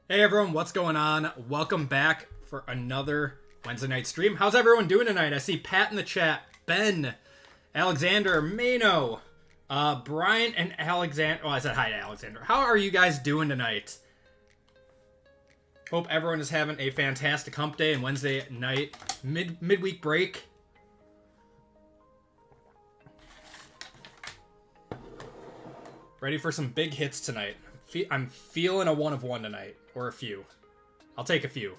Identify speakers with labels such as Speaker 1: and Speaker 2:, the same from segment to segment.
Speaker 1: Hey everyone, what's going on? Welcome back for another Wednesday night stream. How's everyone doing tonight? I see Pat in the chat, Ben, Alexander, Mano, Brian, and Alexander. Oh, I said hi to Alexander. How are you guys doing tonight? Hope everyone is having a fantastic hump day and Wednesday night midweek break. Ready for some big hits tonight. I'm feeling a one of one tonight. Or a few. I'll take a few.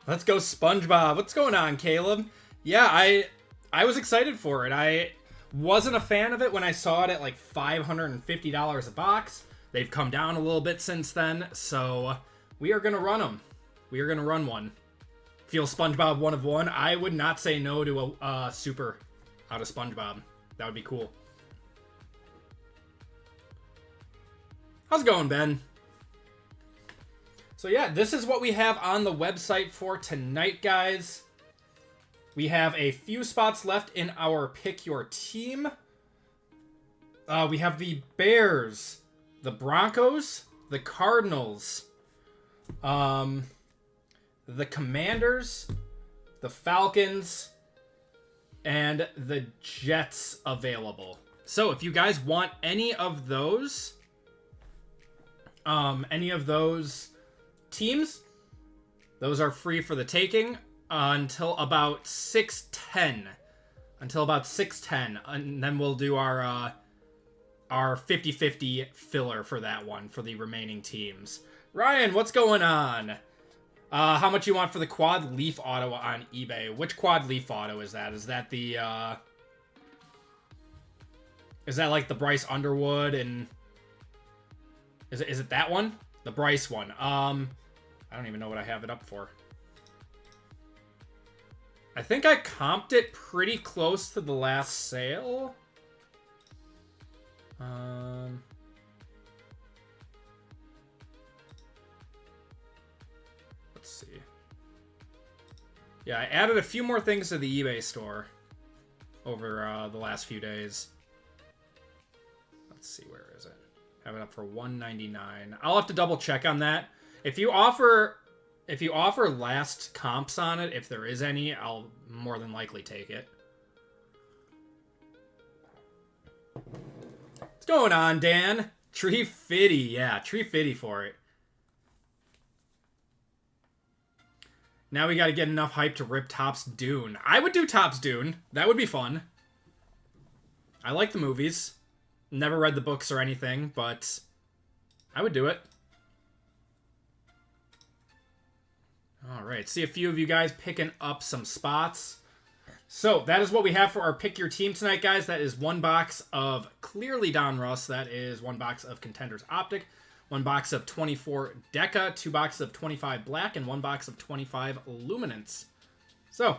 Speaker 1: Let's go Spongebob. What's going on, Caleb? Yeah, I was excited for it. I wasn't a fan of it when I saw it at like $550 a box. They've come down a little bit since then, so we are going to run them. We are going to run one. Feel Spongebob one of one. I would not say no to a super out of Spongebob. That would be cool. How's it going, Ben? So yeah, this is what we have on the website for tonight, guys. We have a few spots left in our Pick Your Team. We have the Bears, the Broncos, the Cardinals, the Commanders, the Falcons, and the Jets available. So if you guys want any of those teams, those are free for the taking until about 6:10. And then we'll do our 50-50 filler for that one for the remaining teams. Ryan, what's going on? How much you want for the quad leaf auto on eBay? Which quad leaf auto is that? Is that the is that like the Bryce Underwood and is it that one? The Bryce one. I don't even know what I have it up for. I think I comped it pretty close to the last sale. Let's see. Yeah, I added a few more things to the eBay store over the last few days. Let's see, where is it? Have it up for $199. I'll have to double check on that. If you offer last comps on it, if there is any, I'll more than likely take it. What's going on, Dan? Tree Fitty, yeah, Tree Fitty for it. Now we got to get enough hype to rip Topps Dune. I would do Topps Dune. That would be fun. I like the movies. Never read the books or anything, but I would do it. Alright, see a few of you guys picking up some spots. So, that is what we have for our Pick Your Team tonight, guys. That is one box of clearly Donruss. That is one box of Contenders Optic. One box of 24 Deca. Two boxes of 25 Black. And one box of 25 Luminance. So,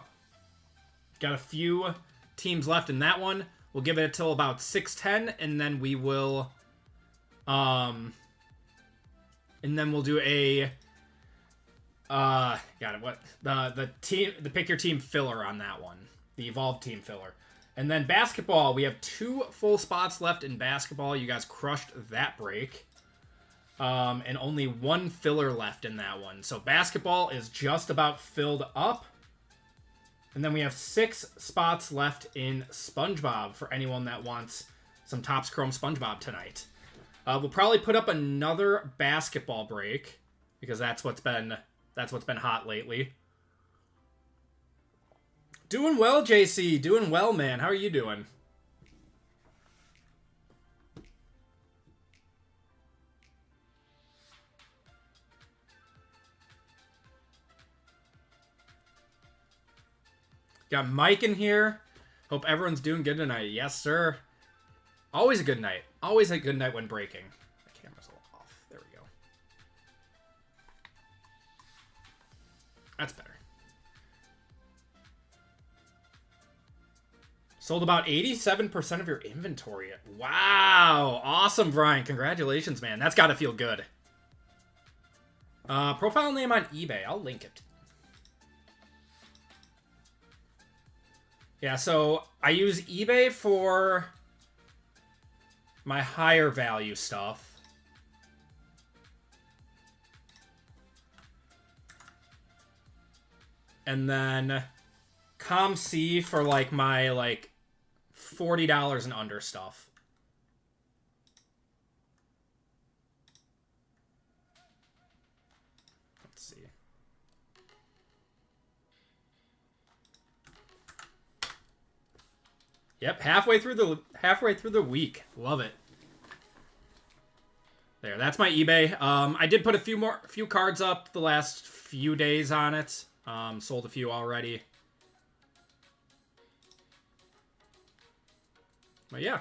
Speaker 1: got a few teams left in that one. We'll give it until about 6:10, and then we will, and then we'll do a, got it, what, the Pick Your Team filler on that one, the Evolved Team filler. And then basketball, we have 2 full spots left in basketball. You guys crushed that break. And only 1 filler left in that one. So basketball is just about filled up. And then we have 6 spots left in Spongebob for anyone that wants some Topps Chrome Spongebob tonight. We'll probably put up another basketball break because that's what's been hot lately. Doing well, JC. Doing well, man. How are you doing? Got Mike in here. Hope everyone's doing good tonight. Yes, sir. Always a good night. Always a good night when breaking. My camera's a little off. There we go. That's better. Sold about 87% of your inventory. Wow. Awesome, Brian. Congratulations, man. That's got to feel good. Profile name on eBay. I'll link it. Yeah, so I use eBay for my higher value stuff. and then ComC for like my like $40 and under stuff. Let's see. Yep, halfway through the week. Love it. There, that's my eBay. I did put a few cards up the last few days on it. Sold a few already. But yeah.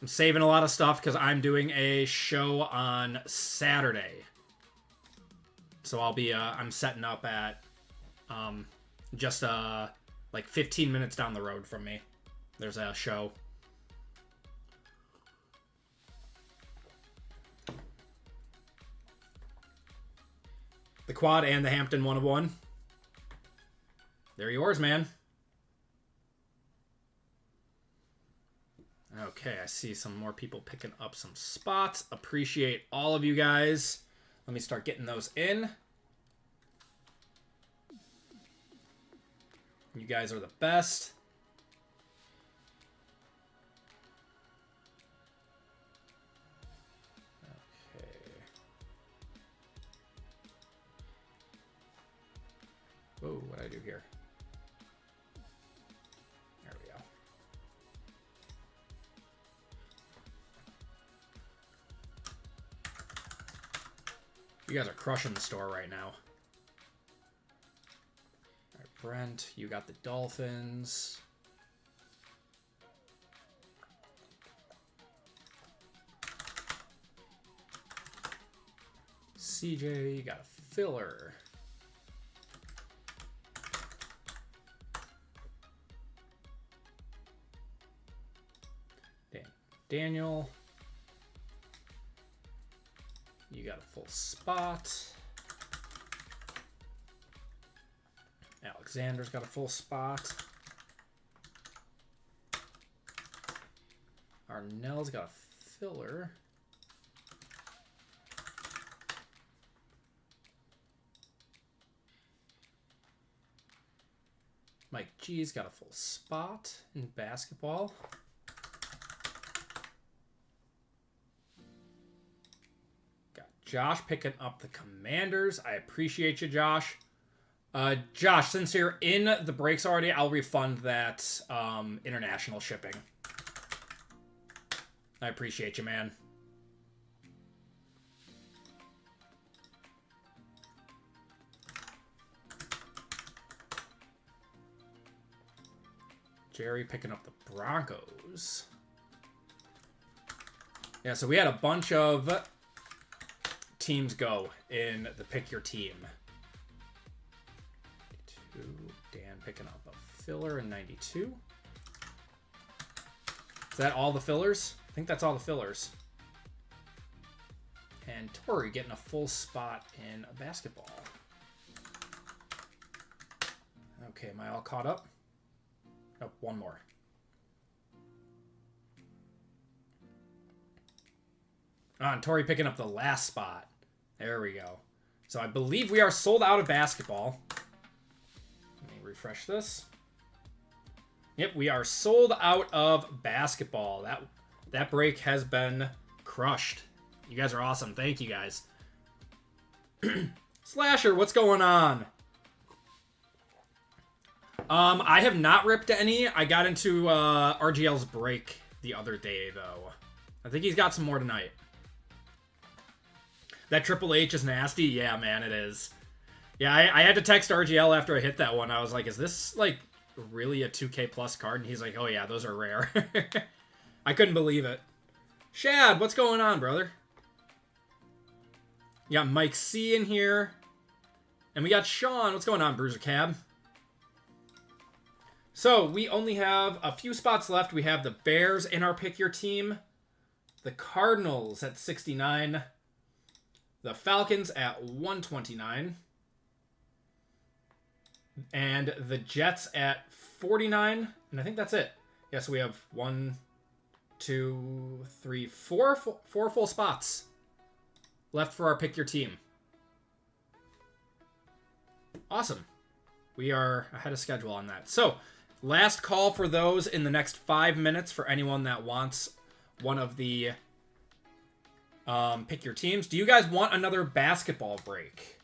Speaker 1: I'm saving a lot of stuff because I'm doing a show on Saturday. So I'll be, I'm setting up at, just, like 15 minutes down the road from me. There's a show. The quad and the Hampton 1 of 1. They're yours, man. Okay, I see some more people picking up some spots. Appreciate all of you guys. Let me start getting those in. You guys are the best. Whoa, what did I do here? There we go. You guys are crushing the store right now. All right, Brent, you got the Dolphins. CJ, you got a filler. Daniel, you got a full spot. Alexander's got a full spot. Arnell's got a filler. Mike G's got a full spot in basketball. Josh picking up the Commanders. I appreciate you, Josh. Josh, since you're in the breaks already, I'll refund that international shipping. I appreciate you, man. Jerry picking up the Broncos. Yeah, so we had a bunch of teams go in the pick your team. 92. Dan picking up a filler in 92. Is that all the fillers? I think that's all the fillers. And Tori getting a full spot in a basketball. Okay, am I all caught up? Oh, one more. And Tori picking up the last spot. There we go. So I believe we are sold out of basketball. Let me refresh this. Yep, we are sold out of basketball. That break has been crushed. You guys are awesome. Thank you, guys. Slasher, what's going on? I have not ripped any. I got into RGL's break the other day, though. I think he's got some more tonight. That Triple H is nasty? Yeah, man, it is. Yeah, I had to text RGL after I hit that one. I was like, is this, like, really a 2K plus card? And he's like, oh, yeah, those are rare. I couldn't believe it. Shad, what's going on, brother? You got Mike C in here. And we got Sean. What's going on, Bruiser Cab? So, we only have a few spots left. We have the Bears in our Pick Your Team. The Cardinals at 69. The Falcons at 129. And the Jets at 49. And I think that's it. Yeah, so we have 1, 2, 3, 4 full spots left for our Pick Your Team. Awesome. We are ahead of schedule on that. So, last call for those in the next 5 minutes for anyone that wants one of the pick your teams. Do you guys want another basketball break?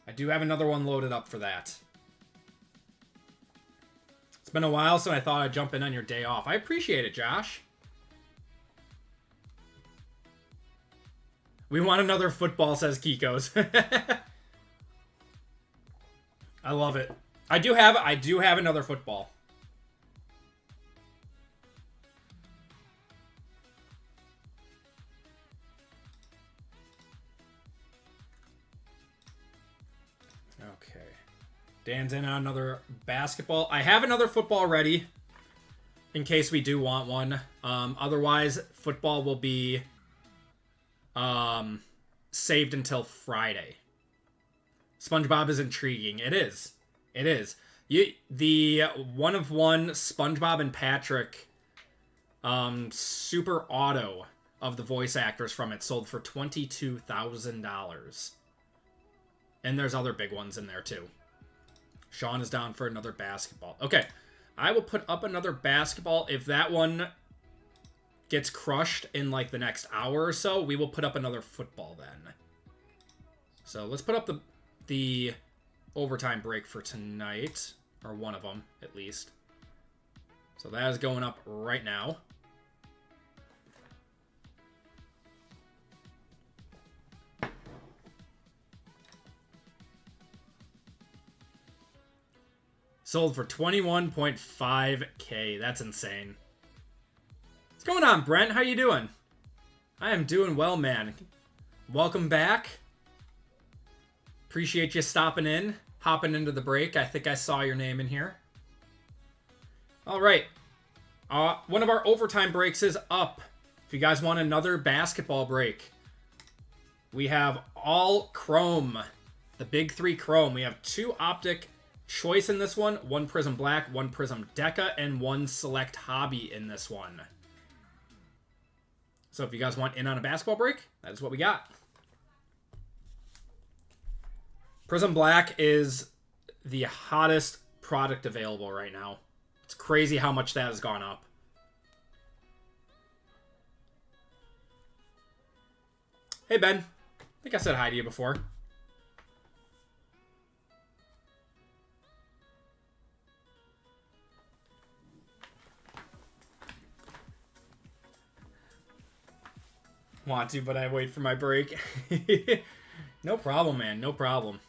Speaker 1: I do have another one loaded up for that. It's been a while, so I thought I'd jump in on your day off. I appreciate it, Josh. We want another football, says Kiko's. I love it. I do have another football. Okay. Dan's in on another basketball. I have another football ready in case we do want one. Otherwise, football will be saved until Friday. SpongeBob is intriguing. It is. It is. The one of one SpongeBob and Patrick super auto of the voice actors from it sold for $22,000. And there's other big ones in there too. Sean is down for another basketball. Okay. I will put up another basketball. If that one gets crushed in like the next hour or so, we will put up another football then. So let's put up the overtime break for tonight, or one of them at least. So that is going up right now. Sold for $21.5K. That's insane. What's going on, Brent? How you doing? I am doing well, man. Welcome back. Appreciate you stopping in, hopping into the break. I think I saw your name in here. All right. One of our overtime breaks is up. If you guys want another basketball break, we have all chrome. The big three chrome. We have 2 Optic Choice in this one, 1 Prism Black, 1 Prism Deca, and 1 Select Hobby in this one. So if you guys want in on a basketball break, that is what we got. Prism Black is the hottest product available right now. It's crazy how much that has gone up. Hey, Ben. I think I said hi to you before. Want to, but I wait for my break. No problem, man. No problem.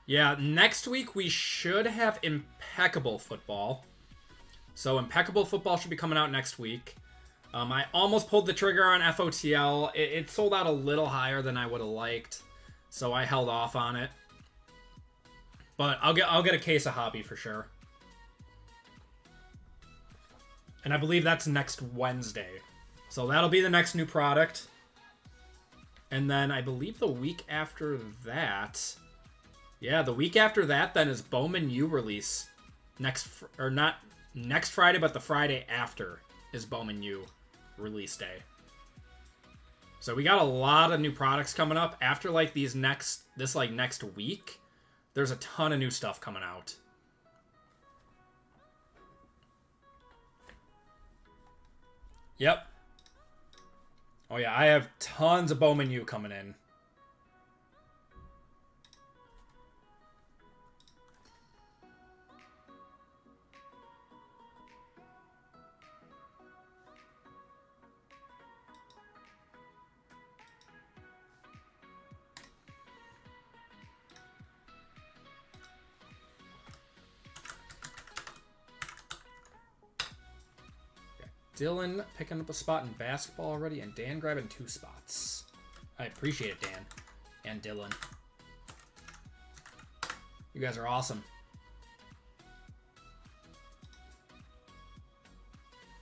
Speaker 1: Yeah, next week we should have Impeccable Football. So Impeccable Football should be coming out next week. I almost pulled the trigger on FOTL. It sold out a little higher than I would have liked, so I held off on it. But I'll get a case of Hobby for sure. And I believe that's next Wednesday. So that'll be the next new product. And then I believe the week after that... Yeah, the week after that then is Bowman U release. Not next Friday, but the Friday after is Bowman U release day. So we got a lot of new products coming up. After like this next week, there's a ton of new stuff coming out. Yep. Oh yeah, I have tons of Bowman U coming in. Dylan picking up a spot in basketball already, and Dan grabbing 2 spots. I appreciate it, Dan and Dylan. You guys are awesome.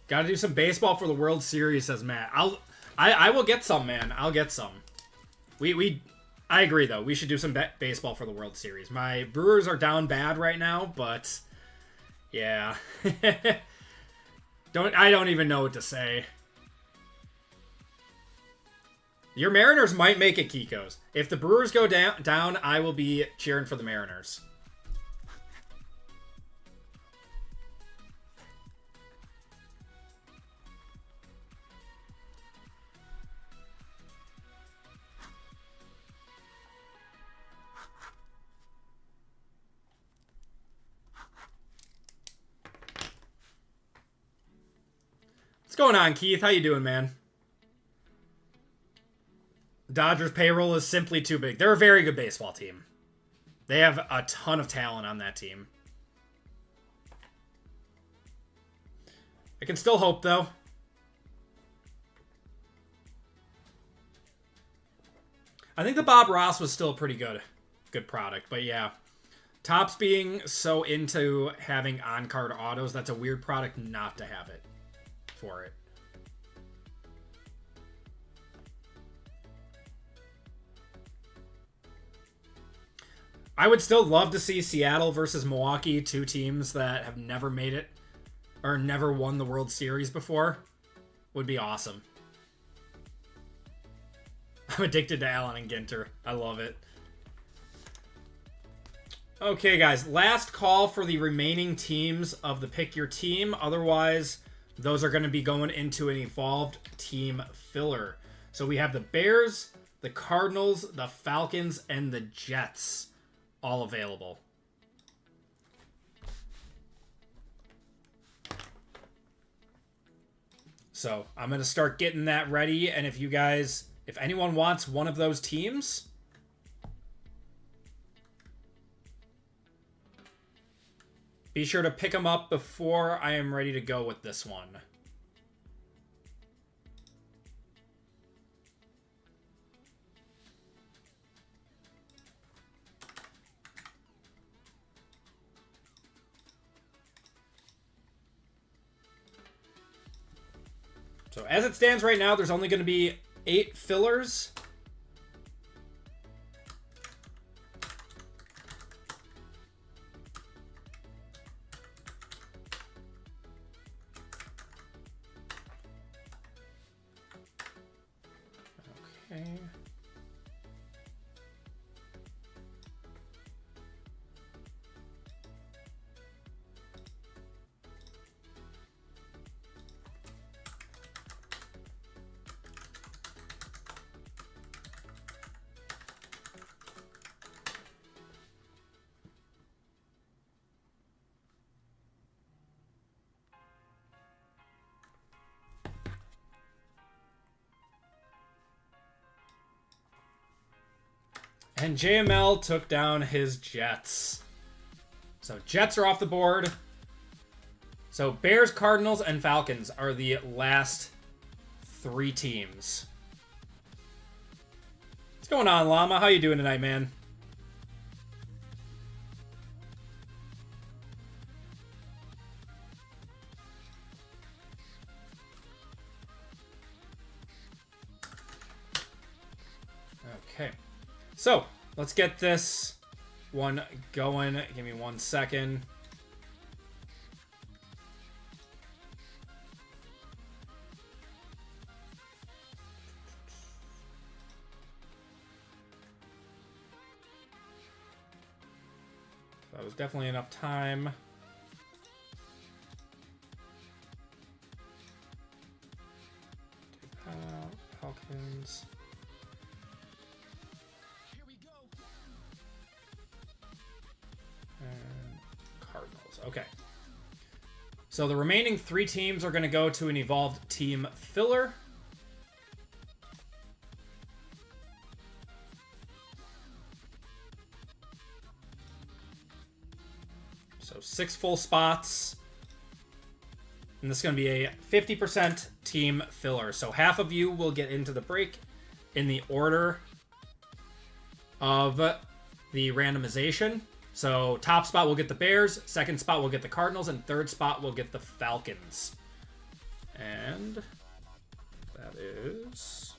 Speaker 1: Got to do some baseball for the World Series, says Matt. I will get some, man. I'll get some. I agree though. We should do some baseball for the World Series. My Brewers are down bad right now, but yeah. I don't even know what to say. Your Mariners might make it, Kikos. If the Brewers go down, I will be cheering for the Mariners. What's going on, Keith? How you doing, man? Dodgers payroll is simply too big. They're a very good baseball team. They have a ton of talent on that team. I can still hope, though. I think the Bob Ross was still a pretty good product, but yeah. Topps being so into having on-card autos, that's a weird product not to have it for it. I would still love to see Seattle versus Milwaukee, two teams that have never made it or never won the World Series before. Would be awesome. I'm addicted to Allen and Ginter. I love it. Okay, guys. Last call for the remaining teams of the Pick Your Team. Otherwise, those are going to be going into an evolved team filler. So we have the Bears, the Cardinals, the Falcons, and the Jets all available. So I'm going to start getting that ready. And if anyone wants one of those teams, be sure to pick them up before I am ready to go with this one. So as it stands right now, there's only going to be 8 fillers. Okay. And JML took down his Jets. So Jets are off the board. So Bears, Cardinals, and Falcons are the last 3 teams. What's going on, Llama? How you doing tonight, man? Okay. So, let's get this one going. Give me 1 second. That was definitely enough time. Falcons. Cardinals. Okay. So the remaining 3 teams are going to go to an evolved team filler. So 6 full spots. And this is going to be a 50% team filler. So half of you will get into the break in the order of the randomization. So top spot will get the Bears, second spot will get the Cardinals, and third spot will get the Falcons. And that is...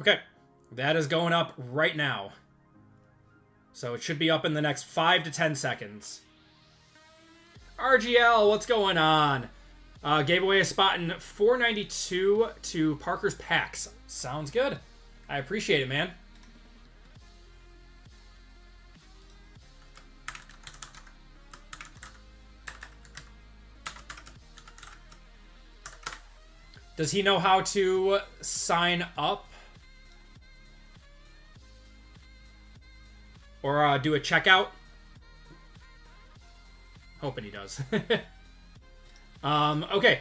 Speaker 1: Okay, that is going up right now. So it should be up in the next 5 to 10 seconds. RGL, what's going on? Gave away a spot in 492 to Parker's Packs. Sounds good. I appreciate it, man. Does he know how to sign up? Or do a checkout? Hoping he does. Okay.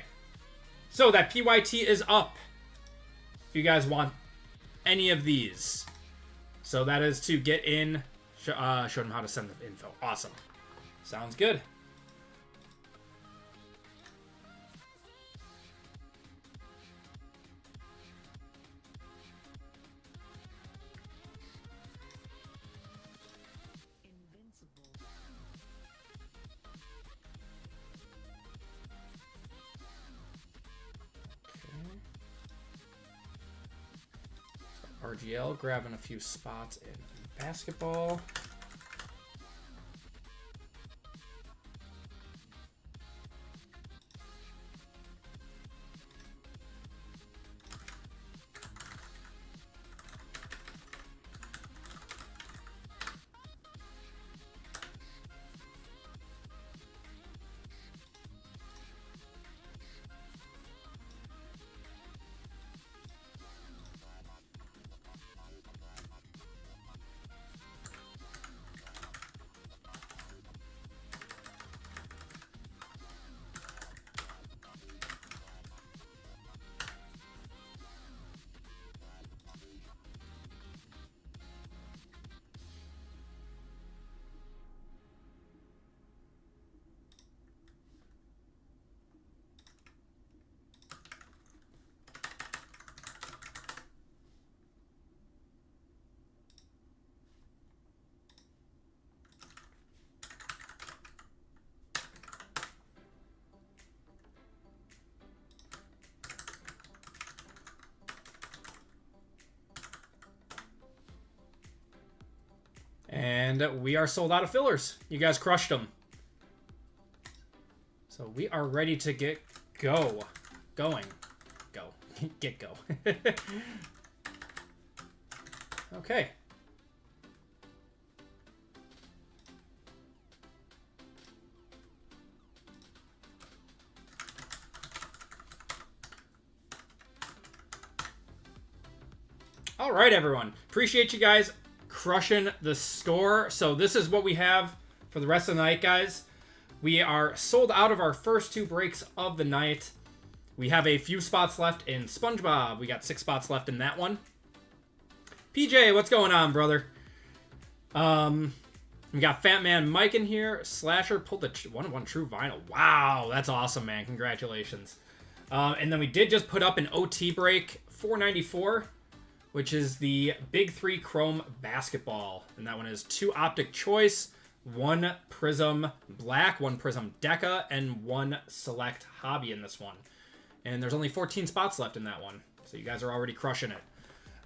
Speaker 1: So that PYT is up. If you guys want any of these. So that is to get in. Show them how to send the info. Awesome. Sounds good. RGL grabbing a few spots in basketball. And we are sold out of fillers. You guys crushed them. So we are ready to get going. Get go. Okay. All right, everyone. Appreciate you guys crushing the store. So this is what we have for the rest of the night, guys. We are sold out of our first 2 breaks of the night. We have a few spots left in Spongebob. We got 6 spots left in that one. PJ, what's going on, brother? We got Fat Man Mike in here. Slasher pulled the 1-1 true vinyl. Wow, that's awesome, man. Congratulations. And then we did just put up an OT break, 494. Which is the Big 3 Chrome Basketball. And that one is 2 Optic Choice, 1 Prism Black, 1 Prism Deca, and 1 Select Hobby in this one. And there's only 14 spots left in that one. So you guys are already crushing it.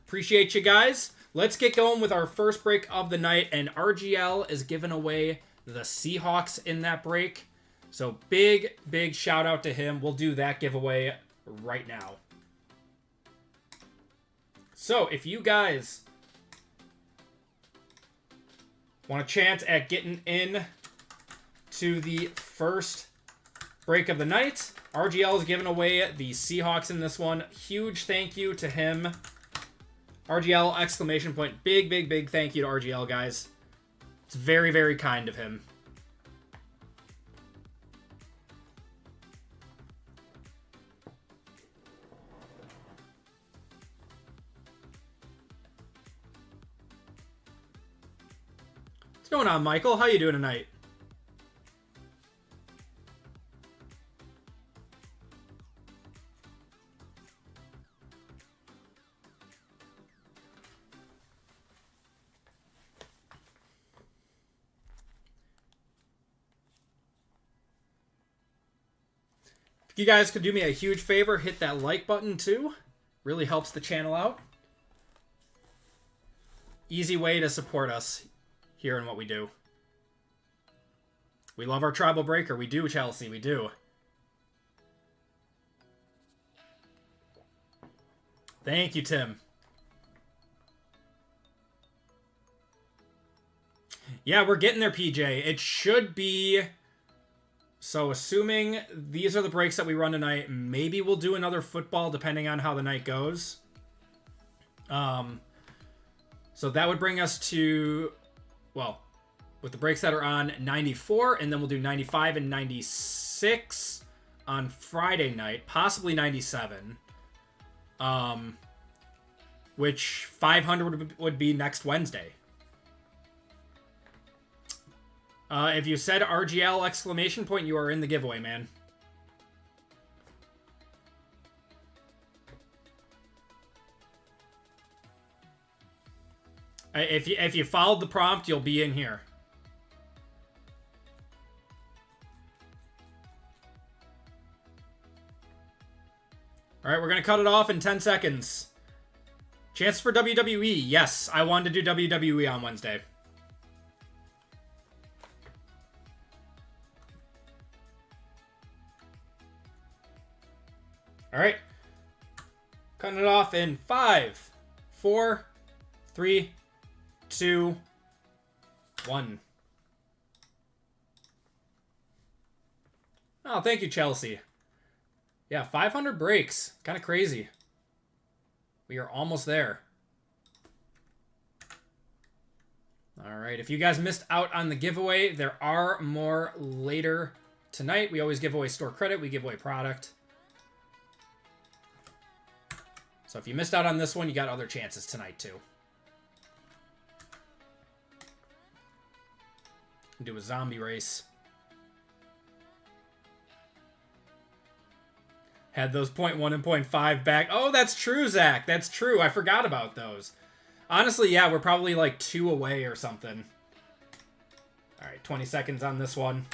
Speaker 1: Appreciate you guys. Let's get going with our first break of the night. And RGL is giving away the Seahawks in that break. So big shout out to him. We'll do that giveaway right now. So, if you guys want a chance at getting in to the first break of the night, RGL is giving away the Seahawks in this one. Huge thank you to him. RGL, exclamation point. Big thank you to RGL, guys. It's very, very kind of him. What's going on, Michael? How you doing tonight? If you guys could do me a huge favor, hit that like button too. Really helps the channel out. easy way to support us here in what we do. We love our tribal breaker. We do, Chelsea. We do. Thank you, Tim. Yeah, we're getting there, PJ. It should be... So, assuming these are the breaks that we run tonight, maybe we'll do another football depending on how the night goes. So that would bring us to... Well, with the breaks that are on 94, and then we'll do 95 and 96 on Friday night, possibly 97. Which 500 would be next Wednesday. If you said RGL exclamation point, you are in the giveaway, man. If you followed the prompt, you'll be in here. All right, we're going to cut it off in 10 seconds. Chance for WWE. Yes, I wanted to do WWE on Wednesday. All right. Cutting it off in 5, 4, 3, 2, 1. Oh, thank you, Chelsea. Yeah, 500 breaks. Kind of crazy. We are almost there. All right, if you guys missed out on the giveaway, there are more later tonight. We always give away store credit. We give away product. So if you missed out on this one, you got other chances tonight, too. Do a zombie race. Had those 0.1 and 0.5 back. Oh, that's true, Zach. That's true. I forgot about those. Honestly, yeah, we're probably like 2 away or something. All right, 20 seconds on this one.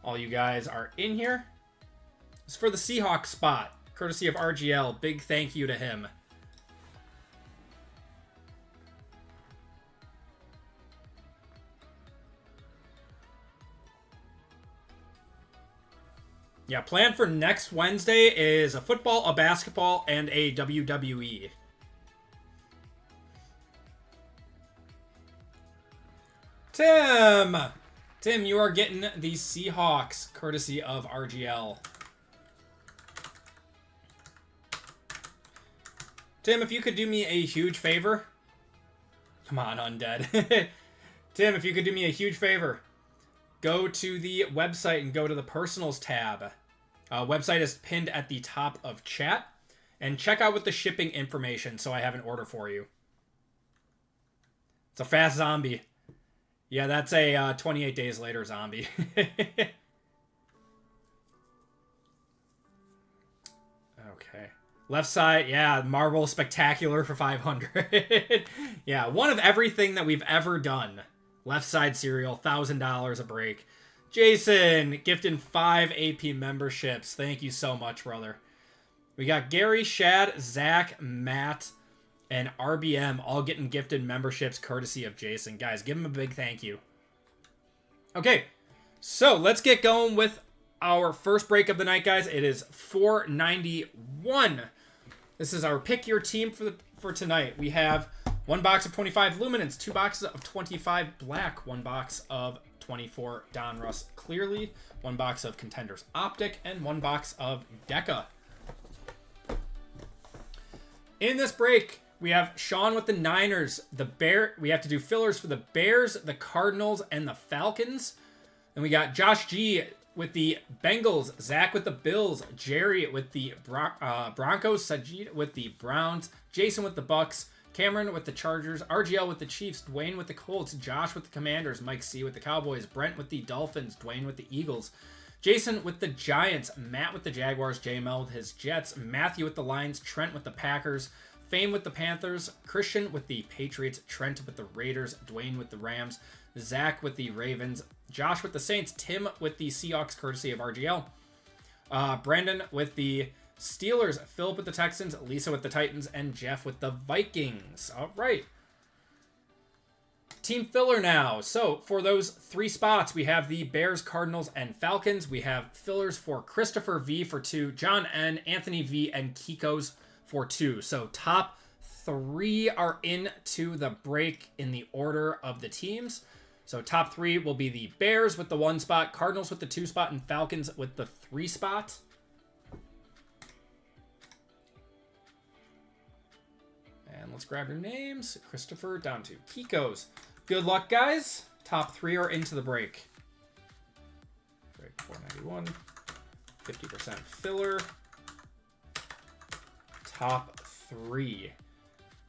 Speaker 1: All you guys are in here. It's for the Seahawks spot, courtesy of RGL. Big thank you to him. Yeah, plan for next Wednesday is a football, a basketball, and a WWE. Tim! Tim, you are getting the Seahawks, courtesy of RGL. Tim, if you could do me a huge favor. Come on, Undead. Tim, if you could do me a huge favor. Go to the website and go to the Personals tab. Website is pinned at the top of chat. And check out with the shipping information so I have an order for you. It's a fast zombie. Yeah, that's a 28 days later zombie. Okay. Left side, yeah, Marvel Spectacular for 500. Yeah, one of everything that we've ever done. Left side cereal, $1,000 a break. Jason, gifting 5 AP memberships. Thank you so much, brother. We got Gary, Shad, Zach, Matt, and RBM all getting gifted memberships courtesy of Jason. Guys, give him a big thank you. Okay, so let's get going with our first break of the night, guys. It is 491. This is our pick your team for tonight. We have 1 box of 25 Luminance, 2 boxes of 25 Black, 1 box of 24 Donruss Clearly, 1 box of Contenders Optic, and 1 box of Deca. In this break, we have Sean with the Niners, we have to do fillers for the Bears, the Cardinals, and the Falcons. And we got Josh G with the Bengals, Zach with the Bills, Jerry with the Broncos, Sajid with the Browns, Jason with the Bucks, Cameron with the Chargers, RGL with the Chiefs, Dwayne with the Colts, Josh with the Commanders, Mike C with the Cowboys, Brent with the Dolphins, Dwayne with the Eagles, Jason with the Giants, Matt with the Jaguars, JML with his Jets, Matthew with the Lions, Trent with the Packers, Fame with the Panthers, Christian with the Patriots, Trent with the Raiders, Dwayne with the Rams, Zach with the Ravens, Josh with the Saints, Tim with the Seahawks, courtesy of RGL, Brandon with the Steelers, Philip with the Texans, Lisa with the Titans, and Jeff with the Vikings. All right. Team filler now. So for those 3 spots, we have the Bears, Cardinals, and Falcons. We have fillers for Christopher V for 2, John N, Anthony V, and Kiko's for 2. So top 3 are into the break in the order of the teams. So top 3 will be the Bears with the 1 spot, Cardinals with the 2 spot, and Falcons with the 3 spot. And let's grab your names. Christopher down to Kiko's. Good luck, guys. Top 3 are into the break. Break 491. 50% filler. Top 3.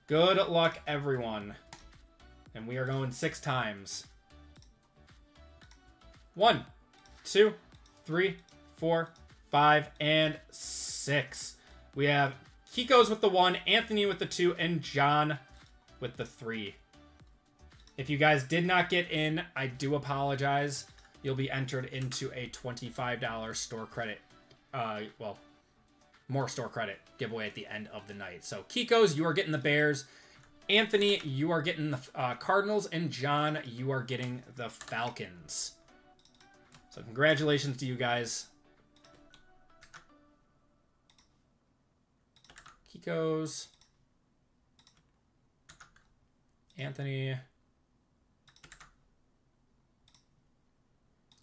Speaker 1: Good luck, everyone. And we are going 6 times. 1, 2, 3, 4, 5, and 6. We have Kiko's with the 1, Anthony with the 2, and John with the 3. If you guys did not get in, I do apologize. You'll be entered into a $25 store credit. Well, more store credit giveaway at the end of the night. So Kiko's, you are getting the Bears. Anthony, you are getting the Cardinals. And John, you are getting the Falcons. So congratulations to you guys. Kiko's. Anthony.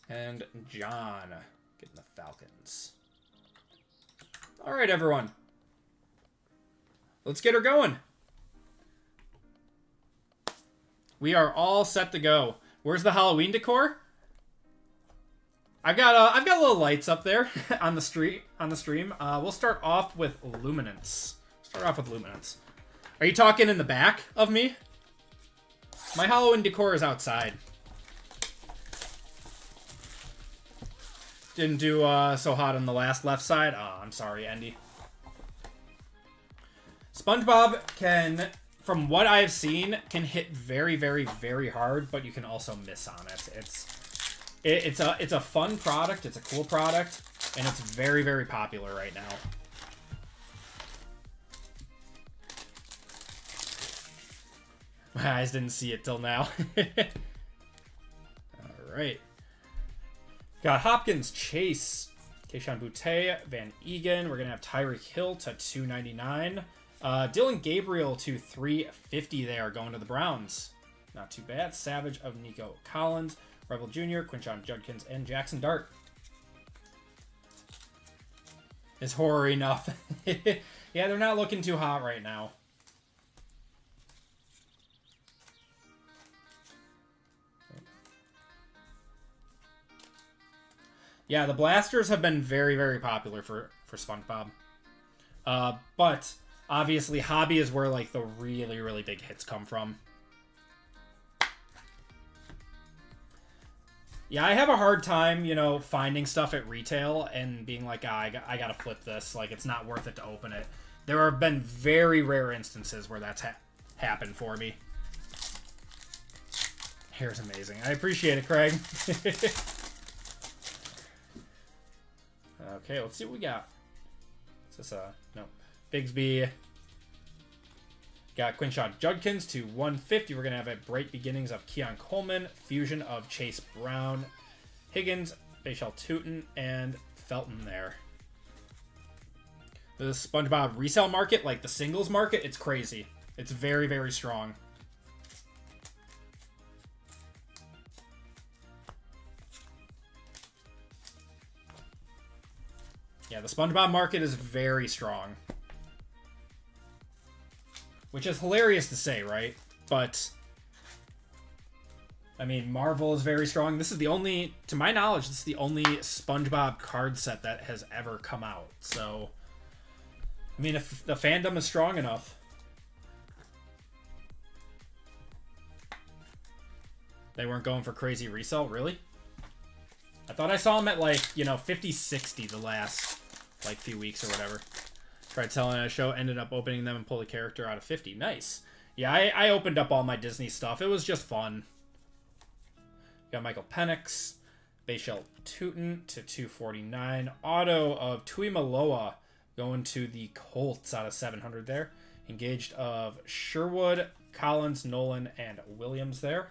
Speaker 1: And John getting the Falcons. All right, everyone. Let's get her going. We are all set to go. Where's the Halloween decor? I've got little lights up there on the stream. We'll start off with Luminance. Are you talking in the back of me? My Halloween decor is outside. Didn't do so hot on the left side. Oh, I'm sorry, Andy. Spongebob can, from what I've seen, can hit very, very, very hard, but you can also miss on it. It's a fun product. It's a cool product, and it's very, very popular right now. My eyes didn't see it till now. All right. Got Hopkins, Chase, Keyshawn Boutte, Van Egan. We're going to have Tyreek Hill to 299. Dylan Gabriel to 350 there, going to the Browns. Not too bad. Savage of Nico Collins, Rebel Jr., Quinshon Judkins, and Jackson Dart. Is horror enough? Yeah, they're not looking too hot right now. Yeah, the blasters have been very, very popular for Spongebob. But obviously hobby is where like the really, really big hits come from. Yeah, I have a hard time, you know, finding stuff at retail and being like, I gotta flip this. Like, it's not worth it to open it. There have been very rare instances where that's happened for me. Hair's amazing. I appreciate it, Craig. Okay, let's see what we got. Is this no. Bigsby. Got Quinshon Judkins to 150. We're going to have a Bright Beginnings of Keon Coleman. Fusion of Chase Brown. Higgins, Facial Tootin, and Felton there. The SpongeBob resale market, like the singles market, it's crazy. It's very, very strong. Yeah, the SpongeBob market is very strong. Which is hilarious to say, right? But, I mean, Marvel is very strong. This is the only, to my knowledge, this is the only SpongeBob card set that has ever come out. So, I mean, if the fandom is strong enough. They weren't going for crazy resale, really? I thought I saw them at, like, you know, 50, 60 the last, like, few weeks or whatever. Tried selling at a show, ended up opening them and pulled a character out of 50. Nice. Yeah, I opened up all my Disney stuff. It was just fun. Got Michael Penix. Bayshell Tootin to 249. Auto of Tui Maloa going to the Colts out of 700 there. Engaged of Sherwood, Collins, Nolan, and Williams there.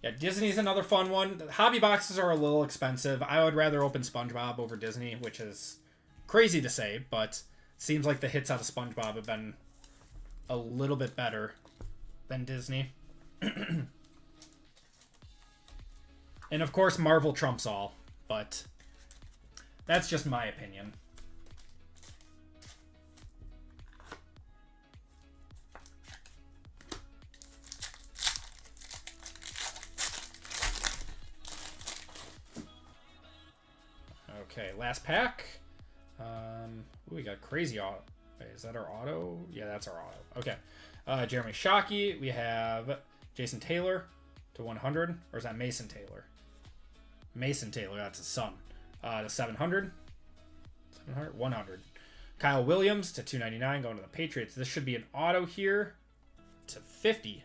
Speaker 1: Yeah, Disney's another fun one. The hobby boxes are a little expensive. I would rather open Spongebob over Disney, which is crazy to say, but it seems like the hits out of Spongebob have been a little bit better than Disney. And of course, Marvel trumps all, but that's just my opinion. Okay, last pack. Ooh, we got crazy auto. Wait, is that our auto? Yeah, that's our auto. Okay. Jeremy Shockey. We have Jason Taylor to 100. Or is that Mason Taylor? Mason Taylor, that's his son. To 700. 700? 100. Kyle Williams to 299, going to the Patriots. This should be an auto here to 50.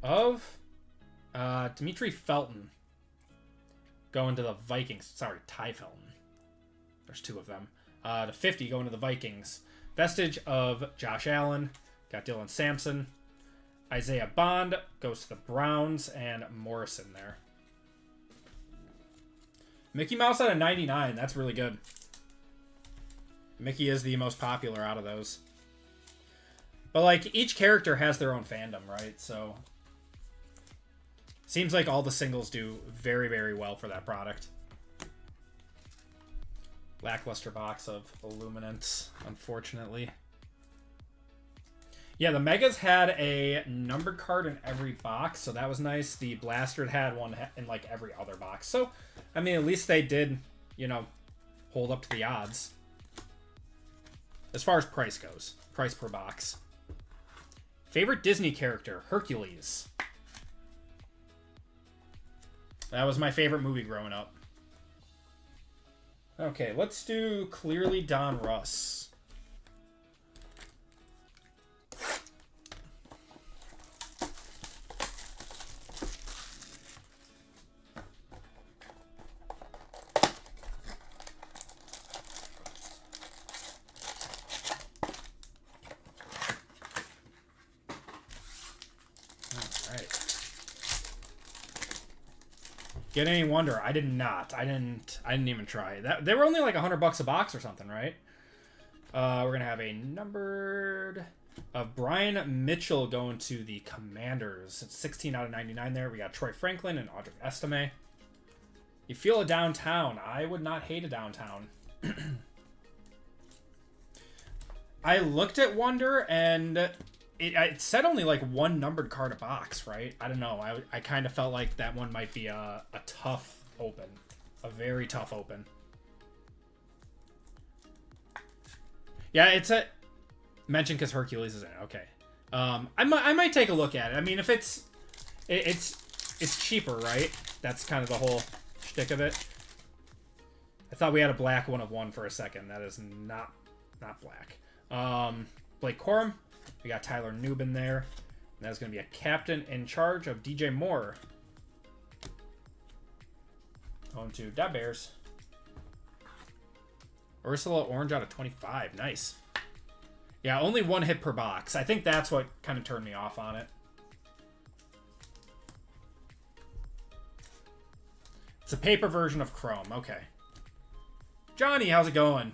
Speaker 1: Of Dimitri Felton. Going to the Vikings. Sorry, Ty Felton. There's two of them. To 50, going to the Vikings. Vestige of Josh Allen. Got Dylan Sampson. Isaiah Bond goes to the Browns. And Morrison there. Mickey Mouse out of 99. That's really good. Mickey is the most popular out of those. But, like, each character has their own fandom, right? So seems like all the singles do very, very well for that product. Lackluster box of Luminance, unfortunately. Yeah, the Megas had a numbered card in every box, so that was nice. The Blaster had one in, like, every other box. So, I mean, at least they did, you know, hold up to the odds. As far as price goes. Price per box. Favorite Disney character? Hercules. That was my favorite movie growing up. Okay, let's do Clearly Donruss. Get any wonder? I did not. I didn't even try. They were only like $100 a box or something, right? We're gonna have a numbered of Brian Mitchell going to the Commanders. It's 16 out of 99 there. We got Troy Franklin and Audric Estime. You feel a downtown. I would not hate a downtown. I looked at Wonder and it said only like one numbered card a box, right? I don't know. I kind of felt like that one might be a tough open. A very tough open. Yeah, it's a... Mentioned because Hercules is in it. Okay. I might take a look at it. I mean, if it's cheaper, right? That's kind of the whole shtick of it. I thought we had a black 1/1 for a second. That is not black. Blake Corum. We got Tyler Nubin there. And that's going to be a captain in charge of DJ Moore. Going to Da Bears. Ursula Orange out of 25. Nice. Yeah, only one hit per box. I think that's what kind of turned me off on it. It's a paper version of Chrome. Okay. Johnny, how's it going?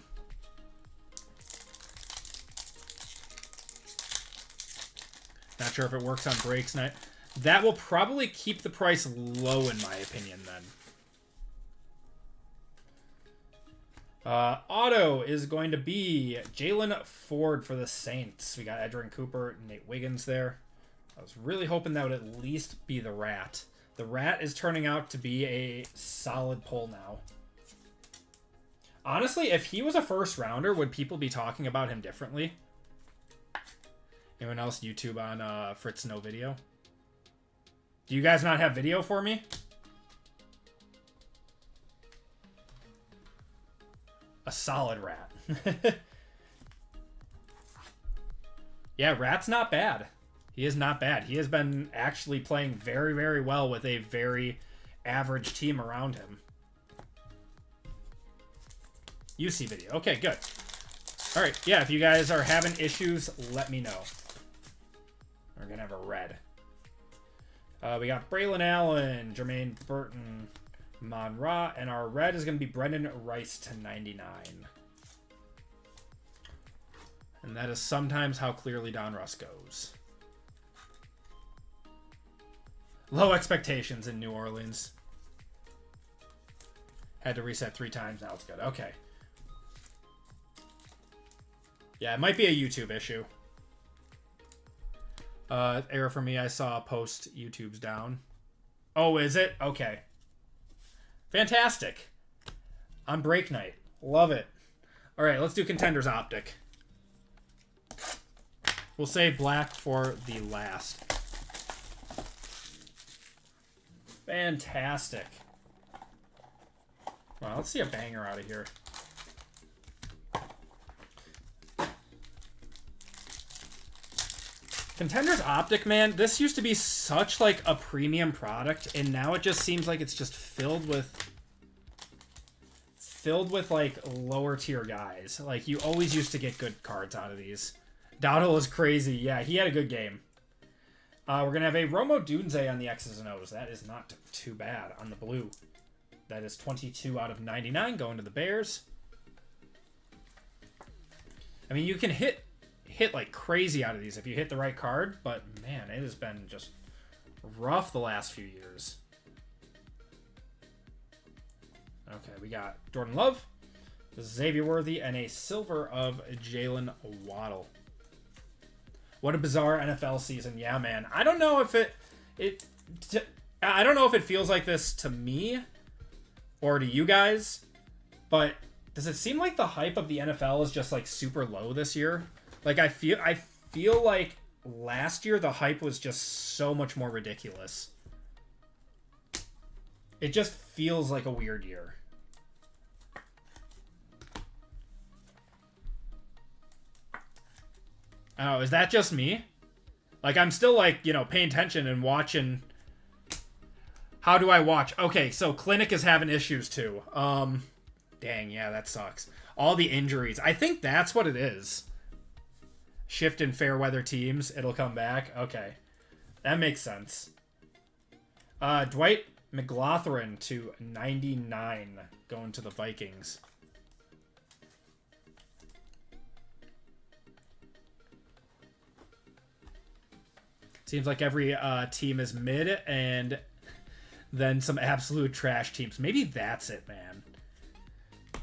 Speaker 1: Not sure if it works on breaks night. That will probably keep the price low, in my opinion, then. Auto is going to be Jalen Ford for the Saints. We got Edgerrin Cooper, Nate Wiggins there. I was really hoping that would at least be the Rat. The Rat is turning out to be a solid pull now. Honestly, if he was a first rounder, would people be talking about him differently? Anyone else YouTube on Fritz No Video? Do you guys not have video for me? A solid Rat. Yeah, Rat's not bad. He is not bad. He has been actually playing very, very well with a very average team around him. UC video. Okay, good. All right, yeah, if you guys are having issues, let me know. We're going to have a red. We got Braylon Allen, Jermaine Burton, Mon Ra, and our red is going to be Brendan Rice to 99. And that is sometimes how clearly Donruss goes. Low expectations in New Orleans. Had to reset 3 times. Now it's good. Okay. Yeah, it might be a YouTube issue. Error for me. I saw a post. YouTube's down. Oh, is it? Okay. Fantastic. On break night. Love it. All right, let's do Contenders Optic. We'll save black for the last. Fantastic. Well, let's see a banger out of here. Contenders Optic, man, this used to be such like a premium product, and now it just seems like it's just filled with like lower tier guys. Like you always used to get good cards out of these. Dowdle is crazy. Yeah, he had a good game. We're gonna have a Romo Dunze on the X's and O's. That is not too bad on the blue. That is 22 out of 99 going to the Bears. I mean, you can hit like crazy out of these if you hit the right card, but man, it has been just rough the last few years. Okay, we got Jordan Love, Xavier Worthy, and a silver of Jalen Waddle. What a bizarre NFL season. Yeah, man. I don't know if I don't know if it feels like this to me or to you guys, but does it seem like the hype of the NFL is just like super low this year? Like I feel like last year the hype was just so much more ridiculous. It just feels like a weird year. Oh, is that just me? Like I'm still like, you know, paying attention and watching. How do I watch? Okay, so Clinic is having issues too. Dang, yeah, that sucks. All the injuries. I think that's what it is. Shift in fair weather teams. It'll come back. Okay. That makes sense. Dwight McLaughlin to 99 going to the Vikings. Seems like every team is mid and then some absolute trash teams. Maybe that's it, man.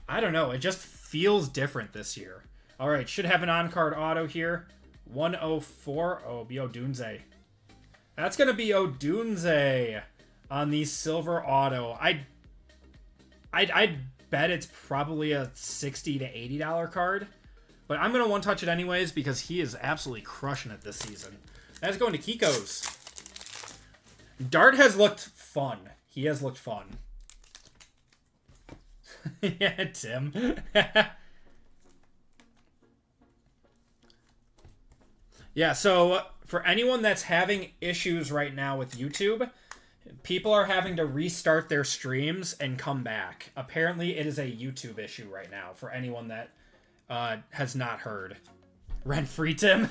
Speaker 1: I don't know. It just feels different this year. All right, should have an on-card auto here. 104. Oh, be Odunze. That's going to be Odunze on the silver auto. I'd bet it's probably a $60 to $80 card. But I'm going to one-touch it anyways because he is absolutely crushing it this season. That's going to Kiko's. Dart has looked fun. He has looked fun. Yeah, Tim. Yeah, so for anyone that's having issues right now with YouTube, people are having to restart their streams and come back. Apparently, it is a YouTube issue right now for anyone that has not heard. Rent-free, Tim?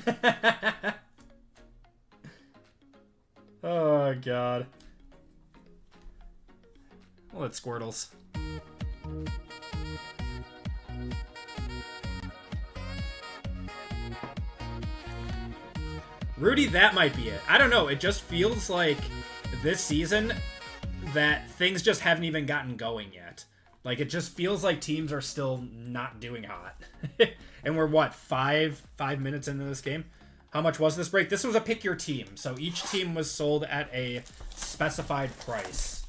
Speaker 1: Oh, God. Well, it's Squirtles. Rudy, that might be it. I don't know. It just feels like this season that things just haven't even gotten going yet. Like, it just feels like teams are still not doing hot. And we're, what, five minutes into this game? How much was this break? This was a pick your team. So each team was sold at a specified price.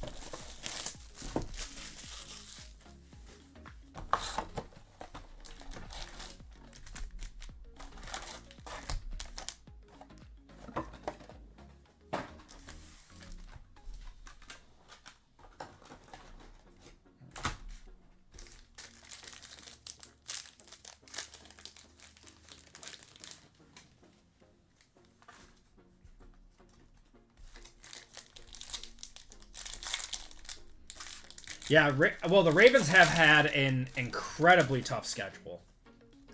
Speaker 1: Yeah, well, the Ravens have had an incredibly tough schedule.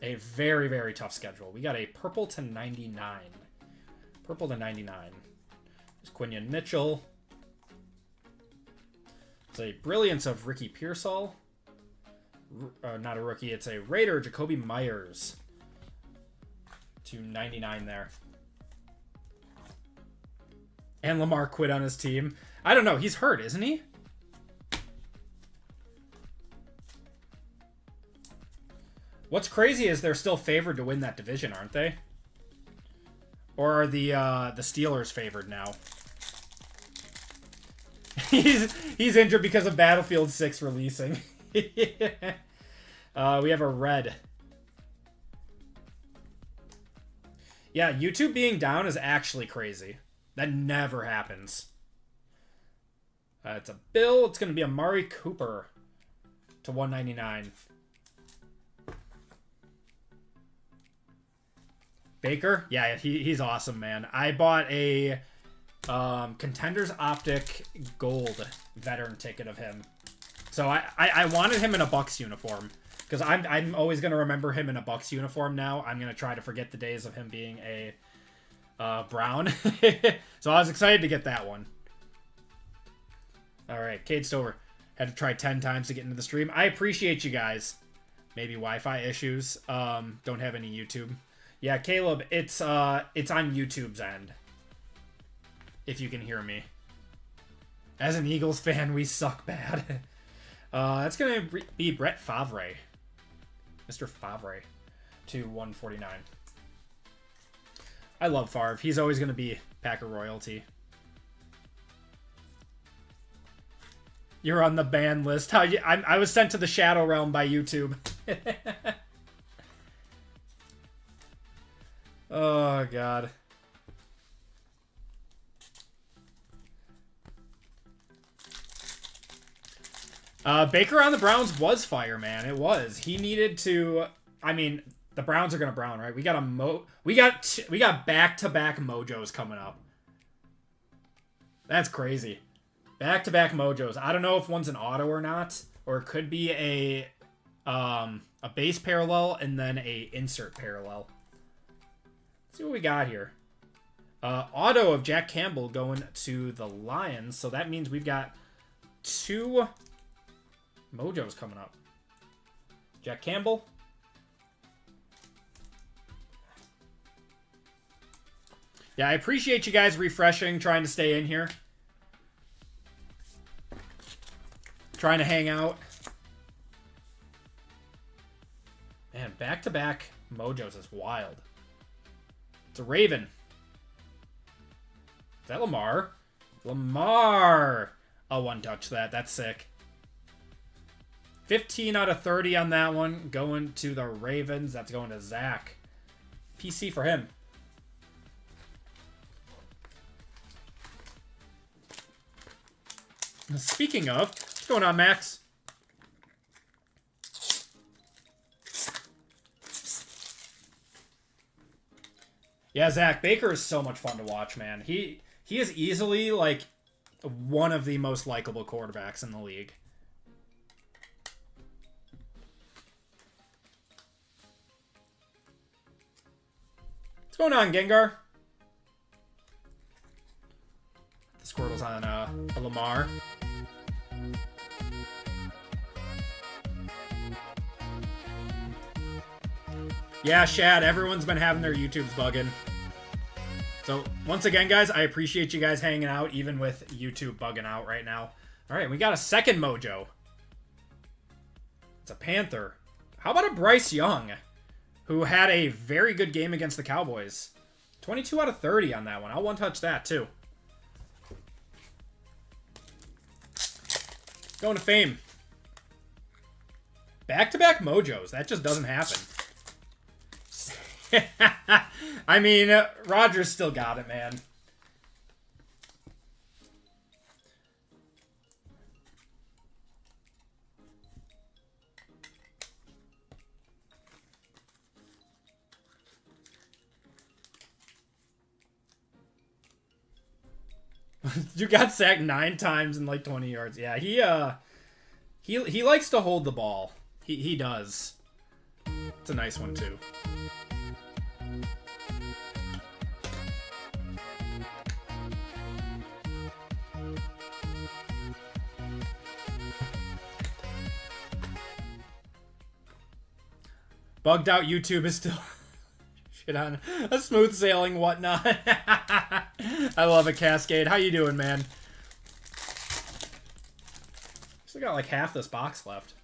Speaker 1: A very, very tough schedule. We got a purple to 99. Purple to 99. There's Quinion Mitchell. It's a brilliance of Ricky Pearsall. Not a rookie, it's a Raider, Jacoby Myers. To 99 there. And Lamar quit on his team. I don't know, he's hurt, isn't he? What's crazy is they're still favored to win that division, aren't they? Or are the Steelers favored now? he's injured because of Battlefield 6 releasing. We have a red. Yeah, YouTube being down is actually crazy. That never happens. It's a Bill. It's going to be a Amari Cooper to 199. Baker? Yeah, he's awesome, man. I bought a Contenders Optic gold veteran ticket of him. So I wanted him in a Bucks uniform. Because I'm always going to remember him in a Bucks uniform now. I'm going to try to forget the days of him being a Brown. So I was excited to get that one. Alright, Cade Stover. Had to try 10 times to get into the stream. I appreciate you guys. Maybe Wi-Fi issues. Don't have any YouTube. Yeah, Caleb, it's on YouTube's end. If you can hear me. As an Eagles fan, we suck bad. That's going to be Brett Favre. Mr. Favre to 149. I love Favre. He's always going to be Packer royalty. You're on the ban list. I was sent to the Shadow Realm by YouTube. Oh, God. Baker on the Browns was fire, man. It was. He needed to. I mean, the Browns are gonna Brown, right? We got back-to-back mojos coming up. That's crazy. Back-to-back mojos. I don't know if one's an auto or not, or it could be a base parallel and then a insert parallel. Let's see what we got here. Auto of Jack Campbell going to the Lions, so that means we've got 2 mojos coming up. Jack Campbell. Yeah, I appreciate you guys refreshing, trying to stay in here. Trying to hang out. Man, back-to-back mojos is wild. It's a Raven. Is that Lamar? Lamar! I'll one-touch that. That's sick. 15 out of 30 on that one. Going to the Ravens. That's going to Zach. PC for him. Speaking of, what's going on, Max? Yeah, Zach, Baker is so much fun to watch, man. He is easily, like, one of the most likable quarterbacks in the league. What's going on, Gengar? The Squirtle's on a Lamar. Yeah, Shad, everyone's been having their YouTubes bugging. So, once again, guys, I appreciate you guys hanging out, even with YouTube bugging out right now. All right, we got a second mojo. It's a Panther. How about a Bryce Young, who had a very good game against the Cowboys? 22 out of 30 on that one. I'll one-touch that, too. Going to Fame. Back-to-back mojos. That just doesn't happen. I mean, Rodgers still got it, man. You got sacked 9 times in like 20 yards. Yeah, He likes to hold the ball. He does. It's a nice one too. Bugged out YouTube is still shit on a smooth sailing whatnot. I love it, Cascade. How you doing, man? Still got like half this box left.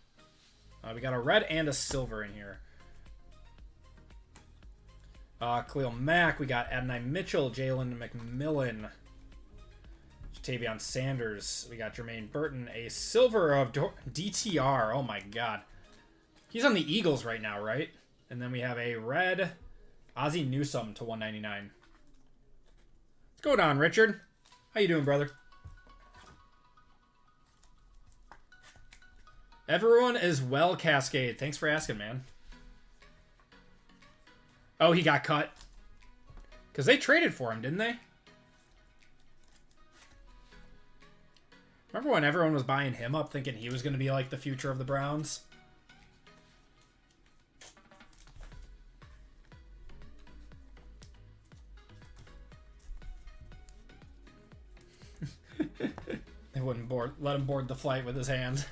Speaker 1: We got a red and a silver in here. Khalil Mack. We got Adonai Mitchell, Jalen McMillan, Jatavion Sanders. We got Jermaine Burton, a silver of DTR. Oh my god. He's on the Eagles right now, right? And then we have a red Ozzie Newsome to 199. What's going on, Richard? How you doing, brother? Everyone is well, Cascade. Thanks for asking, man. Oh, he got cut. Because they traded for him, didn't they? Remember when everyone was buying him up thinking he was going to be like the future of the Browns? They wouldn't let him board the flight with his hands.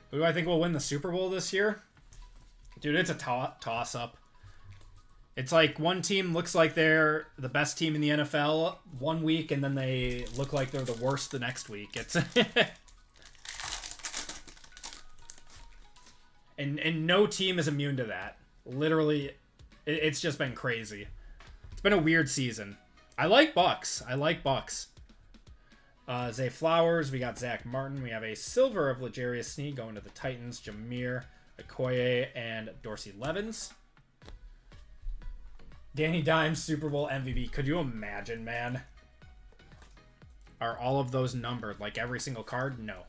Speaker 1: Who do I think will win the Super Bowl this year? Dude, it's a toss-up. It's like one team looks like they're the best team in the NFL one week, and then they look like they're the worst the next week. It's and no team is immune to that. Literally, it's just been crazy. It's been a weird season. I like Bucks. Zay Flowers. We got Zach Martin. We have a silver of L'Jarius Sneed going to the Titans. Jameer Okoye and Dorsey Levens. Danny Dimes, Super Bowl MVP. Could you imagine, man? Are all of those numbered? Like every single card? No.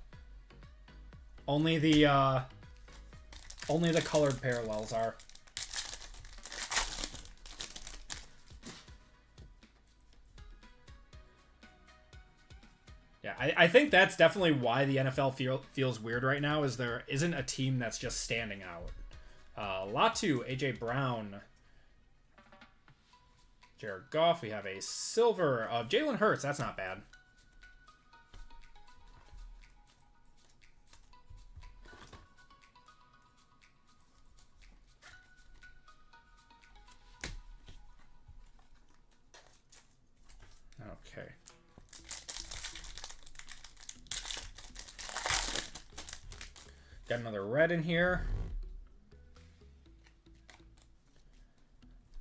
Speaker 1: Only the colored parallels are. Yeah, I think that's definitely why the NFL feels weird right now, is there isn't a team that's just standing out. Latu, AJ Brown, Jared Goff. We have a silver of Jalen Hurts. That's not bad. Okay. Got another red in here.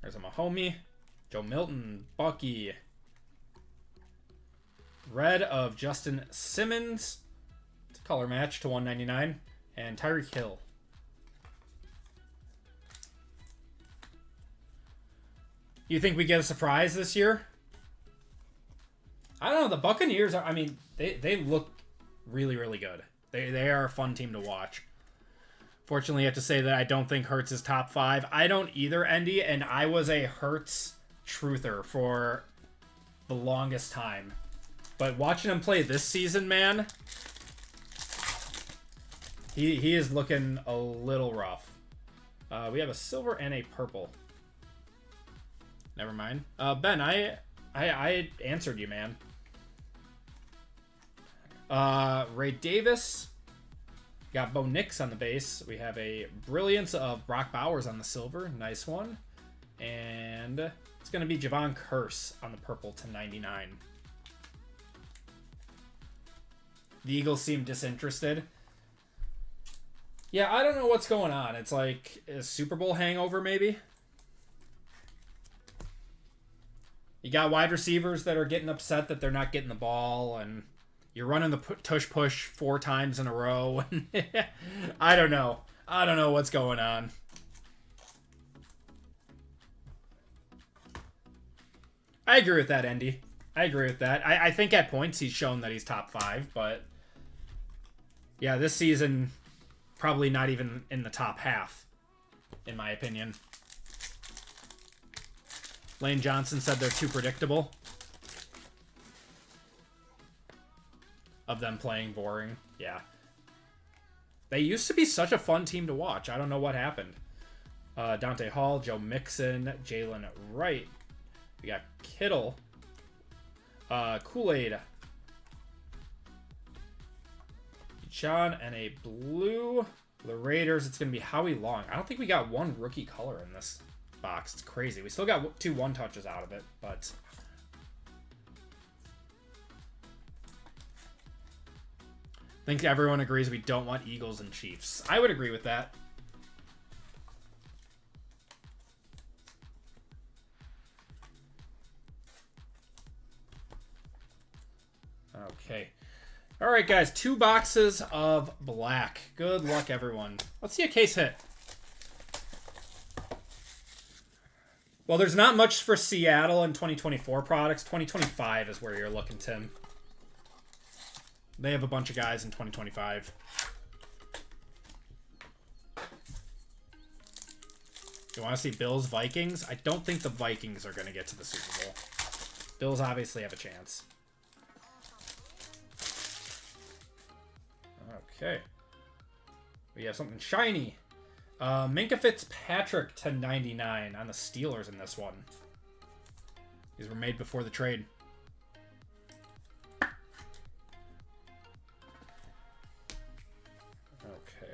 Speaker 1: There's a Mahomie. Joe Milton. Bucky. Red of Justin Simmons. It's a color match to 199. And Tyreek Hill. You think we get a surprise this year? I don't know. The Buccaneers are, I mean, they look really, really good. They are a fun team to watch. Fortunately, I have to say that I don't think Hurts is top 5. I don't either, Andy, and I was a Hurts truther for the longest time. But watching him play this season, man, he is looking a little rough. We have a silver and a purple. Never mind. Ben, I answered you, man. Ray Davis. Got Bo Nix on the base. We have a Brilliance of Brock Bowers on the silver. Nice one. And it's going to be Javon Curse on the purple to 99. The Eagles seem disinterested. Yeah, I don't know what's going on. It's like a Super Bowl hangover, maybe? You got wide receivers that are getting upset that they're not getting the ball, and you're running the tush push 4 times in a row. I don't know. I don't know what's going on. I agree with that, Andy. I agree with that. I think at points he's shown that he's top 5, but yeah, this season probably not even in the top half, in my opinion. Lane Johnson said they're too predictable. of them playing boring. Yeah. They used to be such a fun team to watch. I don't know what happened. Dante Hall, Joe Mixon, Jalen Wright. We got Kittle. Kool-Aid. John and a blue. The Raiders, it's going to be Howie Long. I don't think we got one rookie color in this box. It's crazy. We still got 2 one-touches out of it, but... I think everyone agrees we don't want Eagles and Chiefs. I would agree with that. Okay. All right, guys. 2 boxes of black. Good luck, everyone. Let's see a case hit. Well, there's not much for Seattle in 2024 products. 2025 is where you're looking, Tim. They have a bunch of guys in 2025. You want to see Bills, Vikings? I don't think the Vikings are going to get to the Super Bowl. Bills obviously have a chance. Okay. We have something shiny. Minka Fitzpatrick to 99 on the Steelers in this one. These were made before the trade. Okay.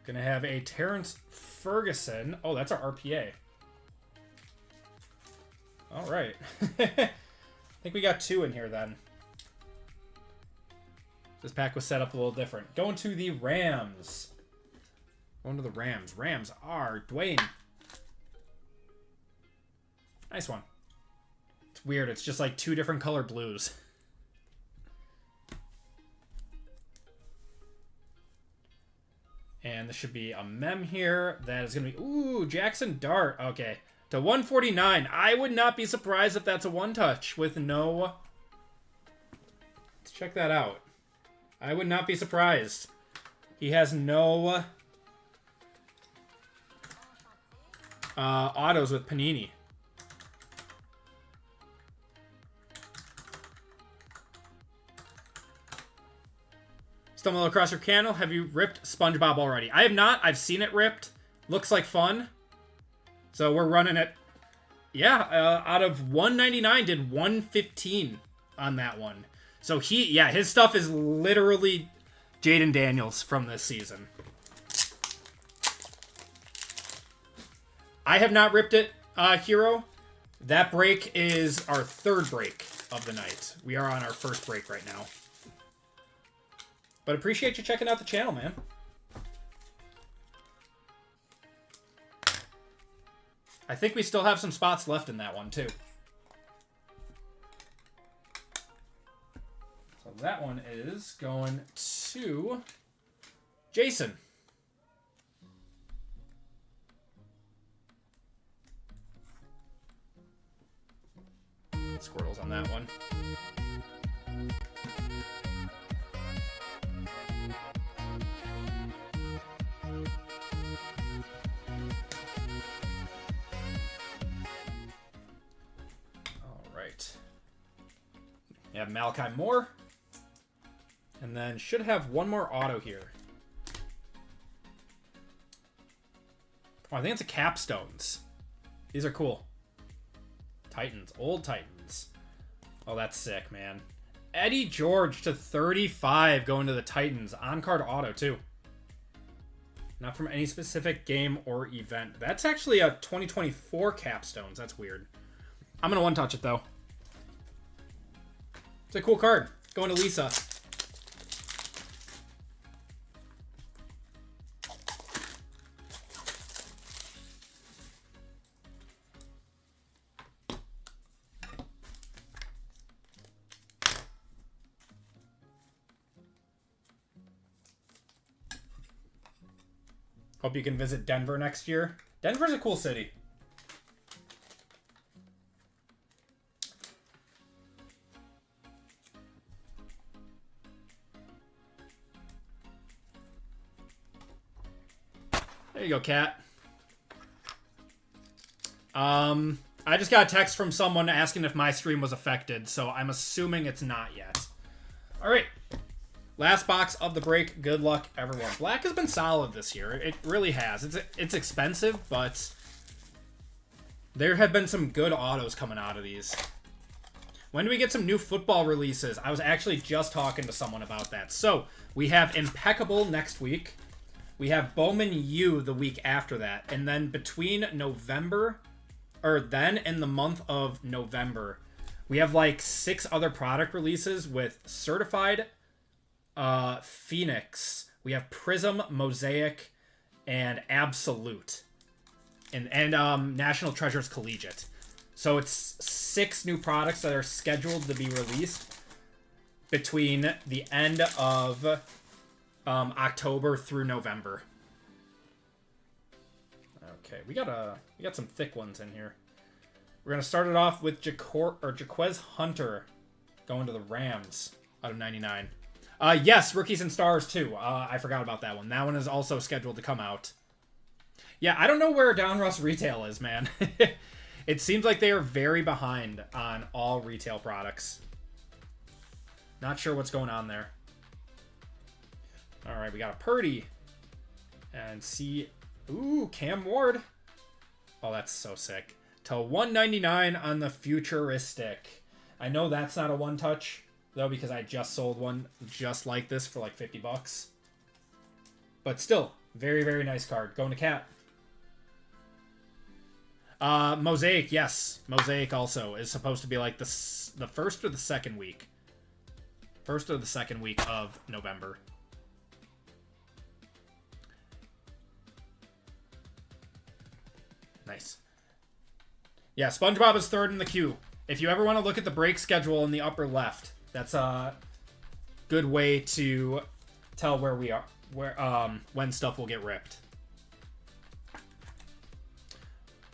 Speaker 1: Gonna have a Terrence Ferguson. Oh, that's our RPA. All right. I think we got 2 in here then. This pack was set up a little different. Going to the Rams. Going to the Rams. Rams are Dwayne. Nice one. It's weird. It's just like 2 different color blues. And this should be a mem here. That is going to be... Ooh, Jackson Dart. Okay. To 149. I would not be surprised if that's a one-touch with no... Let's check that out. I would not be surprised. He has no autos with Panini. Stumble across your channel. Have you ripped Spongebob already? I have not. I've seen it ripped. Looks like fun. So we're running it. Yeah, out of 199, did 115 on that one. So his stuff is literally Jaden Daniels from this season. I have not ripped it, Hero. That break is our 3rd break of the night. We are on our 1st break right now. But appreciate you checking out the channel, man. I think we still have some spots left in that one, too. So that one is going to Jason. Squirtles on that one. All right. We have Malachi Moore. And then should have one more auto here. Oh, I think it's a Capstones. These are cool. Titans. Old Titans. Oh, that's sick, man. Eddie George to 35 going to the Titans. On-card auto, too. Not from any specific game or event. That's actually a 2024 Capstones. That's weird. I'm going to one-touch it, though. It's a cool card. Going to Lisa. Hope you can visit Denver next year. Denver's a cool city. There you go, Cat. I just got a text from someone asking if my stream was affected, so I'm assuming it's not yet. All right. Last box of the break. Good luck, everyone. Black has been solid this year. It really has. It's expensive, but there have been some good autos coming out of these. When do we get some new football releases? I was actually just talking to someone about that. So, we have Impeccable next week. We have Bowman U the week after that. And then between November, or then in the month of November, we have like 6 other product releases with Certified, Phoenix. We have Prism, Mosaic, and Absolute. And National Treasures Collegiate. So it's 6 new products that are scheduled to be released between the end of October through November. Okay, we got some thick ones in here. We're gonna start it off with Jaquez Hunter going to the Rams out of 99. Yes, Rookies and Stars too. I forgot about that one. That one is also scheduled to come out. Yeah, I don't know where Donruss retail is, man. It seems like they are very behind on all retail products. Not sure what's going on there. All right, we got a Purdy. And see... Ooh, Cam Ward. Oh, that's so sick. To 199 on the Futuristic. I know that's not a one-touch, though, because I just sold one just like this for like 50 bucks. But still, very, very nice card. Going to Cat. Mosaic, yes. Mosaic also is supposed to be like the first or the second week. First or the second week of November. Nice. Yeah, Spongebob is third in the queue. If you ever want to look at the break schedule in the upper left, that's a good way to tell where we are, when stuff will get ripped.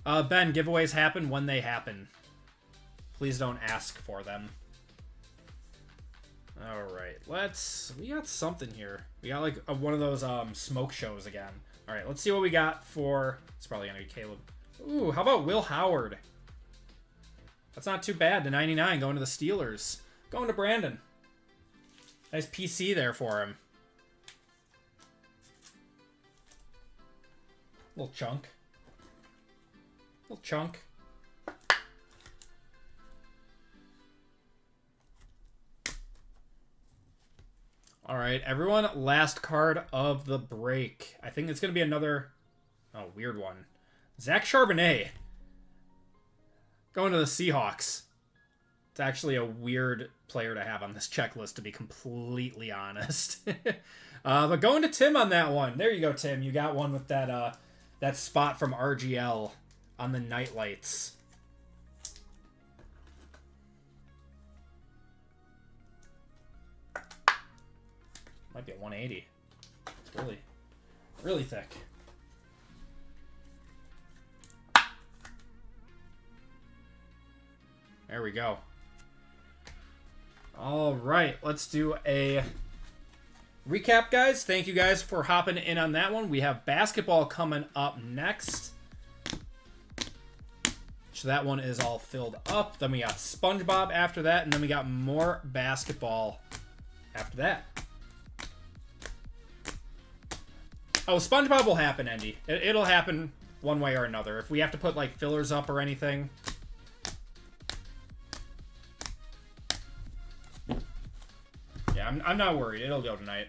Speaker 1: Ben, giveaways happen when they happen. Please don't ask for them. Alright, we got something here. We got like one of those smoke shows again. Alright, let's see what we got for... It's probably going to be Caleb. Ooh, how about Will Howard? That's not too bad. To 99, going to the Steelers. Going to Brandon. Nice PC there for him. Little chunk. Little chunk. All right, everyone. Last card of the break. I think it's going to be another... Oh, weird one. Zach Charbonnet. Going to the Seahawks. It's actually a weird player to have on this checklist, to be completely honest. But going to Tim on that one. There you go, Tim. You got one with that that spot from RGL on the night lights. Might be a 180. It's really, really thick. There we go. All right, let's do a recap, guys. Thank you guys for hopping in on that one. We have basketball coming up next. So that one is all filled up. Then we got SpongeBob after that, and then we got more basketball after that. Oh, SpongeBob will happen, Andy. It'll happen one way or another. If we have to put like fillers up or anything. Yeah, I'm not worried. It'll go tonight.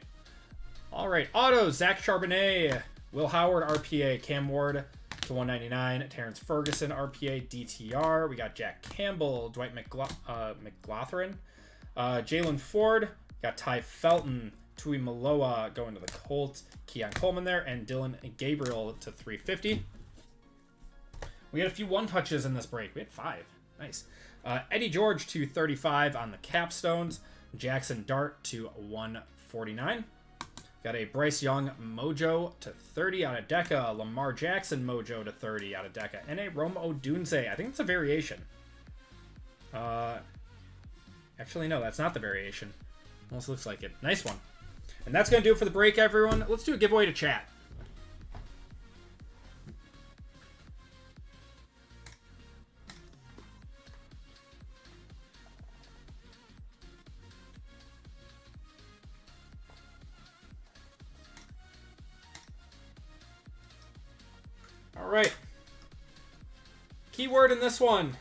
Speaker 1: All right, autos. Zach Charbonnet, Will Howard, RPA, Cam Ward to 199, Terrence Ferguson, RPA, DTR. We got Jack Campbell, Dwight McLaughlin, Jalen Ford. Got Ty Felton, Tui Maloa going to the Colts, Keon Coleman there, and Dylan Gabriel to 350. We had a few one-touches in this break. We had 5. Nice. Eddie George to 35 on the Capstones. Jackson Dart to 149. Got a Bryce Young Mojo to 30 out of Deca. Lamar Jackson Mojo to 30 out of Deca. And a Rome Odunze. I think it's a variation. Actually, no, that's not the variation. Almost looks like it. Nice one. And that's going to do it for the break, everyone. Let's do a giveaway to chat. keyword in this one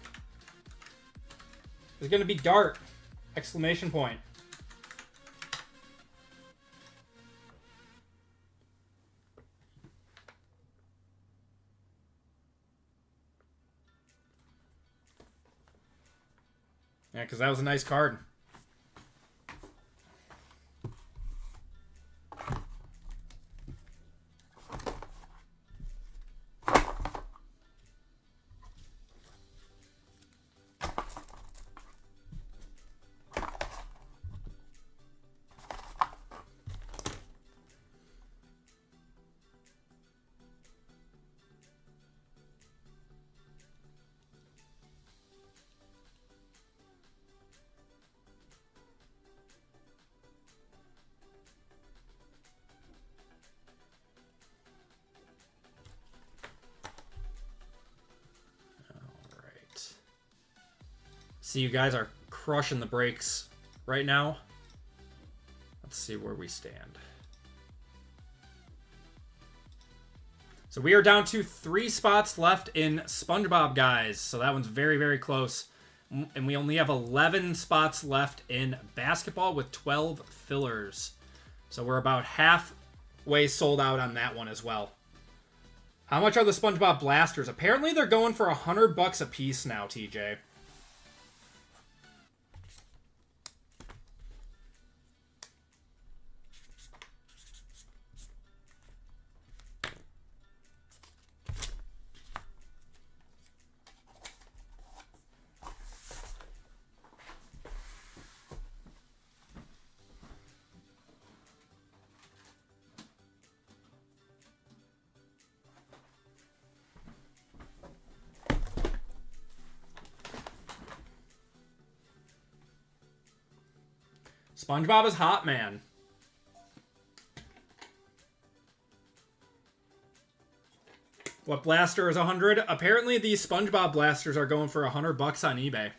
Speaker 1: is going to be dart! Exclamation point. Yeah, because that was a nice card. See, you guys are crushing the breaks right now. Let's see where we stand. So we are down to 3 spots left in Spongebob, guys. So that one's very, very close. And we only have 11 spots left in basketball with 12 fillers. So we're about halfway sold out on that one as well. How much are the Spongebob blasters? Apparently they're going for $100 a piece now, TJ. SpongeBob is hot, man. What blaster is 100? Apparently these SpongeBob blasters are going for $100 on eBay.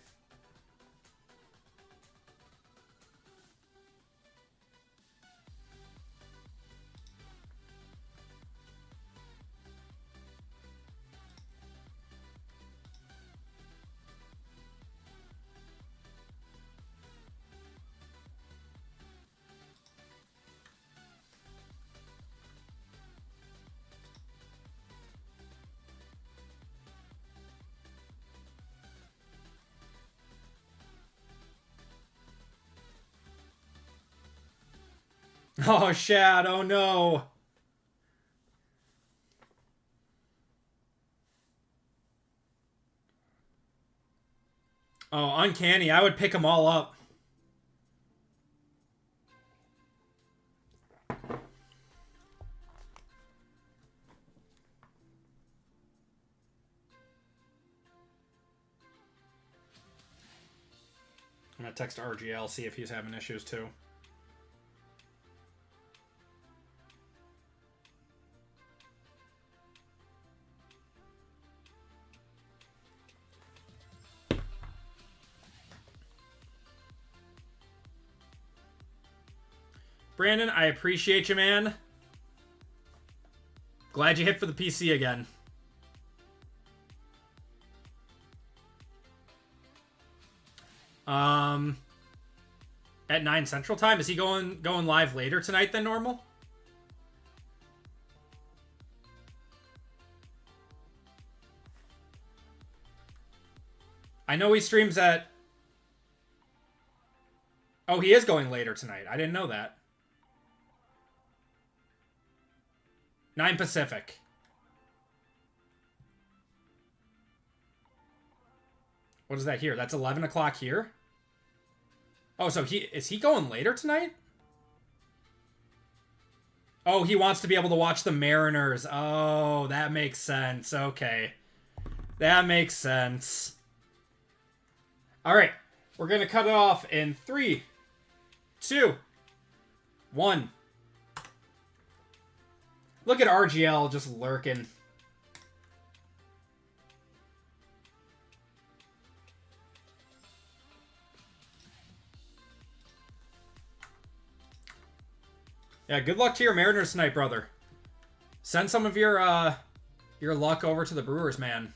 Speaker 1: Oh, Shad, oh no. Oh, uncanny. I would pick them all up. I'm going to text RGL, see if he's having issues too. Brandon, I appreciate you, man. Glad you hit for the PC again. At 9 Central Time? Is he going live later tonight than normal? I know he streams at... Oh, he is going later tonight. I didn't know that. 9 Pacific. What is that here? That's 11 o'clock here? Oh, so is he going later tonight? Oh, he wants to be able to watch the Mariners. Oh, that makes sense. Okay. That makes sense. All right. We're going to cut it off in 3, 2, 1. Look at RGL just lurking. Yeah, good luck to your Mariners tonight, brother. Send some of your luck over to the Brewers, man.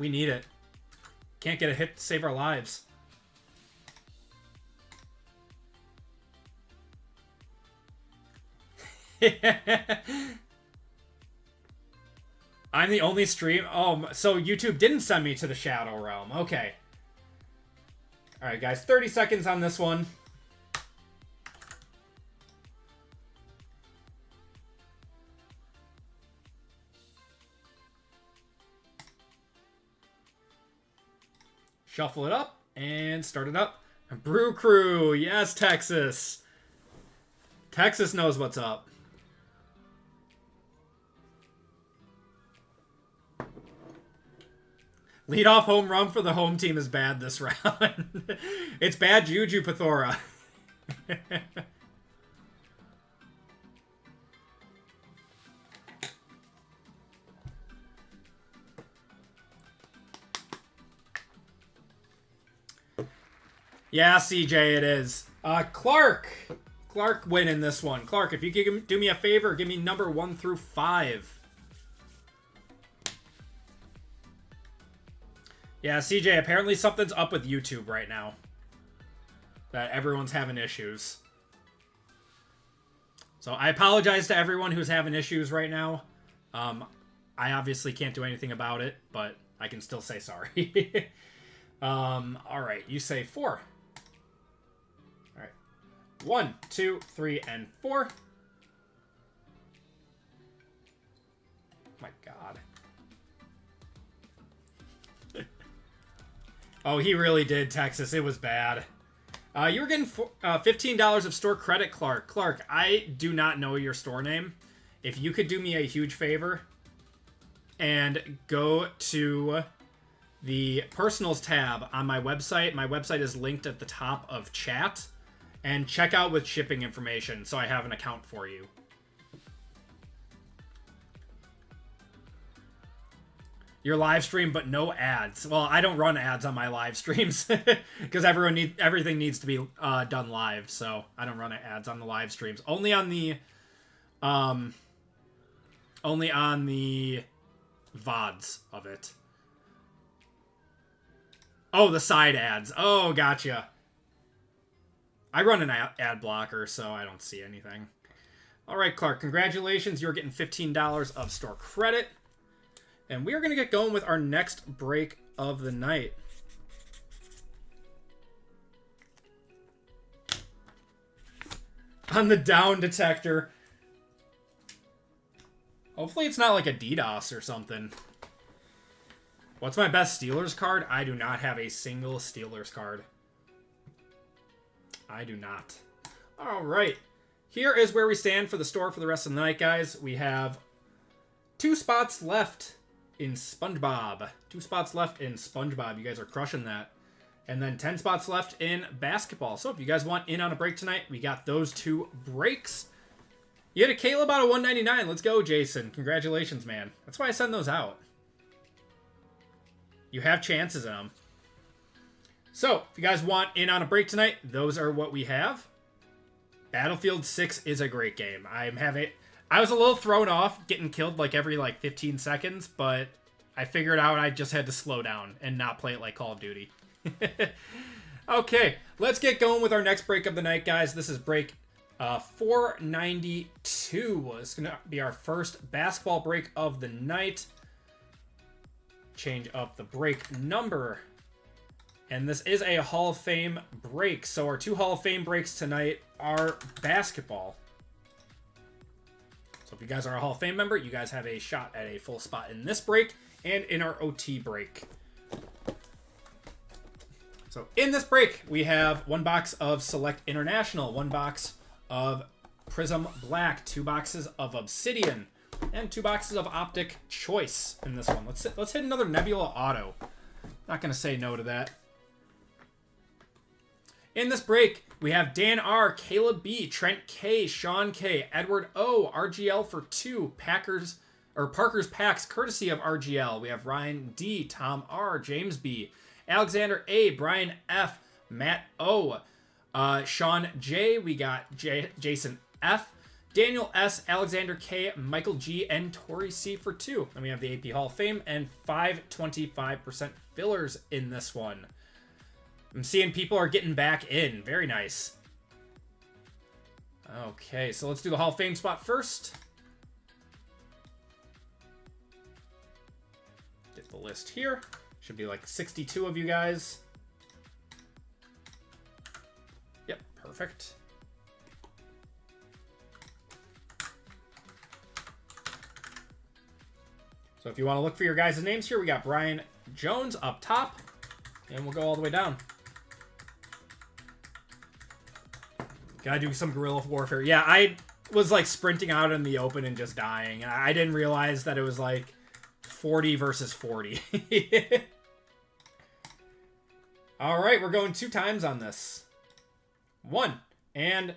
Speaker 1: We need it. Can't get a hit to save our lives. I'm the only stream. Oh, so YouTube didn't send me to the Shadow Realm. Okay. All right, guys. 30 seconds on this one. Shuffle it up and start it up. Brew Crew. Yes, Texas. Texas knows what's up. Leadoff home run for the home team is bad this round. It's bad juju, Pathora. Yeah, CJ, it is. Clark winning this one. Clark, if you could do me a favor, give me number 1 through 5. Yeah, CJ, apparently something's up with YouTube right now. That everyone's having issues. So I apologize to everyone who's having issues right now. I obviously can't do anything about it, but I can still say sorry. Alright, you say 4. Alright. 1, 2, 3, and 4. My God. Oh, he really did, Texas. It was bad. You were getting $15 of store credit, Clark. Clark, I do not know your store name. If you could do me a huge favor and go to the personals tab on my website is linked at the top of chat, and check out with shipping information so I have an account for you. Your live stream, but no ads. Well, I don't run ads on my live streams because everything needs to be done live. So I don't run ads on the live streams. Only on the VODs of it. Oh, the side ads. Oh, gotcha. I run an ad blocker, so I don't see anything. All right, Clark. Congratulations. You're getting $15 of store credit. And we are going to get going with our next break of the night. On the down detector. Hopefully it's not like a DDoS or something. What's my best Steelers card? I do not have a single Steelers card. I do not. All right. Here is where we stand for the store for the rest of the night, guys. We have 2 spots left in Spongebob. 2 spots left in Spongebob. You guys are crushing that. And then 10 spots left in basketball. So if you guys want in on a break tonight, we got those 2 breaks. You had a Caleb out of 199. Let's go, Jason. Congratulations, man. That's why I send those out. You have chances in them. So if you guys want in on a break tonight, those are what we have. Battlefield 6 is a great game. I was a little thrown off getting killed like every 15 seconds, but I figured out I just had to slow down and not play it like Call of Duty. Okay, let's get going with our next break of the night, guys. This is break 492. It's going to be our first basketball break of the night. Change up the break number. And this is a Hall of Fame break. So our 2 Hall of Fame breaks tonight are basketball. So if you guys are a Hall of Fame member, you guys have a shot at a full spot in this break and in our OT break. So in this break, we have 1 box of Select International, 1 box of Prism Black, 2 boxes of Obsidian, and 2 boxes of Optic Choice in this one. Let's hit another Nebula Auto. Not going to say no to that. In this break, we have Dan R, Caleb B, Trent K, Sean K, Edward O, RGL for 2, Parker's Packs, courtesy of RGL. We have Ryan D, Tom R, James B, Alexander A, Brian F, Matt O, Sean J, we got Jason F, Daniel S, Alexander K, Michael G, and Tori C for 2. Then we have the AP Hall of Fame and 525% fillers in this one. I'm seeing people are getting back in. Very nice. Okay, so let's do the Hall of Fame spot first. Get the list here. Should be like 62 of you guys. Yep, perfect. So if you want to look for your guys' names here, we got Brian Jones up top, and we'll go all the way down. Gotta do some guerrilla warfare. Yeah, I was like sprinting out in the open and just dying. I didn't realize that it was like 40 versus 40. All right, we're going 2 times on this. 1 and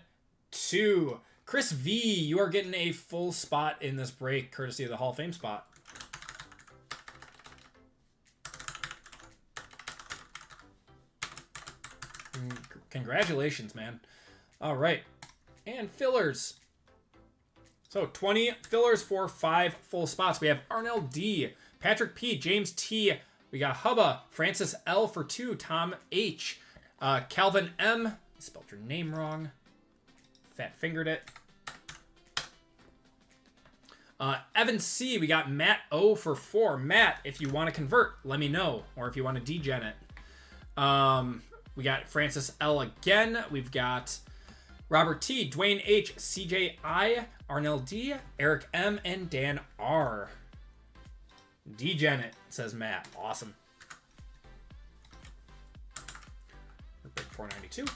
Speaker 1: 2. Chris V, you are getting a full spot in this break, courtesy of the Hall of Fame spot. Congratulations, man. All right. And fillers. So 20 fillers for 5 full spots. We have Arnell D, Patrick P, James T. We got Hubba, Francis L for 2, Tom H, Calvin M. I spelled your name wrong. Fat fingered it. Evan C, we got Matt O for 4. Matt, if you want to convert, let me know. Or if you want to degen it. We got Francis L again. We've got Robert T, Dwayne H, CJ I, Arnell D, Eric M, and Dan R. Degen it, says Matt. Awesome. Big 492.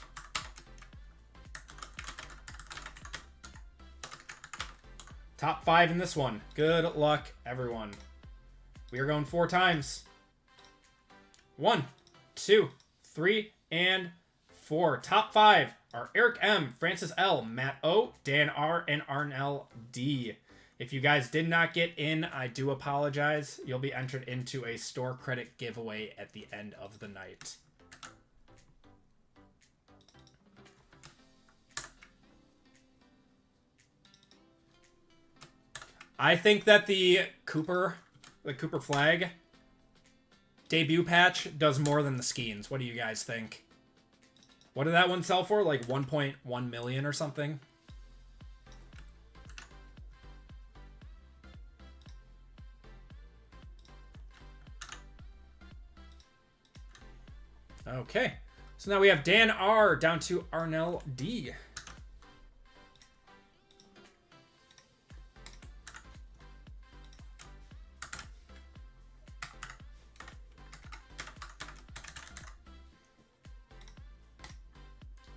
Speaker 1: Top 5 in this one. Good luck, everyone. We are going 4 times. 1, 2, 3, and 4. Top 5 are Eric M, Francis L, Matt O, Dan R, and Arnell D. If you guys did not get in, I do apologize. You'll be entered into a store credit giveaway at the end of the night. I think that the Cooper flag debut patch does more than the Skeens. What do you guys think? What did that one sell for? Like 1.1 million or something? Okay. So now we have Dan R down to Arnell D.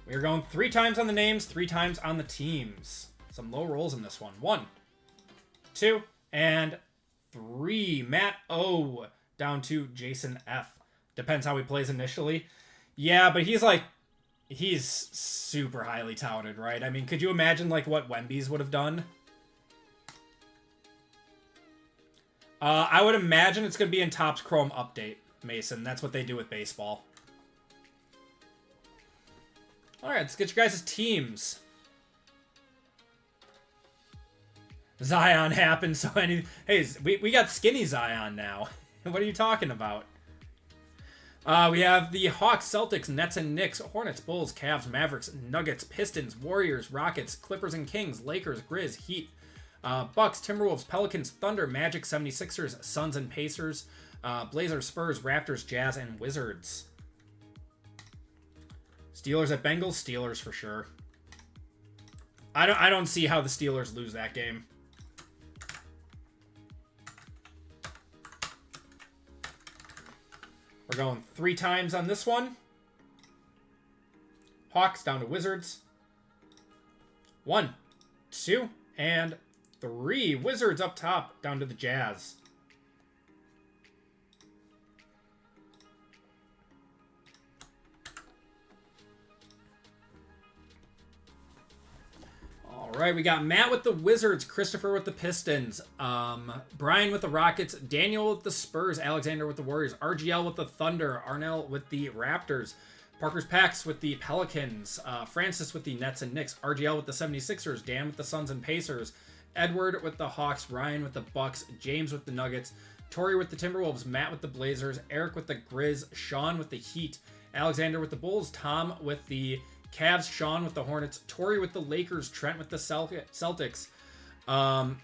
Speaker 1: We're going 3 times on the names, 3 times on the teams. Some low rolls in this one. 1, 2, and 3. Matt O down to Jason F. Depends how he plays initially. Yeah, but he's super highly touted, right? I mean, could you imagine like what Wemby's would have done? I would imagine it's going to be in Topps Chrome Update, Mason. That's what they do with baseball. All right, let's get you guys' teams. Zion happened, so hey, we got skinny Zion now. What are you talking about? We have the Hawks, Celtics, Nets and Knicks, Hornets, Bulls, Cavs, Mavericks, Nuggets, Pistons, Warriors, Rockets, Clippers and Kings, Lakers, Grizz, Heat, Bucks, Timberwolves, Pelicans, Thunder, Magic, 76ers, Suns and Pacers, Blazers, Spurs, Raptors, Jazz, and Wizards. Steelers at Bengals, Steelers for sure. I don't see how the Steelers lose that game. We're going 3 times on this one. Hawks down to Wizards. 1, 2, and 3. Wizards up top down to the Jazz. All right, we got Matt with the Wizards, Christopher with the Pistons, Brian with the Rockets, Daniel with the Spurs, Alexander with the Warriors, RGL with the Thunder, Arnell with the Raptors, Parker's Pax with the Pelicans. Francis with the Nets and Knicks. RGL with the 76ers. Dan with the Suns and Pacers. Edward with the Hawks. Ryan with the Bucks. James with the Nuggets. Tori with the Timberwolves. Matt with the Blazers. Eric with the Grizz. Sean with the Heat. Alexander with the Bulls. Tom with the Cavs. Sean with the Hornets. Tori with the Lakers. Trent with the Celtics.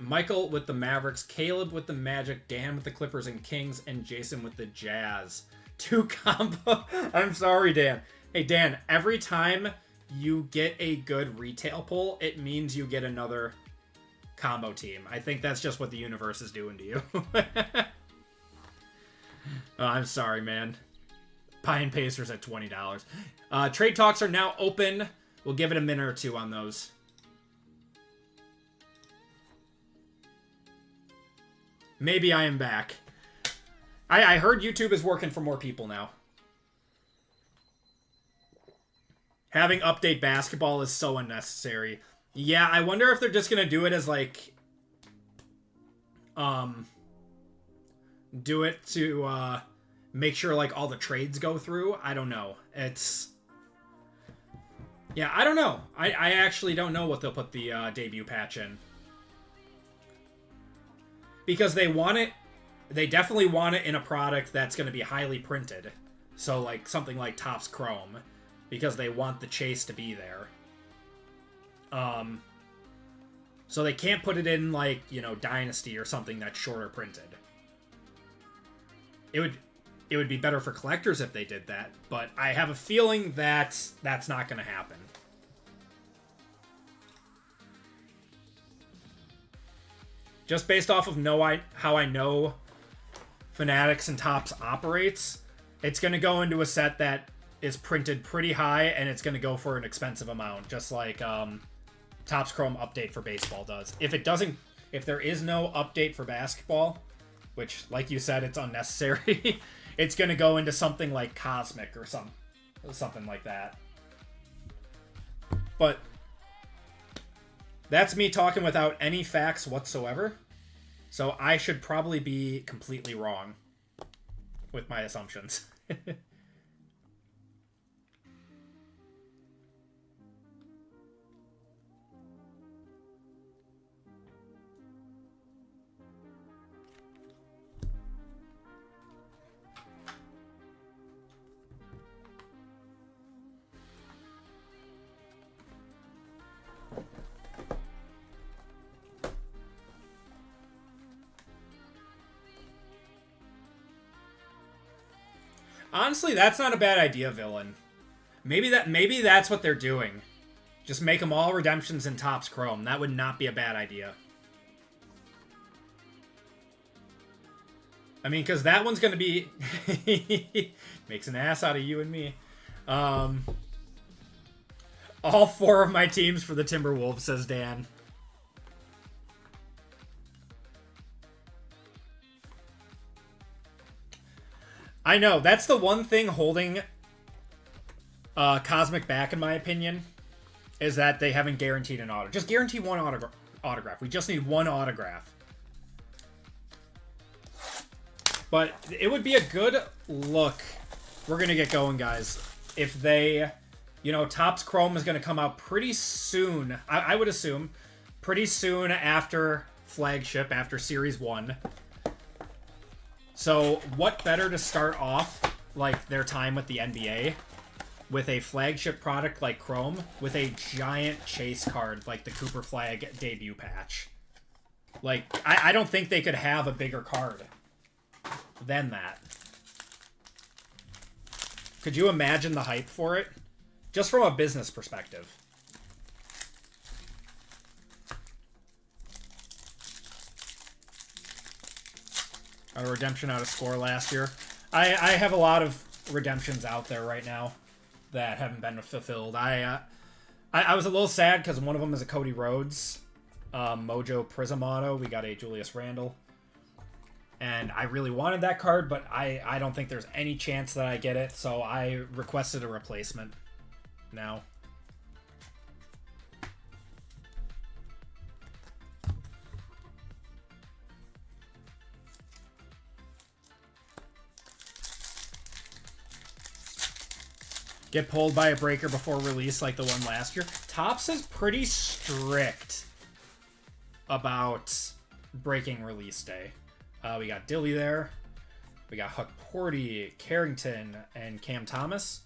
Speaker 1: Michael with the Mavericks. Caleb with the Magic. Dan with the Clippers and Kings. And Jason with the Jazz. 2 combo. I'm sorry, Dan. Hey, Dan, every time you get a good retail pull, it means you get another combo team. I think that's just what the universe is doing to you. Oh, I'm sorry, man. Pine Pacers at $20. Trade talks are now open. We'll give it a minute or two on those. Maybe I am back. I heard YouTube is working for more people now. Having update basketball is so unnecessary. Yeah, I wonder if they're just going to do it as like... do it to make sure like all the trades go through. I don't know. It's... Yeah, I don't know. I actually don't know what they'll put the debut patch in. Because they want it... They definitely want it in a product that's going to be highly printed. So, like, something like Topps Chrome. Because they want the chase to be there. So they can't put it in, like, you know, Dynasty or something that's shorter printed. It would be better for collectors if they did that. But I have a feeling that that's not going to happen. Just based off of how I know Fanatics and Topps operates, it's going to go into a set that is printed pretty high, and it's going to go for an expensive amount, just like Topps Chrome update for baseball does. If there is no update for basketball, which, like you said, it's unnecessary, it's going to go into something like Cosmic or something like that. But that's me talking without any facts whatsoever. So I should probably be completely wrong with my assumptions. Honestly, that's not a bad idea, Villain. Maybe that's what they're doing. Just make them all redemptions in Topps Chrome. That would not be a bad idea. I mean, because that one's going to be... makes an ass out of you and me. All 4 of my teams for the Timberwolves, says Dan. I know, that's the one thing holding Cosmic back, in my opinion, is that they haven't guaranteed an auto. Just guarantee one autograph. We just need one autograph. But it would be a good look. We're going to get going, guys. If they, you know, Topps Chrome is going to come out pretty soon. I would assume pretty soon after Flagship, after Series 1. So, what better to start off, like, their time with the NBA, with a flagship product like Chrome, with a giant chase card like the Cooper Flag debut patch. Like, I don't think they could have a bigger card than that. Could you imagine the hype for it? Just from a business perspective. A redemption out of Score last year. I have a lot of redemptions out there right now that haven't been fulfilled. I was a little sad because one of them is a Cody Rhodes Mojo Prism auto. We got a Julius Randle. And I really wanted that card, but I don't think there's any chance that I get it, so I requested a replacement now. get pulled by a breaker before release like the one last year. Topps is pretty strict about breaking release day. We got Dilly there. We got Huck Porty, Carrington, and Cam Thomas.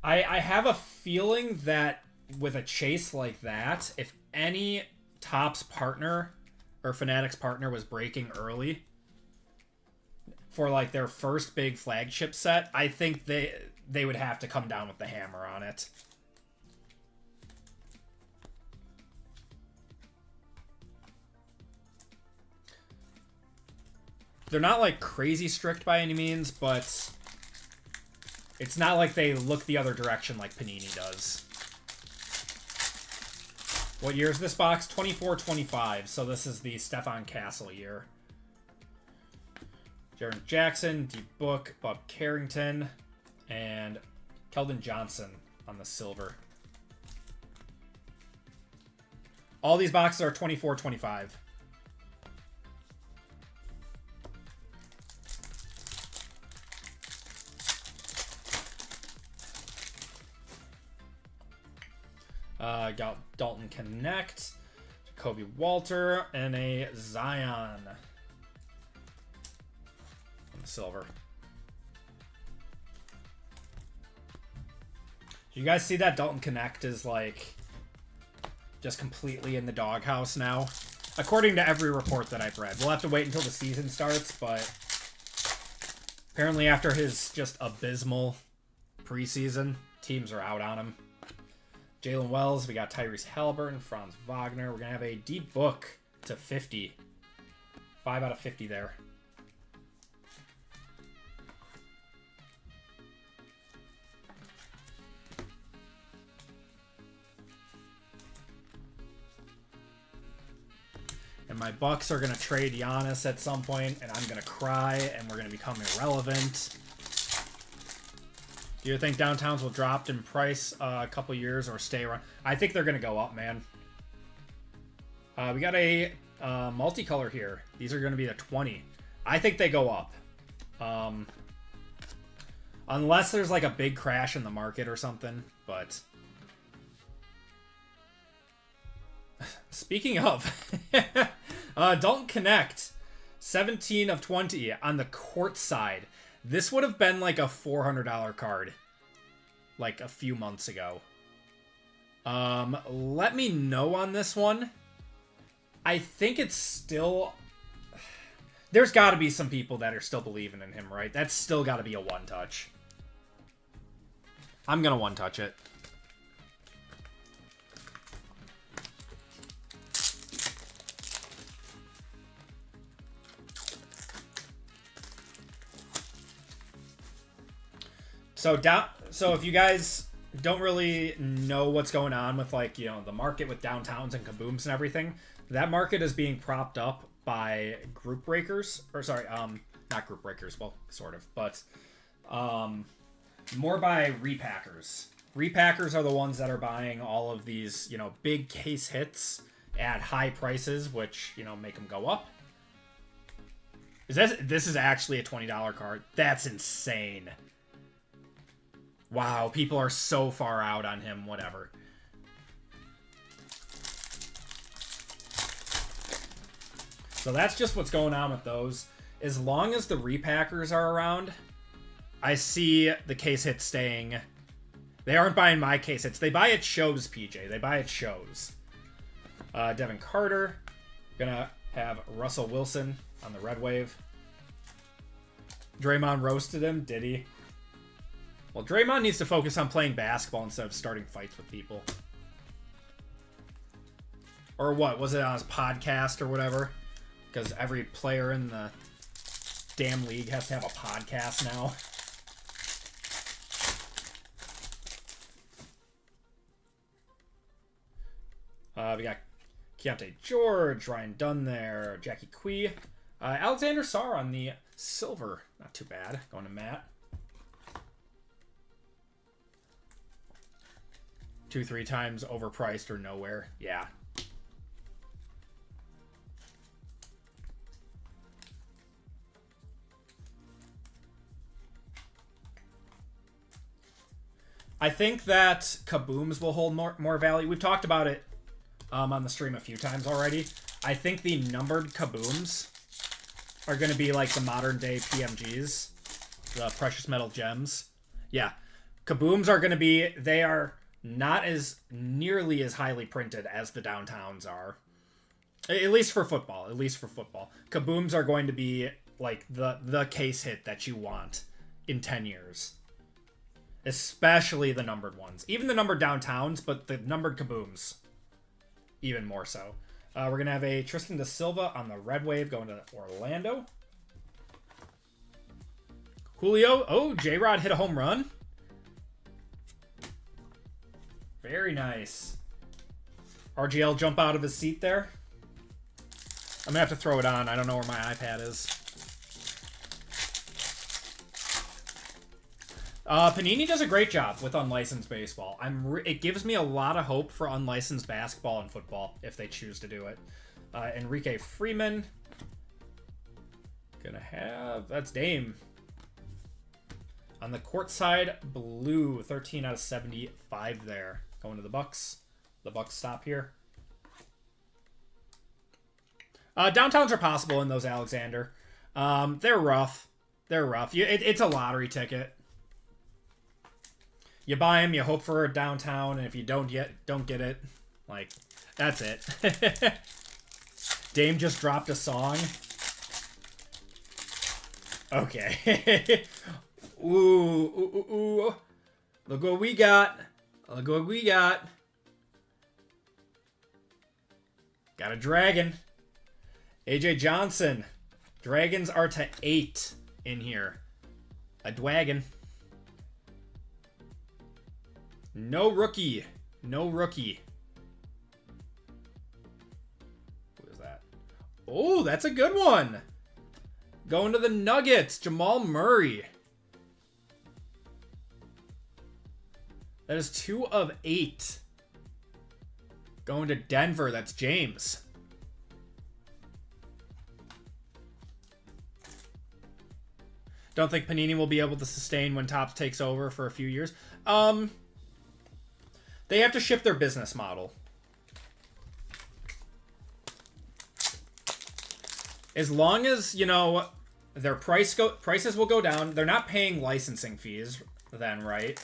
Speaker 1: I have a feeling that with a chase like that, if any Topps partner or Fanatics partner was breaking early for like their first big flagship set, I think they would have to come down with the hammer on it. They're not like crazy strict by any means, but it's not like they look the other direction like Panini does. What year is this box? 24-25, so this is the Stephon Castle year. Jaren Jackson, D Book, Bob Carrington, and Keldon Johnson on the silver. All these boxes are 24-25. Got Dalton Connect, Jacoby Walter, and a Zion on the silver. You guys see that Dalton Connect is like just completely in the doghouse now? According to every report that I've read. We'll have to wait until the season starts, but apparently after his just abysmal preseason, teams are out on him. Jalen Wells, we got Tyrese Halliburton, Franz Wagner. We're going to have a deep book to 50. 5 out of 50 there. And my Bucks are going to trade Giannis at some point, and I'm going to cry, and we're going to become irrelevant. Do you think downtowns will drop in price a couple years or stay around? I think they're going to go up, man. We got a multicolor here. These are going to be the 20. I think they go up. Unless there's like a big crash in the market or something. But speaking of, Dalton Connect, 17 of 20 on the court side. This would have been like a $400 card like a few months ago. Let me know on this one. I think it's still... There's got to be some people that are still believing in him, right? That's still got to be a one-touch. I'm going to one-touch it. So if you guys don't really know what's going on with like, you know, the market with downtowns and kabooms and everything, that market is being propped up by group breakers, or sorry, not group breakers, well, sort of, but more by repackers. Repackers are the ones that are buying all of these, you know, big case hits at high prices, which, you know, make them go up. This is actually a $20 card. That's insane. Wow, people are so far out on him, whatever. So that's just what's going on with those. As long as the repackers are around, I see the case hits staying. They aren't buying my case hits. They buy at shows, PJ. They buy at shows. Devin Carter. Gonna have Russell Wilson on the red wave. Draymond roasted him, did he? Well, Draymond needs to focus on playing basketball instead of starting fights with people. Or what? Was it on his podcast or whatever? Because every player in the damn league has to have a podcast now. We got Keontae George, Ryan Dunn there, Jackie Quee. Alexander Sarr on the silver. Not too bad. Going to Matt. 2-3 times overpriced or nowhere. Yeah. I think that Kabooms will hold more value. We've talked about it on the stream a few times already. I think the numbered Kabooms are going to be like the modern day PMGs, the precious metal gems. Yeah, Kabooms are going to be, they are not as nearly as highly printed as the downtowns are. At least for football. At least for football. Kabooms are going to be like the case hit that you want in 10 years. Especially the numbered ones. Even the numbered downtowns, but the numbered Kabooms. Even more so. We're going to have a Tristan da Silva on the red wave going to Orlando. Julio. Oh, J-Rod hit a home run. Very nice. RGL jump out of his seat there. I'm going to have to throw it on. I don't know where my iPad is. Panini does a great job with unlicensed baseball. It gives me a lot of hope for unlicensed basketball and football if they choose to do it. Enrique Freeman. Gonna have... That's Dame. On the court side, blue. 13 out of 75 there. Going to the Bucks. The Bucks stop here. Downtowns are possible in those, Alexander. They're rough. They're rough. It's a lottery ticket. You buy them, you hope for a downtown, and if you don't get it, like, that's it. Dame just dropped a song. Okay. Ooh. Look what we got. Look what we got. Got a dragon. AJ Johnson. Dragons are to 8 in here. A dwagon. No rookie. No rookie. Who is that? Oh, that's a good one. Going to the Nuggets. Jamal Murray. That is 2 of 8. Going to Denver. That's James. Don't think Panini will be able to sustain when Topps takes over for a few years. They have to shift their business model. As long as, you know, their prices will go down. They're not paying licensing fees then, right?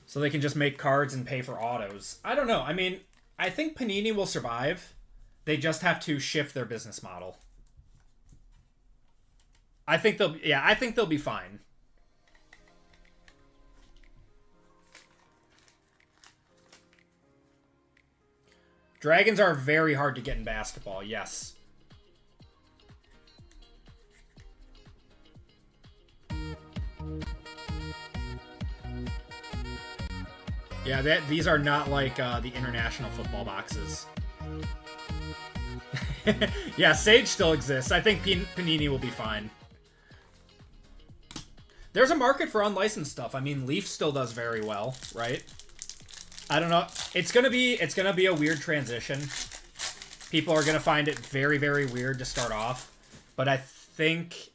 Speaker 1: So they can just make cards and pay for autos. I don't know. I mean, I think Panini will survive. They just have to shift their business model. I think they'll be fine. Dragons are very hard to get in basketball, yes. Yeah, these are not like the international football boxes. Yeah, Sage still exists. I think Panini will be fine. There's a market for unlicensed stuff. I mean, Leaf still does very well, right? I don't know. It's gonna be a weird transition. People are gonna find it very, very weird to start off. But I think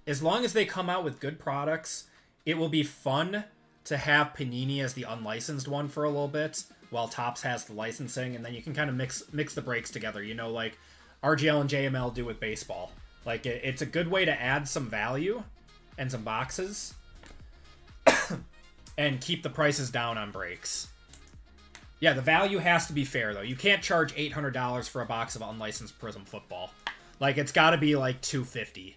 Speaker 1: as long as they come out with good products, it will be fun to have Panini as the unlicensed one for a little bit, while Topps has the licensing, and then you can kind of mix the breaks together. You know, like RGL and JML do with baseball. Like it's a good way to add some value and some boxes, and keep the prices down on breaks. Yeah, the value has to be fair, though. You can't charge $800 for a box of unlicensed Prizm football. Like, it's got to be, like, $250.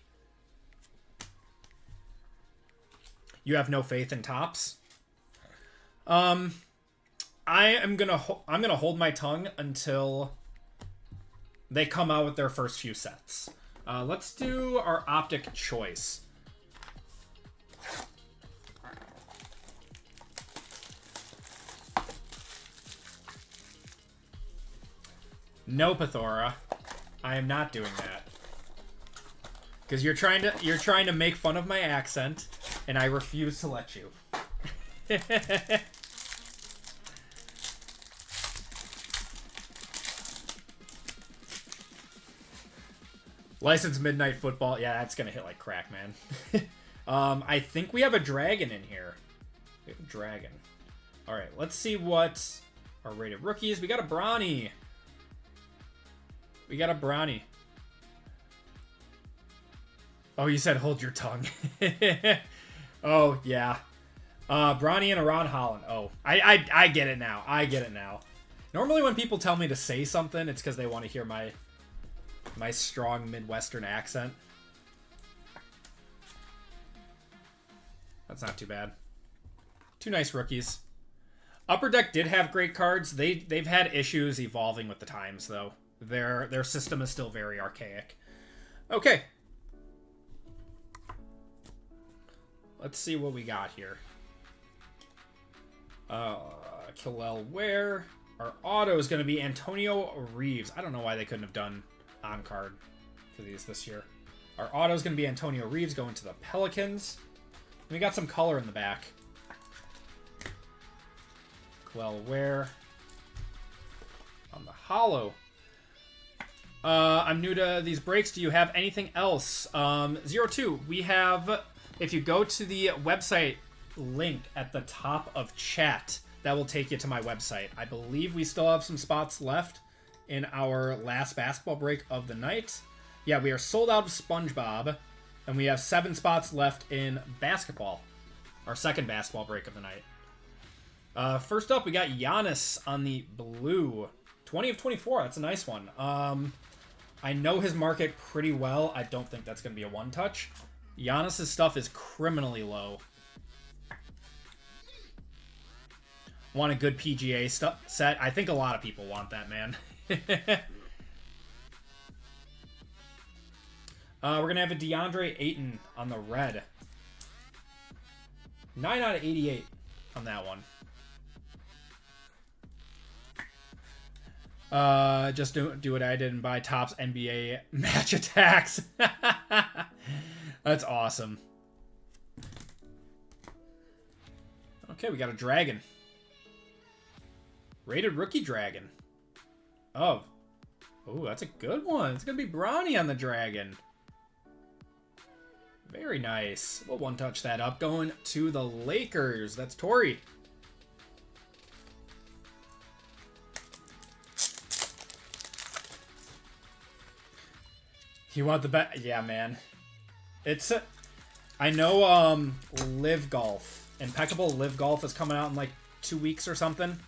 Speaker 1: You have no faith in Topps? I'm gonna hold my tongue until they come out with their first few sets. Let's do our Optic Choice. No, Pathora. I am not doing that. Because you're trying to make fun of my accent, and I refuse to let you. Licensed Midnight Football. Yeah, that's gonna hit like crack, man. I think we have a dragon in here. We have a Dragon. All right, let's see what our rated rookies. We got a Bronny. We got a Bronny. Oh, you said hold your tongue. Oh, yeah. Bronny and a Ron Holland. Oh, I get it now. I get it now. Normally when people tell me to say something, it's because they want to hear my strong Midwestern accent. That's not too bad. Two nice rookies. Upper Deck did have great cards. They've had issues evolving with the times, though. Their system is still very archaic. Okay. Let's see what we got here. Killel Ware. Our auto is going to be Antonio Reeves. I don't know why they couldn't have done on-card for these this year. Our auto is going to be Antonio Reeves going to the Pelicans. We got some color in the back. Killel Ware. On the holo. I'm new to these breaks. Do you have anything else? 02. We have, if you go to the website link at the top of chat, that will take you to my website. I believe we still have some spots left in our last basketball break of the night. Yeah, we are sold out of Spongebob, and we have 7 spots left in basketball, our second basketball break of the night. First up, we got Giannis on the blue. 20 of 24. That's a nice one. I know his market pretty well. I don't think that's going to be a one-touch. Giannis' stuff is criminally low. Want a good PGA set? I think a lot of people want that, man. We're going to have a DeAndre Ayton on the red. 9 out of 88 on that one. Just do what I did and buy Topps NBA match attacks. That's awesome. Okay, we got a Dragon. Rated rookie Dragon. Oh, that's a good one. It's going to be Bronny on the Dragon. Very nice. We'll one-touch that up. Going to the Lakers. That's Tori. You want the bet? Yeah, man. It's I know Live Golf. Impeccable Live Golf is coming out in like 2 weeks or something.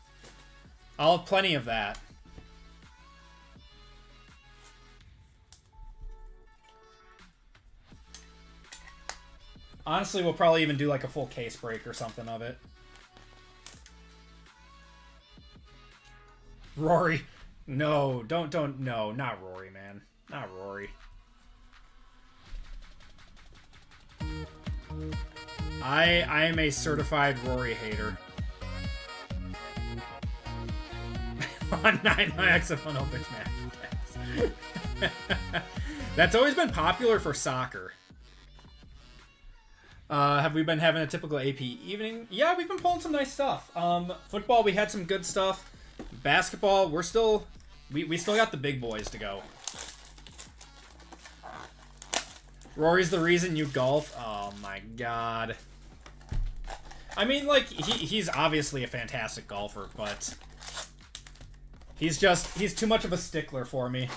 Speaker 1: I'll have plenty of that. Honestly, we'll probably even do like a full case break or something of it. Rory. No, no, not Rory, man. Not Rory. I am a certified Rory hater. On 9 max of Olympics match. That's always been popular for soccer. Have we been having a typical AP evening? Yeah, we've been pulling some nice stuff. Football, we had some good stuff. Basketball, we still got the big boys to go. Rory's the reason you golf. Oh my god. I mean, like, he's obviously a fantastic golfer, but he's too much of a stickler for me.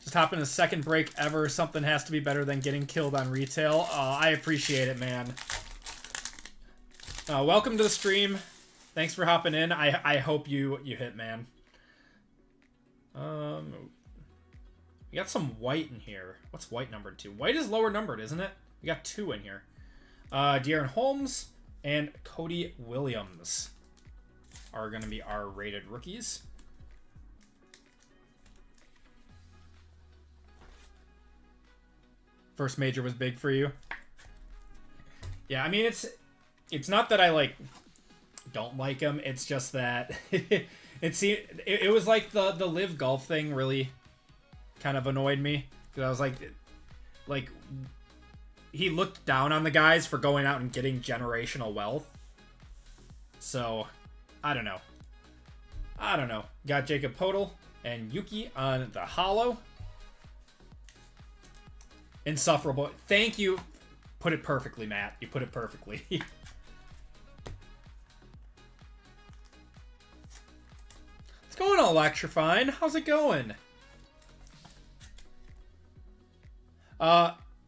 Speaker 1: Just hopping a second break ever. Something has to be better than getting killed on retail. I appreciate it, man. Welcome to the stream. Thanks for hopping in. I hope you hit, man. We got some white in here. What's white numbered to? White is lower numbered, isn't it? We got 2 in here. De'Aaron Holmes and Cody Williams are going to be our rated rookies. First major was big for you. Yeah, I mean, it's not that I like don't like him. It's just that it was like the live golf thing really kind of annoyed me, because I was like he looked down on the guys for going out and getting generational wealth. So I don't know. Got Jacob Podol and Yuki on the holo. Insufferable. Thank you. Put it perfectly, Matt. You put it perfectly. It's going electrifying. How's it going?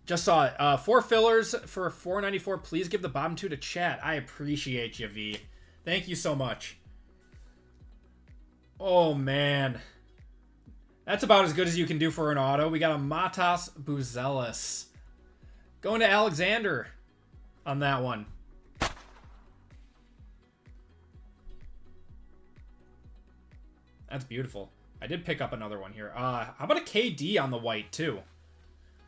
Speaker 1: Just saw it. 4 fillers for $4.94. Please give the bottom 2 to chat. I appreciate you, V. Thank you so much. Oh, man. That's about as good as you can do for an auto. We got a Matas Buzelis. Going to Alexander on that one. That's beautiful. I did pick up another one here. How about a KD on the white, too?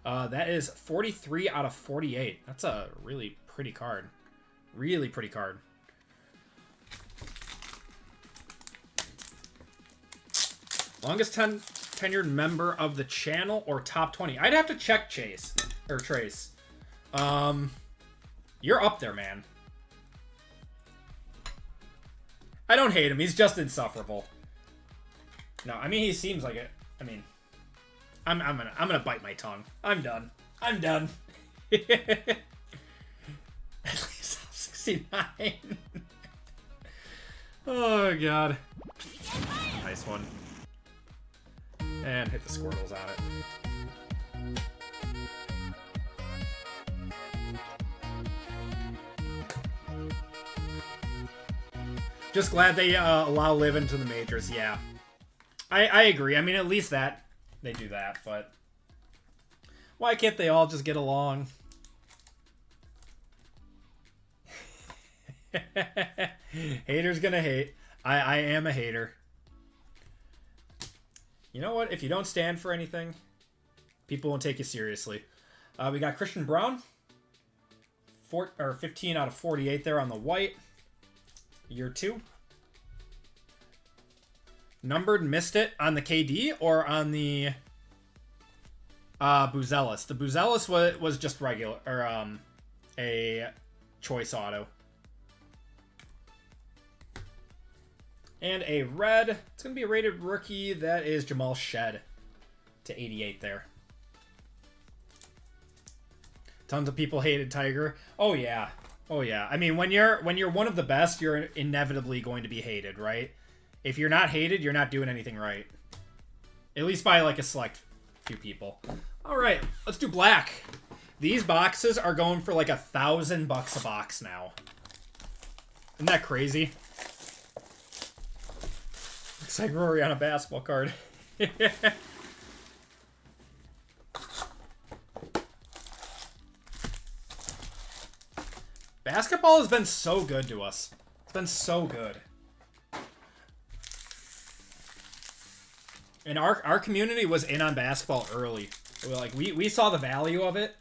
Speaker 1: That is 43 out of 48. That's a really pretty card. Really pretty card. Longest tenured member of the channel or top 20? I'd have to check Chase. Or Trace. You're up there, man. I don't hate him. He's just insufferable. No, I mean, he seems like it. I mean... I'm gonna bite my tongue. I'm done. I'm done. At least I'm 69. Oh god. Nice one. And hit the Squirtles on it. Just glad they allow Liv into the majors. Yeah, I agree. I mean, at least that. They do that, but why can't they all just get along? Haters gonna hate. I am a hater. You know what? If you don't stand for anything, people won't take you seriously. We got Christian Brown. 15 out of 48 there on the white. Year 2. Numbered missed it on the KD or on the Buzelis. The Buzelis was just regular, or a choice auto. And a red. It's going to be a rated rookie. That is Jamal Shed to 88 there. Tons of people hated Tiger. Oh yeah. Oh yeah. I mean, when you're one of the best, you're inevitably going to be hated, right? If you're not hated, you're not doing anything right. At least by like a select few people. All right, let's do black. These boxes are going for like $1,000 a box now. Isn't that crazy? Looks like Rory on a basketball card. Basketball has been so good to us. It's been so good. And our community was in on basketball early. Like we saw the value of it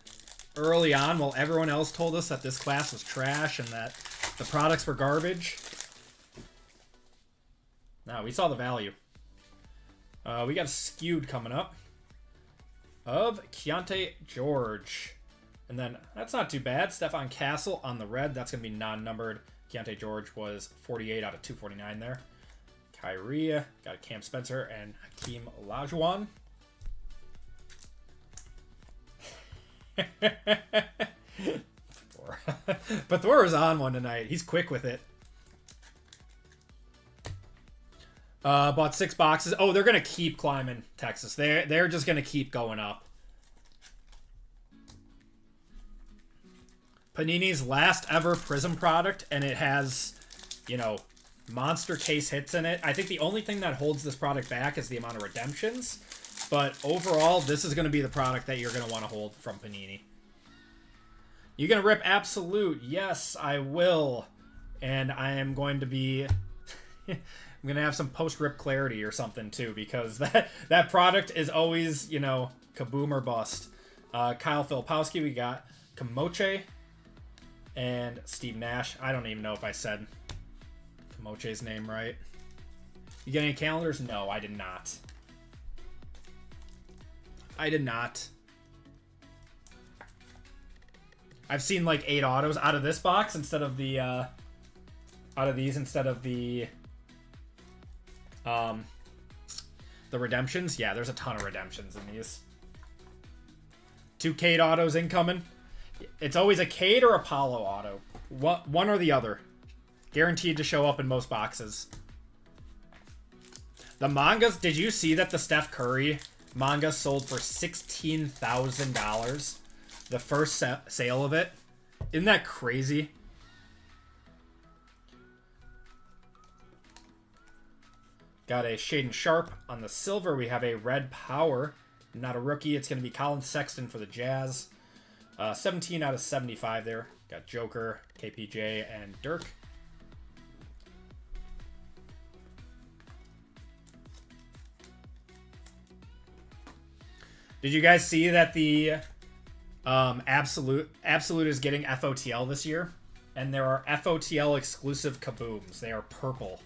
Speaker 1: early on, while everyone else told us that this class was trash and that the products were garbage. No, we saw the value. We got a skewed coming up of Keontae George. And then, that's not too bad. Stefan Castle on the red. That's going to be non-numbered. Keontae George was 48 out of 249 there. Kyrie, got a Cam Spencer, and Hakeem Olajuwon. Bathor is on one tonight. He's quick with it. Bought 6 boxes. Oh, they're gonna keep climbing, Texas. They're just gonna keep going up. Panini's last ever Prizm product, and it has, you know, monster case hits in it. I think the only thing that holds this product back is the amount of redemptions. But overall, this is going to be the product that you're going to want to hold from Panini. You going to rip Absolute? Yes, I will. And I am going to be... I'm going to have some post-rip clarity or something, too, because that product is always, you know, kaboom or bust. Kyle Filipowski, we got Kamoche and Steve Nash. I don't even know if I said Kamoche's name right. You get any calendars? No, I did not. I did not. I've seen like 8 autos out of this box instead of the out of these instead of the redemptions. Yeah, there's a ton of redemptions in these. 2 Cade autos incoming. It's always a Cade or a Apollo auto. One or the other. Guaranteed to show up in most boxes. The mangas, did you see that the Steph Curry manga sold for $16,000? The first sale of it. Isn't that crazy? Got a Shaden Sharp on the silver. We have a red power. Not a rookie. It's going to be Colin Sexton for the Jazz. 17 out of 75 there. Got Joker, KPJ, and Dirk. Did you guys see that the Absolute is getting FOTL this year? And there are FOTL exclusive kabooms. They are purple.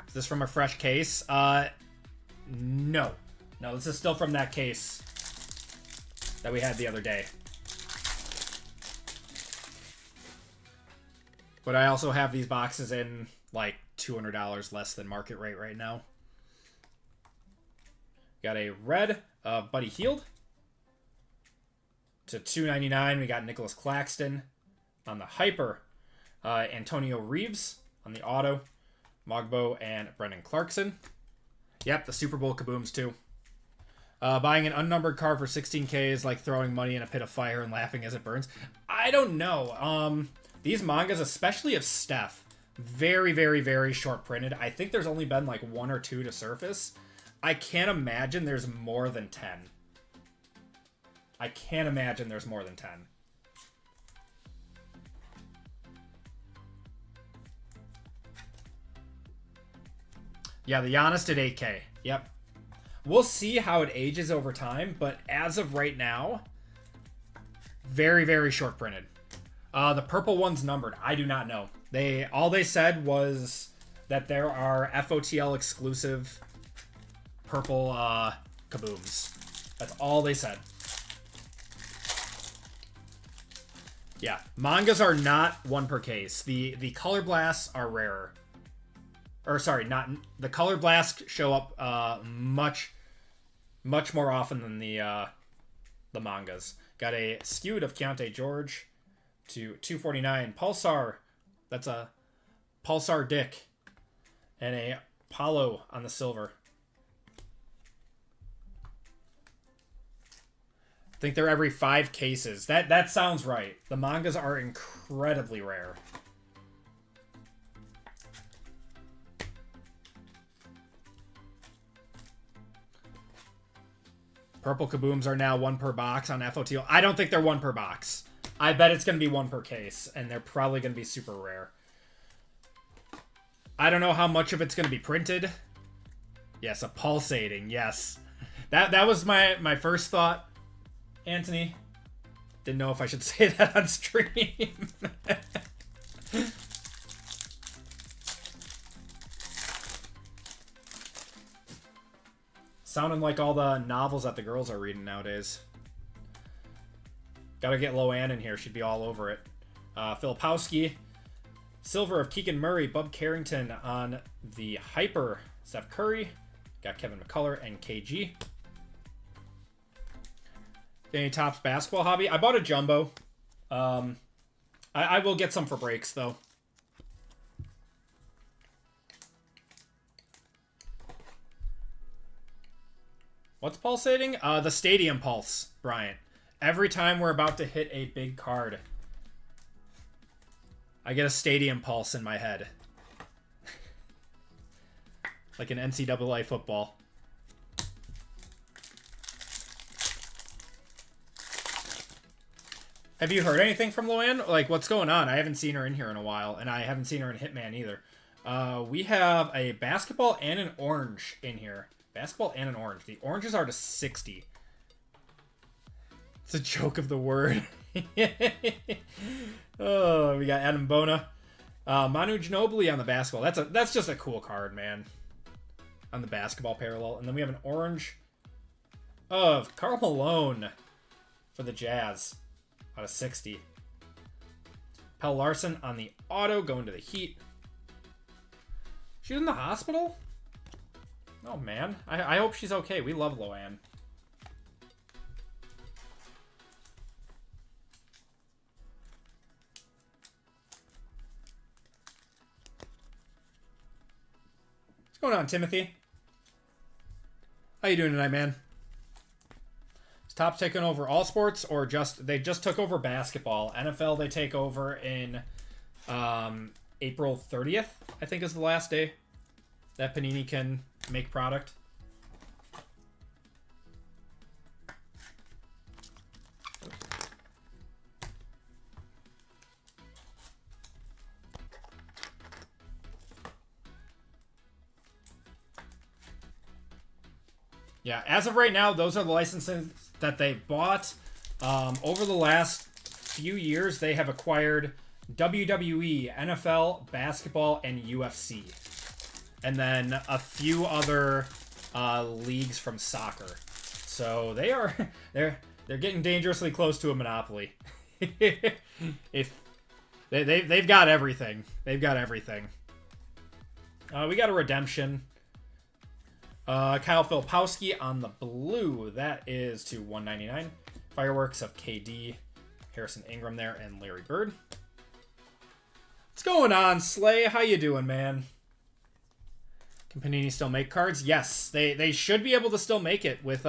Speaker 1: Is this from a fresh case? No. No, this is still from that case that we had the other day. But I also have these boxes in like $200 less than market rate right now. Got a red Buddy Hield to $2.99. We got Nicholas Claxton on the Hyper. Antonio Reeves on the auto. Mogbo and Brendan Clarkson. Yep, the Super Bowl kabooms too. Buying an unnumbered card for 16K is like throwing money in a pit of fire and laughing as it burns. I don't know. These mangas, especially of Steph, very, very, very short printed. I think there's only been like 1 or 2 to surface. I can't imagine there's more than 10. I can't imagine there's more than 10. Yeah, the Giannis did 8K. Yep. We'll see how it ages over time, but as of right now, very, very short printed. The purple one's numbered. I do not know. All they said was that there are FOTL exclusive purple kabooms. That's all they said. Yeah, mangas are not 1 per case. The color blasts are rarer. Or sorry, not the color blasts show up much more often than the mangas. Got a skewed of Keontae George to 249. Pulsar, that's a Pulsar Dick, and a Apollo on the silver. I think they're every 5 cases. That sounds right. The mangas are incredibly rare. Purple kabooms are now 1 per box on FOTL. I don't think they're 1 per box. I bet it's going to be 1 per case, and they're probably going to be super rare. I don't know how much of it's going to be printed. Yes, a pulsating. Yes, that was my first thought, Anthony. Didn't know if I should say that on stream. Sounding like all the novels that the girls are reading nowadays. Gotta get Loanne in here. She'd be all over it. Filipowski. Silver of Keegan Murray. Bub Carrington on the Hyper. Steph Curry. Got Kevin McCullough and KG. Any Topps basketball hobby? I bought a jumbo. I will get some for breaks, though. What's pulsating? The Stadium Pulse, Bryant. Every time we're about to hit a big card, I get a Stadium Pulse in my head. Like an NCAA football. Have you heard anything from Loanne? Like, what's going on? I haven't seen her in here in a while, and I haven't seen her in Hitman either. We have a basketball and an orange in here. Basketball and an orange. The oranges are to 60. It's a joke of the word. Oh, we got Adam Bona. Manu Ginobili on the basketball. That's just a cool card, man. On the basketball parallel. And then we have an orange of Karl Malone for the Jazz out of 60. Pell Larson on the auto going to the Heat. She's in the hospital? Oh, man. I hope she's okay. We love Loanne. going on, Timothy? How you doing tonight, man? Is Topps taking over all sports, or they just took over basketball? NFL they take over in April 30th, I think is the last day that Panini can make product. Yeah, as of right now, those are the licenses that they bought. Over the last few years, they have acquired WWE, NFL, basketball, and UFC. And then a few other leagues from soccer. So they're getting dangerously close to a monopoly. If they've got everything. They've got everything. We got a redemption. Kyle Filipowski on the blue. That is to 199. Fireworks of KD, Harrison Ingram there, and Larry Bird. What's going on, Slay? How you doing, man? Can Panini still make cards? Yes, they should be able to still make it with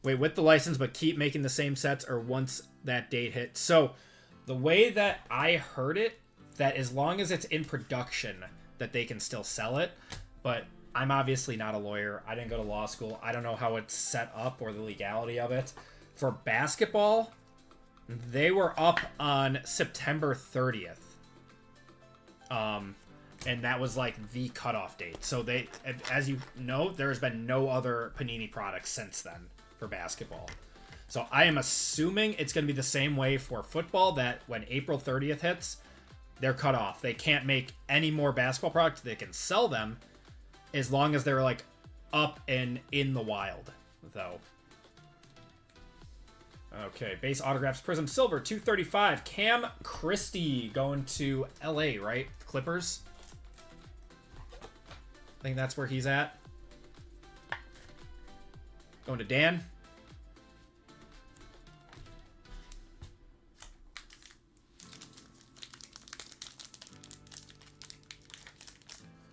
Speaker 1: with the license, but keep making the same sets or once that date hits. So the way that I heard it, that as long as it's in production, that they can still sell it, but I'm obviously not a lawyer. I didn't go to law school. I don't know how it's set up or the legality of it. For basketball, they were up on September 30th. And that was like the cutoff date. So they, as you know, there's been no other Panini products since then for basketball. So I am assuming it's going to be the same way for football, that when April 30th hits, they're cut off. They can't make any more basketball products. They can sell them as long as they're like up and in the wild, though. Okay, base autographs, Prism Silver, 235. Cam Christie going to LA, right? Clippers. I think that's where he's at. Going to Dan.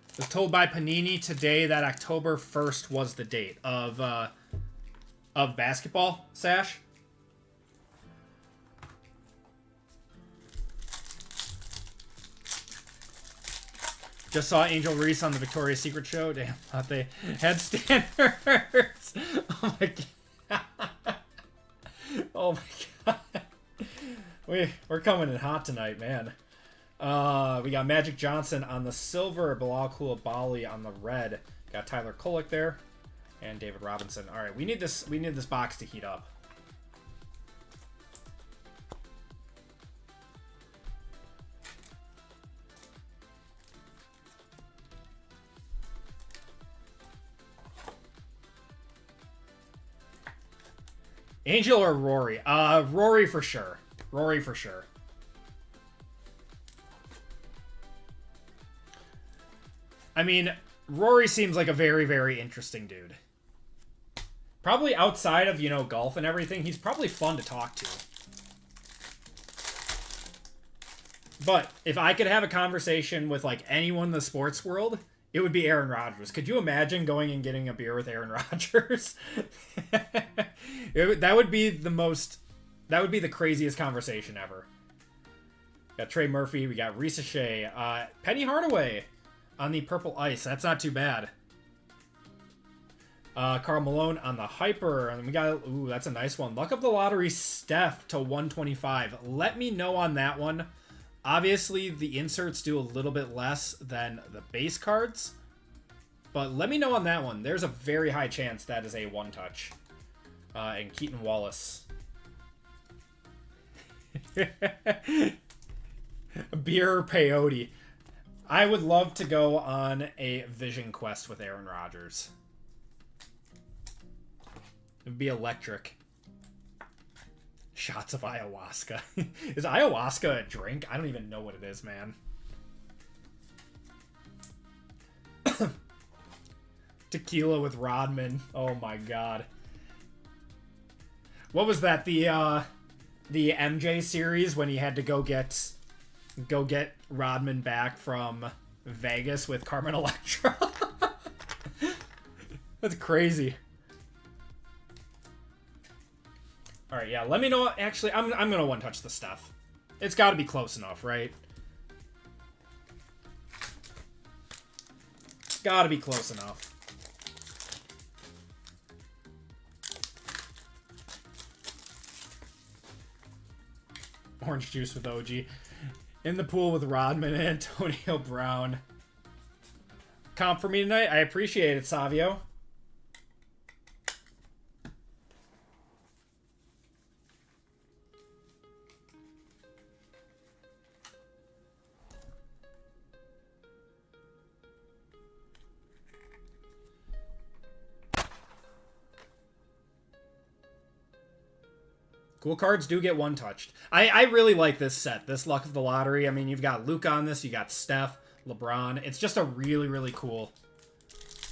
Speaker 1: I was told by Panini today that October 1st was the date of basketball, Sash. Just saw Angel Reese on the Victoria's Secret show. Damn, thought they had standards. Oh my god. Oh my god. We're coming in hot tonight, man. We got Magic Johnson on the silver, Bilal Coulibaly on the red. Got Tyler Kolek there, and David Robinson. All right, we need this box to heat up. Angel or Rory? Rory for sure. Rory for sure. I mean, Rory seems like a very, very interesting dude. Probably outside of, you know, golf and everything, he's probably fun to talk to. But if I could have a conversation with, like, anyone in the sports world, it would be Aaron Rodgers. Could you imagine going and getting a beer with Aaron Rodgers? That would be the craziest conversation ever. We got Trey Murphy. We got Risa Shea. Penny Hardaway on the purple ice. That's not too bad. Karl Malone on the hyper. And we got, ooh, that's a nice one. Luck of the lottery, Steph to 125. Let me know on that one. Obviously, the inserts do a little bit less than the base cards. But let me know on that one. There's a very high chance that is a one-touch. And Keaton Wallace. Beer peyote. I would love to go on a vision quest with Aaron Rodgers. It would be electric. Shots of ayahuasca. Is ayahuasca a drink? I don't even know what it is, man. Tequila with Rodman. Oh my god. What was that? The MJ series when he had to go get Rodman back from Vegas with Carmen Electra. That's crazy. All right, yeah. Let me know. Actually, I'm gonna one touch the stuff. It's got to be close enough, right? Got to be close enough. Orange juice with OG. In the pool with Rodman and Antonio Brown. Comp for me tonight. I appreciate it, Savio. Cool cards do get one touched. I really like this set, this Luck of the Lottery. I mean, you've got Luka on this, you got Steph, LeBron. It's just a really, really cool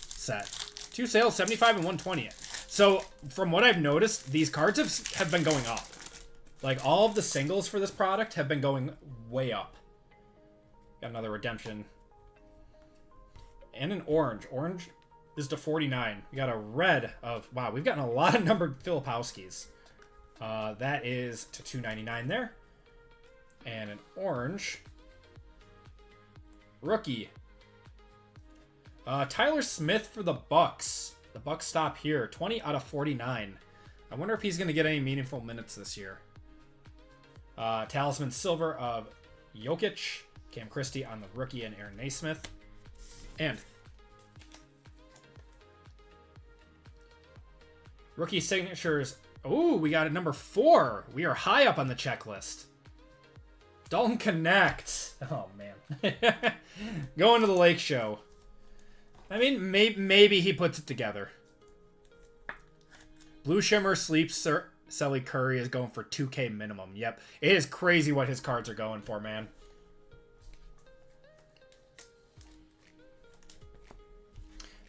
Speaker 1: set. 2 sales, 75 and 120. So, from what I've noticed, these cards have been going up. Like, all of the singles for this product have been going way up. Got another redemption. And an orange. Orange is to 49. We got a red of... Wow, we've gotten a lot of numbered Filipowskis. That is to 299 there. And an orange. Rookie. Tyler Smith for the Bucks. The Bucks stop here. 20 out of 49. I wonder if he's going to get any meaningful minutes this year. Talisman Silver of Jokic. Cam Christie on the rookie and Aaron Naismith. And rookie signatures. Oh, we got it number 4. We are high up on the checklist. Dalton Connect. Oh, man. Going to the Lake Show. I mean, maybe he puts it together. Blue Shimmer Sleeps Sally Curry is going for 2K minimum. Yep. It is crazy what his cards are going for, man.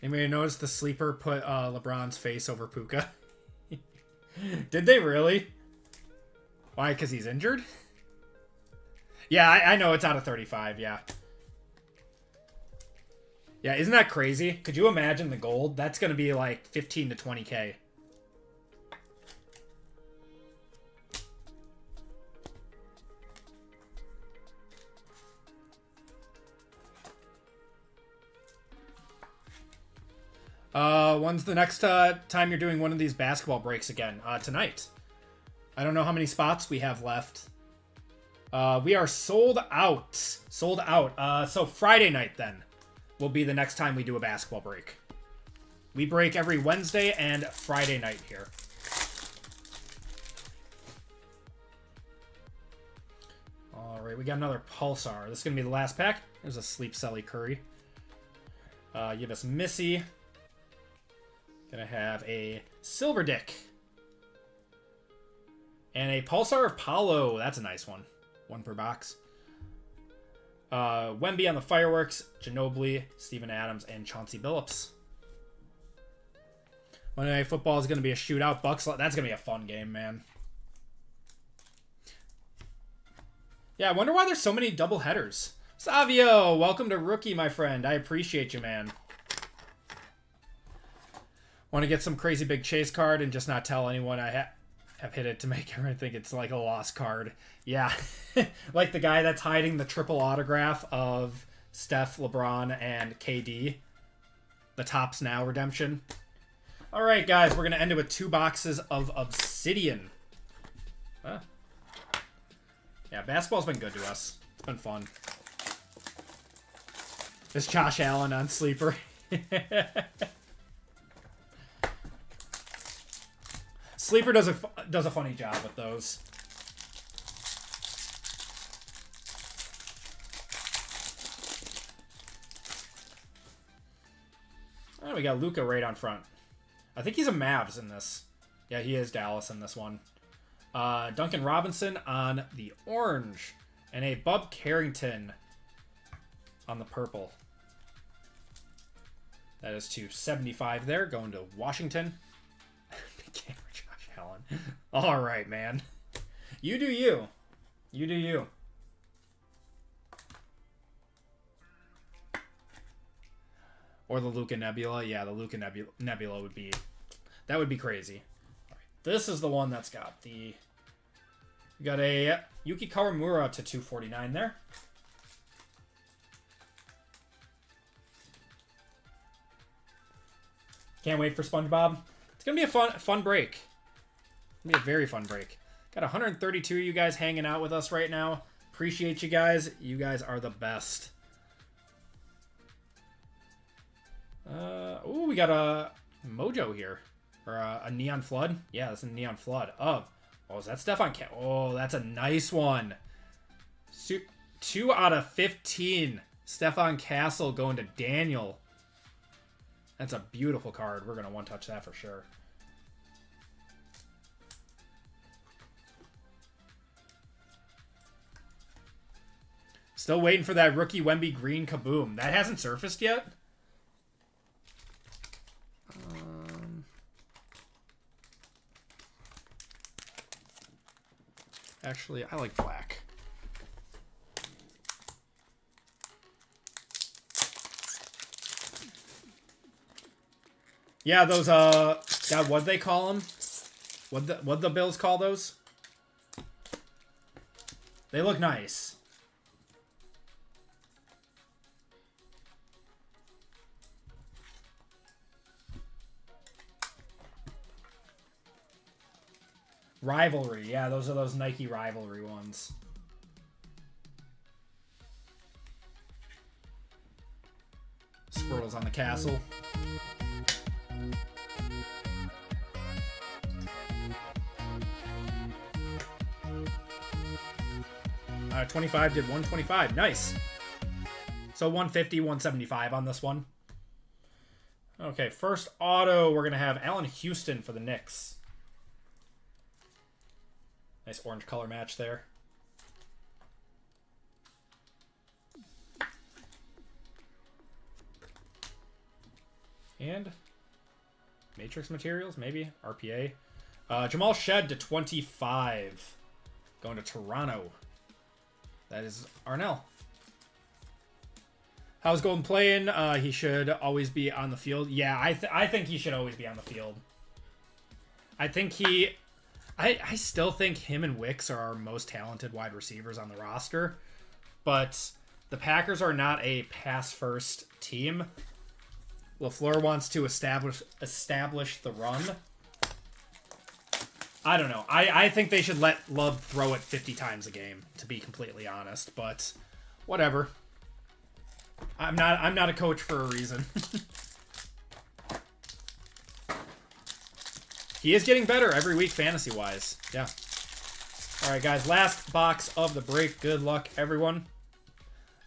Speaker 1: Anybody notice the sleeper put LeBron's face over Puka? Did they really? Why? Because he's injured? Yeah, I know it's out of 35, yeah. Yeah, isn't that crazy? Could you imagine the gold? That's going to be like 15 to 20K. When's the next time you're doing one of these basketball breaks again? Tonight. I don't know how many spots we have left. We are sold out. Sold out. So Friday night then will be the next time we do a basketball break. We break every Wednesday and Friday night here. All right, we got another Pulsar. This is going to be the last pack. There's a Sleep Sally Curry. Give us Missy. Gonna have a Silver Dick. And a Pulsar Apollo. That's a nice one. 1 per box. Wemby on the Fireworks. Ginobili, Steven Adams, and Chauncey Billups. Monday Night Football is going to be a shootout. Bucks. That's going to be a fun game, man. Yeah, I wonder why there's so many double headers. Savio, welcome to Rookie, my friend. I appreciate you, man. Want to get some crazy big chase card and just not tell anyone I have hit it to make everyone think it's like a lost card. Yeah. Like the guy that's hiding the triple autograph of Steph, LeBron, and KD. The Tops Now redemption. All right, guys. We're going to end it with 2 boxes of Obsidian. Huh. Yeah, basketball's been good to us. It's been fun. This Josh Allen on Sleeper. Sleeper does a funny job with those. Oh, we got Luka right on front. I think he's a Mavs in this. Yeah, he is Dallas in this one. Duncan Robinson on the orange. And a Bub Carrington on the purple. That is to 75 there, going to Washington. All right, man. You do you. You do you. Or the Luca Nebula. Yeah, the Luca Nebula would be... That would be crazy. All right, this is the one that's got the... We got a Yuki Kawamura to 249 there. Can't wait for Spongebob. It's going to be a fun break. It's going to be a very fun break. Got 132 of you guys hanging out with us right now. Appreciate you guys. You guys are the best. Oh, we got a Mojo here. Or a Neon Flood. Yeah, that's a Neon Flood. Oh, is that Stefan? Oh, that's a nice one. 2 out of 15. Stefan Castle going to Daniel. That's a beautiful card. We're going to one-touch that for sure. Still waiting for that rookie Wemby Green Kaboom. That hasn't surfaced yet? Actually, I like black. Yeah, those, God, what'd they call them? What'd the Bills call those? They look nice. Rivalry. Yeah, those are those Nike Rivalry ones. Squirtles on the castle. 25 did 125. Nice. So 150, 175 on this one. Okay, first auto, we're going to have Allen Houston for the Knicks. Nice orange color match there. And Matrix Materials, maybe. RPA. Jamal Shed to 25. Going to Toronto. That is Arnell. How's Golden playing? He should always be on the field. Yeah, I think he should always be on the field. I think he... I still think him and Wicks are our most talented wide receivers on the roster. But the Packers are not a pass-first team. LaFleur wants to establish the run. I don't know. I think they should let Love throw it 50 times a game, to be completely honest. But whatever. I'm not a coach for a reason. He is getting better every week fantasy-wise. Yeah. All right, guys. Last box of the break. Good luck, everyone.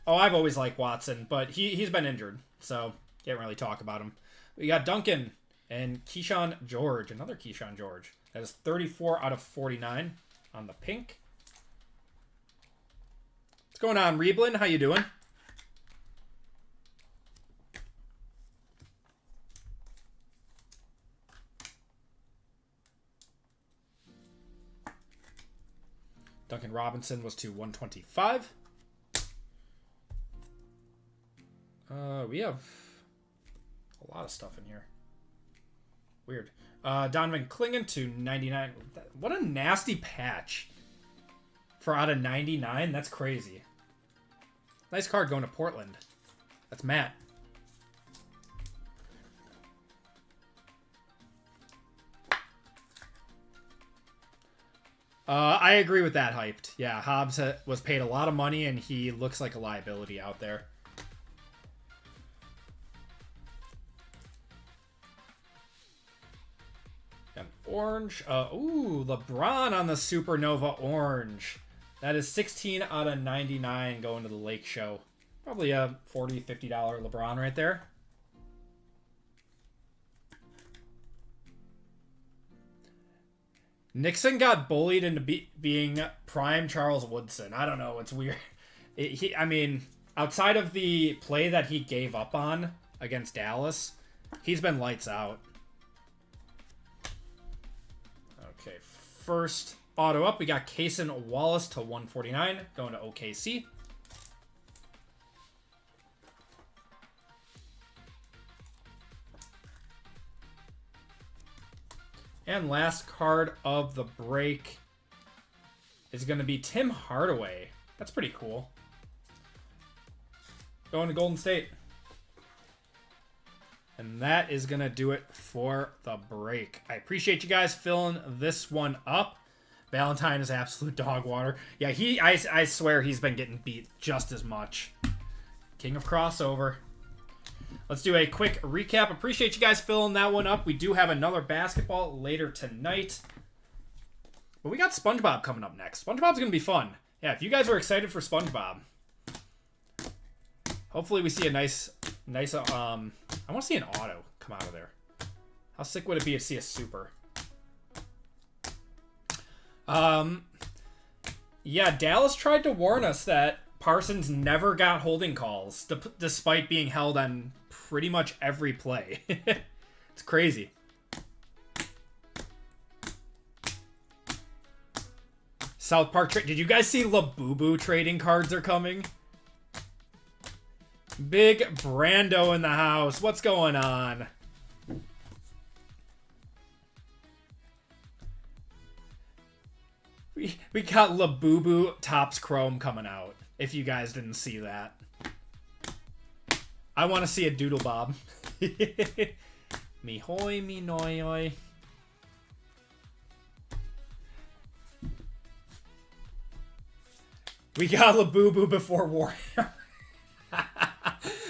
Speaker 1: Oh, I've always liked Watson, but he's been injured, so can't really talk about him. We got Duncan and Keyshawn George. Another Keyshawn George. That is 34 out of 49 on the pink. What's going on, Reeblin? How you doing? Duncan Robinson was to 125. We have a lot of stuff in here. Weird. Donovan Clingan to 99. What a nasty patch for out of 99. That's crazy. Nice card going to Portland. That's Matt. I agree with that, Hyped. Yeah, Hobbs was paid a lot of money, and he looks like a liability out there. Got orange. Ooh, LeBron on the Supernova orange. That is 16 out of 99 going to the Lake Show. Probably a $40, $50 LeBron right there. Nixon got bullied into being prime Charles Woodson. I don't know. It's weird. I mean, outside of the play that he gave up on against Dallas, he's been lights out. Okay, first auto up. We got Cason Wallace to 149 going to OKC. And last card of the break is going to be Tim Hardaway. That's pretty cool. Going to Golden State. And that is going to do it for the break. I appreciate you guys filling this one up. Valentine is absolute dog water. Yeah, I swear he's been getting beat just as much. King of crossover. Let's do a quick recap. Appreciate you guys filling that one up. We do have another basketball later tonight. But we got Spongebob coming up next. SpongeBob's going to be fun. Yeah, if you guys are excited for Spongebob, hopefully we see a nice, I want to see an auto come out of there. How sick would it be to see a super? Yeah, Dallas tried to warn us that Parsons never got holding calls, despite being held on pretty much every play. It's crazy. South Park trade. Did you guys see Labubu trading cards are coming? Big Brando in the house. What's going on? We got Labubu Topps Chrome coming out, if you guys didn't see that. I want to see a Doodle Bob. Me hoy, me noy. We got Labubu before Warhammer.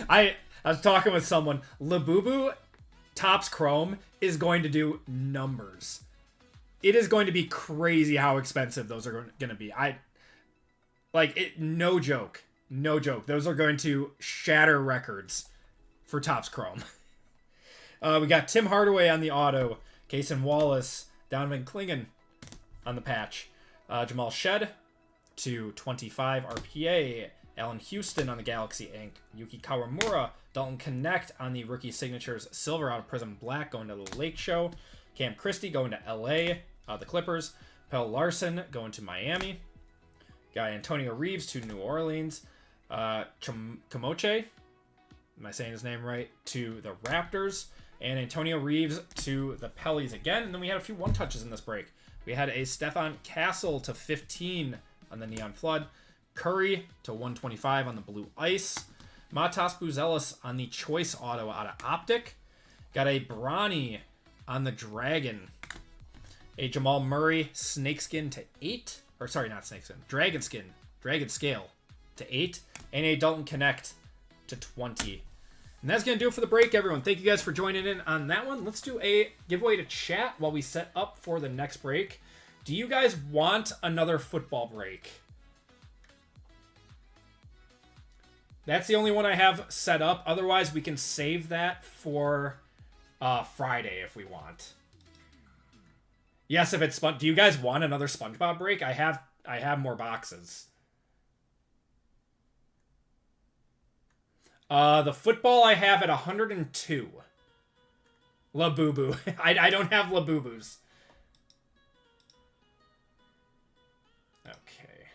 Speaker 1: I was talking with someone. Labubu Topps Chrome is going to do numbers. It is going to be crazy how expensive those are going to be. No joke. No joke. Those are going to shatter records for Topps Chrome. We got Tim Hardaway on the auto. Cason Wallace. Donovan Clingan on the patch. Jamal Shed to 25 RPA. Allen Houston on the Galaxy Ink. Yuki Kawamura. Dalton Connect on the rookie signatures. Silver out of Prism Black going to the Lake Show. Cam Christie going to LA. The Clippers. Pell Larson going to Miami. Got Antonio Reeves to New Orleans. Kamoche, am I saying his name right, to the Raptors. And Antonio Reeves to the Pellies again. And then we had a few one-touches in this break. We had a Stefan Castle to 15 on the Neon Flood. Curry to 125 on the Blue Ice. Matas Buzelis on the Choice Auto out of Optic. Got a Bronny on the Dragon. A Jamal Murray Snakeskin to 8. Or sorry, not Snakeskin. Dragon Scale to 8. And a Dalton Connect to 20. And that's going to do it for the break, everyone. Thank you guys for joining in on that one. Let's do a giveaway to chat while we set up for the next break. Do you guys want another football break? That's the only one I have set up. Otherwise, we can save that for Friday if we want. Yes, if it's do you guys want another SpongeBob break? I have more boxes. The football I have at 102. Labubu. I don't have Labubus. Okay.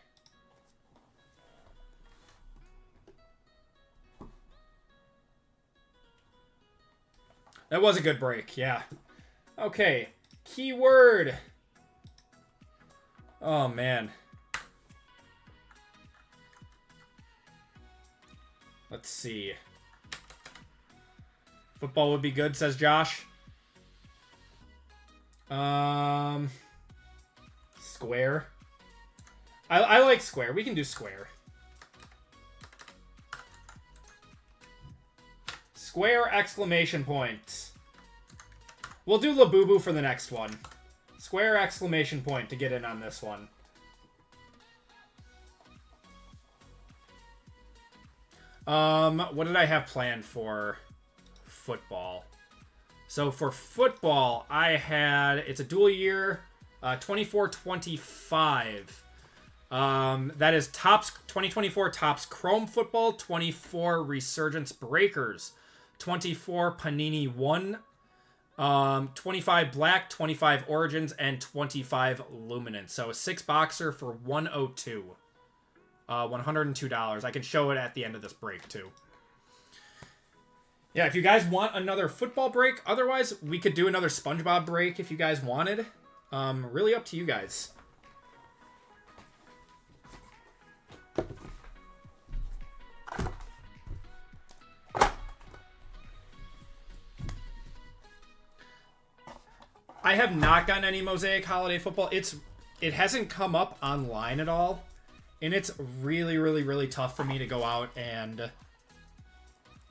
Speaker 1: That was a good break, yeah. Okay. Keyword. Oh, man. Let's see. Football would be good, says Josh. Square. I like square. We can do square. Square exclamation point. We'll do Labubu for the next one. Square exclamation point to get in on this one. What did I have planned for football? So for football, I had, it's a dual year, 24-25. That is Topps 2024 Topps Chrome Football, 24 Resurgence Breakers, 24 Panini One, 25 Black, 25 Origins, and 25 Luminance. So a 6-boxer for 102. $102. I can show it at the end of this break, too. Yeah, if you guys want another football break, otherwise we could do another SpongeBob break if you guys wanted. Really up to you guys. I have not gotten any Mosaic Holiday Football. It hasn't come up online at all, and it's really, really, really tough for me to go out and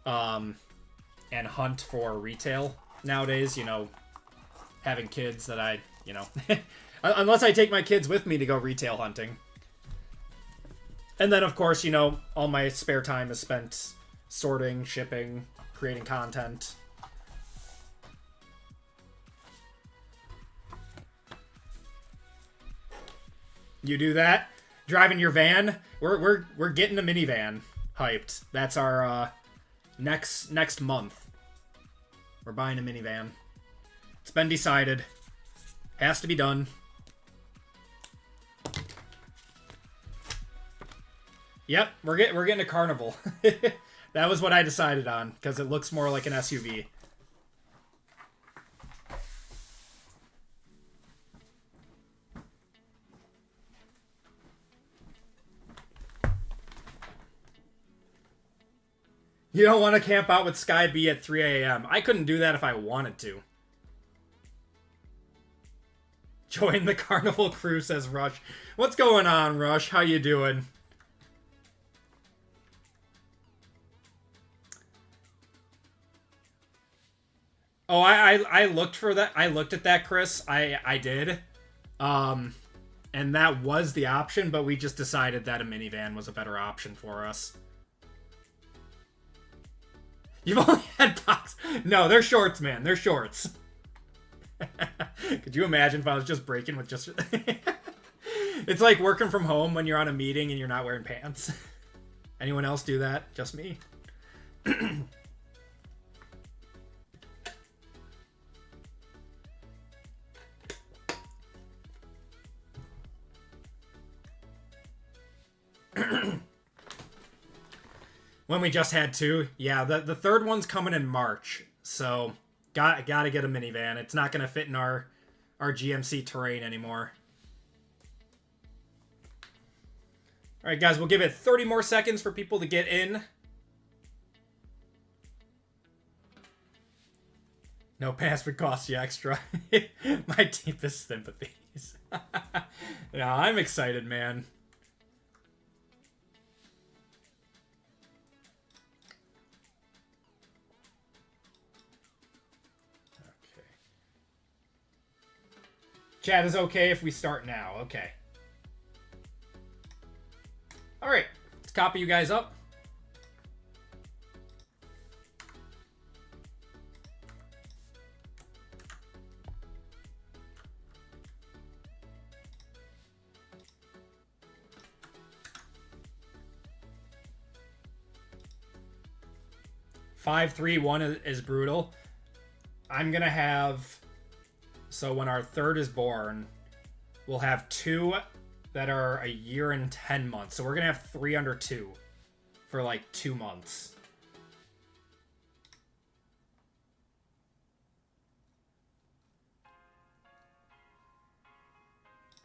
Speaker 1: hunt for retail nowadays. You know, having kids that I, you know, unless I take my kids with me to go retail hunting. And then, of course, you know, all my spare time is spent sorting, shipping, creating content. You do that? Driving your van? We're getting a minivan hyped. That's our next month. We're buying a minivan. It's been decided. Has to be done. Yep, we're getting a Carnival. That was what I decided on because it looks more like an SUV. You don't want to camp out with Sky B at 3 a.m. I couldn't do that if I wanted to. Join the Carnival crew, says Rush. What's going on, Rush? How you doing? Oh, I looked for that. I looked at that, Chris. I did. And that was the option, but we just decided that a minivan was a better option for us. You've only had box. No, they're shorts, man. They're shorts. Could you imagine if I was just breaking with just... It's like working from home when you're on a meeting and you're not wearing pants. Anyone else do that? Just me. When we just had two. Yeah, the third one's coming in March. So, gotta get a minivan. It's not gonna fit in our GMC terrain anymore. Alright, guys, we'll give it 30 more seconds for people to get in. No pass would cost you extra. My deepest sympathies. Yeah, I'm excited, man. Chat is okay if we start now. Okay. Alright. Let's copy you guys up. Five, 3, 1 is brutal. I'm gonna have... So when our third is born, we'll have 2 that are a year and 10 months. So we're going to have 3 under 2 for like 2 months.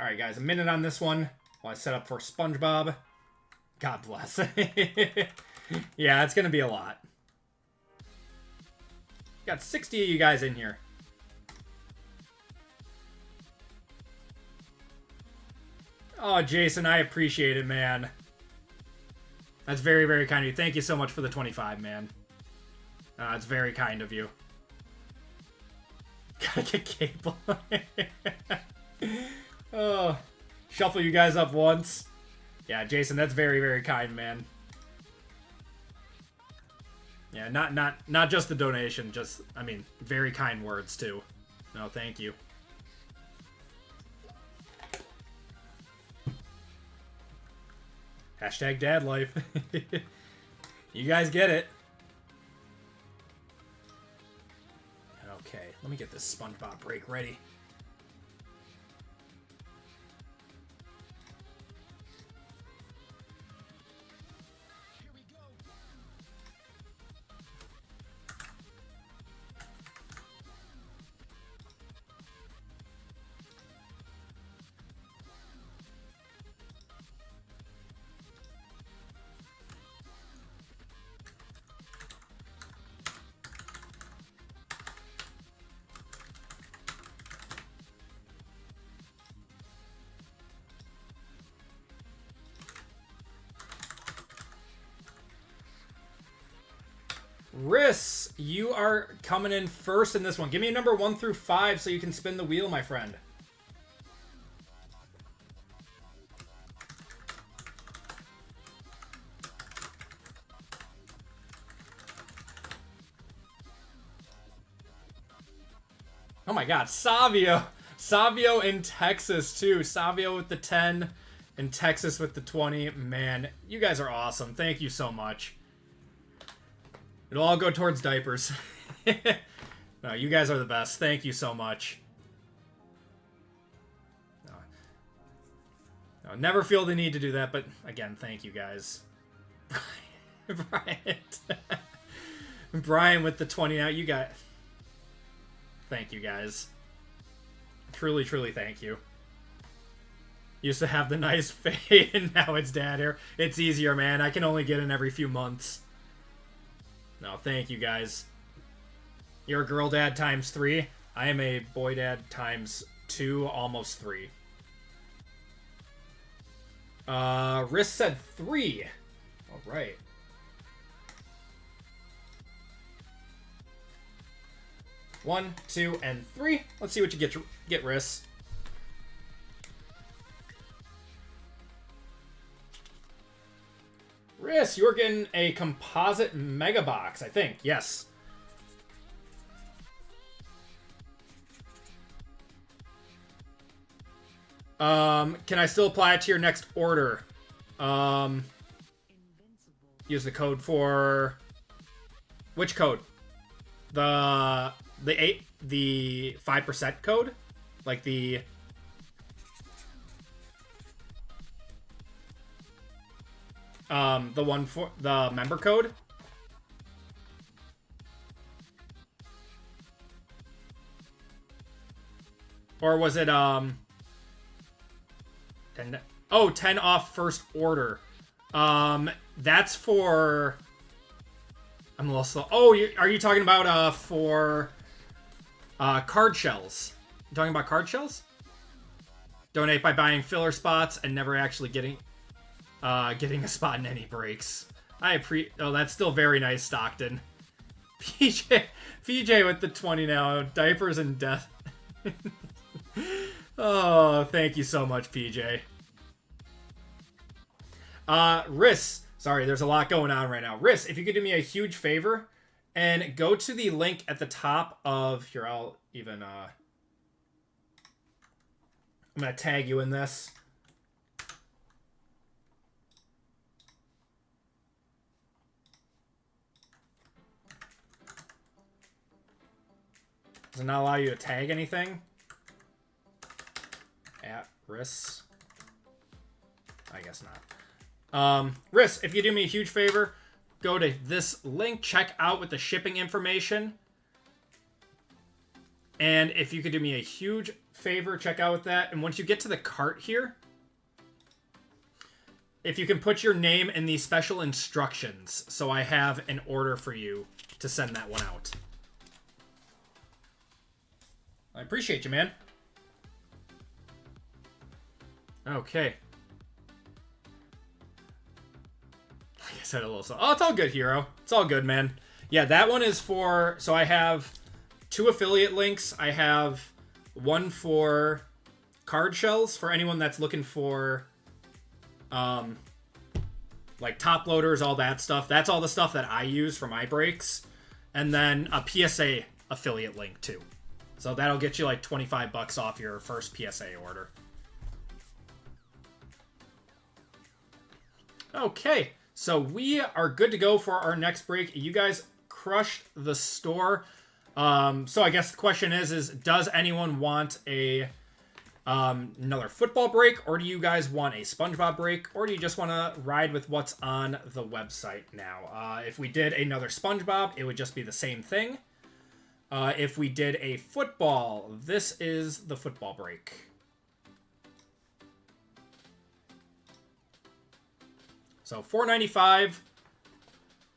Speaker 1: All right, guys, a minute on this one while I set up for Spongebob. God bless. Yeah, it's going to be a lot. Got 60 of you guys in here. Oh, Jason, I appreciate it, man. That's very, very kind of you. Thank you so much for the 25, man. It's very kind of you. Gotta get cable. Oh, shuffle you guys up once. Yeah, Jason, that's very, very kind, man. Yeah, not just the donation, just, I mean, very kind words, too. No, thank you. Hashtag dad life. You guys get it. Okay, let me get this SpongeBob break ready. Riss, you are coming in first in this one. Give me a number 1 through 5 so you can spin the wheel, my friend. Oh my god, Savio. Savio in Texas, too. Savio with the 10 and Texas with the 20. Man, you guys are awesome. Thank you so much. It'll all go towards diapers. No, you guys are the best. Thank you so much. No, never feel the need to do that, but again, thank you guys. Brian. Brian with the 20 out. You got... Thank you, guys. Truly, truly thank you. Used to have the nice fade, and now it's dad hair. It's easier, man. I can only get in every few months. No, thank you, guys. You're a girl dad times 3. I am a boy dad times 2, almost 3. Riss said 3. All right. One, 2, and 3. Let's see what you get, Riss. Riss, you're getting a composite mega box, I think. Yes. Can I still apply it to your next order? Use the code for... Which code? The 5% code? Like the... the one for the member code? Or was it, 10, oh, 10 off first order. That's for... I'm a little slow. Oh, are you talking about, for, card shells? You talking about card shells? Donate by buying filler spots and never actually getting a spot in any breaks. Oh, that's still very nice, Stockton. PJ with the 20 now. Diapers and death. Oh, thank you so much, PJ. Riss. Sorry, there's a lot going on right now. Riss, if you could do me a huge favor and go to the link at the top of... Here, I'll even... I'm going to tag you in this. Does it not allow you to tag anything? At Riss? I guess not. Riss, if you do me a huge favor, go to this link, check out with the shipping information. And if you could do me a huge favor, check out with that. And once you get to the cart here, if you can put your name in the special instructions, so I have an order for you to send that one out. I appreciate you, man. Okay. Like I said, a little slow. Oh, it's all good, Hero. It's all good, man. Yeah, that one is for... So I have 2 affiliate links. I have one for card shells for anyone that's looking for... like top loaders, all that stuff. That's all the stuff that I use for my breaks. And then a PSA affiliate link, too. So that'll get you like 25 bucks off your first PSA order. Okay, so we are good to go for our next break. You guys crushed the store. So I guess the question is does anyone want a another football break, or do you guys want a Spongebob break, or do you just want to ride with what's on the website now? If we did another Spongebob, it would just be the same thing. If we did a football, this is the football break. So $4.95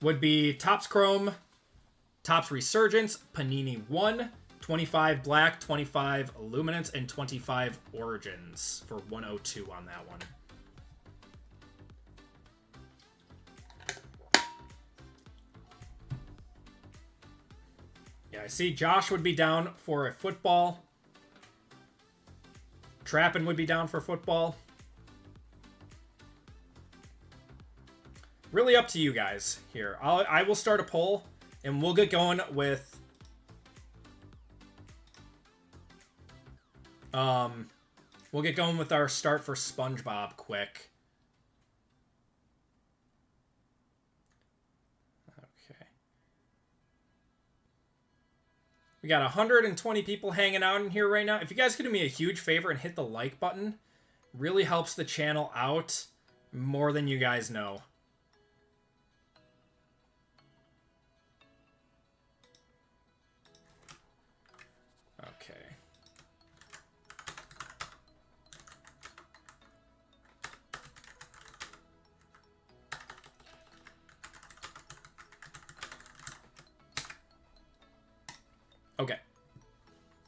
Speaker 1: would be Topps Chrome, Topps Resurgence, Panini One, 25 Black, 25 Luminance, and 25 Origins for $102 on that one. Yeah, I see Josh would be down for a football. Trappin would be down for football. Really up to you guys here. I will start a poll, and we'll get going with... We'll get going with our start for Spongebob quick. Okay. We got 120 people hanging out in here right now. If you guys could do me a huge favor and hit the like button, really helps the channel out more than you guys know. Okay. Okay.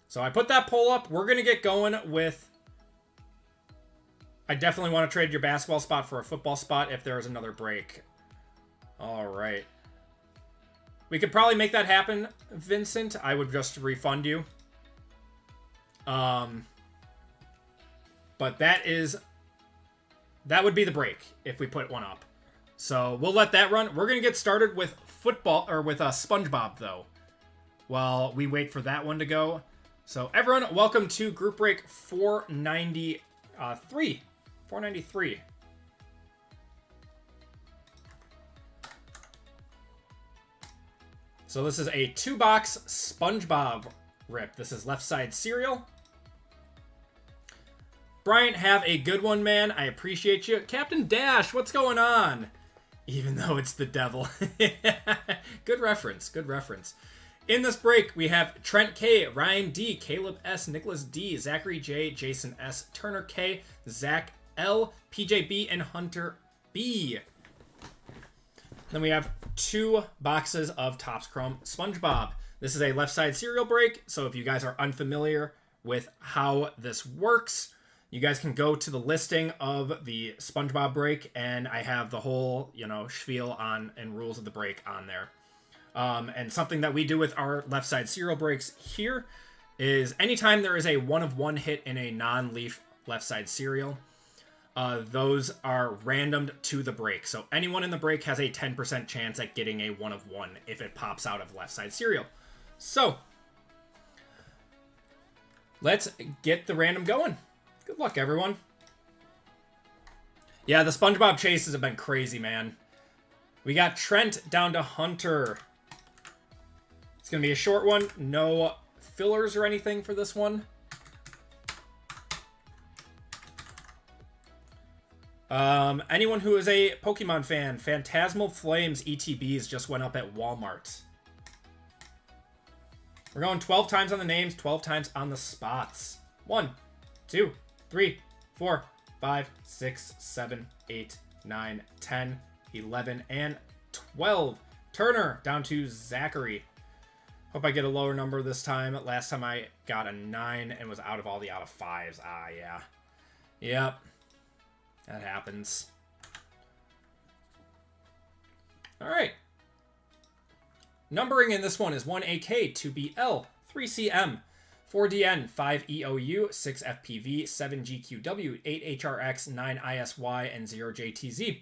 Speaker 1: So I put that poll up. We're going to get going with... I definitely want to trade your basketball spot for a football spot if there is another break. All right. We could probably make that happen, Vincent. I would just refund you. But that would be the break if we put one up. So we'll let that run. We're going to get started with football, or with Spongebob, though, while we wait for that one to go. So everyone, welcome to group break 493. 493. So this is a 2-box Spongebob rip. This is left side cereal. Bryant, have a good one, man. I appreciate you. Captain Dash, what's going on? Even though it's the devil. Good reference. Good reference. In this break, we have Trent K, Ryan D, Caleb S, Nicholas D, Zachary J, Jason S, Turner K, Zach L, PJ B, and Hunter B. Then we have 2 boxes of Topps Chrome Spongebob. This is a left side serial break, so if you guys are unfamiliar with how this works, you guys can go to the listing of the Spongebob break, and I have the whole, spiel on and rules of the break on there. And something that we do with our left side serial breaks here is anytime there is a 1-of-1 hit in a non-leaf left side serial, those are randomed to the break. So anyone in the break has a 10% chance at getting a 1-of-1 if it pops out of left side serial. So let's get the random going. Good luck, everyone. Yeah, the Spongebob chases have been crazy, man. We got Trent down to Hunter. It's going to be a short one. No fillers or anything for this one. Anyone who is a Pokemon fan, Phantasmal Flames ETBs just went up at Walmart. We're going 12 times on the names, 12 times on the spots. 1, 2, 3, 4, 5, 6, 7, 8, 9, 10, 11, and 12. Turner down to Zachary. Hope I get a lower number this time. Last time I got a 9 and was out of all the out of 5s. Ah, yeah. Yep. That happens. All right. Numbering in this one is 1AK, 2BL, 3CM, 4DN, 5EOU, 6FPV, 7GQW, 8HRX, 9ISY, and 0JTZ.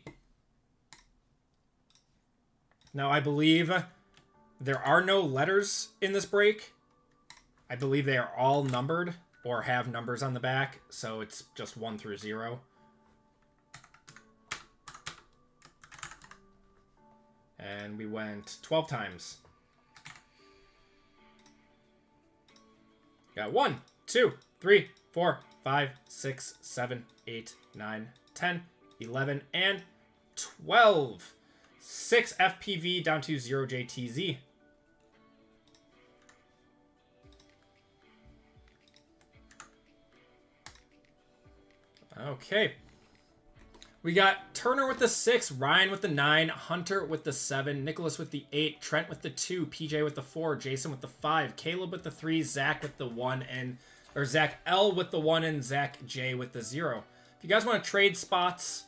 Speaker 1: Now, I believe there are no letters in this break. I believe they are all numbered or have numbers on the back, so it's just 1 through 0. And we went 12 times. Got 1, 2, 3, 4, 5, 6, 7, 8, 9, 10, 11, and 12. 6 FPV down to 0 JTZ. Okay. We got Turner with the 6, Ryan with the 9, Hunter with the 7, Nicholas with the 8, Trent with the 2, PJ with the 4, Jason with the 5, Caleb with the 3, Zach with the 1, or Zach L with the 1, and Zach J with the 0. If you guys want to trade spots,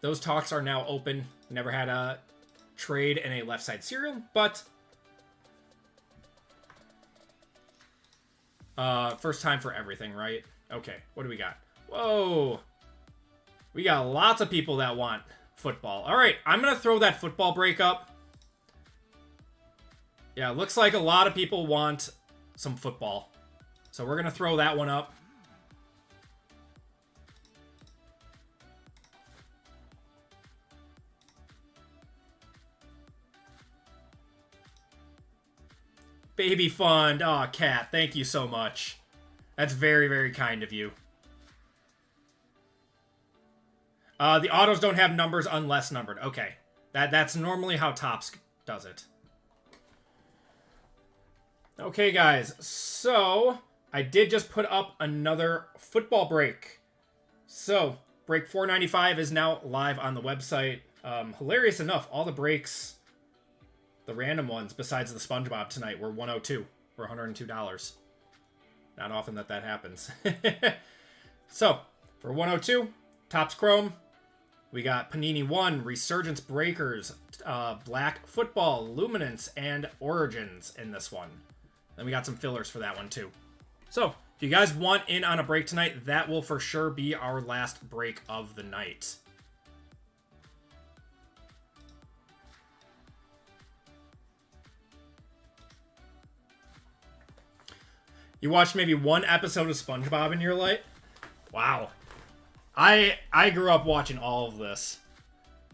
Speaker 1: those talks are now open. Never had trade in a left side serial, but first time for everything, right? Okay, what do we got? Whoa. We got lots of people that want football. All right, I'm going to throw that football break up. Yeah, looks like a lot of people want some football. So we're going to throw that one up. Baby Fund. Aw, Cat, thank you so much. That's very, very kind of you. The autos don't have numbers unless numbered. Okay. That's normally how Topps does it. Okay, guys. So, I did just put up another football break. So, break 495 is now live on the website. Hilarious enough, all the breaks, the random ones, besides the Spongebob tonight, were 102 for $102. Not often that happens. So, for 102, Topps Chrome, we got Panini One, Resurgence Breakers, Black Football, Luminance, and Origins in this one. Then we got some fillers for that one too. So, if you guys want in on a break tonight, that will for sure be our last break of the night. You watched maybe one episode of SpongeBob in your life? Wow. I grew up watching all of this.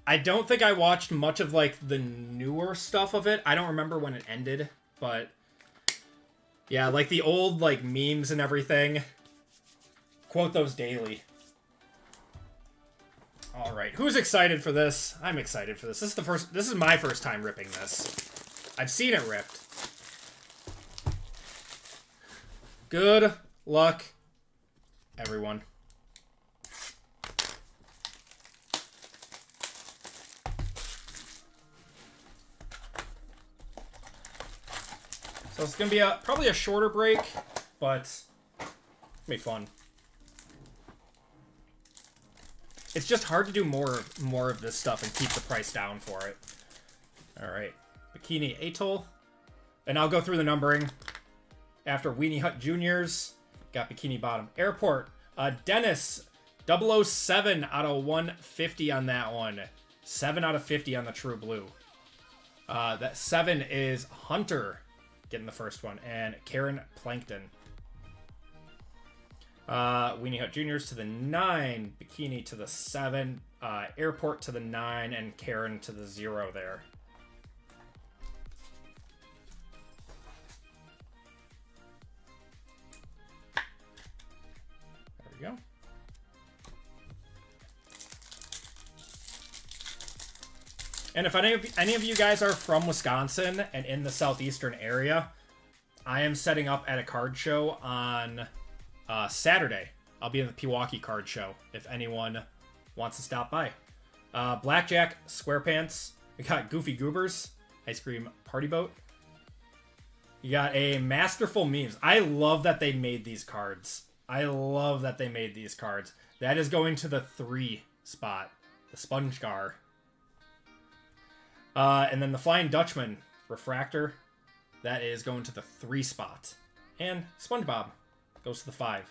Speaker 1: I don't think I watched much of, like, the newer stuff of it. I don't remember when it ended, but yeah, like the old, like, memes and everything. Quote those daily. All right, who's excited for this? I'm excited for this. This is my first time ripping this. I've seen it ripped. Good luck, everyone. So it's going to be probably a shorter break, but it's going to be fun. It's just hard to do more of this stuff and keep the price down for it. All right. Bikini Atoll. And I'll go through the numbering. After Weenie Hut Juniors, got Bikini Bottom Airport. Dennis, 007 out of 150 on that one. 7 out of 50 on the True Blue. That 7 is Hunter getting the first one. And Karen Plankton. Weenie Hut Juniors to the 9. Bikini to the 7. Airport to the 9. And Karen to the 0 there. Go. And if any of you guys are from Wisconsin and in the southeastern area, I am setting up at a card show on Saturday. I'll be in the Pewaukee card show if anyone wants to stop by. Blackjack SquarePants. We got Goofy Goobers, Ice Cream Party Boat. You got a Masterful Memes. I love that they made these cards. I love that they made these cards. That is going to the 3 spot. The Spongegar. And then the Flying Dutchman Refractor. That is going to the 3 spot. And Spongebob goes to the 5.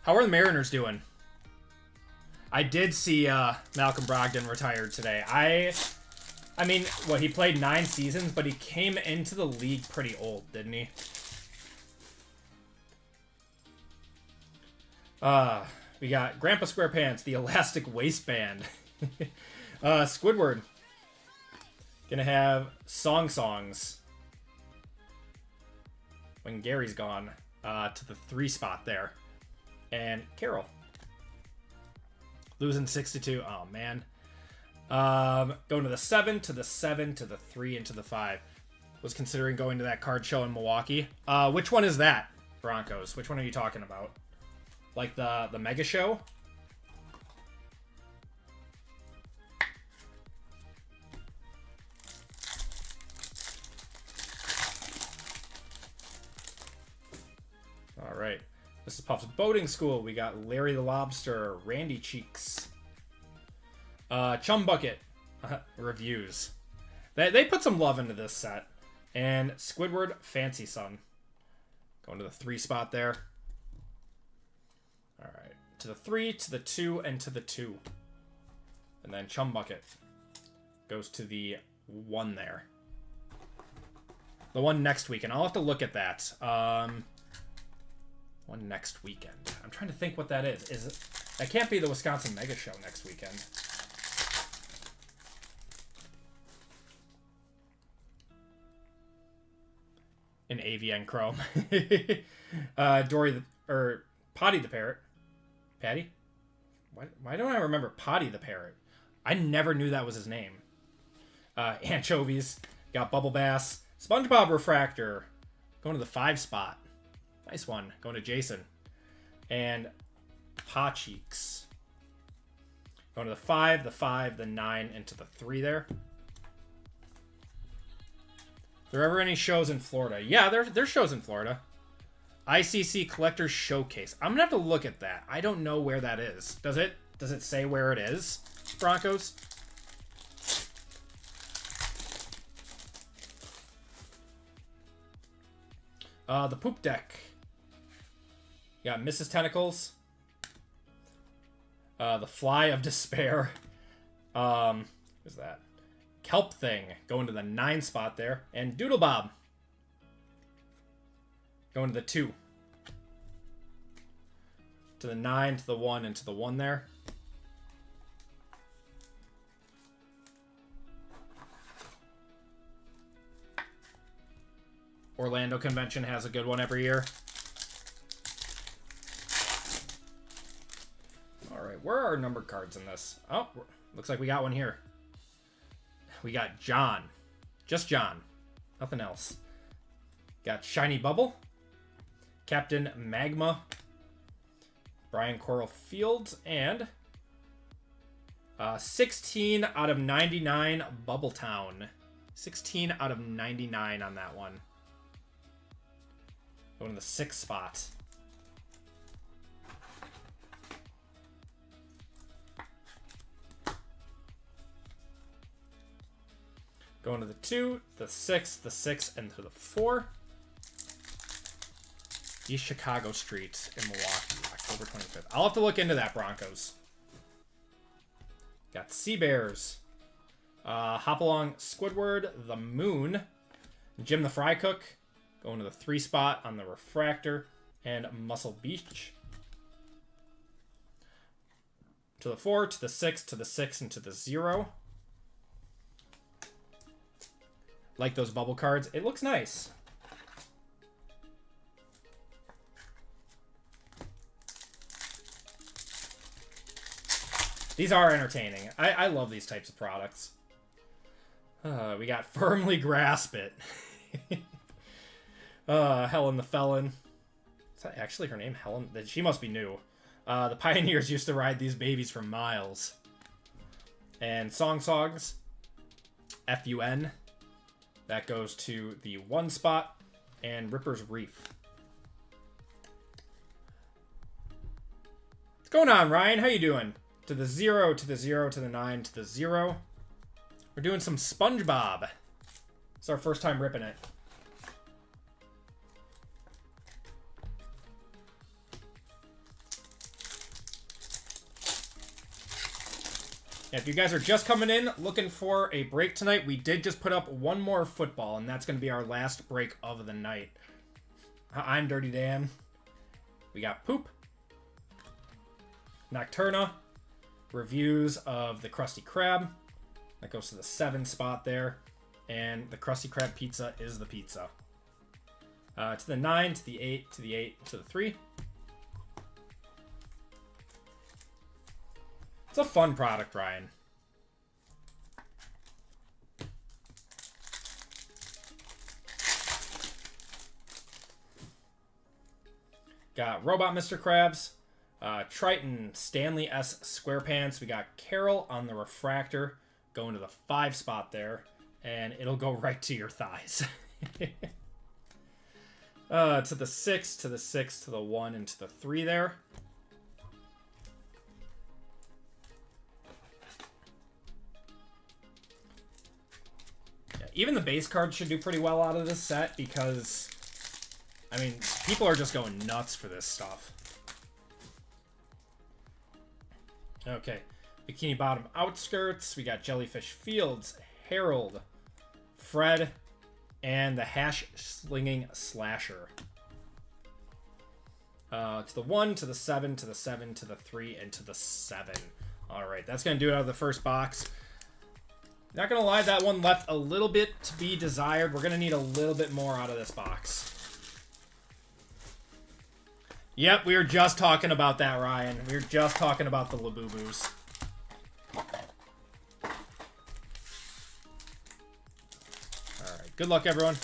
Speaker 1: How are the Mariners doing? I did see Malcolm Brogdon retired today. I mean, he played 9 seasons, but he came into the league pretty old, didn't he? We got Grandpa SquarePants, the Elastic Waistband. Squidward. Gonna have Songs. When Gary's gone, to the 3 spot there. And Carol. Losing 62. Oh, man. Going to the 7, to the 7, to the 3, and to the 5. Was considering going to that card show in Milwaukee. Which one is that, Broncos? Which one are you talking about? Like the mega show? Mrs. Puff's Boating School. We got Larry the Lobster, Randy Cheeks. Chum Bucket reviews. They put some love into this set. And Squidward Fancy Sun. Going to the 3 spot there. All right. To the 3, to the 2, and to the 2. And then Chum Bucket goes to the 1 there. The one next weekend. I'll have to look at that. One next weekend. I'm trying to think what that is. That can't be the Wisconsin Mega Show next weekend. In AVN Chrome. Potty the Parrot. Patty? Why don't I remember Potty the Parrot? I never knew that was his name. Anchovies. Got Bubble Bass. Spongebob Refractor. Going to the 5 spot. Nice one. Going to Jason. And Paw Cheeks. Going to the 5, the 9, and to the 3 there. There ever any shows in Florida? Yeah, there's shows in Florida. ICC Collector's Showcase. I'm gonna have to look at that. I don't know where that is. Does it say where it is, Broncos? The Poop Deck. You got Mrs. Tentacles. The Fly of Despair. Who's that? Kelp Thing going to the 9 spot there. And Doodle Bob going to the 2. To the 9, to the 1, and to the 1 there. Orlando Convention has a good one every year. All right, where are our numbered cards in this? Oh, looks like we got one here. We got John. Just John. Nothing else. Got Shiny Bubble. Captain Magma. Brian Coral Fields. And 16 out of 99 Bubble Town. 16 out of 99 on that one. Going to the 6th spot. Going to the 2, the 6, the 6, and to the 4. East Chicago Street in Milwaukee, October 25th. I'll have to look into that, Broncos. Got Sea Bears. Hopalong Squidward, the Moon. Jim the Fry Cook. Going to the 3 spot on the Refractor. And Muscle Beach. To the 4, to the 6, to the 6, and to the 0. Like those bubble cards. It looks nice. These are entertaining. I love these types of products. We got Firmly Grasp It. Helen the Felon. Is that actually her name? Helen? She must be new. The Pioneers used to ride these babies for miles. And Songs. FUN. That goes to the 1 spot. And Ripper's Reef. What's going on, Ryan? How you doing? To the 0, to the 0, to the 9, to the 0. We're doing some Spongebob. It's our first time ripping it. If you guys are just coming in looking for a break tonight, we did just put up one more football, and that's going to be our last break of the night. I'm Dirty Dan. We got Poop. Nocturna. Reviews of the Krusty Krab. That goes to the 7 spot there. And the Krusty Krab pizza is the pizza. To the 9, to the 8, to the 8, to the 3. It's a fun product, Ryan. Got Robot Mr. Krabs, Triton, Stanley S. SquarePants. We got Carol on the Refractor, going to the 5 spot there, and it'll go right to your thighs. To the 6, to the 6, to the 1, and to the 3 there. Yeah, even the base cards should do pretty well out of this set because, I mean, people are just going nuts for this stuff. Okay. Bikini Bottom Outskirts. We got Jellyfish Fields, Harold, Fred, and the Hash Slinging Slasher. To the 1, to the 7, to the 7, to the 3, and to the 7. Alright, that's going to do it out of the first box. Not going to lie, that one left a little bit to be desired. We're going to need a little bit more out of this box. Yep, we were just talking about that, Ryan. We were just talking about the Labubu's. Alright, good luck, everyone.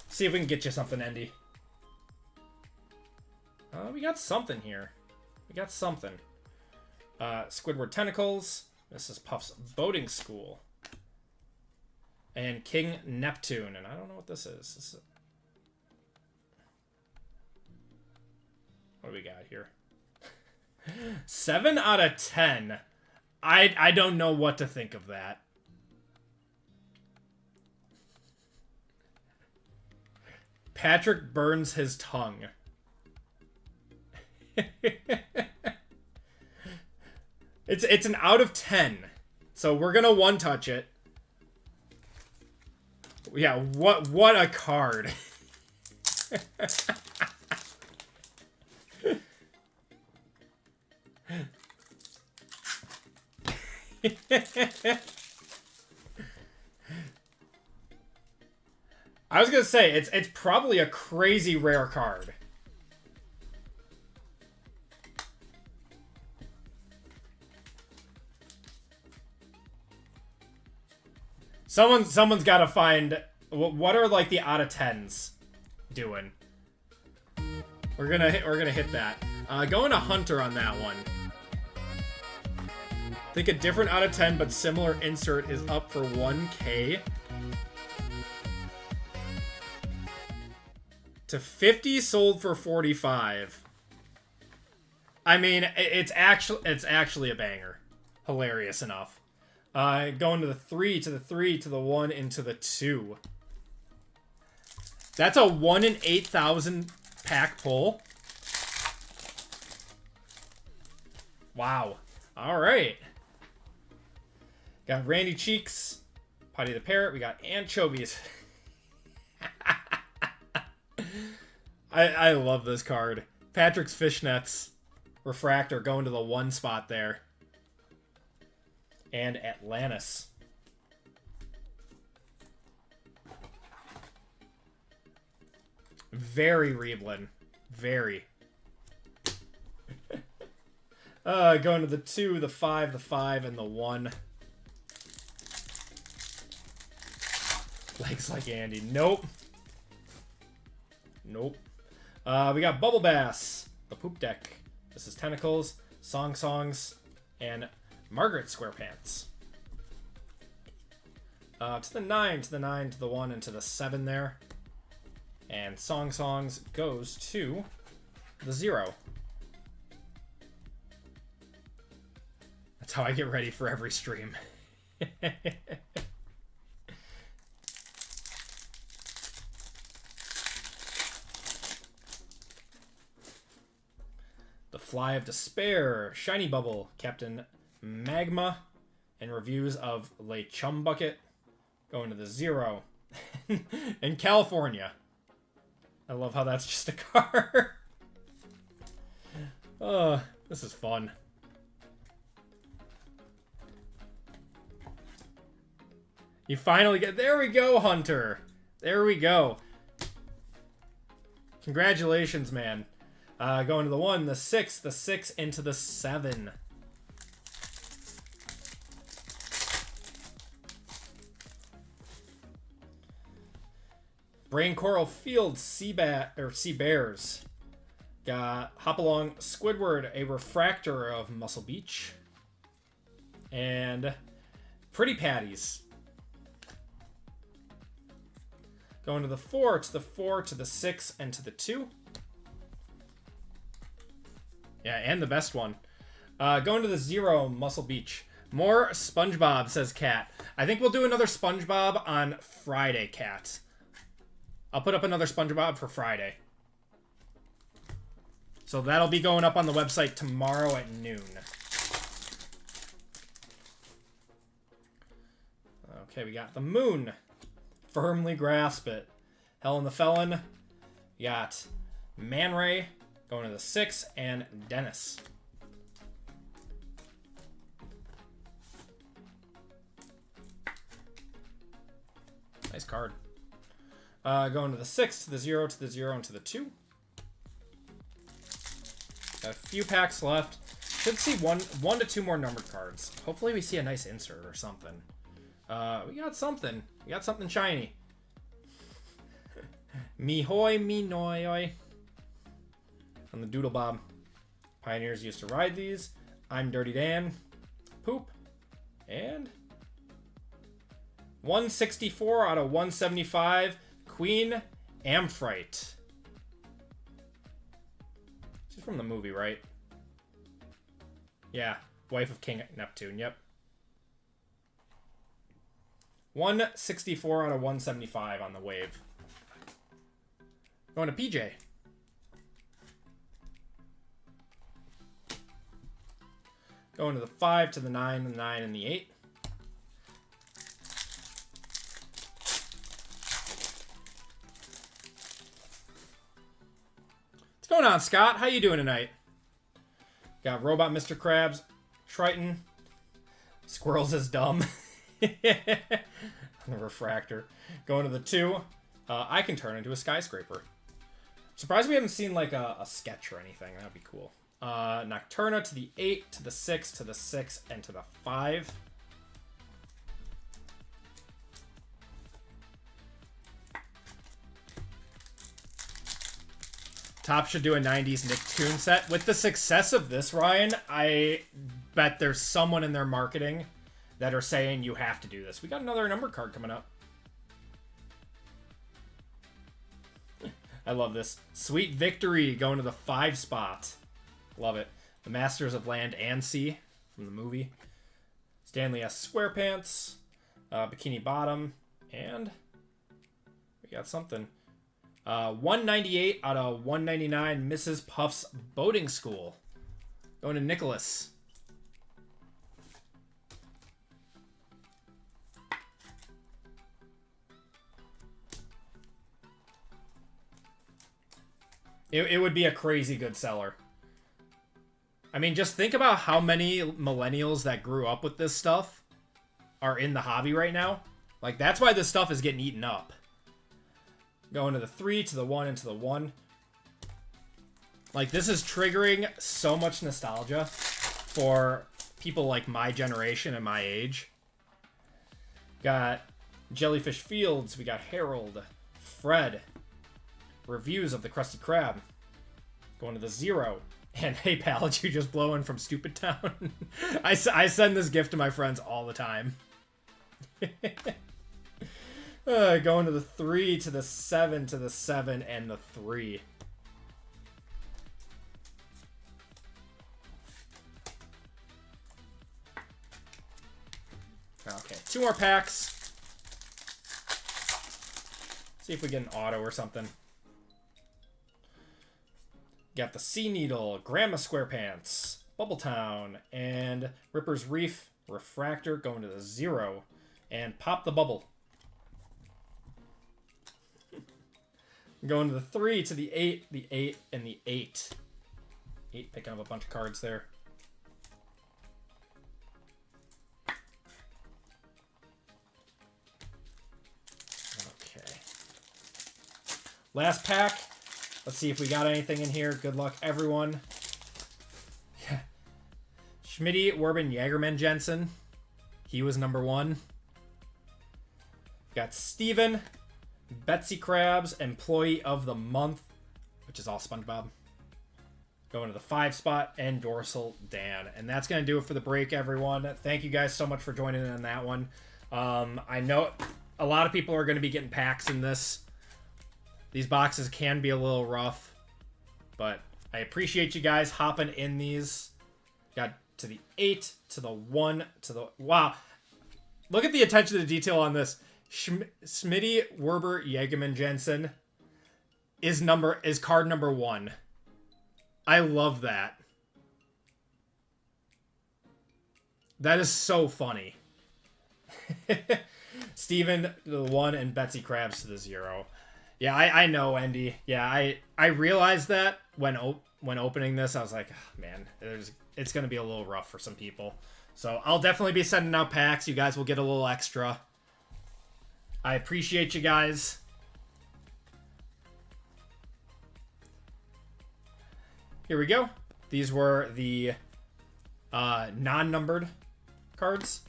Speaker 1: See if we can get you something, Andy. We got something here. We got something. Squidward Tentacles. This is Puff's Boating School. And King Neptune. And I don't know what this is. This is... What do we got here? 7 out of 10. I don't know what to think of that. Patrick burns his tongue. It's an out of 10. So we're gonna one-touch it. Yeah, what a card. I was gonna say it's probably a crazy rare card. Someone's got to find what are like the out of 10s doing. We're gonna hit that. Going to Hunter on that one. I think a different out of 10 but similar insert is up for 1K. To 50 sold for 45. I mean, it's actually a banger. Hilarious enough. Going to the 3, to the 3, to the 1, into the 2. That's a 1 in 8,000 pack pull. Wow. All right. Got Randy Cheeks, Putty the Parrot. We got Anchovies. I love this card. Patrick's Fishnets. Refractor going to the 1 spot there. And Atlantis. Very Reeblin. Very. Going to the 2, the 5, the 5, and the 1. Legs like Andy. Nope. Nope. We got Bubble Bass, the Poop Deck. This is Tentacles, Songs, and Margaret SquarePants. To the 9, to the 9, to the 1, and to the 7 there. And Songs goes to the 0. That's how I get ready for every stream. The Fly of Despair, Shiny Bubble, Captain Magma, and reviews of Le Chum Bucket going to the 0. In California. I love how that's just a car. Oh, this is fun. You finally get... There we go, Hunter. There we go. Congratulations, man. Going to the 1, the 6, the 6, into the 7. Brain Coral Field, Sea Bears. Got Hopalong Squidward, a refractor of Muscle Beach. And Pretty Patties. Going to the 4, to the 4, to the 6, and to the 2. Yeah, and the best one. Going to the 0, Muscle Beach. More Spongebob, says Kat. I think we'll do another Spongebob on Friday, Kat. I'll put up another Spongebob for Friday. So that'll be going up on the website tomorrow at noon. Okay, we got the Moon. Firmly Grasp It. Helen the Felon. We got Man Ray going to the 6, and Dennis. Nice card. Going to the 6, to the 0, to the 0, and to the 2. Got a few packs left. Should see one to two more numbered cards. Hopefully we see a nice insert or something. We got something. We got something shiny. Me hoy, me noy. On the Doodle Bob. Pioneers used to ride these. I'm Dirty Dan. Poop. And 164 out of 175. Queen Amphrite. She's from the movie, right? Yeah. Wife of King Neptune. Yep. 164 out of 175 on the wave. Going to PJ. Going to the 5, to the 9, the 9, and the 8. What's going on, Scott? How you doing tonight? Got Robot Mr. Krabs, Triton, Squirrels is dumb. The Refractor. Going to the 2. I can turn into a skyscraper. Surprised we haven't seen like a sketch or anything. That'd be cool. Nocturna to the 8, to the 6, to the 6, and to the 5. Top should do a 90s Nicktoon set. With the success of this, Ryan, I bet there's someone in their marketing that are saying you have to do this. We got another number card coming up. I love this. Sweet Victory going to the 5 spot. Love it. The Masters of Land and Sea from the movie. Stanley S. Squarepants. Bikini Bottom. And we got something. 198 out of 199. Mrs. Puff's Boating School. Going to Nicholas. It would be a crazy good seller. I mean, just think about how many millennials that grew up with this stuff are in the hobby right now. Like, that's why this stuff is getting eaten up. Going to the 3, to the 1, and to the 1. Like, this is triggering so much nostalgia for people like my generation and my age. Got Jellyfish Fields. We got Harold. Fred. Reviews of the Krusty Krab. Going to the 0. And hey, pal, you just blowing from Stupid Town. I send this gift to my friends all the time. Going to the 3, to the 7, to the 7, and the 3. Okay, 2 more packs. See if we get an auto or something. Got the Sea Needle, Grandma Squarepants, Bubble Town, and Ripper's Reef Refractor going to the 0. And Pop the Bubble. Going to the 3, to the 8, the 8, and the 8. 8 picking up a bunch of cards there. Okay. Last pack. Let's see if we got anything in here. Good luck, everyone. Yeah. Schmitty, Werben, Jagerman, Jensen. He was number 1. Got Steven, Betsy Krabs, Employee of the Month, which is all SpongeBob. Going to the 5 spot, and Dorsal Dan. And that's going to do it for the break, everyone. Thank you guys so much for joining in on that one. I know a lot of people are going to be getting packs in this. These boxes can be a little rough, but I appreciate you guys hopping in these. Got to the 8, to the 1, to the... Wow. Look at the attention to detail on this. Smitty Werber Jagerman Jensen is card number 1. I love that. That is so funny. Steven to the 1 and Betsy Krabs to the 0. Yeah, I know, Andy. Yeah, I realized that when opening this. I was like, oh, man, it's going to be a little rough for some people. So I'll definitely be sending out packs. You guys will get a little extra. I appreciate you guys. Here we go. These were the non-numbered cards.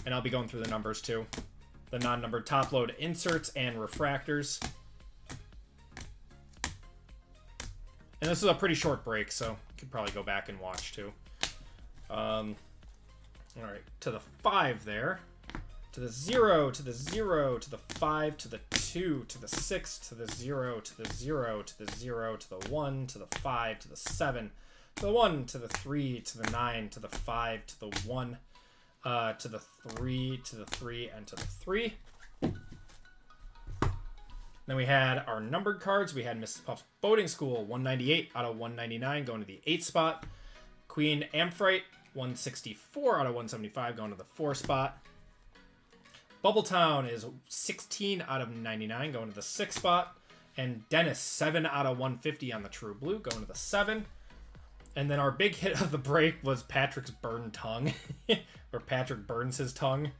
Speaker 1: And I'll be going through the numbers too. The non-numbered top load inserts and refractors. And this is a pretty short break, so you could probably go back and watch too. All right, to the 5 there. To the 0, to the 0, to the 5, to the 2, to the 6, to the 0, to the 0, to the 0, to the 1, to the 5, to the 7, to the 1, to the 3, to the 9, to the 5, to the 1, to the 3, to the 3, and to the 3. Then we had our numbered cards. We had Mrs. Puff's Boating School, 198 out of 199, going to the 8 spot. Queen Amphrite, 164 out of 175, going to the 4 spot. Bubble Town is 16 out of 99, going to the 6 spot. And Dennis, 7 out of 150 on the True Blue, going to the 7. And then our big hit of the break was Patrick's Burned Tongue, or Patrick burns his tongue.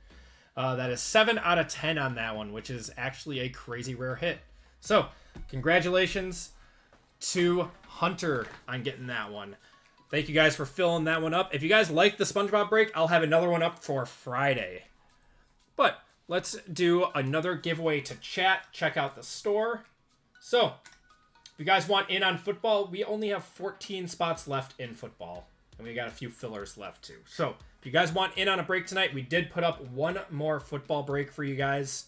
Speaker 1: That is 7 out of 10 on that one, which is actually a crazy rare hit. So, congratulations to Hunter on getting that one. Thank you guys for filling that one up. If you guys like the Spongebob break, I'll have another one up for Friday. But let's do another giveaway to chat. Check out the store. So, if you guys want in on football, we only have 14 spots left in football. And we got a few fillers left too. So, if you guys want in on a break tonight, we did put up one more football break for you guys.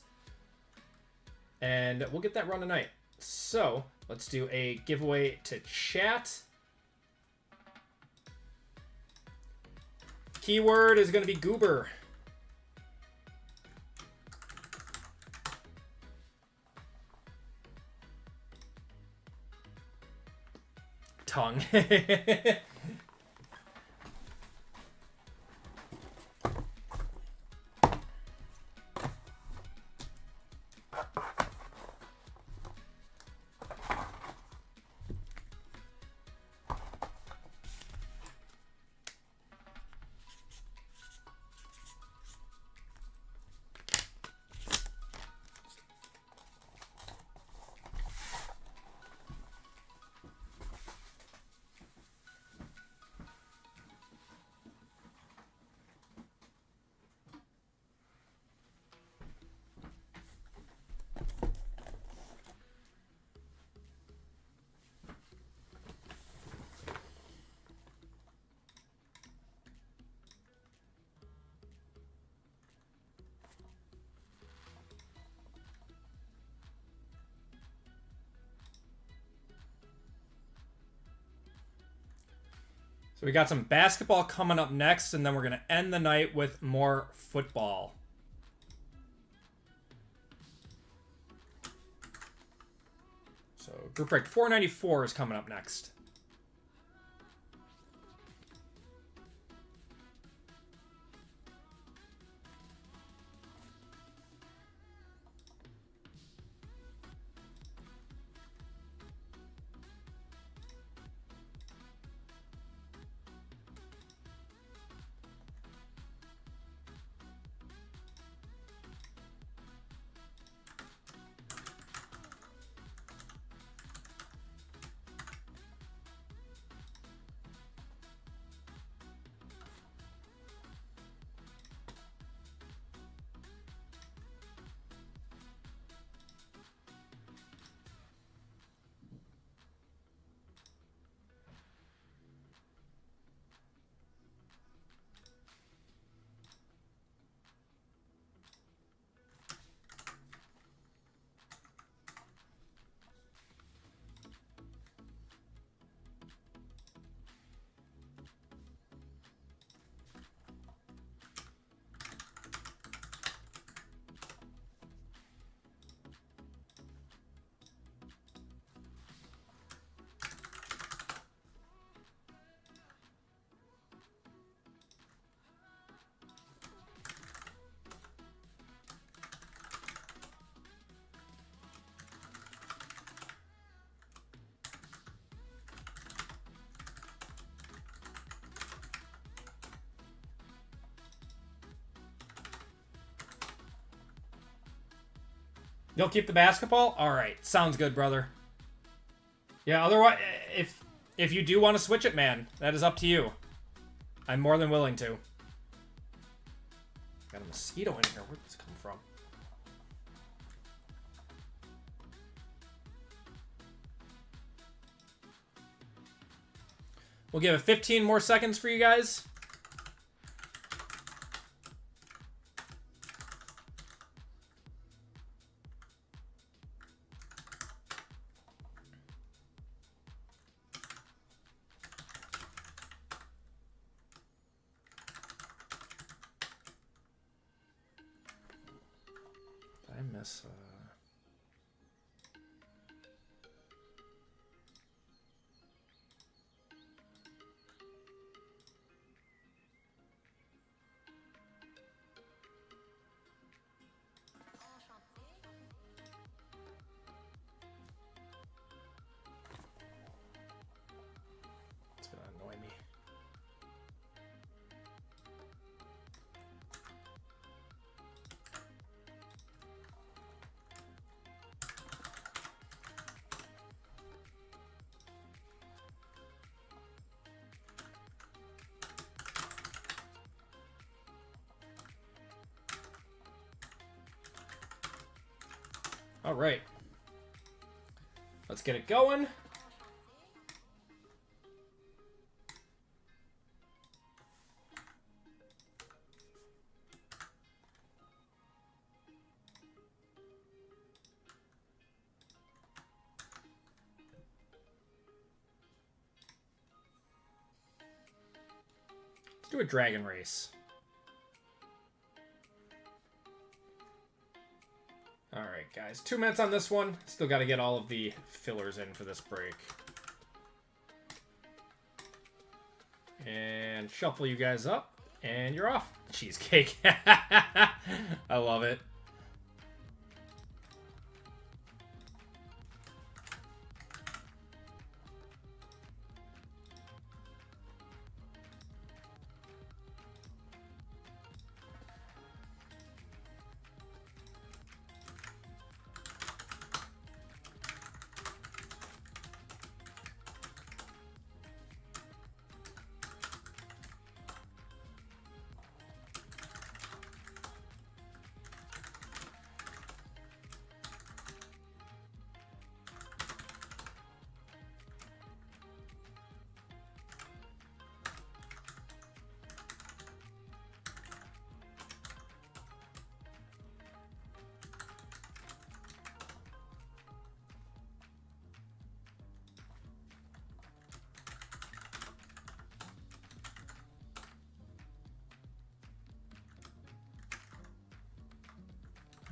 Speaker 1: And we'll get that run tonight. So, let's do a giveaway to chat. Keyword is going to be goober. Tongue. So we got some basketball coming up next, and then we're going to end the night with more football. So group break 494 is coming up next. You'll keep the basketball? All right. Sounds good, brother. Yeah, otherwise, if you do want to switch it, man, that is up to you. I'm more than willing to. Got a mosquito in here. Where'd this come from? We'll give it 15 more seconds for you guys. Did I miss... It's gonna annoy me. All right. Let's get it going. Let's do a dragon race. All right, guys. 2 minutes on this one. Still got to get all of the fillers in for this break. And shuffle you guys up, and you're off. Cheesecake. I love it.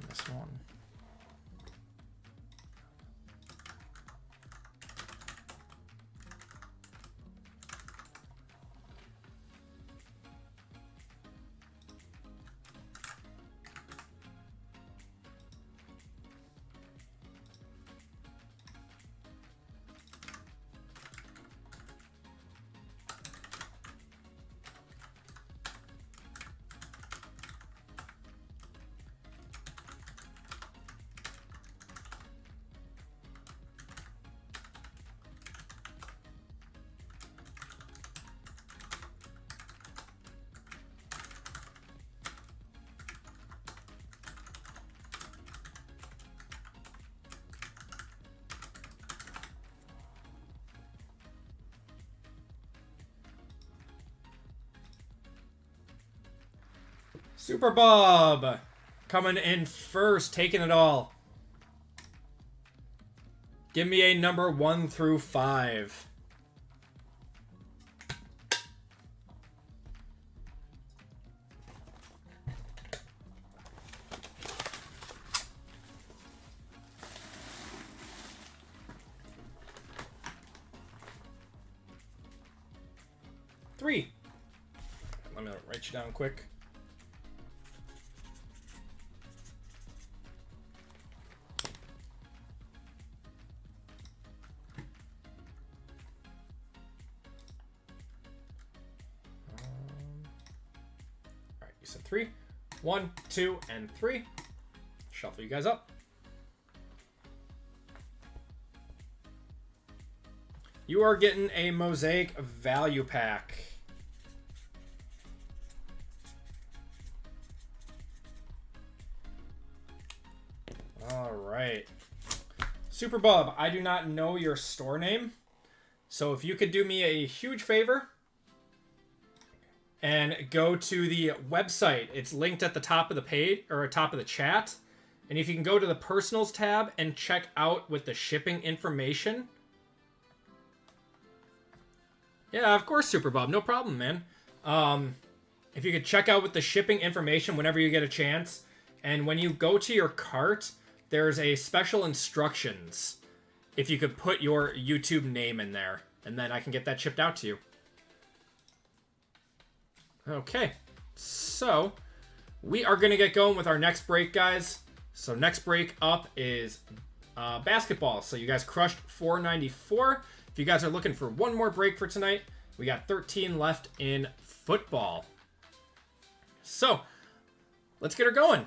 Speaker 1: This one. Super Bob coming in first, taking it all. Give me a number 1 through 5. Three. Let me write you down quick. Alright, you said 3. 1, 2, and 3. Shuffle you guys up. You are getting a Mosaic Value Pack. All right. Superbub, I do not know your store name. So if you could do me a huge favor and go to the website. It's linked at the top of the page or top of the chat. And if you can go to the personals tab and check out with the shipping information. Yeah, of course, Superbob. No problem, man. If you could check out with the shipping information whenever you get a chance. And when you go to your cart, there's a special instructions. If you could put your YouTube name in there. And then I can get that shipped out to you. Okay. So, we are going to get going with our next break, guys. So next break up is basketball. So you guys crushed 494. If you guys are looking for one more break for tonight, we got 13 left in football. So let's get her going.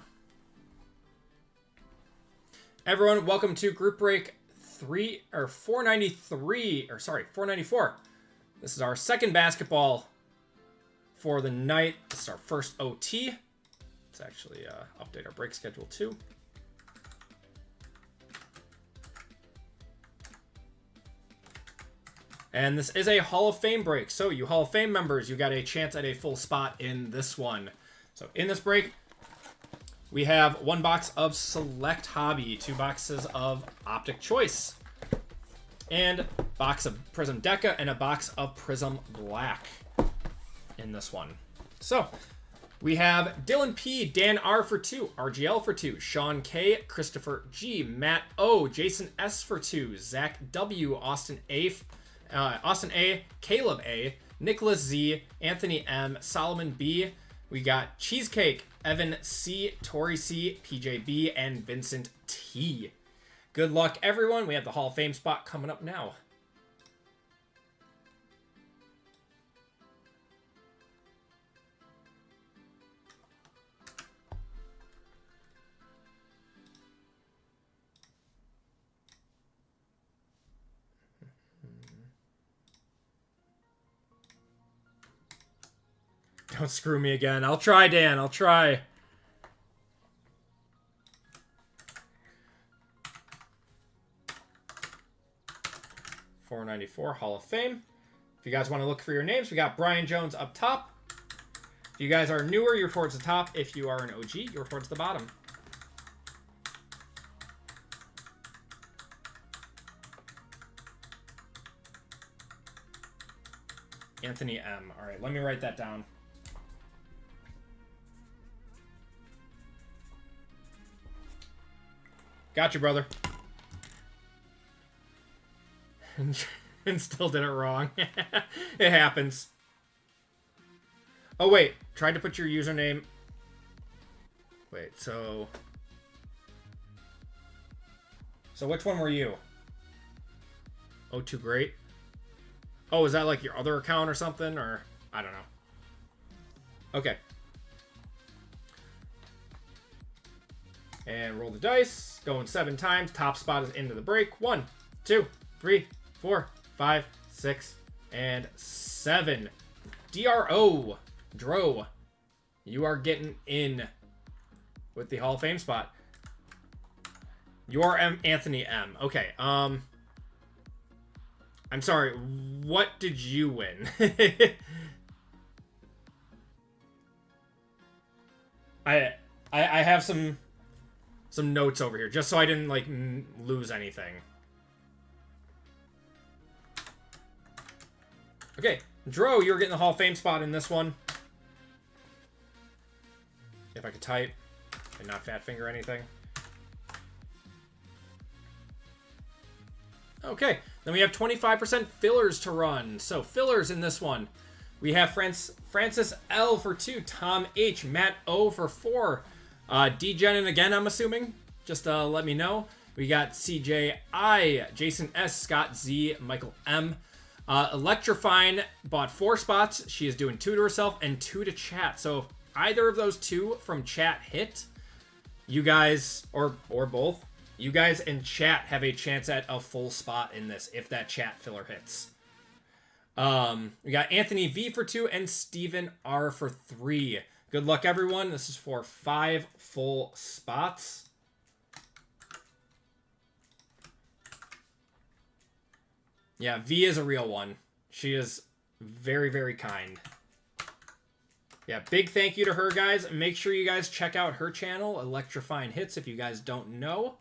Speaker 1: Everyone, welcome to group break 494. This is our second basketball for the night. This is our first OT. Let's actually update our break schedule too. And this is a Hall of Fame break. So you Hall of Fame members, you got a chance at a full spot in this one. So in this break, we have one box of Select Hobby, 2 boxes of Optic Choice, and box of Prism Deca, and a box of Prism Black in this one. So we have Dylan P, Dan R for 2, RGL for 2, Sean K, Christopher G, Matt O, Jason S for 2, Zach W, Austin A, Caleb A, Nicholas Z, Anthony M, Solomon B. We got Cheesecake, Evan C, Tori C, PJ B, and Vincent T. Good luck, everyone. We have the Hall of Fame spot coming up now. Don't screw me again. I'll try, Dan. I'll try. $494 Hall of Fame. If you guys want to look for your names, we got Brian Jones up top. If you guys are newer, you're towards the top. If you are an OG, you're towards the bottom. Anthony M. All right, let me write that down. Got you, brother. And still did it wrong. It happens. Oh, wait. Tried to put your username. Wait, so which one were you? Oh, too great. Oh, is that like your other account or something? Or I don't know. Okay. And roll the dice. Going 7 times. Top spot is into the break. 1, 2, 3, 4, 5, 6, and 7. DRO. Dro. You are getting in with the Hall of Fame spot. You are Anthony M. Okay. I'm sorry. What did you win? I have some notes over here just so I didn't like lose anything. Okay, Dro, you're getting the Hall of Fame spot in this one. If I could type and not fat finger anything. Okay, then we have 25% fillers to run. So fillers in this one. We have Francis L for 2, Tom H, Matt O for 4, D-Gen again, I'm assuming. Just let me know. We got CJ I, Jason S, Scott Z, Michael M. Electrifine bought 4 spots. She is doing 2 to herself and 2 to chat. So if either of those 2 from chat hit, you guys, or both, You guys in chat have a chance at a full spot in this if that chat filler hits. We got Anthony V for 2 and Steven R for 3. Good luck, everyone. This is for 5 full spots. Yeah, V is a real one. She is very, very kind. Yeah, big thank you to her, guys. Make sure you guys check out her channel, Electrifying Hits, if you guys don't know.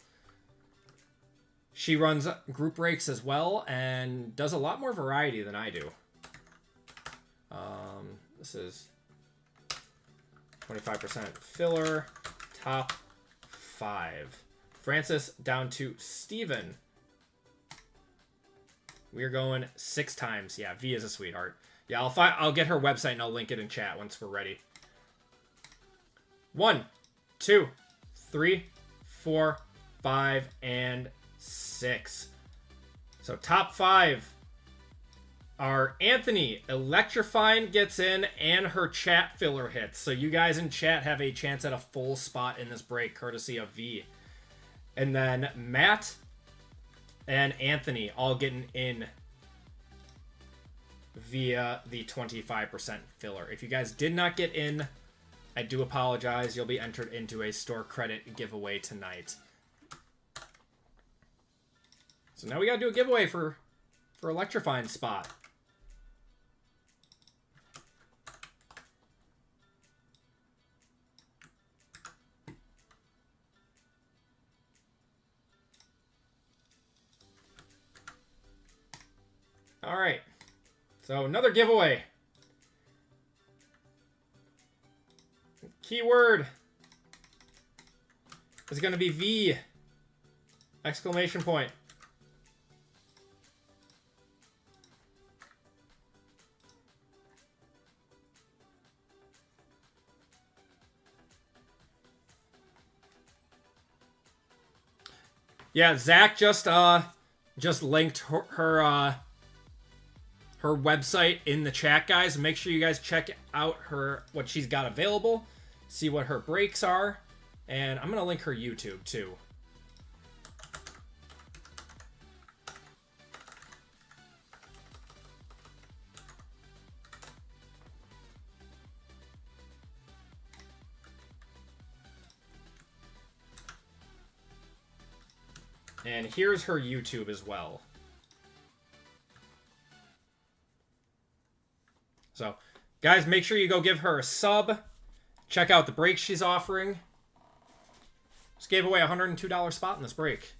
Speaker 1: She runs group breaks as well and does a lot more variety than I do. This is 25% filler, top 5. Francis down to Steven. We're going 6 times. Yeah, V is a sweetheart. Yeah, I'll get her website and I'll link it in chat once we're ready. 1, 2, 3, 4, 5, and 6. So top 5 are Anthony. Electrifying gets in and her chat filler hits. So you guys in chat have a chance at a full spot in this break, courtesy of V. And then Matt and Anthony all getting in via the 25% filler. If you guys did not get in, I do apologize. You'll be entered into a store credit giveaway tonight. So now we gotta do a giveaway for Electrifying spot. All right. So another giveaway. Keyword is going to be V! Exclamation point. Yeah, Zach just linked her website in the chat, guys. Make sure you guys check out what she's got available, see what her breaks are, and I'm gonna link her YouTube too. And here's her YouTube as well. So, guys, make sure you go give her a sub. Check out the breaks she's offering. Just gave away a $102 spot in this break.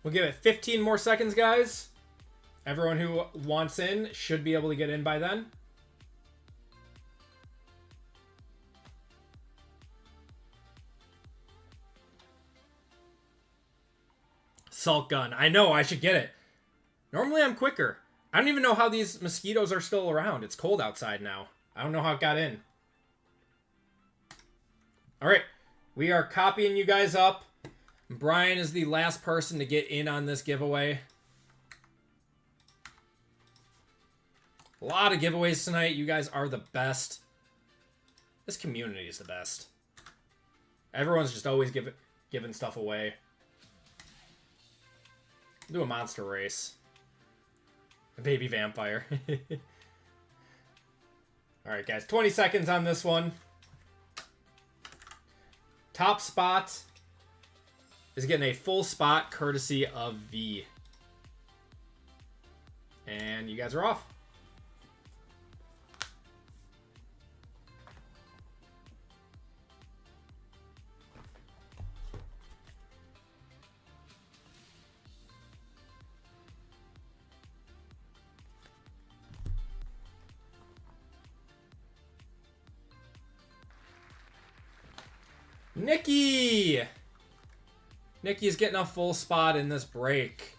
Speaker 1: We'll give it 15 more seconds, guys. Everyone who wants in should be able to get in by then. Salt gun. I know, I should get it. Normally I'm quicker. I don't even know how these mosquitoes are still around. It's cold outside now. I don't know how it got in. Alright. We are copying you guys up. Brian is the last person to get in on this giveaway. A lot of giveaways tonight. You guys are the best. This community is the best. Everyone's just always giving stuff away. Do a monster race. A baby vampire. Alright, guys. 20 seconds on this one. Top spot is getting a full spot courtesy of V. And you guys are off. Nikki! Nikki's getting a full spot in this break.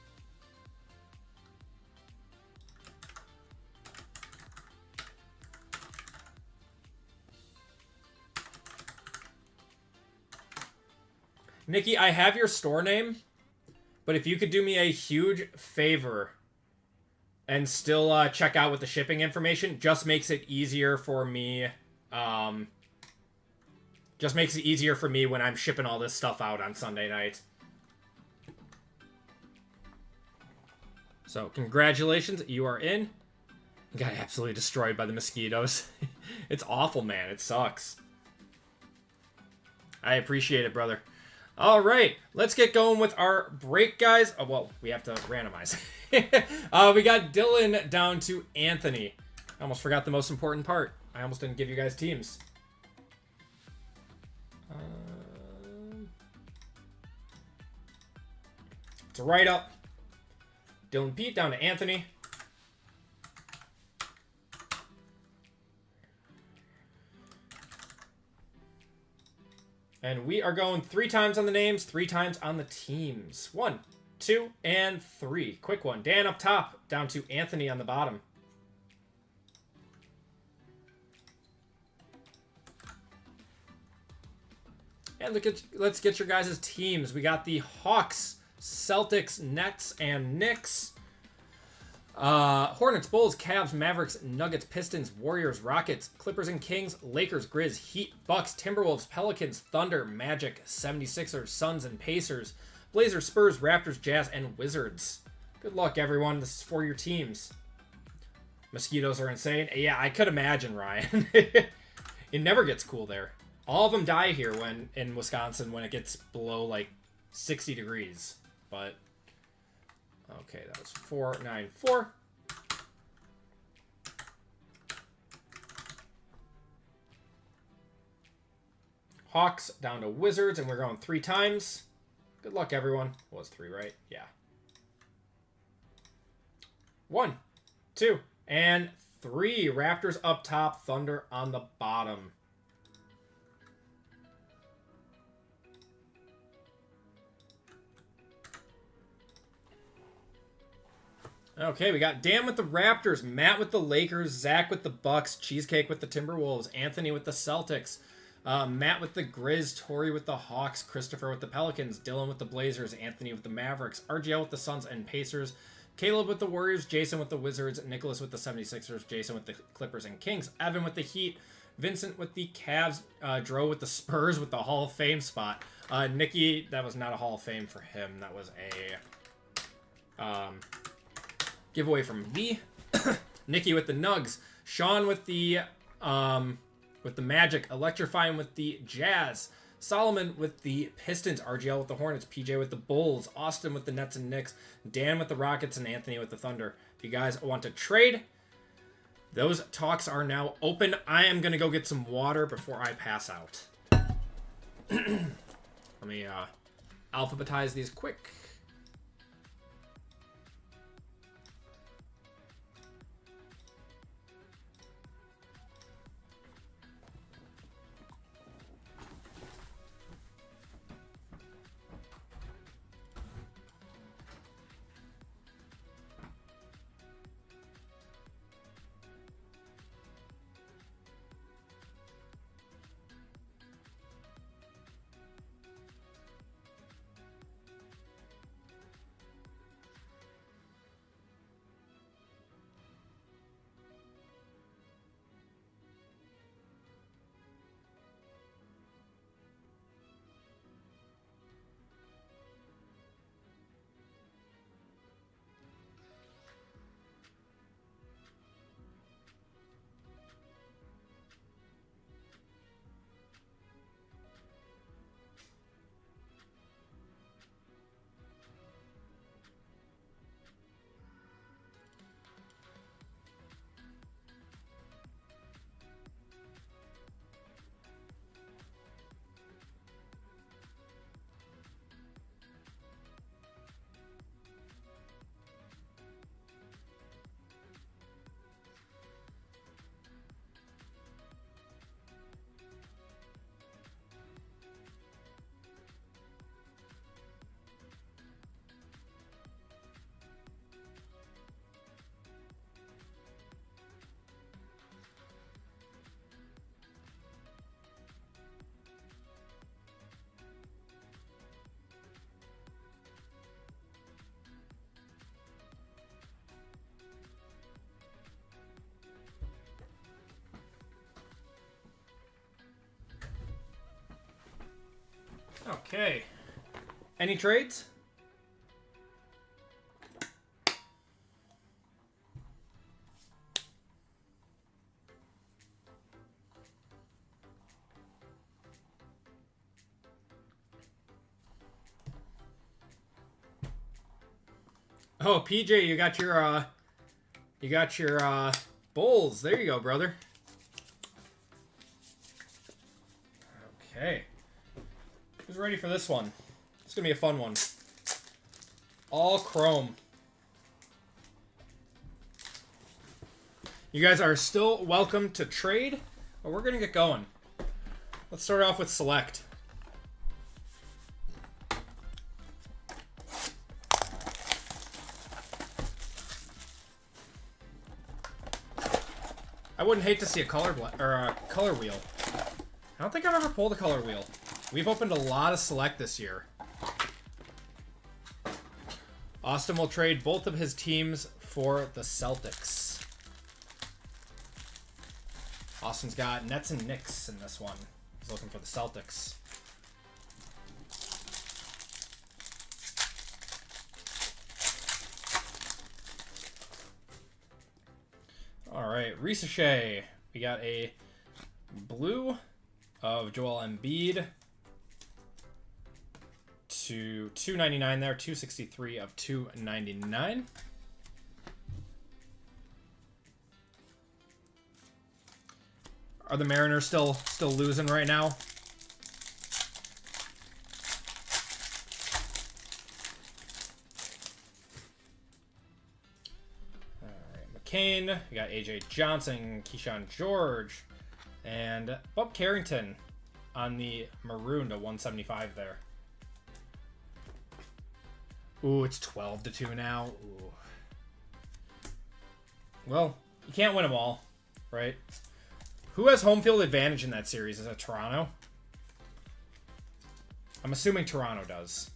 Speaker 1: Nikki, I have your store name, but if you could do me a huge favor and still check out with the shipping information, just makes it easier for me. Just makes it easier for me when I'm shipping all this stuff out on Sunday night. So, congratulations, you are in. You got absolutely destroyed by the mosquitoes. It's awful, man. It sucks. I appreciate it, brother. All right, let's get going with our break, guys. Oh, well, we have to randomize. We got Dylan down to Anthony. I almost forgot the most important part. I almost didn't give you guys teams. It's right up. Dylan Pete down to Anthony. And we are going 3 times on the names, 3 times on the teams. 1, 2, and 3. Quick one. Dan up top, down to Anthony on the bottom. And let's get your guys' teams. We got the Hawks, Celtics, Nets, and Knicks. Hornets, Bulls, Cavs, Mavericks, Nuggets, Pistons, Warriors, Rockets, Clippers and Kings, Lakers, Grizz, Heat, Bucks, Timberwolves, Pelicans, Thunder, Magic, 76ers, Suns, and Pacers, Blazers, Spurs, Raptors, Jazz, and Wizards. Good luck, everyone. This is for your teams. Mosquitoes are insane. Yeah, I could imagine, Ryan. It never gets cool there. All of them die here when in Wisconsin when it gets below, like, 60 degrees. But... okay, that was 494. Hawks down to Wizards, and we're going 3 times. Good luck, everyone. Was 3, right? Yeah. 1, 2, and 3. Raptors up top, Thunder on the bottom. Okay, we got Dan with the Raptors, Matt with the Lakers, Zach with the Bucks, Cheesecake with the Timberwolves, Anthony with the Celtics, Matt with the Grizz, Tori with the Hawks, Christopher with the Pelicans, Dylan with the Blazers, Anthony with the Mavericks, RGL with the Suns and Pacers, Caleb with the Warriors, Jason with the Wizards, Nicholas with the 76ers, Jason with the Clippers and Kings, Evan with the Heat, Vincent with the Cavs, Dro with the Spurs with the Hall of Fame spot. Nikki, that was not a Hall of Fame for him. That was a... giveaway from me. Nikki with the Nugs. Sean with the Magic. Electrifying with the Jazz. Solomon with the Pistons. RGL with the Hornets. PJ with the Bulls. Austin with the Nets and Knicks. Dan with the Rockets. And Anthony with the Thunder. If you guys want to trade, those talks are now open. I am going to go get some water before I pass out. Let me alphabetize these quick. Okay. Any trades? Oh, PJ, you got your Bulls. There you go, brother. Okay. Who's ready for this one? It's gonna be a fun one. All chrome. You guys are still welcome to trade, but we're gonna get going. Let's start off with select. I wouldn't hate to see a color wheel. I don't think I've ever pulled a color wheel. We've opened a lot of select this year. Austin will trade both of his teams for the Celtics. Austin's got Nets and Knicks in this one. He's looking for the Celtics. All right, Ricochet. We got a blue of Joel Embiid to 299 there, 263 of 299. Are the Mariners still losing right now? Kane, we got AJ Johnson, Keyshawn George, and Bob Carrington on the maroon to 175 there. Ooh, it's 12-2 now. Ooh. Well, you can't win them all, right? Who has home field advantage in that series? Is it Toronto? I'm assuming Toronto does.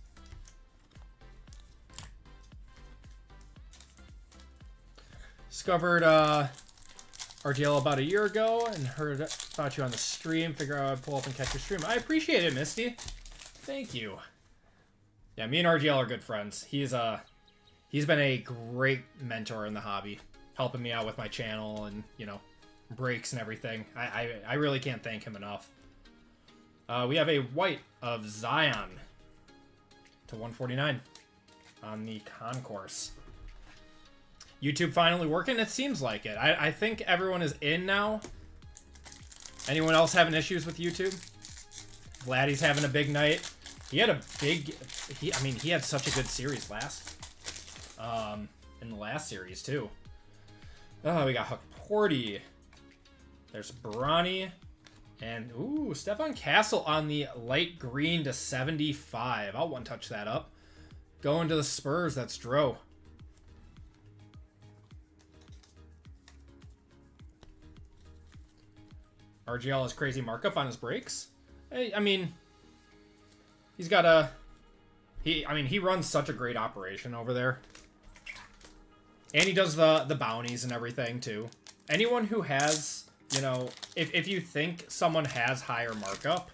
Speaker 1: Discovered RGL about a year ago and heard about you on the stream. Figure out I'd pull up and catch your stream. I appreciate it, Misty. Thank you. Yeah, me and RGL are good friends. He's been a great mentor in the hobby, helping me out with my channel and, you know, breaks and everything. I really can't thank him enough. We have a white of Zion to 149 on the concourse. YouTube finally working? It seems like it. I think everyone is in now. Anyone else having issues with YouTube? Vladdy's having a big night. He had a big... he had such a good series last... in the last series, too. Oh, we got Huck Porty. There's Bronny. And, ooh, Stephon Castle on the light green to 75. I'll one-touch that up. Going to the Spurs, that's Dro. RGL has crazy markup on his breaks. I mean, he's got a... he runs such a great operation over there. And he does the bounties and everything, too. Anyone who has, you know... If you think someone has higher markup,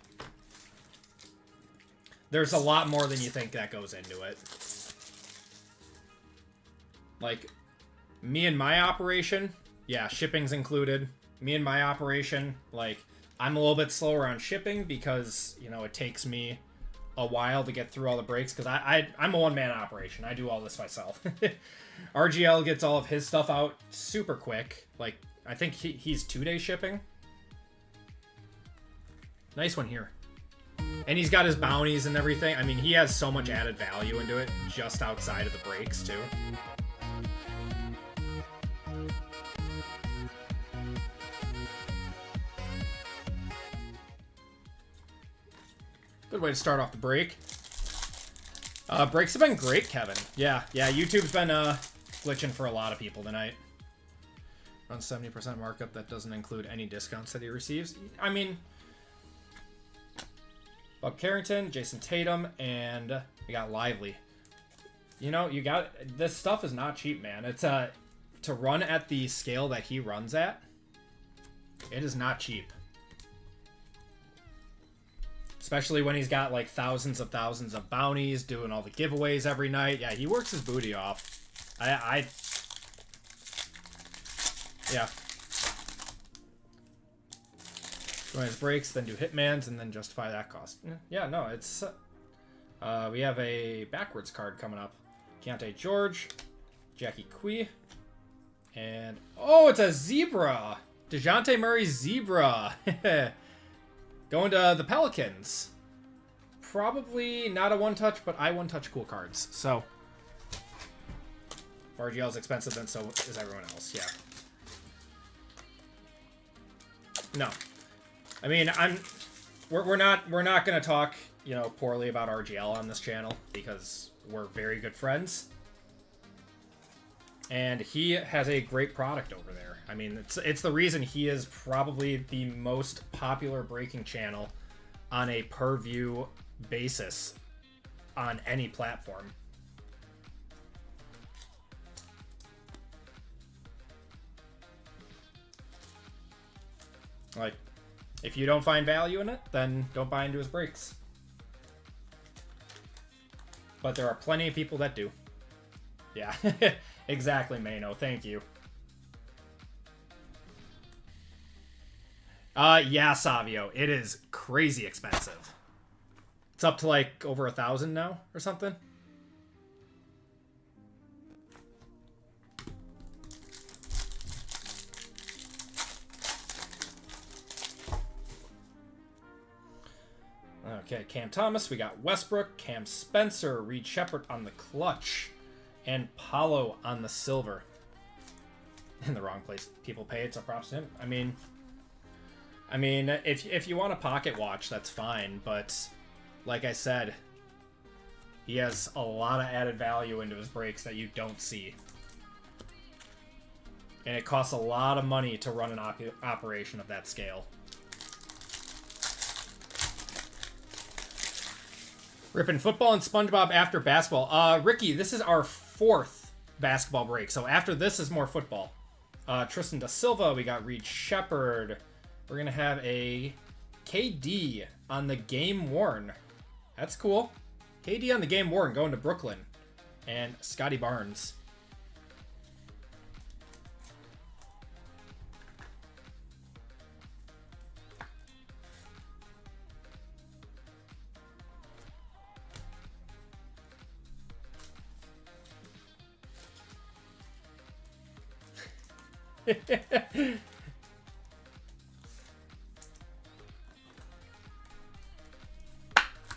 Speaker 1: there's a lot more than you think that goes into it. Like, me and my operation, yeah, shipping's included. Me and my operation, like, I'm a little bit slower on shipping because, you know, it takes me a while to get through all the breaks because I'm a one-man operation. I do all this myself. RGL gets all of his stuff out super quick. Like, I think he's 2-day shipping. Nice one here. And he's got his bounties and everything. I mean, he has so much added value into it just outside of the breaks, too. Good way to start off the break. Breaks have been great, Kevin. Yeah, YouTube's been glitching for a lot of people tonight. Around 70% markup, that doesn't include any discounts that he receives. I mean, Bob Carrington, Jason Tatum, and we got Lively. You know, this stuff is not cheap, man. It's to run at the scale that he runs at, it is not cheap. Especially when he's got like thousands of bounties, doing all the giveaways every night. Yeah, he works his booty off. Yeah. Join his breaks, then do Hitmans, and then justify that cost. Yeah, no, it's... we have a backwards card coming up. Keontae George, Jackie Quee, and... Oh, it's a Zebra! DeJounte Murray Zebra! Going to the Pelicans. Probably not a one-touch, but I one-touch cool cards. So, RGL is expensive, and so is everyone else. Yeah. No, I mean we're not gonna talk poorly about RGL on this channel because we're very good friends, and he has a great product over there. I mean, it's the reason he is probably the most popular breaking channel on a per view basis on any platform. Like, if you don't find value in it, then don't buy into his breaks. But there are plenty of people that do. Yeah, exactly, Mano. Thank you. Yeah, Savio. It is crazy expensive. It's up to like over 1,000 now or something. Okay, Cam Thomas, we got Westbrook, Cam Spencer, Reed Shepherd on the clutch, and Paulo on the silver. In the wrong place. People pay it, so props to him. I mean, if you want a pocket watch, that's fine, but like I said, he has a lot of added value into his breaks that you don't see. And it costs a lot of money to run an operation of that scale. Ripping football and Spongebob after basketball. Ricky, this is our 4th basketball break. So after this is more football. Tristan Da Silva, we got Reed Shepherd. We're going to have a KD on the game worn. That's cool. KD on the game worn going to Brooklyn. And Scotty Barnes.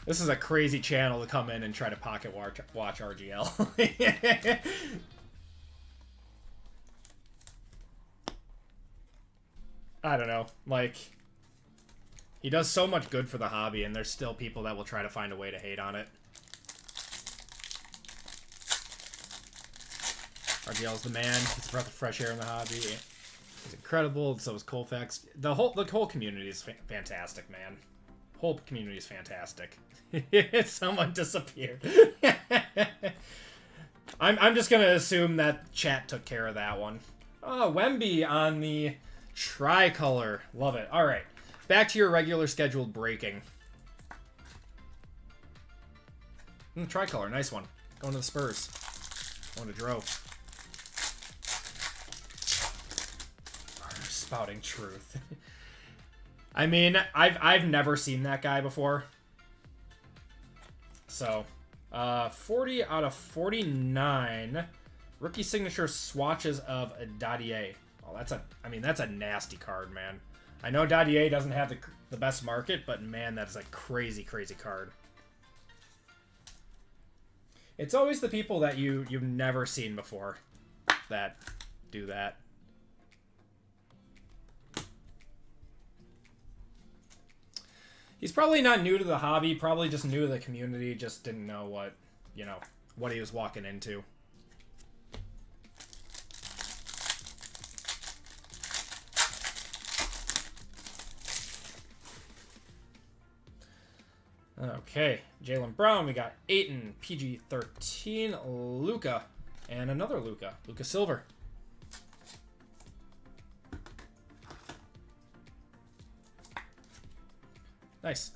Speaker 1: This is a crazy channel to come in and try to pocket watch RGL. I don't know. Like, he does so much good for the hobby, and there's still people that will try to find a way to hate on it. RGL's the man. He's a breath of fresh air in the hobby. He's incredible, and so is Colfax. The whole community is fantastic, man. Whole community is fantastic. Someone disappeared. I'm just gonna assume that chat took care of that one. Oh, Wemby on the tricolor. Love it. All right, back to your regular scheduled breaking. The tricolor, nice one. Going to the Spurs. Going to Dro. Spouting truth. I mean, I've never seen that guy before. So, 40 out of 49 rookie signature swatches of Dadier. Oh, that's a nasty card, man. I know Dadier doesn't have the best market, but man, that's a crazy, crazy card. It's always the people that you've never seen before that do that. He's probably not new to the hobby, probably just new to the community, just didn't know what he was walking into. Okay, Jaylen Brown, we got Ayton, PG-13, Luka, and another Luka Silver. Nice.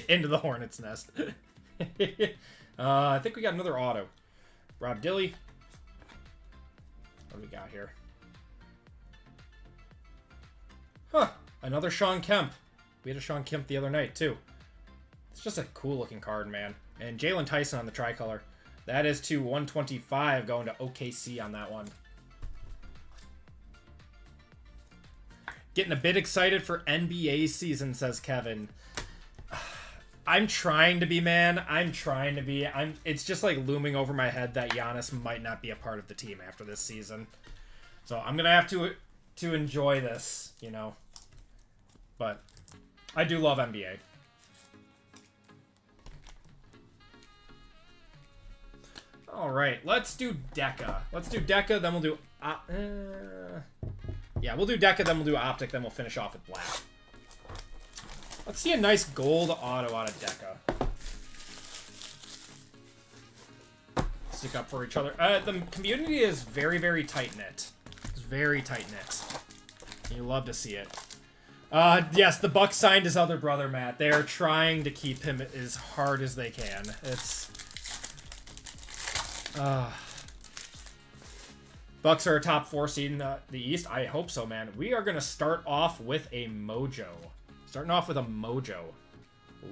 Speaker 1: Into the hornet's nest. I think we got another auto. Rob Dilly. What do we got here? Huh. Another Sean Kemp. We had a Sean Kemp the other night, too. It's just a cool-looking card, man. And Jalen Tyson on the tricolor. That is to 125, going to OKC on that one. Getting a bit excited for NBA season, says Kevin. I'm trying to be, man. I'm trying to be. It's just like looming over my head that Giannis might not be a part of the team after this season. So I'm going to have to enjoy this, you know. But I do love NBA. All right, let's do Deca. Let's do Deca, then we'll do... yeah, we'll do Deca, then we'll do Optic, then we'll finish off with Black. Let's see a nice gold auto out of Deca. Stick up for each other. The community is very, very tight-knit. It's very tight-knit. You love to see it. Yes, the Bucks signed his other brother, Matt. They are trying to keep him as hard as they can. It's... Bucks are a top 4 seed in the East. I hope so, man. We are going to start off with a mojo. Starting off with a mojo.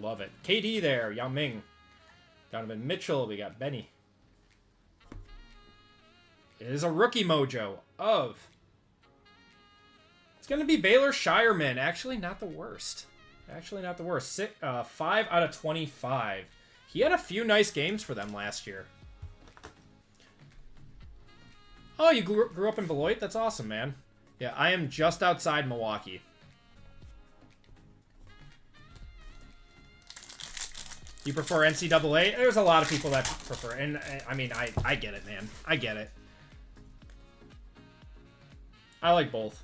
Speaker 1: Love it. KD there. Yao Ming. Donovan Mitchell. We got Benny. It is a rookie mojo of... It's going to be Baylor Shireman. Actually, not the worst. Actually, not the worst. 5 out of 25. He had a few nice games for them last year. Oh, you grew up in Beloit? That's awesome, man. Yeah, I am just outside Milwaukee. You prefer NCAA? There's a lot of people that prefer. And, I mean, I get it, man. I get it. I like both.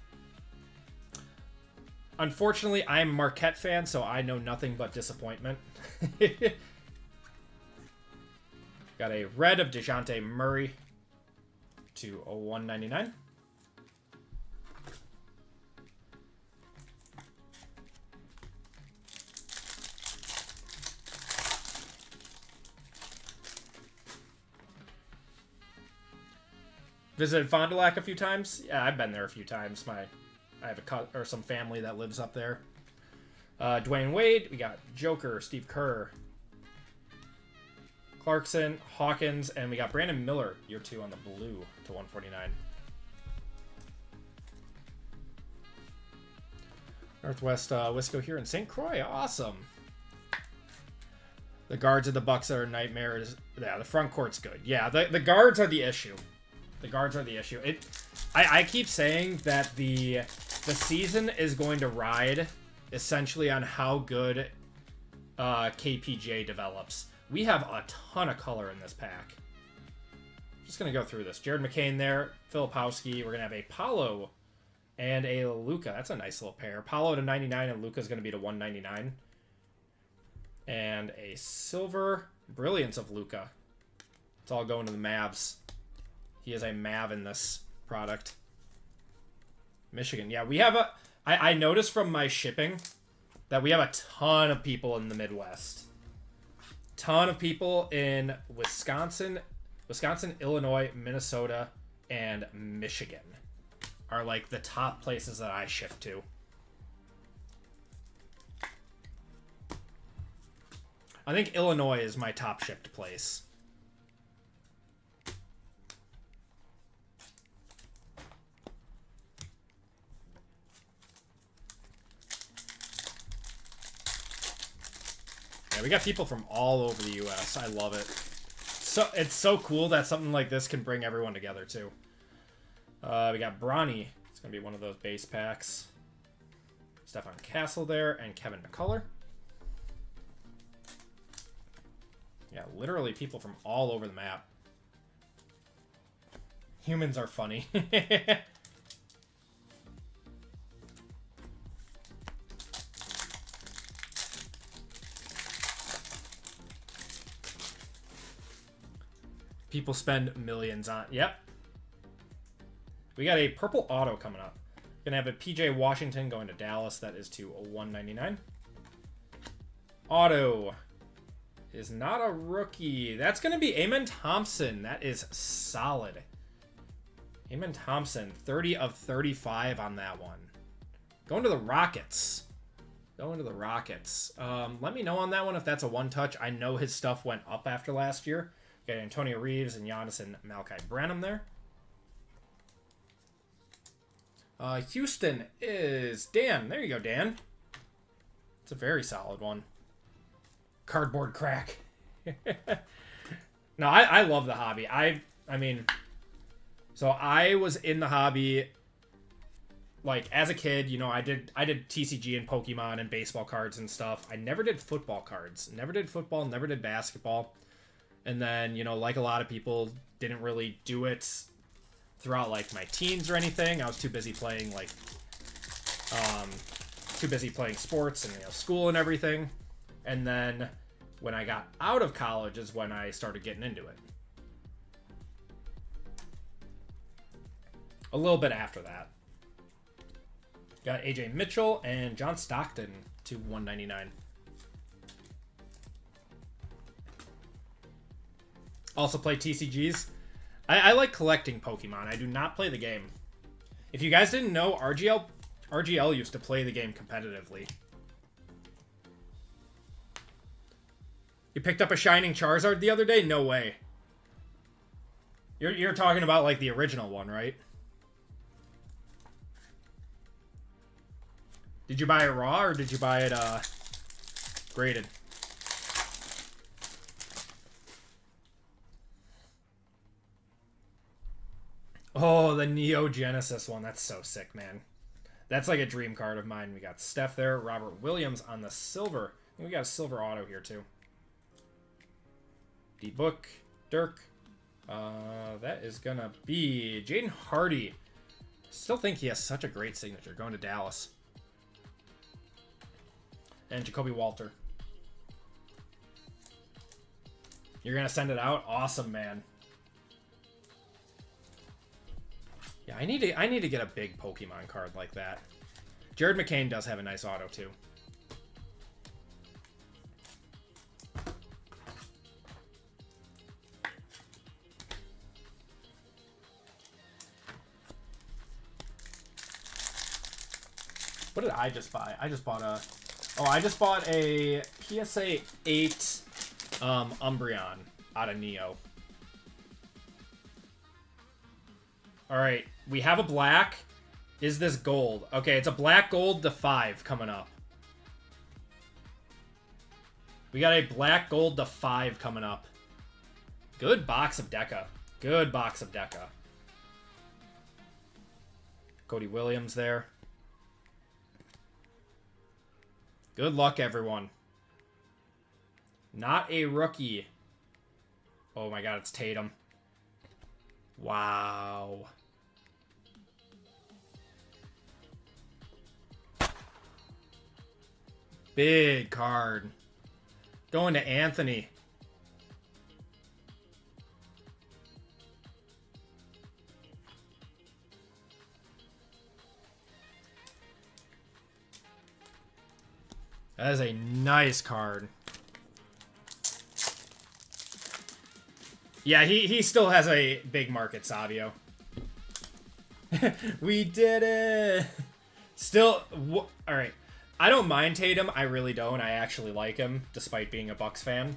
Speaker 1: Unfortunately, I'm a Marquette fan, so I know nothing but disappointment. Got a red of DeJounte Murray to 199. Visited Fond du Lac a few times. Yeah, I've been there a few times. I have some family that lives up there. Dwayne Wade. We got Joker, Steve Kerr, Clarkson, Hawkins, and we got Brandon Miller, year 2 on the blue to 149. Northwest Wisco here in St. Croix. Awesome. The guards of the Bucks are nightmares. Yeah, the front court's good. Yeah, the guards are the issue. The guards are the issue. I keep saying that the season is going to ride essentially on how good KPJ develops. We have a ton of color in this pack. Just going to go through this. Jared McCain there. Filipowski. We're going to have a Paolo and a Luka. That's a nice little pair. Paolo to 99 and Luka's going to be to 199. And a silver brilliance of Luka. It's all going to the Mavs. He is a Mav in this product. Michigan. Yeah, we have a... I noticed from my shipping that we have a ton of people in the Midwest. Ton of people in Wisconsin, Illinois, Minnesota, and Michigan are like the top places that I ship to. I think Illinois is my top shipped place. Yeah, we got people from all over the U.S. I love it. So it's so cool that something like this can bring everyone together too. We got Bronny. It's gonna be one of those base packs. Stefan Castle there and Kevin McCullough. Yeah, literally people from all over the map. Humans are funny. People spend millions on... Yep. We got a purple auto coming up. Gonna have a PJ Washington going to Dallas. That is to 199. Auto is not a rookie. That's going to be Amen Thompson. That is solid. Amen Thompson, 30 of 35 on that one. Going to the Rockets. Going to the Rockets. Let me know on that one if that's a one-touch. I know his stuff went up after last year. Got Antonio Reeves and Giannis and Malachi Branham there. Houston is Dan. There you go, Dan. It's a very solid one. Cardboard crack. No, I love the hobby. I mean, so I was in the hobby like as a kid. You know, I did TCG and Pokemon and baseball cards and stuff. I never did football cards. Never did football. Never did basketball. And then, you know, like a lot of people, didn't really do it throughout like my teens or anything. I was too busy playing like sports and, you know, school and everything. And then when I got out of college is when I started getting into it. A little bit after that. Got AJ Mitchell and John Stockton to 199. Also play TCGs. I like collecting Pokemon. I do not play the game. If you guys didn't know, RGL used to play the game competitively. You picked up a Shining Charizard the other day? No way. You're talking about like the original one, right? Did you buy it raw or did you buy it graded? Oh, the Neo Genesis one. That's so sick, man. That's like a dream card of mine. We got Steph there. Robert Williams on the silver. And we got a silver auto here, too. D-Book. Dirk. That is going to be Jaden Hardy. Still think he has such a great signature. Going to Dallas. And Jacoby Walter. You're going to send it out? Awesome, man. Yeah, I need to get a big Pokemon card like that. Jared McCain does have a nice auto too. What did I just buy? I just bought a PSA 8 Umbreon out of Neo. All right, we have a black. Is this gold? Okay, it's a black gold to 5 coming up. We got a black gold to 5 coming up. Good box of Deca. Good box of Deca. Cody Williams there. Good luck, everyone. Not a rookie. Oh my god, it's Tatum. Wow. Big card. Going to Anthony. That is a nice card. Yeah, he still has a big market, Savio. We did it! Still, alright. I don't mind Tatum. I really don't. I actually like him, despite being a Bucks fan.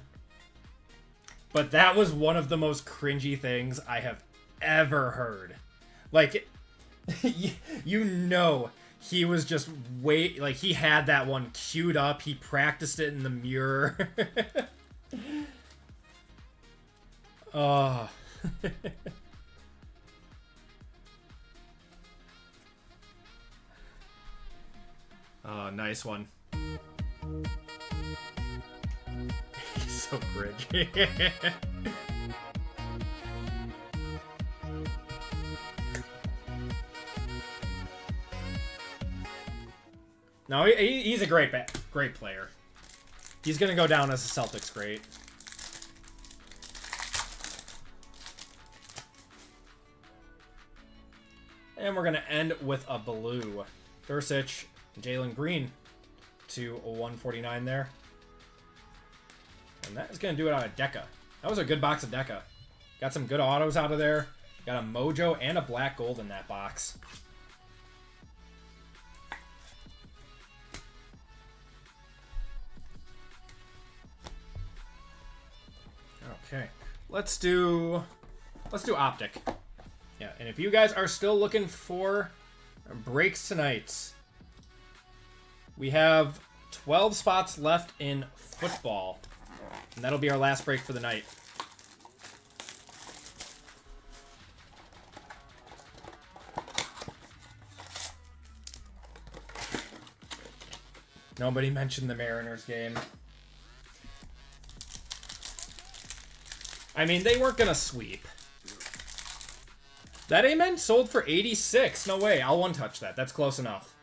Speaker 1: But that was one of the most cringy things I have ever heard. Like, you know, he was just like, he had that one queued up. He practiced it in the mirror. Oh. Oh, nice one. He's so cringy. No, he's a great player. He's gonna go down as a Celtics great. And we're gonna end with a blue. Dursic, Jalen Green to 149 there. And that is going to do it out of Deca. That was a good box of Deca. Got some good autos out of there. Got a Mojo and a Black Gold in that box. Okay, let's do Optic. Yeah, and if you guys are still looking for breaks tonight, we have 12 spots left in football, and that'll be our last break for the night. Nobody mentioned the Mariners game. I mean, they weren't going to sweep. That Amen sold for 86. No way. I'll one-touch that. That's close enough.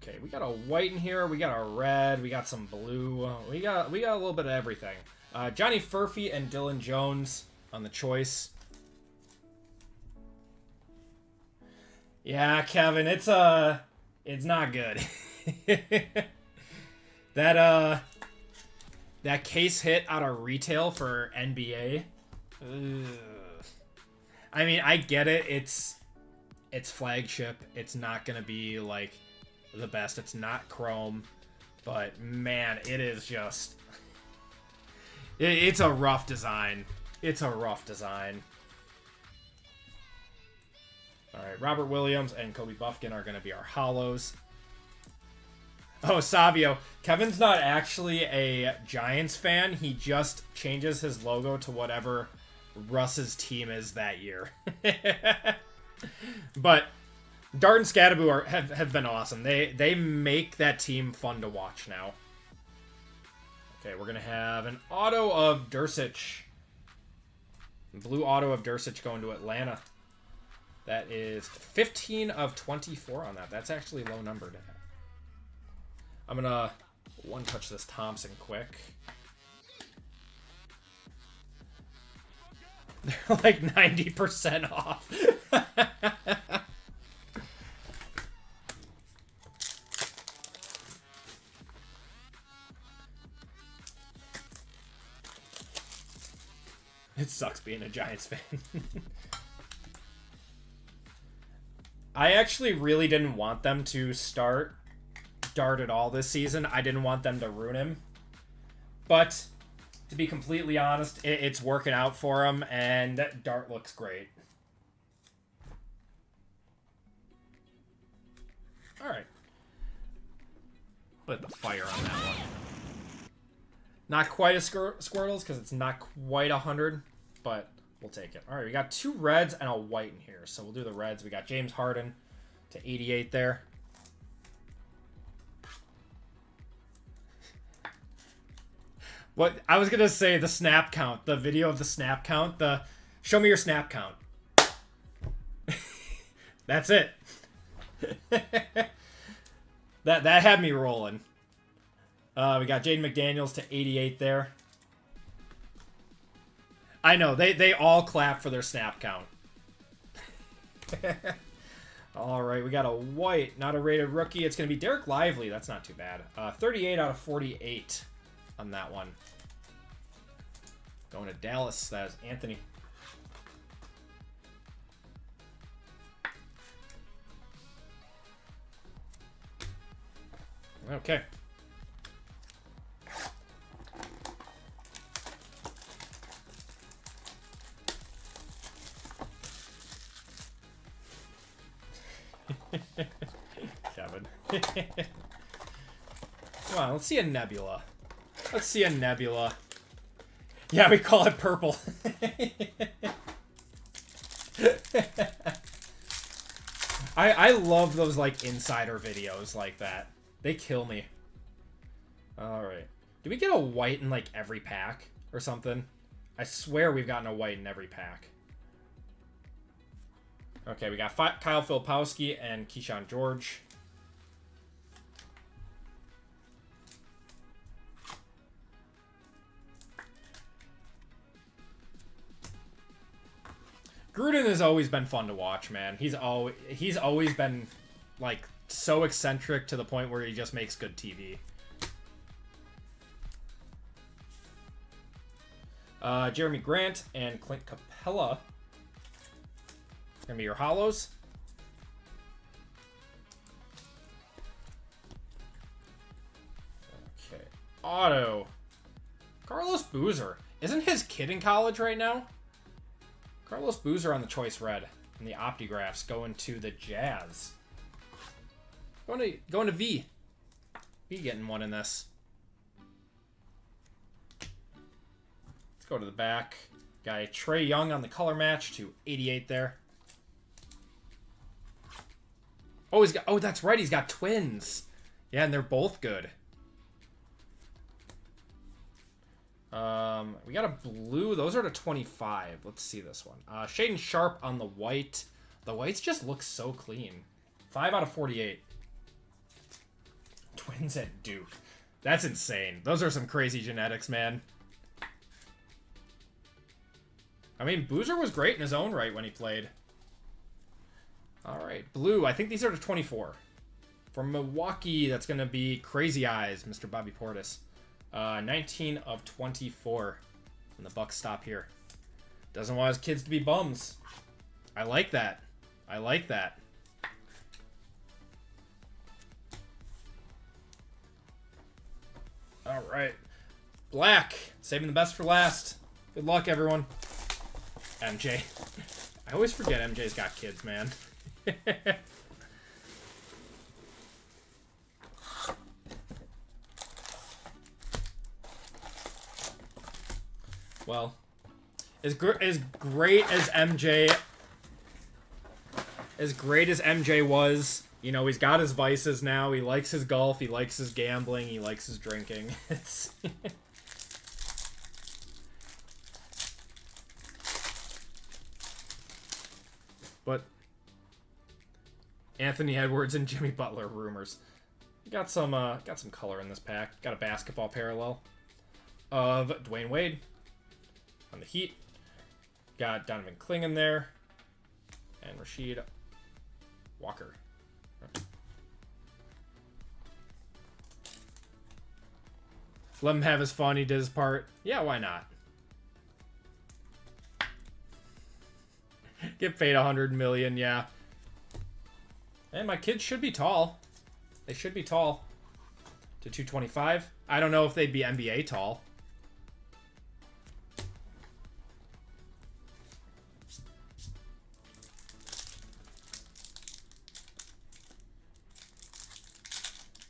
Speaker 1: Okay, we got a white in here. We got a red. We got some blue. We got a little bit of everything. Johnny Furphy and Dylan Jones on the choice. Yeah, Kevin, it's not good. That case hit out of retail for NBA. Ugh. I mean, I get it. It's flagship. It's not gonna be like the best. It's not chrome, but man, it is just. It's a rough design. It's a rough design. All right, Robert Williams and Kobe Buffkin are gonna be our hollows. Oh, Savio. Kevin's not actually a Giants fan. He just changes his logo to whatever Russ's team is that year. But Dart and Scattaboo have been awesome. They make that team fun to watch now. Okay, we're going to have an auto of Dursic. Blue auto of Dursic going to Atlanta. That is 15 of 24 on that. That's actually low numbered. I'm going to one-touch this Thompson quick. They're like 90% off. It sucks being a Giants fan. I actually really didn't want them to start Dart at all this season. I didn't want them to ruin him. But to be completely honest, it's working out for him, and Dart looks great. All right. Put the fire on that one. Not quite a Squirtles, because it's not quite 100, but we'll take it. All right, we got 2 reds and a white in here, so we'll do the reds. We got James Harden to 88 there. What I was gonna say, the snap count, the video of the snap count, the show me your snap count. That's it. that had me rolling. We got Jaden McDaniels to 88 there. I know they all clap for their snap count. All right, we got a white, not a rated rookie. It's gonna be Derek Lively. That's not too bad. 38 out of 48 on that one. Going to Dallas, that is Anthony. Okay. Kevin. Come on, let's see a Nebula. Let's see a Nebula. Yeah, we call it purple. I love those like insider videos like that. They kill me. Alright. Do we get a white in like every pack or something? I swear we've gotten a white in every pack. Okay, we got Kyle Filipowski and Keyshawn George. Gruden has always been fun to watch, man. He's always been like so eccentric to the point where he just makes good TV. Jeremy Grant and Clint Capella. Gonna be your hollows. Okay. Auto. Carlos Boozer. Isn't his kid in college right now? Carlos Boozer on the Choice Red. And the Optigraphs going to the Jazz. Going to V. V getting one in this. Let's go to the back. Got a Trae Young on the color match to 88 there. Oh, he's got. Oh, that's right. He's got twins. Yeah, and they're both good. We got a blue. Those are to 25. Let's see this one. Shaden Sharp on the white. The whites just look so clean. 5 out of 48. Twins at Duke. That's insane. Those are some crazy genetics, man. I mean, Boozer was great in his own right when he played. All right, blue. I think these are to 24. From Milwaukee, that's going to be Crazy Eyes, Mr. Bobby Portis. 19 of 24. And the Bucks stop here. Doesn't want his kids to be bums. I like that. I like that. All right. Black. Saving the best for last. Good luck, everyone. MJ. I always forget MJ's got kids, man. Well, as great as MJ was, you know, he's got his vices now. He likes his golf, he likes his gambling, he likes his drinking. It's But Anthony Edwards and Jimmy Butler rumors. Got some color in this pack. Got a basketball parallel of Dwayne Wade on the Heat. Got Donovan Clingan there. And Rasheed Walker. Let him have his fun. He did his part. Yeah, why not? Get paid $100 million, yeah. And my kids should be tall. They should be tall. To 225. I don't know if they'd be NBA tall.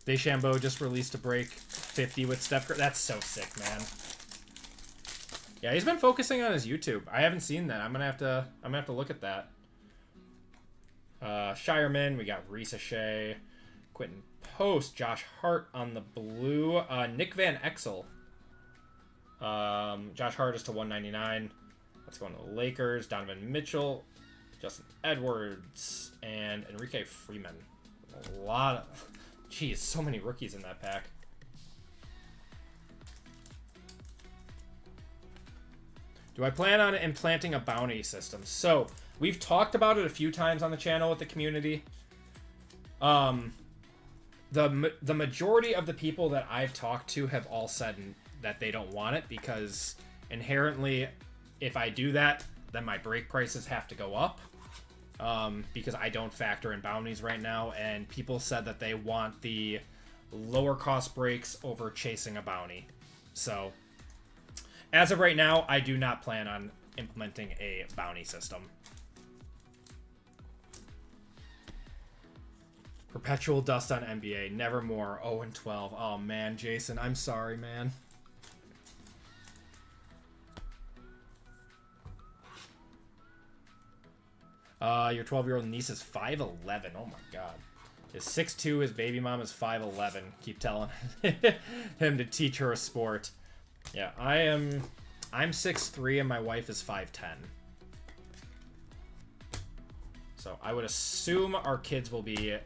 Speaker 1: DeChambeau just released a break 50 with Steph Curry. That's so sick, man. Yeah, he's been focusing on his YouTube. I haven't seen that. I'm gonna have to look at that. Shireman, we got Risa Shea, Quentin Post, Josh Hart on the blue, Nick Van Exel. Josh Hart is to 199. Let's go on to the Lakers. Donovan Mitchell, Justin Edwards, and Enrique Freeman. A lot of, geez, so many rookies in that pack. Do I plan on implanting a bounty system? So, we've talked about it a few times on the channel with the community. The majority of the people that I've talked to have all said that they don't want it because inherently, if I do that, then my break prices have to go up. Because I don't factor in bounties right now, and people said that they want the lower cost breaks over chasing a bounty. So, as of right now, I do not plan on implementing a bounty system. Perpetual dust on NBA. Nevermore. 0-12. Oh, man, Jason. I'm sorry, man. Your 12-year-old niece is 5'11". Oh, my God. Is 6'2". His baby mom is 5'11". Keep telling him to teach her a sport. Yeah, I'm 6'3", and my wife is 5'10". So I would assume our kids will be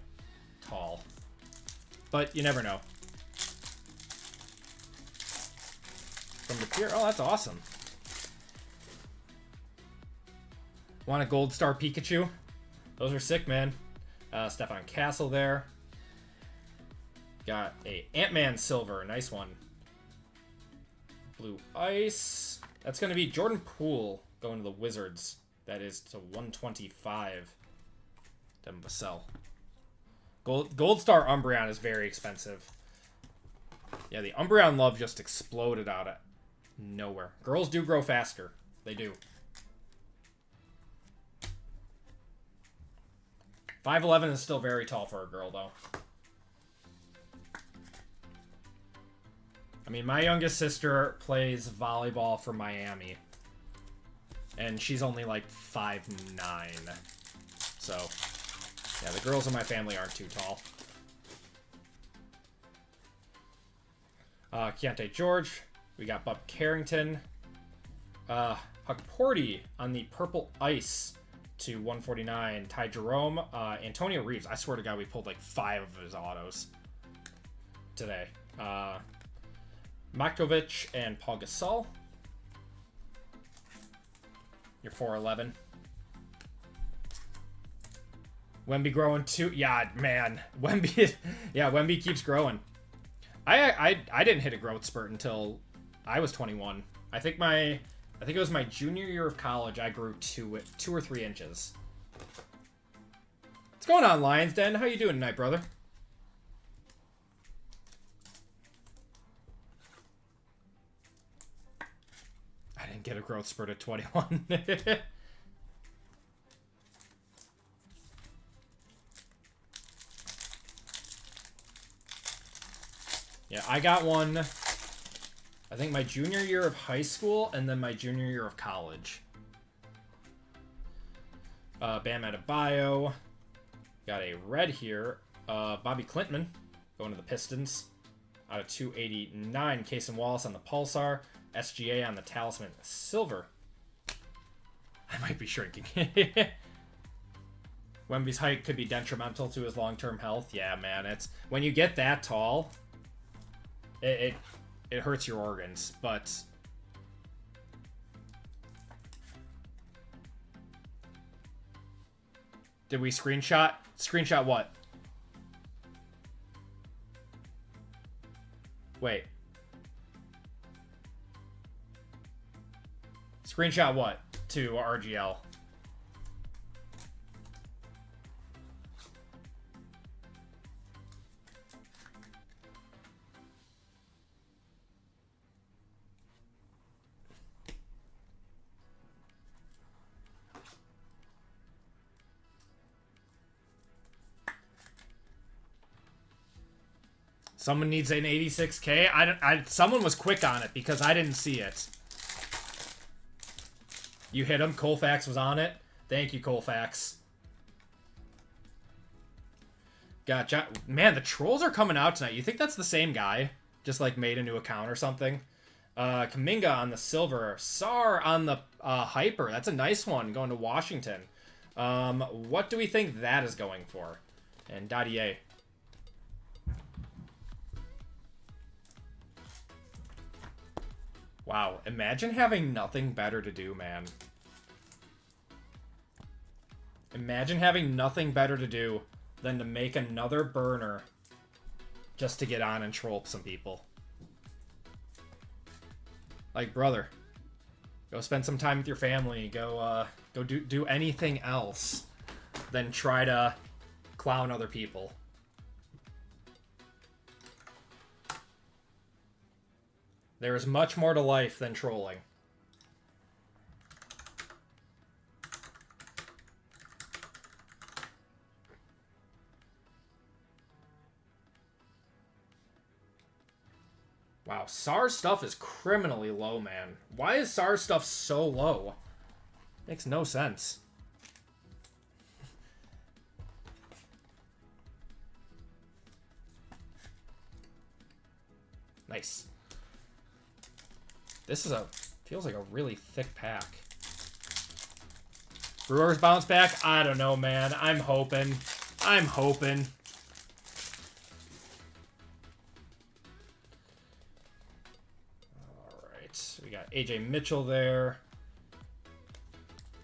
Speaker 1: tall. But you never know. From the pier. Oh, that's awesome. Want a gold star Pikachu? Those are sick, man. Stephon Castle there. Got a Ant-Man silver. Nice one. Blue Ice. That's going to be Jordan Poole going to the Wizards. That is to 125. Devin Vassell. Gold Star Umbreon is very expensive. Yeah, the Umbreon love just exploded out of nowhere. Girls do grow faster. They do. 5'11" is still very tall for a girl, though. I mean, my youngest sister plays volleyball for Miami. And she's only like 5'9". So, yeah, the girls in my family aren't too tall. Keontae George. We got Bub Carrington. Huck Porty on the Purple Ice to 149. Ty Jerome. Antonio Reeves. I swear to God, we pulled like 5 of his autos today. Makovic and Paul Gasol. You're 4'11". Wemby growing too. Yeah, man. Wemby. Yeah, Wemby keeps growing. I didn't hit a growth spurt until I was 21. I think it was my junior year of college. I grew 2 or 3 inches. What's going on, Lions Den? How you doing tonight, brother? I didn't get a growth spurt at 21. Yeah, I got one, I think my junior year of high school and then my junior year of college. Bam Adebayo. Got a red here. Bobby Clintman going to the Pistons. Out of 289. Cason Wallace on the Pulsar. SGA on the Talisman Silver. I might be shrinking. Wemby's height could be detrimental to his long-term health. Yeah, man. It's when you get that tall, it hurts your organs, but did we screenshot? Screenshot what? Wait. Screenshot what? To RGL. Someone needs an 86K. Someone was quick on it because I didn't see it. You hit him. Colfax was on it. Thank you, Colfax. Gotcha. Man, the trolls are coming out tonight. You think that's the same guy? Just like made a new account or something? Kuminga on the silver. Sar on the hyper. That's a nice one going to Washington. What do we think that is going for? And Dadier. Wow, imagine having nothing better to do, man. Imagine having nothing better to do than to make another burner just to get on and troll some people. Like, brother, go spend some time with your family. Go do anything else than try to clown other people. There is much more to life than trolling. Wow, SAR stuff is criminally low, man. Why is SAR stuff so low? Makes no sense. Nice. This is feels like a really thick pack. Brewers bounce back? I don't know, man. I'm hoping. I'm hoping. Alright. We got AJ Mitchell there.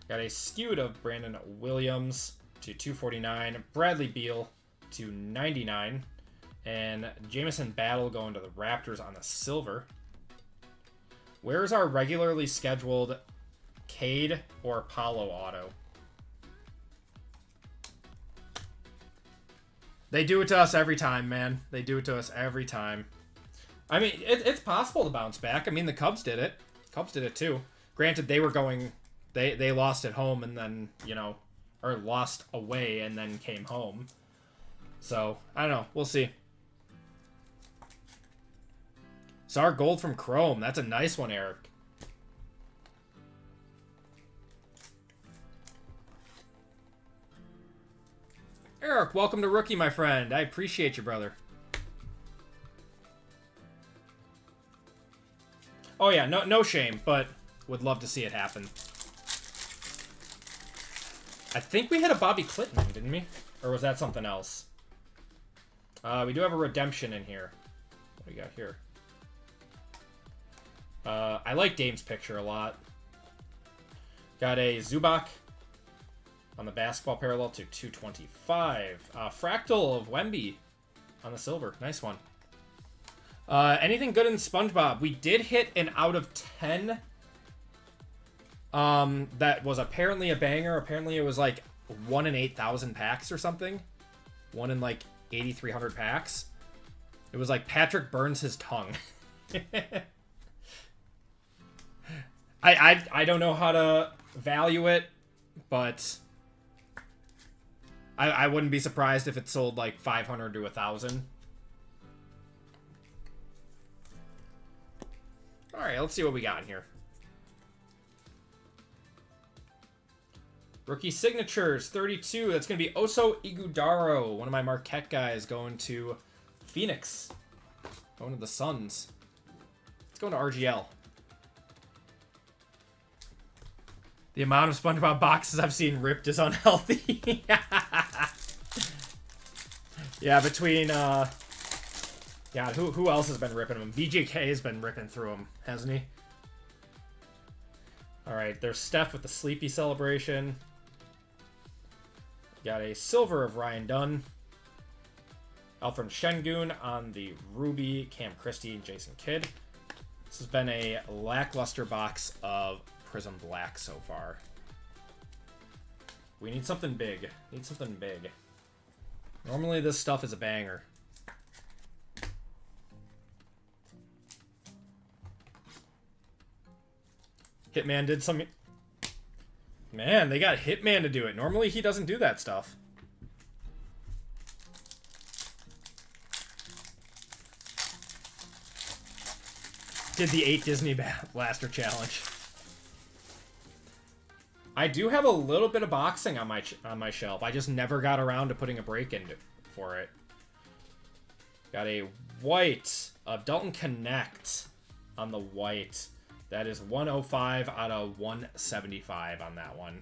Speaker 1: Got a skewed of Brandon Williams to 249. Bradley Beal to 99. And Jamison Battle going to the Raptors on the silver. Where's our regularly scheduled Cade or Apollo auto? They do it to us every time, man. They do it to us every time. I mean, it's possible to bounce back. I mean, the Cubs did it. Cubs did it too. Granted, they were going... They lost at home and then, you know... Or lost away and then came home. So, I don't know. We'll see. So our gold from Chrome. That's a nice one, Eric. Eric, welcome to Rookie, my friend. I appreciate you, brother. Oh, yeah. No shame, but would love to see it happen. I think we hit a Bobby Clinton, didn't we? Or was that something else? We do have a redemption in here. What do we got here? I like Dame's picture a lot. Got a Zubac on the basketball parallel to 225. Fractal of Wemby on the silver. Nice one. Anything good in Spongebob? We did hit an out of 10. That was apparently a banger. Apparently it was like 1 in 8,000 packs or something. 1 in like 8,300 packs. It was like Patrick burns his tongue. I don't know how to value it, but I wouldn't be surprised if it sold like 500 to 1,000. All right, let's see what we got in here. Rookie signatures, 32. That's going to be Oso Igudaro, one of my Marquette guys, going to Phoenix. Going to the Suns. Let's go to RGL. The amount of SpongeBob boxes I've seen ripped is unhealthy. Yeah, between... God, who else has been ripping them? VJK has been ripping through them, hasn't he? Alright, there's Steph with the Sleepy Celebration. Got a silver of Ryan Dunn. Alfred Şengün on the Ruby, Cam Christie, and Jason Kidd. This has been a lackluster box of Prism Black so far. We need something big. Need something big. Normally this stuff is a banger. Hitman did some... Man, they got Hitman to do it. Normally he doesn't do that stuff. Did the 8 Disney Blaster Challenge. I do have a little bit of boxing on my shelf. I just never got around to putting a break in for it. Got a white of Dalton Connect on the white. That is 105 out of 175 on that one.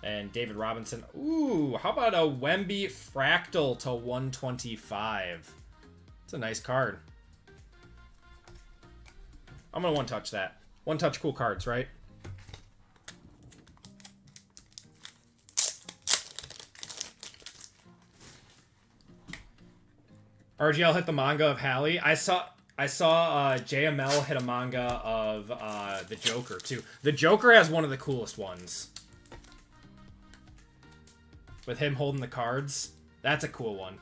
Speaker 1: And David Robinson. Ooh, how about a Wemby Fractal to 125? It's a nice card. I'm going to one-touch that. One-touch cool cards, right? RGL hit the manga of Hallie. I saw JML hit a manga of the Joker, too. The Joker has one of the coolest ones. With him holding the cards. That's a cool one.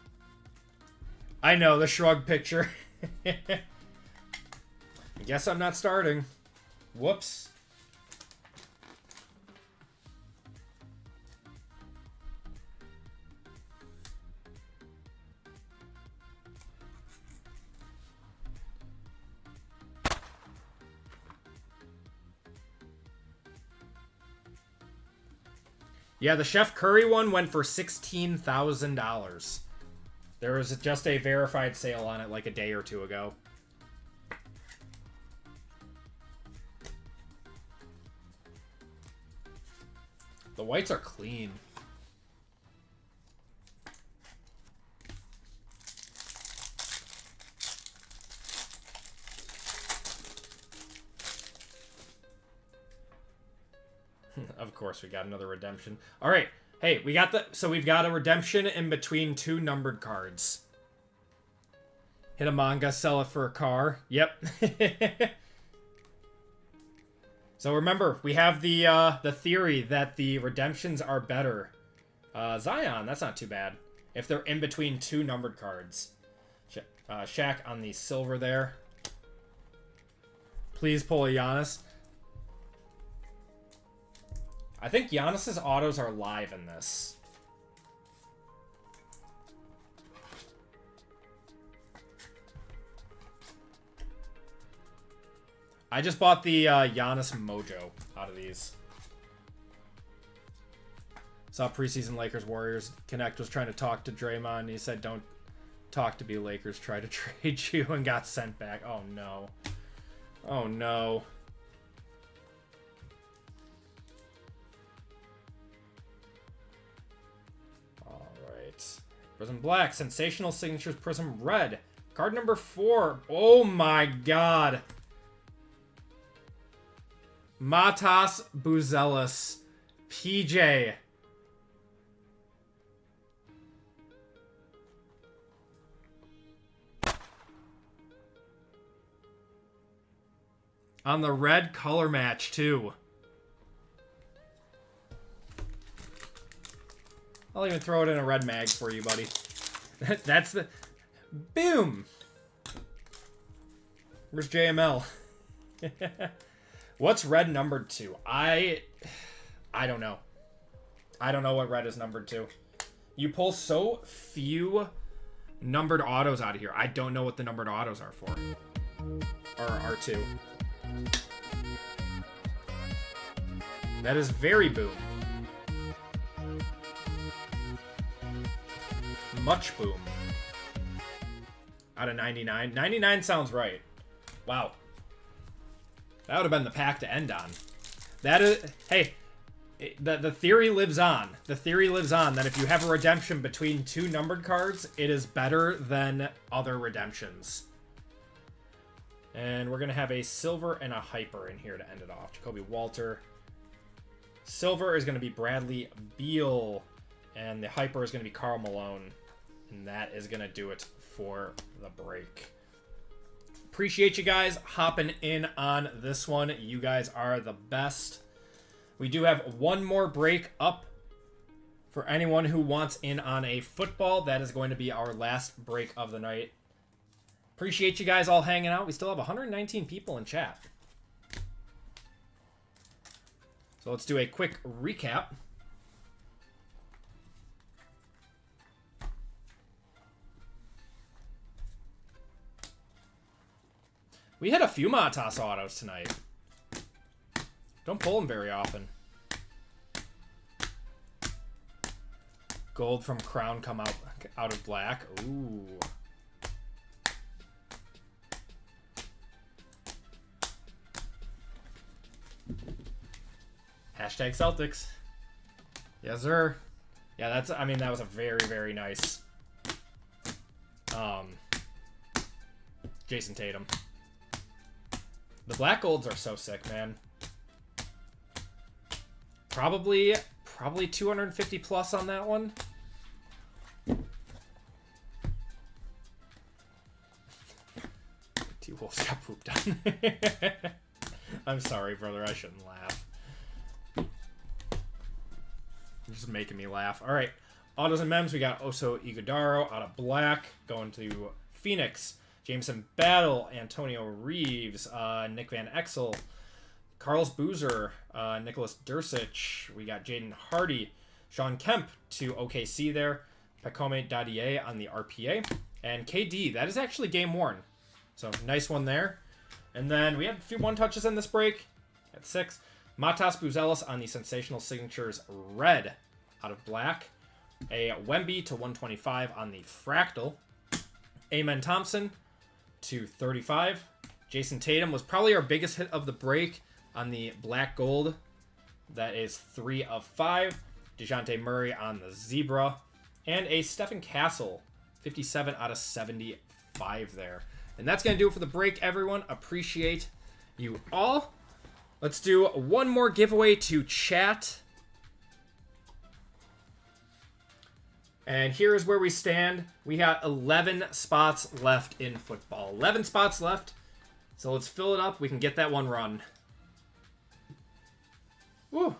Speaker 1: I know, the shrug picture. Guess I'm not starting. Whoops. Yeah, the Chef Curry one went for $16,000. There was just a verified sale on it like a day or two ago. The whites are clean. Of course, we got another redemption. All right. Hey, we've got a redemption in between 2 numbered cards. Hit a manga, sell it for a car. Yep. So remember, we have the theory that the redemptions are better. Zion, that's not too bad. If they're in between 2 numbered cards. Shaq on the silver there. Please pull a Giannis. I think Giannis's autos are live in this. I just bought the Giannis Mojo out of these. Saw preseason Lakers Warriors Connect was trying to talk to Draymond. And he said, "Don't talk to me, Lakers. Try to trade you," and got sent back. Oh no. Oh no. All right. Prism Black, Sensational Signatures, Prism Red. Card number 4. Oh my god. Matas Buzelis, PJ. On the red color match, too. I'll even throw it in a red mag for you, buddy. That's the... Boom! Where's JML? What's red numbered to? I don't know. I don't know what red is numbered to. You pull so few numbered autos out of here. I don't know what the numbered autos are for. Or R2. That is very boom. Much boom. Out of 99. 99 sounds right. Wow. That would have been the pack to end on. That is... Hey, the theory lives on. The theory lives on that if you have a redemption between 2 numbered cards, it is better than other redemptions. And we're going to have a silver and a hyper in here to end it off. Jacoby Walter. Silver is going to be Bradley Beal. And the hyper is going to be Karl Malone. And that is going to do it for the break. Appreciate you guys hopping in on this one. You guys are the best. We do have one more break up for anyone who wants in on a football. That is going to be our last break of the night. Appreciate you guys all hanging out. We still have 119 people in chat. So let's do a quick recap. We had a few Matas autos tonight. Don't pull them very often. Gold from Crown come out of black. Ooh. Hashtag Celtics. Yes, sir. Yeah, that's, I mean, that was a very, very nice Jason Tatum. The black golds are so sick, man. Probably 250 plus on that one. T-Wolves got pooped on. I'm sorry, brother. I shouldn't laugh. You're just making me laugh. All right. Autos and Mems. We got Oso Iguodaro out of black. Going to Phoenix. Jameson Battle. Antonio Reeves. Nick Van Exel. Carlos Boozer. Nicholas Dursic. We got Jaden Hardy. Sean Kemp to OKC there. Pacome Dadier on the RPA. And KD. That is actually game worn. So nice one there. And then we had a few one-touches in this break at 6. Matas Buzelis on the Sensational Signatures red out of black. A Wemby to 125 on the Fractal. Amen Thompson to 35. Jason Tatum was probably our biggest hit of the break on the black gold. That is 3 of 5. DeJounte Murray on the Zebra. And a Stephen Castle, 57 out of 75 there. And that's going to do it for the break, everyone. Appreciate you all. Let's do one more giveaway to chat. And here is where we stand. We got 11 spots left in football. 11 spots left. So let's fill it up. We can get that one run. Woo.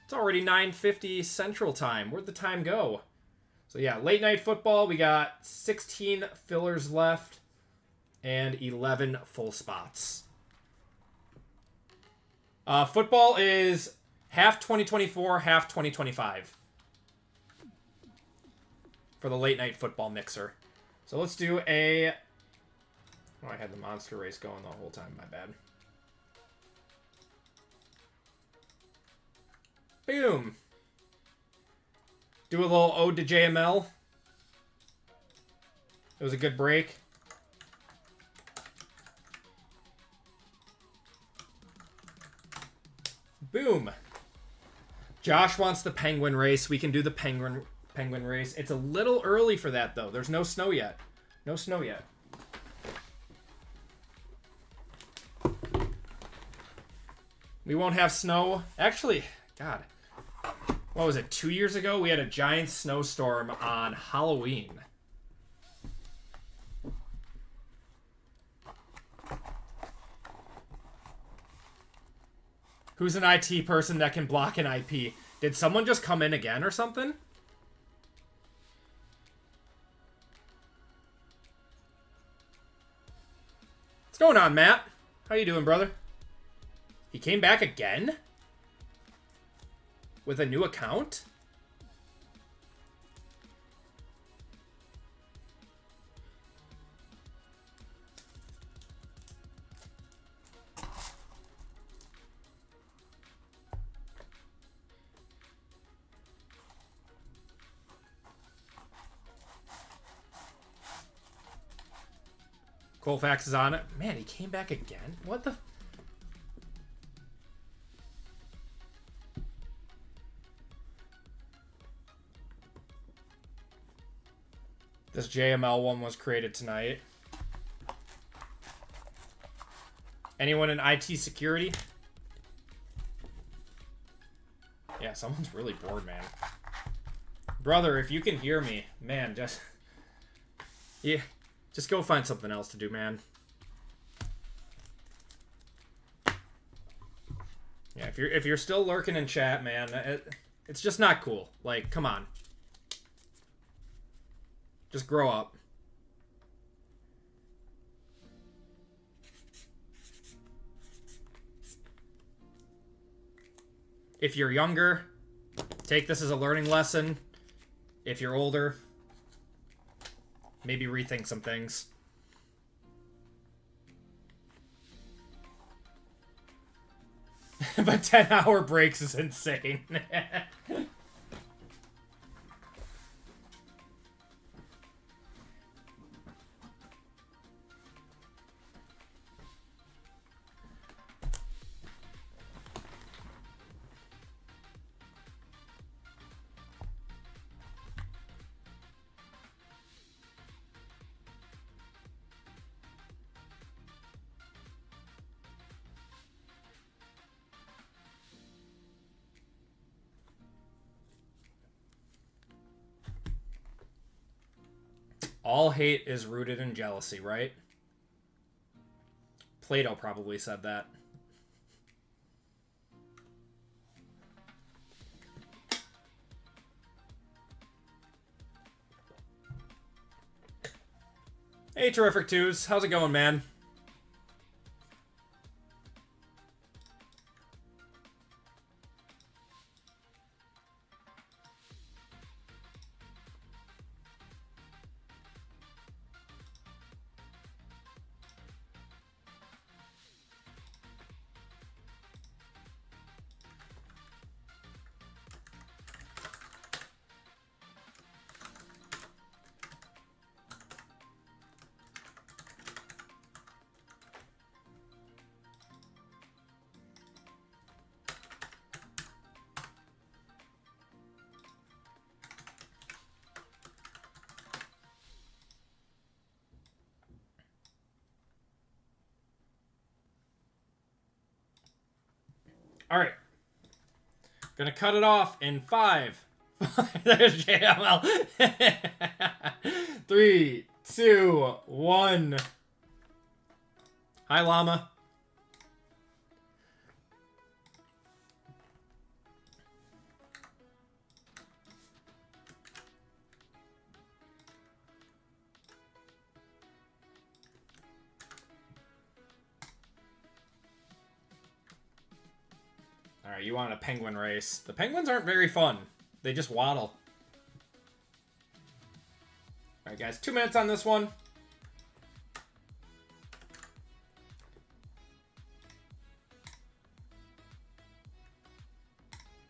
Speaker 1: It's already 9:50 Central Time. Where'd the time go? So yeah, late night football. We got 16 fillers left and 11 full spots. Football is half 2024, half 2025 for the late night football mixer. So let's do a... Oh, I had the monster race going the whole time. My bad. Boom. Do a little ode to JML. It was a good break. Boom. Josh wants the penguin race. We can do the penguin race. It's a little early for that, though. There's no snow yet. No snow yet. We won't have snow. Actually, God. What was it, 2 years ago? We had a giant snowstorm on Halloween. Who's an IT person that can block an IP? Did someone just come in again or something? What's going on, Matt? How you doing, brother? He came back again? With a new account? Colfax is on it. Man, he came back again? What the... This JML one was created tonight. Anyone in IT security? Yeah, someone's really bored, man. Brother, if you can hear me, man, just... Yeah, just go find something else to do, man. Yeah, if you're still lurking in chat, man, it's just not cool. Like, come on. Just grow up. If you're younger, take this as a learning lesson. If you're older, maybe rethink some things. But 10-hour breaks is insane. All hate is rooted in jealousy, right? Plato probably said that. Hey, Terrific Twos. How's it going, man? All right. Gonna cut it off in 5. There's JML. 3, 2, 1. Hi, Llama. All right, you want a penguin race. The penguins aren't very fun. They just waddle. All right, guys, 2 minutes on this one.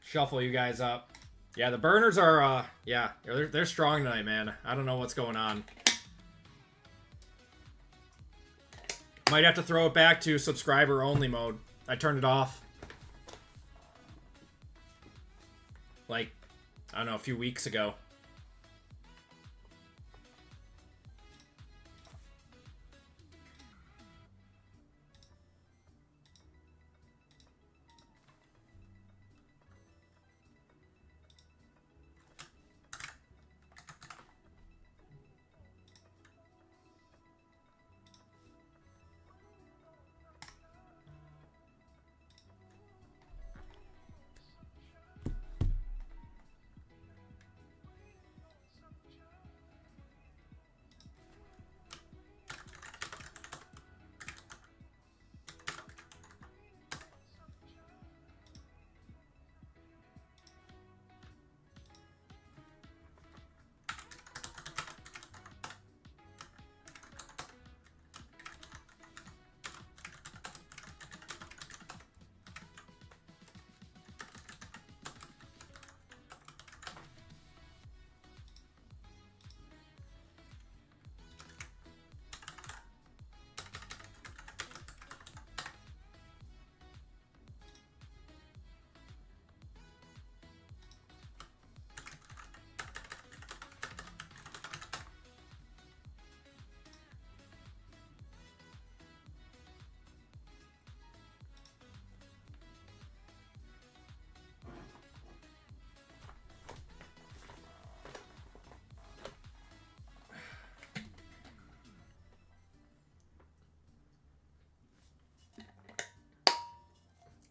Speaker 1: Shuffle you guys up. Yeah, the burners are, yeah, they're strong tonight, man. I don't know what's going on. Might have to throw it back to subscriber only mode. I turned it off. Like, I don't know, a few weeks ago.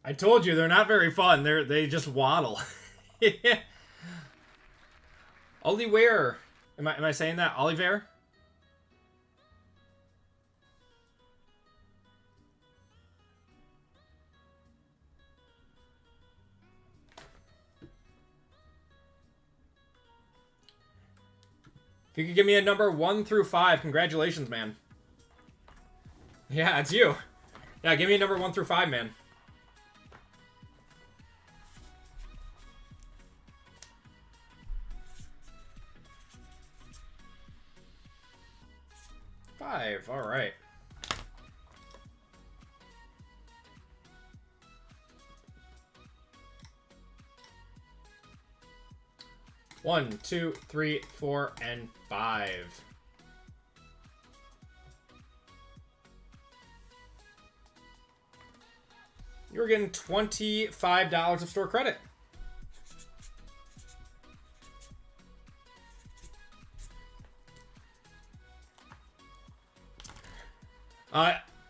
Speaker 1: I told you, they're not very fun. They just waddle. Oliver. Am I saying that? Oliver? If you could give me a number 1 through 5, congratulations, man. Yeah, it's you. Yeah, give me a number 1 through 5, man. All right. One, 2, 3, 4, and 5. You're getting $25 of store credit.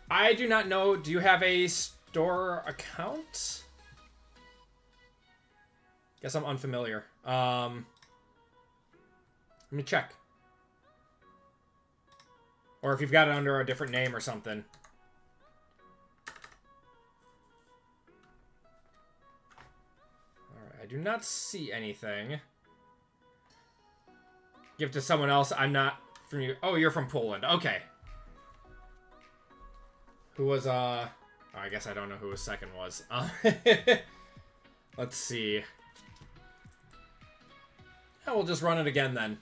Speaker 1: I do not know. Do you have a store account? Guess I'm unfamiliar. Let me check. Or if you've got it under a different name or something. Alright, I do not see anything. Give it to someone else. I'm not from you. Oh, you're from Poland. Okay. Who was, oh, I guess I don't know who his second was. Let's see. Yeah, we'll just run it again then.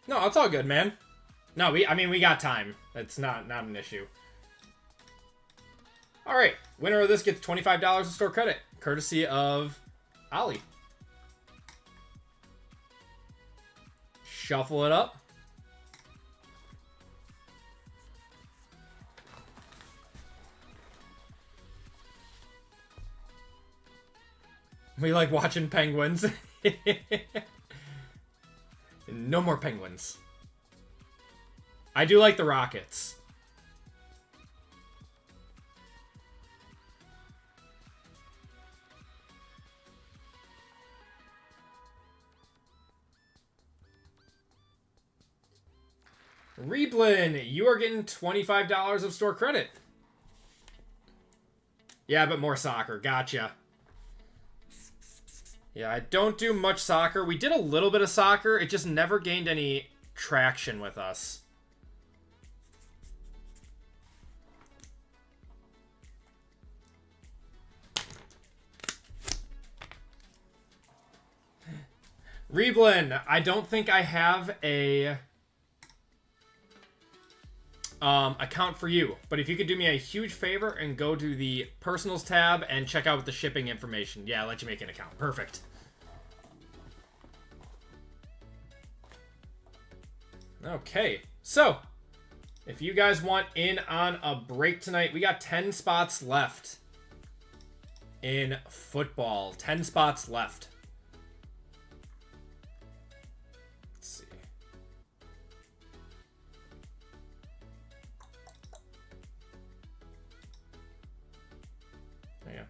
Speaker 1: No, it's all good, man. No, I mean, we got time. It's not an issue. All right, winner of this gets $25 of store credit, courtesy of Ollie. Shuffle it up. We like watching penguins. No more penguins. I do like the Rockets. Reblin, you are getting $25 of store credit. Yeah, but more soccer. Gotcha. Yeah, I don't do much soccer. We did a little bit of soccer. It just never gained any traction with us. Reblin, I don't think I have a account for you, but if you could do me a huge favor and go to the personals tab and check out the shipping information. Yeah, I'll let you make an account. Perfect. Okay, so if you guys want in on a break tonight, we got 10 spots left in football. 10 spots left. Yeah.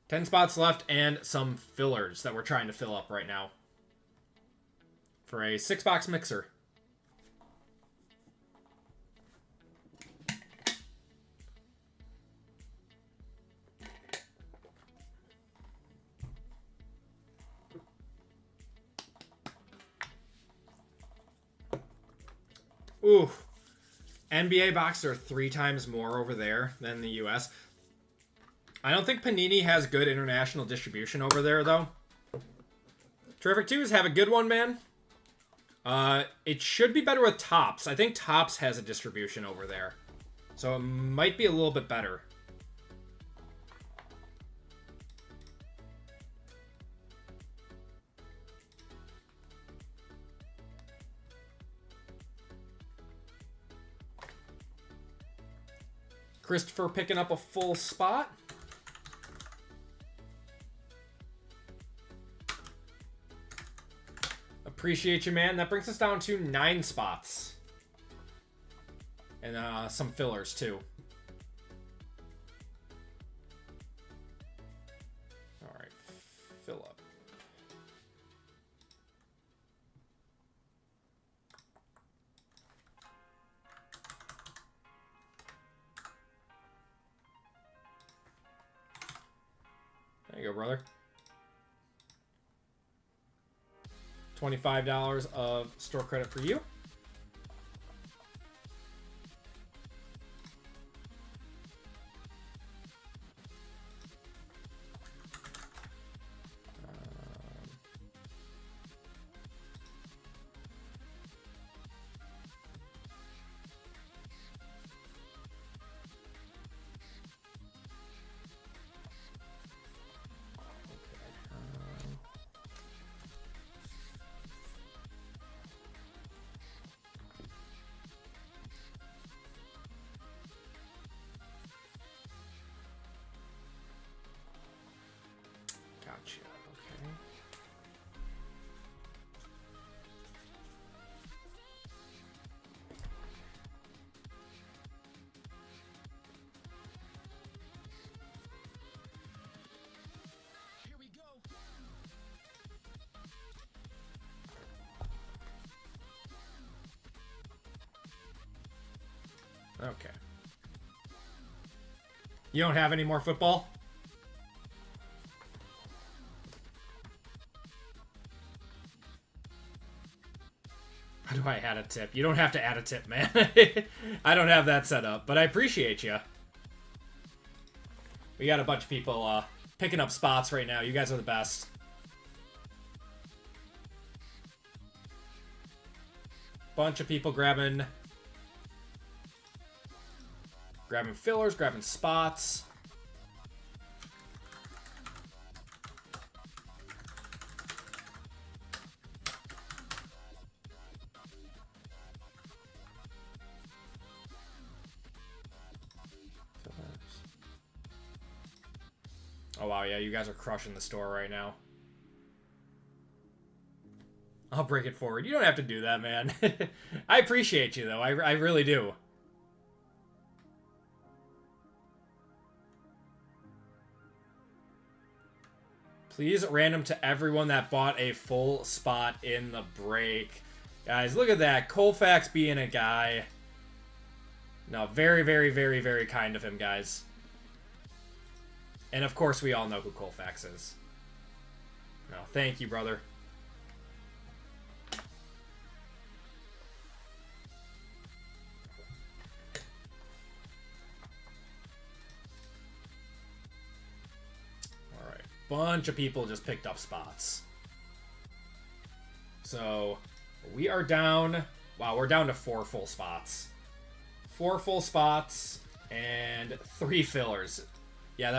Speaker 1: 10 spots left and some fillers that we're trying to fill up right now for a 6-box mixer. Ooh. NBA boxes are 3 times more over there than the US. I don't think Panini has good international distribution over there, though. Terrific 2s, have a good one, man. It should be better with Topps. I think Topps has a distribution over there. So it might be a little bit better. Christopher picking up a full spot. Appreciate you, man. That brings us down to 9 spots. And some fillers, too. All right. Fill up. There you go, brother. $25 of store credit for you. Gotcha. Okay.
Speaker 2: Here we go.
Speaker 1: Okay. You don't have any more football? How do I add a tip? You don't have to add a tip, man. I don't have that set up, but I appreciate you. We got a bunch of people picking up spots right now. You guys are the best. Bunch of people grabbing fillers, grabbing spots. Oh wow, yeah, you guys are crushing the store right now. I'll break it forward. You don't have to do that, man. I appreciate you, though. I really do. Please random to everyone that bought a full spot in the break. Guys, look at that. Colfax being a guy. No, very, very, very, very kind of him, guys. And of course, we all know who Colfax is. No, thank you, brother. Alright, bunch of people just picked up spots. So, we are down... Wow, we're down to 4 full spots. 4 full spots and 3 fillers. Yeah,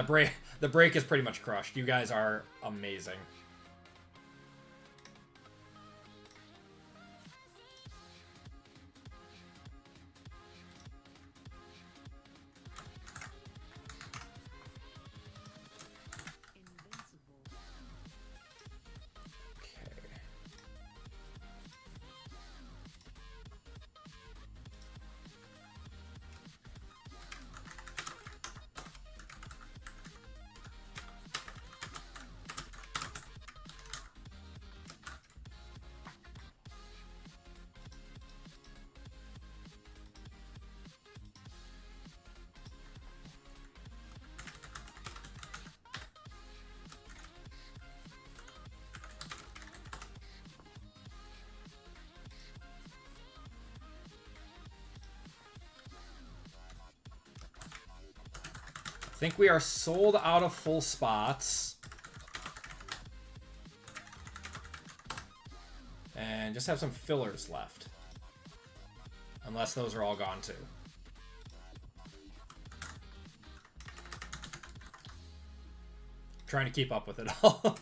Speaker 1: the break is pretty much crushed. You guys are amazing. I think we are sold out of full spots. And just have some fillers left. Unless those are all gone too. Trying to keep up with it all.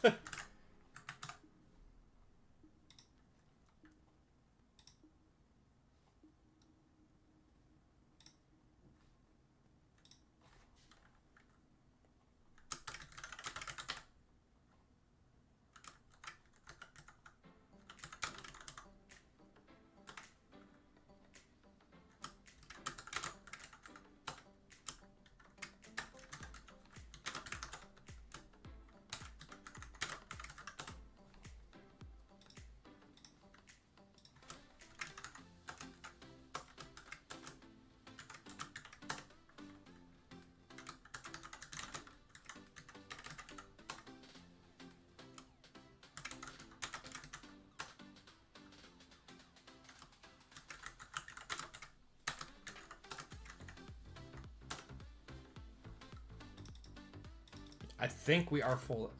Speaker 1: I think we are full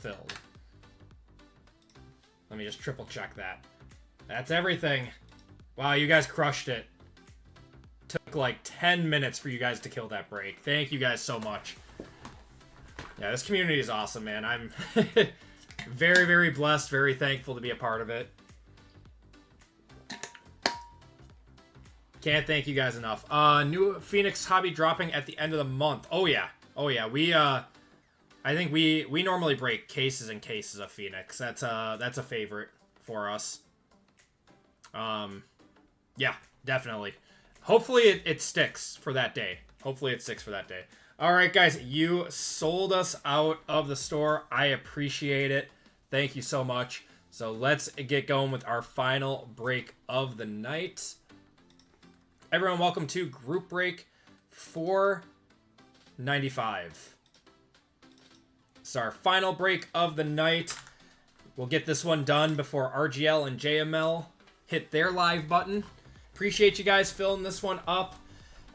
Speaker 1: filled. Let me just triple check that. That's everything. Wow, you guys crushed it. Took like 10 minutes for you guys to kill that break. Thank you guys so much. Yeah, this community is awesome, man. I'm very, very blessed, very thankful to be a part of it. Can't thank you guys enough. New Phoenix hobby dropping at the end of the month. Oh yeah. Oh yeah. I think we normally break cases and cases of Phoenix. That's a favorite for us. Yeah, definitely. Hopefully it sticks for that day. Hopefully it sticks for that day. All right, guys, you sold us out of the store. I appreciate it. Thank you so much. So let's get going with our final break of the night. Everyone, welcome to group break 495. It's our final break of the night. We'll get this one done before RGL and JML hit their live button. Appreciate you guys filling this one up.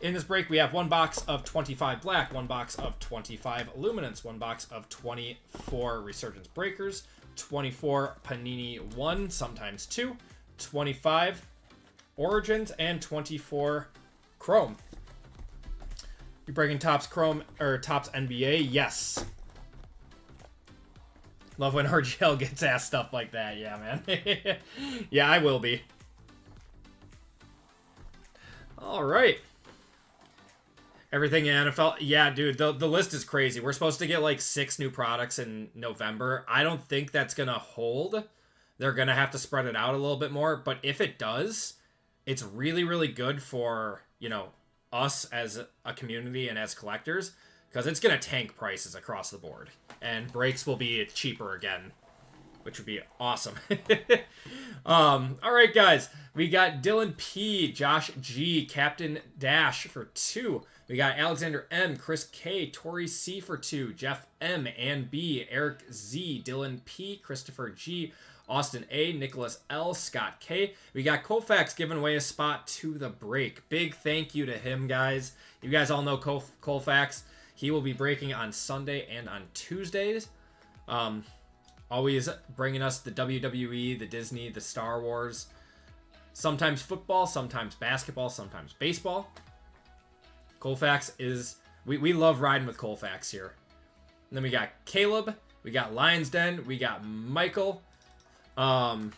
Speaker 1: In this break, we have 1 box of 25 Black, 1 box of 25 Luminance, 1 box of 24 Resurgence Breakers, 24 Panini One, sometimes 2, 25 Origins, and 24 Chrome. You breaking Topps Chrome or Topps NBA? Yes. Love when RGL gets asked stuff like that. Yeah, man. Yeah, I will be. All right. Everything in NFL. Yeah, dude, the list is crazy. We're supposed to get like 6 new products in November. I don't think that's going to hold. They're going to have to spread it out a little bit more. But if it does, it's really, really good for, you know, us as a community and as collectors. Because it's going to tank prices across the board. And breaks will be cheaper again. which would be awesome. All right, guys. We got Dylan P, Josh G, Captain Dash for 2. We got Alexander M, Chris K, Tori C for 2, Jeff M and B, Eric Z, Dylan P, Christopher G, Austin A, Nicholas L, Scott K. We got Colfax giving away a spot to the break. Big thank you to him, guys. You guys all know Colfax. He will be breaking on Sunday and on Tuesdays. Always bringing us the WWE, the Disney, the Star Wars. Sometimes football, sometimes basketball, sometimes baseball. Colfax is... We love riding with Colfax here. And then we got Caleb. We got Lions Den. We got Michael. And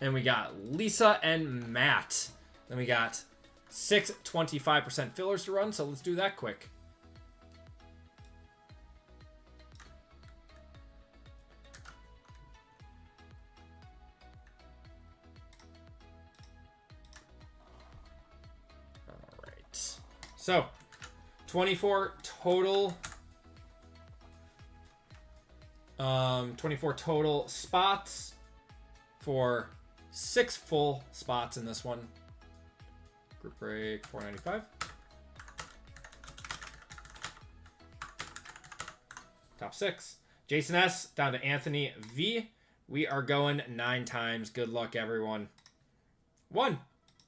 Speaker 1: we got Lisa and Matt. Then we got 6 25% fillers to run, so let's do that quick. Alright. So, 24 total... 24 total spots for 6 full spots in this one. Group break $4.95. Top 6. Jason S down to Anthony V. We are going 9 times. Good luck, everyone. 1,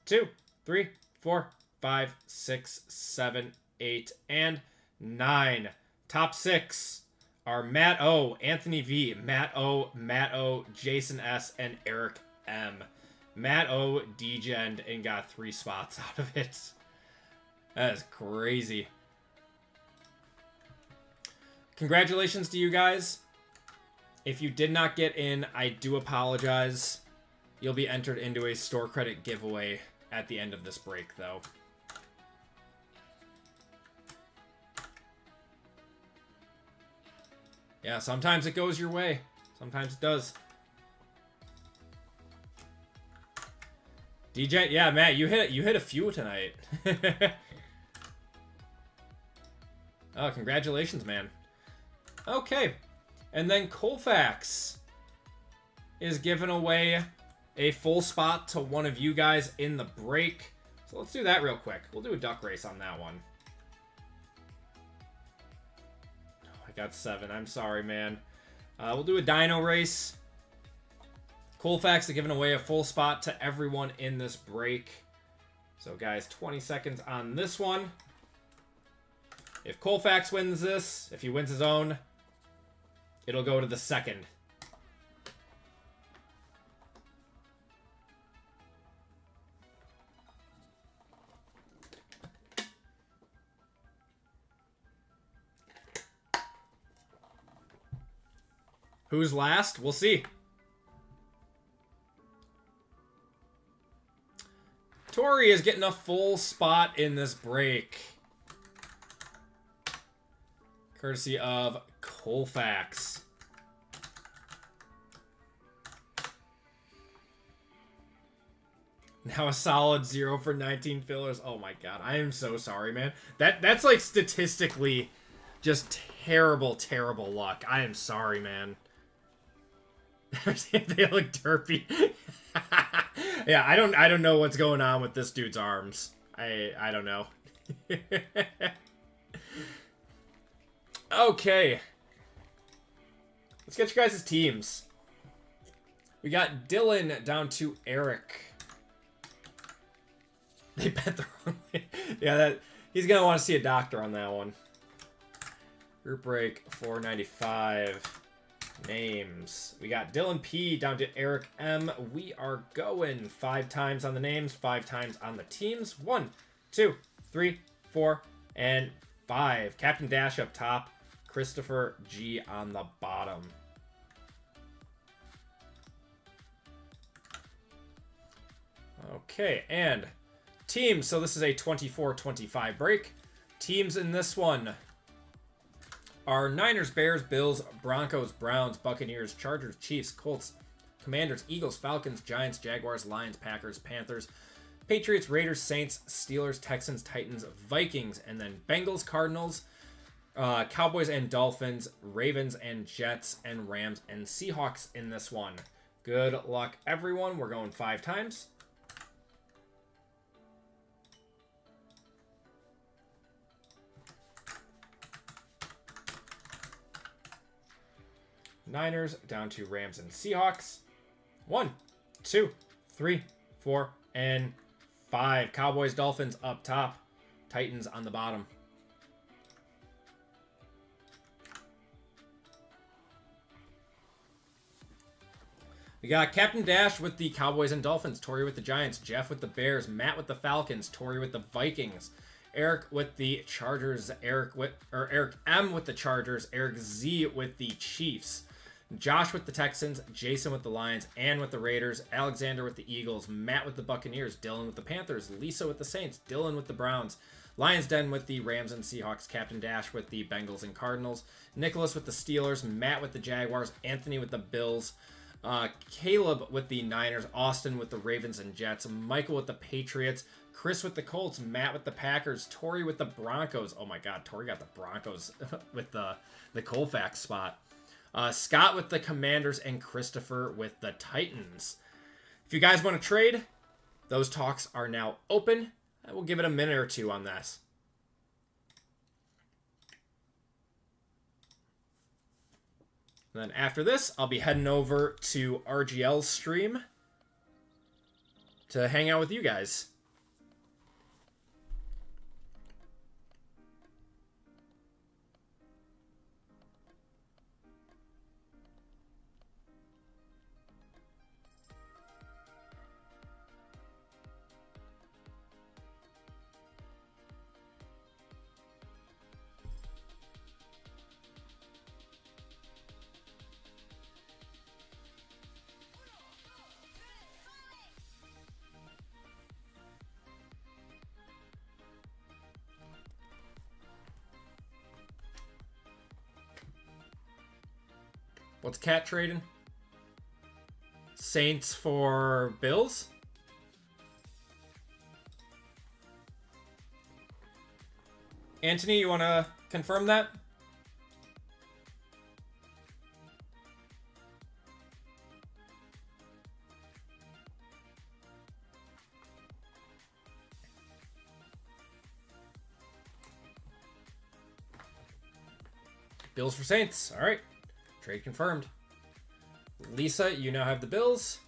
Speaker 1: 2, 3, 4, 5, 6, 7, 8, and 9. Top 6 are Matt O, Anthony V, Matt O, Jason S, and Eric M. Matt O degened and got 3 spots out of it. That is crazy. Congratulations to you guys. If you did not get in, I do apologize. You'll be entered into a store credit giveaway at the end of this break, though. Yeah, sometimes it goes your way. Sometimes it does. DJ, yeah, Matt, you hit a few tonight. Oh, congratulations, man. Okay. And then Colfax is giving away a full spot to one of you guys in the break. So let's do that real quick. We'll do a duck race on that one. Got 7. I'm sorry, man. We'll do a dino race. Colfax is giving away a full spot to everyone in this break. So, guys, 20 seconds on this one. If Colfax wins this, if he wins his own, it'll go to the second. Who's last? We'll see. Tori is getting a full spot in this break. Courtesy of Colfax. Now a solid 0 for 19 fillers. Oh my god. I am so sorry, man. That's like statistically just terrible, terrible luck. I am sorry, man. They look derpy. Yeah, I don't know what's going on with this dude's arms. I don't know. Okay. Let's get you guys' teams. We got Dylan down to Eric. They bet the wrong way. Yeah, he's gonna want to see a doctor on that one. Group break $4.95. Names. We got Dylan P down to Eric M. We are going 5 times on the names, 5 times on the teams. 1, 2, 3, 4, and 5. Captain Dash up top. Christopher G on the bottom. Okay, and teams. So this is a 24-25 break. Teams in this one are Niners, Bears, Bills, Broncos, Browns, Buccaneers, Chargers, Chiefs, Colts, Commanders, Eagles, Falcons, Giants, Jaguars, Lions, Packers, Panthers, Patriots, Raiders, Saints, Steelers, Texans, Titans, Vikings, and then Bengals, Cardinals, Cowboys and Dolphins, Ravens and Jets, and Rams and Seahawks in this one. Good luck, everyone. We're going 5 times. Niners down to Rams and Seahawks. 1, 2, 3, 4, and 5. Cowboys, Dolphins up top. Titans on the bottom. We got Captain Dash with the Cowboys and Dolphins, Tori with the Giants, Jeff with the Bears, Matt with the Falcons, Tori with the Vikings, Eric with the Chargers, Eric M with the Chargers, Eric Z with the Chiefs, Josh with the Texans, Jason with the Lions, Ann with the Raiders, Alexander with the Eagles, Matt with the Buccaneers, Dylan with the Panthers, Lisa with the Saints, Dylan with the Browns, Lions Den with the Rams and Seahawks, Captain Dash with the Bengals and Cardinals, Nicholas with the Steelers, Matt with the Jaguars, Anthony with the Bills, Caleb with the Niners, Austin with the Ravens and Jets, Michael with the Patriots, Chris with the Colts, Matt with the Packers, Tori with the Broncos. Oh my God, Tori got the Broncos with the Colfax spot. Scott with the Commanders, and Christopher with the Titans. If you guys want to trade, those talks are now open. I will give it a minute or two on this. And then after this, I'll be heading over to RGL's stream to hang out with you guys. What's Cat trading? Saints for Bills? Anthony, you want to confirm that? Bills for Saints. All right. Trade confirmed. Lisa, you now have the Bills.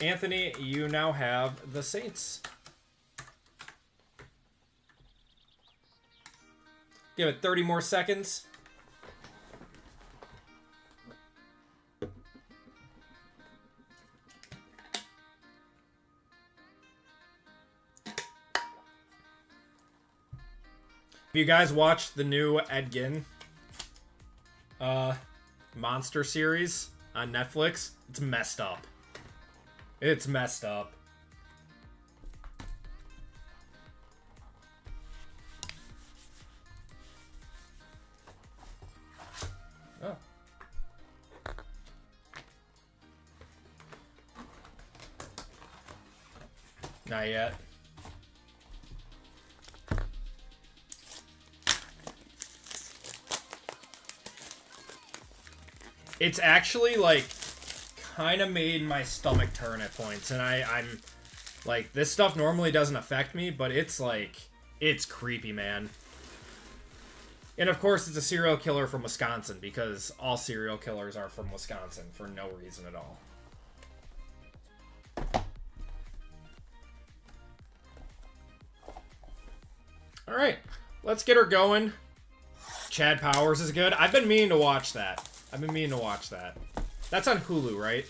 Speaker 1: Anthony, you now have the Saints. Give it 30 more seconds. Have you guys watched the new Ed Gein monster series on Netflix? It's messed up. It's messed up. Oh. Not yet. It's actually, like, kind of made my stomach turn at points. And I'm, like, this stuff normally doesn't affect me, but it's, like, it's creepy, man. And, of course, it's a serial killer from Wisconsin, because all serial killers are from Wisconsin for no reason at all. All right, let's get her going. Chad Powers is good. I've been meaning to watch that. That's on Hulu, right?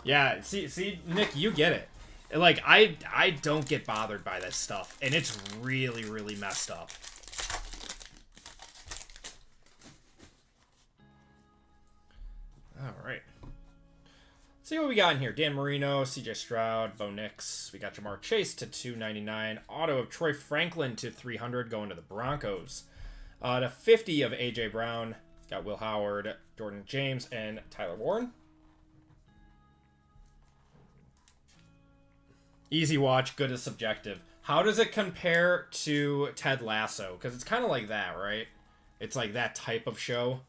Speaker 1: Yeah, see, Nick, you get it. Like, I don't get bothered by this stuff, and it's really, really messed up. All right. See what we got in here. Dan Marino, CJ Stroud, Bo Nix. We got Jamar Chase to 299. Auto of Troy Franklin to 300 going to the Broncos. To 50 of A.J. Brown. Got Will Howard, Jordan James, and Tyler Warren. Easy watch, good as subjective. How does it compare to Ted Lasso? Because it's kind of like that, right? It's like that type of show.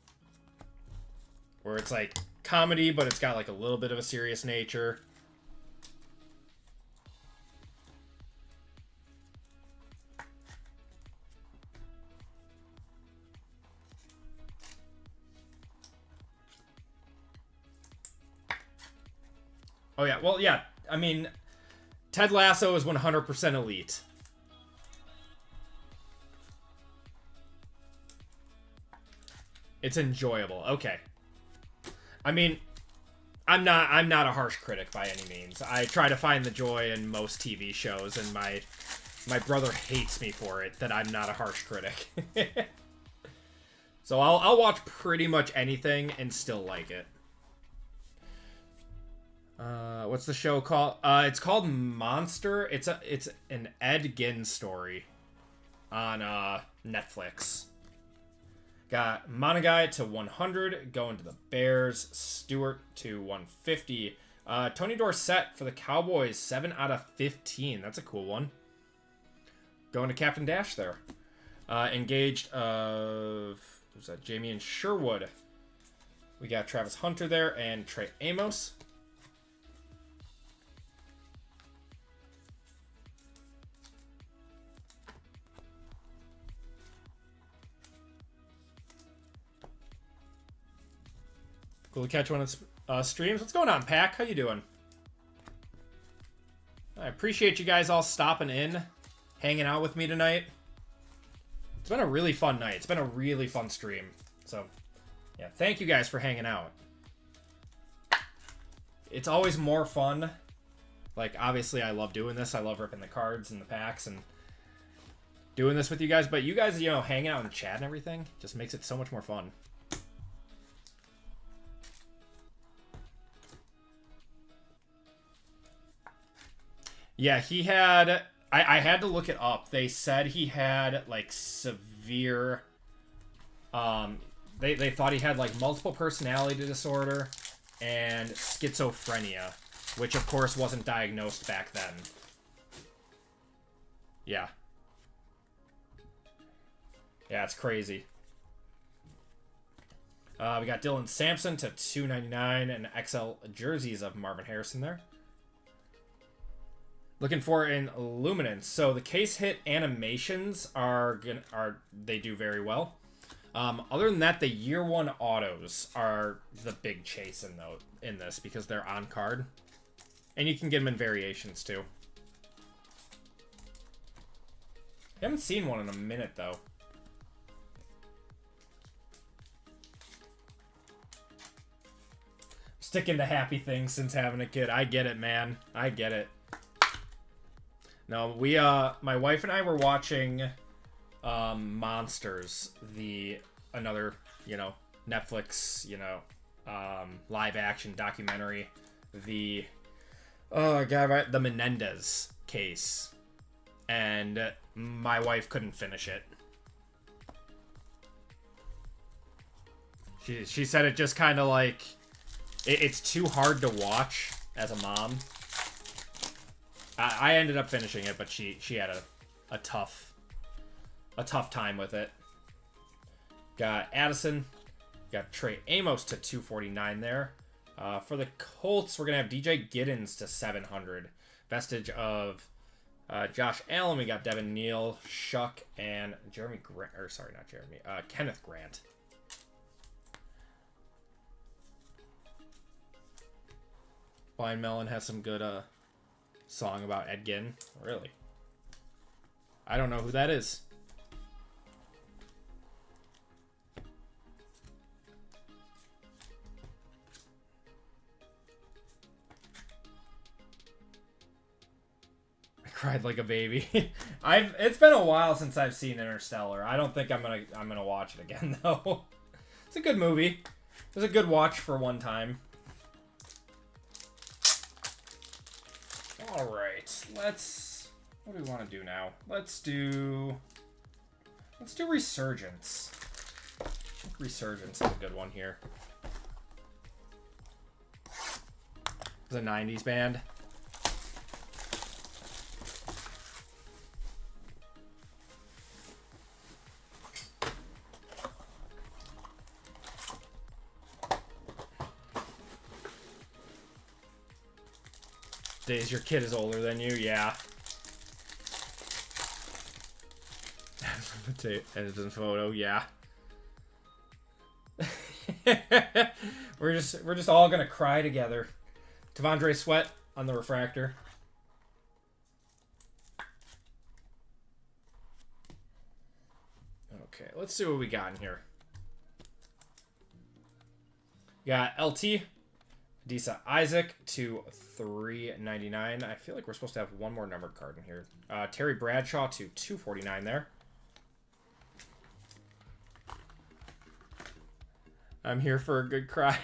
Speaker 1: Where it's like comedy, but it's got like a little bit of a serious nature. Oh, yeah. Well, yeah. I mean, Ted Lasso is 100% elite. It's enjoyable. Okay. I mean, I'm not a harsh critic by any means. I try to find the joy in most TV shows, and my brother hates me for it that I'm not a harsh critic. So I'll watch pretty much anything and still like it. What's the show called? It's called Monster. It's an Ed Gein story on Netflix. Got Monagai to 100, going to the Bears. Stewart to 150. Tony Dorsett for the Cowboys, 7 out of 15. That's a cool one. Going to Captain Dash there. Engaged of... Who's that? Jamie and Sherwood. We got Travis Hunter there and Trey Amos. Cool to catch one of streams. What's going on, Pack? How you doing? I appreciate you guys all stopping in, hanging out with me tonight. It's been a really fun night. It's been a really fun stream. So, yeah, thank you guys for hanging out. It's always more fun. Like, obviously, I love doing this. I love ripping the cards and the packs and doing this with you guys. But you guys, you know, hanging out in the chat and everything just makes it so much more fun. Yeah, he had... I had to look it up. They said he had, like, severe... They thought he had, like, multiple personality disorder and schizophrenia, which, of course, wasn't diagnosed back then. Yeah. Yeah, it's crazy. We got Dylan Sampson to 299 and XL jerseys of Marvin Harrison there. Looking for in Luminance. So the case hit animations they do very well. Other than that, the year one autos are the big chase in this because they're on card, and you can get them in variations too. I haven't seen one in a minute though. Sticking to happy things since having a kid. I get it, man. I get it. No, we my wife and I were watching Monsters, another, you know, Netflix, you know, live action documentary, the Menendez case, and my wife couldn't finish it. She said it just kind of like it's too hard to watch as a mom. I ended up finishing it, but she had a tough time with it. Got Addison, got Trey Amos to 249 there. For the Colts, we're gonna have DJ Giddens to 700. Vestige of Josh Allen. We got Devin Neal, Shuck, and Jeremy Grant. Or sorry, not Jeremy. Kenneth Grant. Blind Melon has some good song about Ed Gein. Really? I don't know who that is. I cried like a baby. It's been a while since I've seen Interstellar. I don't think I'm gonna watch it again though. It's a good movie. It was a good watch for one time. All right, what do we want to do now? Let's do Resurgence. Resurgence is a good one here. It's a 90s band. Days, your kid is older than you, yeah. Edison photo, yeah. we're just all gonna cry together. Tavondre Sweat on the refractor. Okay, let's see what we got in here. We got LT, Deca Isaac to 399. I feel like we're supposed to have one more numbered card in here. Terry Bradshaw to 249 there. I'm here for a good cry.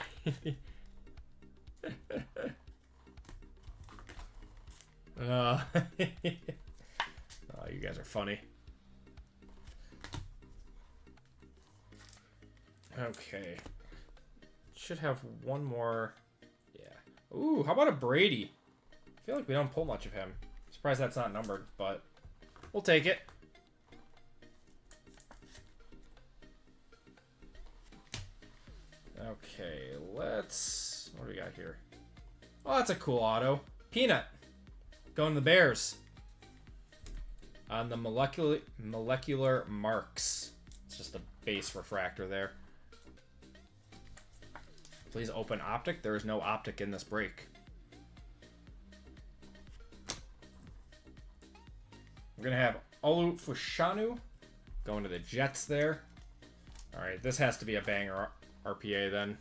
Speaker 1: Oh, you guys are funny. Okay. Should have one more. Yeah. Ooh, how about a Brady? I feel like we don't pull much of him. Surprised that's not numbered, but we'll take it. Okay, let's... What do we got here? Oh, that's a cool auto. Peanut. Going to the Bears. On the molecular marks. It's just a base refractor there. Please open Optic. There is no Optic in this break. We're going to have Olu Fushanu going to the Jets there. All right, this has to be a banger RPA then.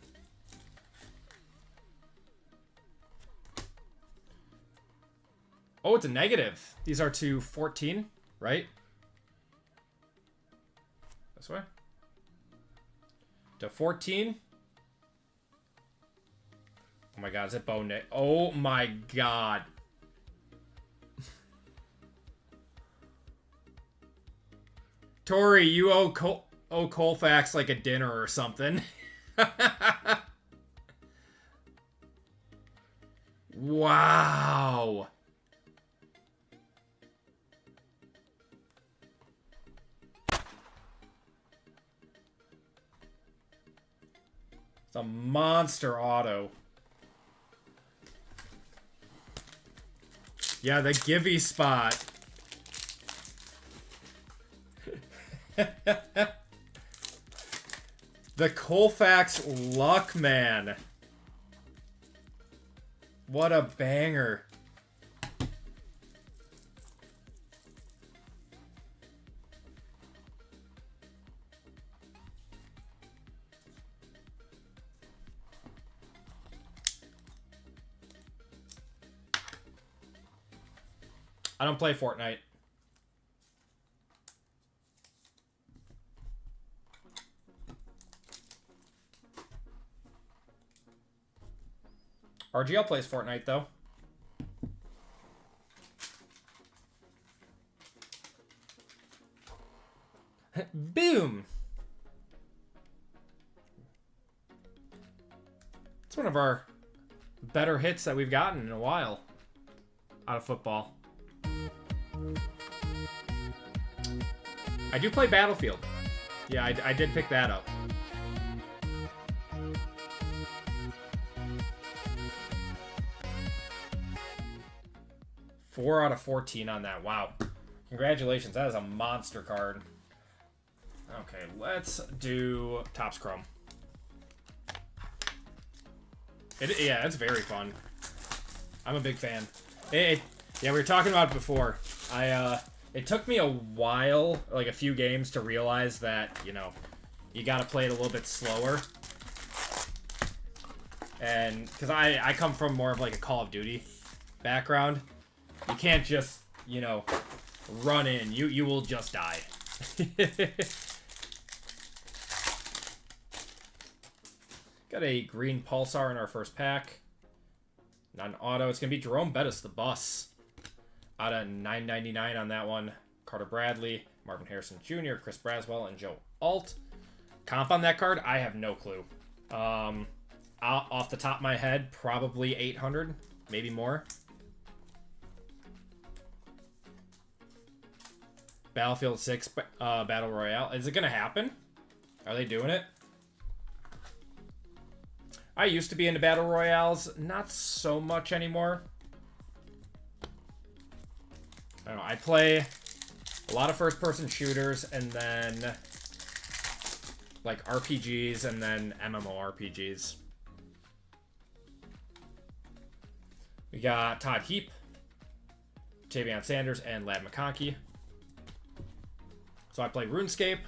Speaker 1: Oh, it's a negative. These are to 14, right? This way. To 14. Oh my god, is it Bo Nick? Oh my god. Tori, you owe Colfax like a dinner or something. Wow. It's a monster auto. Yeah, the Givey spot. The Colfax Luck Man. What a banger. I don't play Fortnite. RGL plays Fortnite, though. Boom! It's one of our better hits that we've gotten in a while out of football. I do play Battlefield. Yeah, I did pick that up. Four out of 14 on that. Wow. Congratulations. That is a monster card. Okay, let's do Topps Chrome. Yeah, it's very fun. I'm a big fan. Yeah, we were talking about it before. It took me a while, like a few games, to realize that, you know, you gotta play it a little bit slower. And, because I come from more of like a Call of Duty background. You can't just, you know, run in. You will just die. Got a green Pulsar in our first pack. Non-auto. It's going to be Jerome Bettis, the bus. Out of $9.99 on that one. Carter Bradley, Marvin Harrison Jr., Chris Braswell, and Joe Alt. Comp on that card, I have no clue. Off the top of my head, probably 800, maybe more. Battlefield 6 Battle Royale. Is it going to happen? Are they doing it? I used to be into Battle Royales. Not so much anymore. I don't know. I play a lot of first-person shooters and then like RPGs and then MMORPGs. We got Todd Heap, Tavion Sanders, and Lad McConkey. So I play RuneScape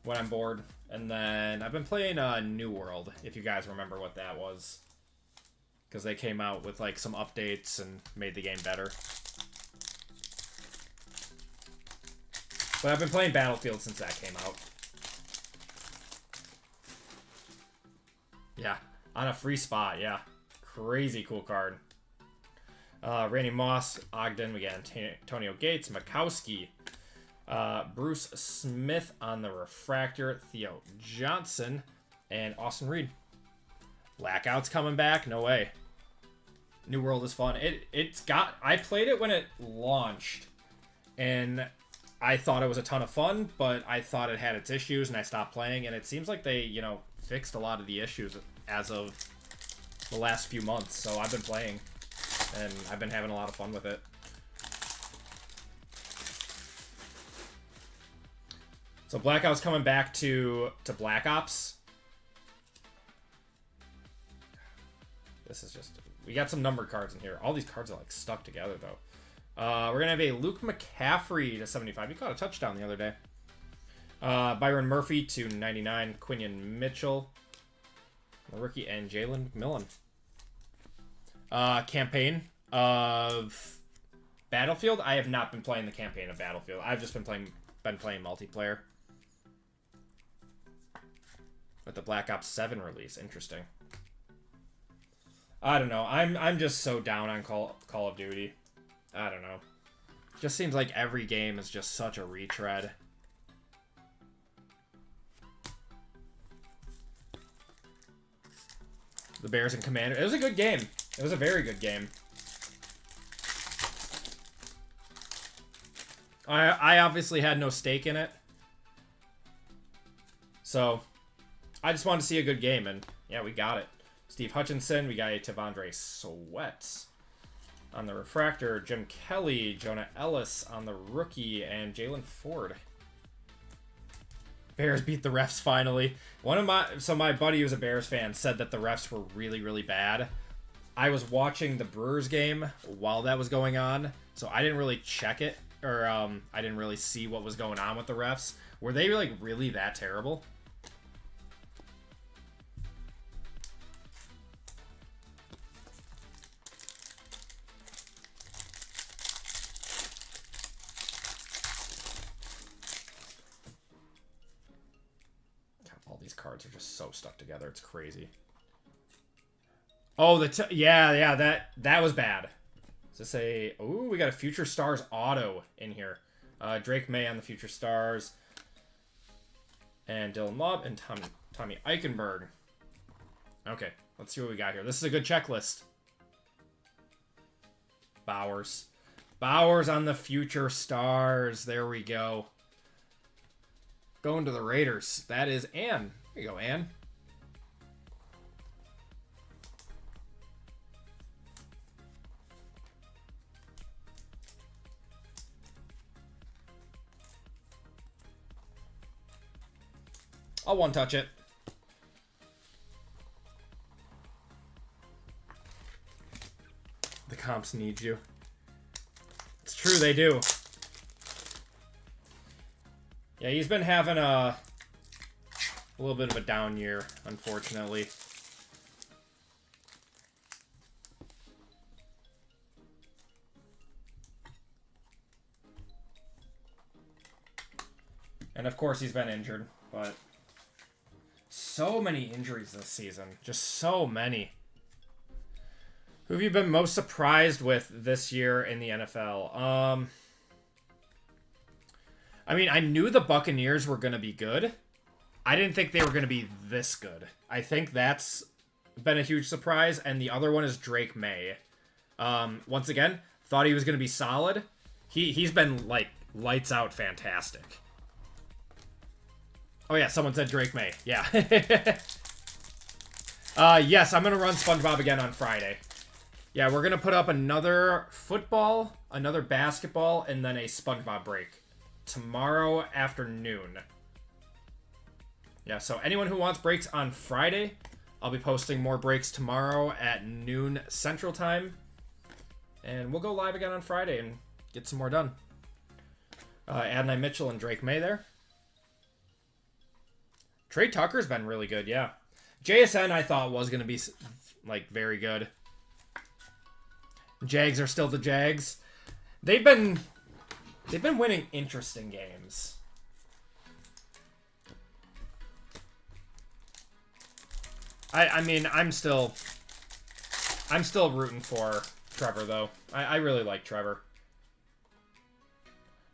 Speaker 1: when I'm bored. And then I've been playing New World, if you guys remember what that was. Because they came out with like some updates and made the game better. But I've been playing Battlefield since that came out. Yeah, on a free spot, yeah. Crazy cool card. Randy Moss, Ogden, we got Antonio Gates, Mikowski, Bruce Smith on the Refractor, Theo Johnson, and Austin Reed. Blackout's coming back? No way. New World is fun. I played it when it launched, and I thought it was a ton of fun, but I thought it had its issues, and I stopped playing, and it seems like they, you know, fixed a lot of the issues as of the last few months, so I've been playing, and I've been having a lot of fun with it. So Blackout's coming back to Black Ops. This is just... We got some numbered cards in here. All these cards are like stuck together, though. We're going to have a Luke McCaffrey to 75. He caught a touchdown the other day. Byron Murphy to 99. Quinion Mitchell, the rookie, and Jalen McMillan. Campaign of Battlefield. I have not been playing the campaign of Battlefield. I've just been playing multiplayer. With the Black Ops 7 release. Interesting. I don't know. I'm just so down on Call of Duty. I don't know. Just seems like every game is just such a retread. The Bears and Commander. It was a good game. It was a very good game. I obviously had no stake in it. So, I just wanted to see a good game, and yeah, we got it. Steve Hutchinson, we got a Tavondre Sweat on the Refractor, Jim Kelly, Jonah Ellis on the rookie, and Jalen Ford. Bears beat the refs finally. My buddy who's a Bears fan said that the refs were really, really bad. I was watching the Brewers game while that was going on, so I didn't really check it, or I didn't really see what was going on with the refs. Were they like really that terrible? Cards are just so stuck together. It's crazy. Oh, yeah, that was bad. Is this a... Ooh, we got a Future Stars auto in here. Drake May on the Future Stars. And Dylan Lobb and Tommy Eichenberg. Okay, let's see what we got here. This is a good checklist. Bowers. Bowers on the Future Stars. There we go. Going to the Raiders. That is Ann. There you go, Ann. I'll one-touch it. The comps need you. It's true, they do. Yeah, he's been having a little bit of a down year, unfortunately. And of course he's been injured, but so many injuries this season. Just so many. Who have you been most surprised with this year in the NFL? I mean, I knew the Buccaneers were going to be good. I didn't think they were going to be this good. I think that's been a huge surprise. And the other one is Drake May. Once again, thought he was going to be solid. He's been, like, lights out fantastic. Oh, yeah, someone said Drake May. Yeah. Yes, I'm going to run Spongebob again on Friday. Yeah, we're going to put up another football, another basketball, and then a Spongebob break tomorrow afternoon. Yeah, so anyone who wants breaks on Friday, I'll be posting more breaks tomorrow at noon Central Time. And we'll go live again on Friday and get some more done. Adonai Mitchell and Drake May there. Trey Tucker's been really good, yeah. JSN I thought was going to be, like, very good. Jags are still the Jags. They've been winning interesting games. I mean, I'm still rooting for Trevor, though. I really like Trevor.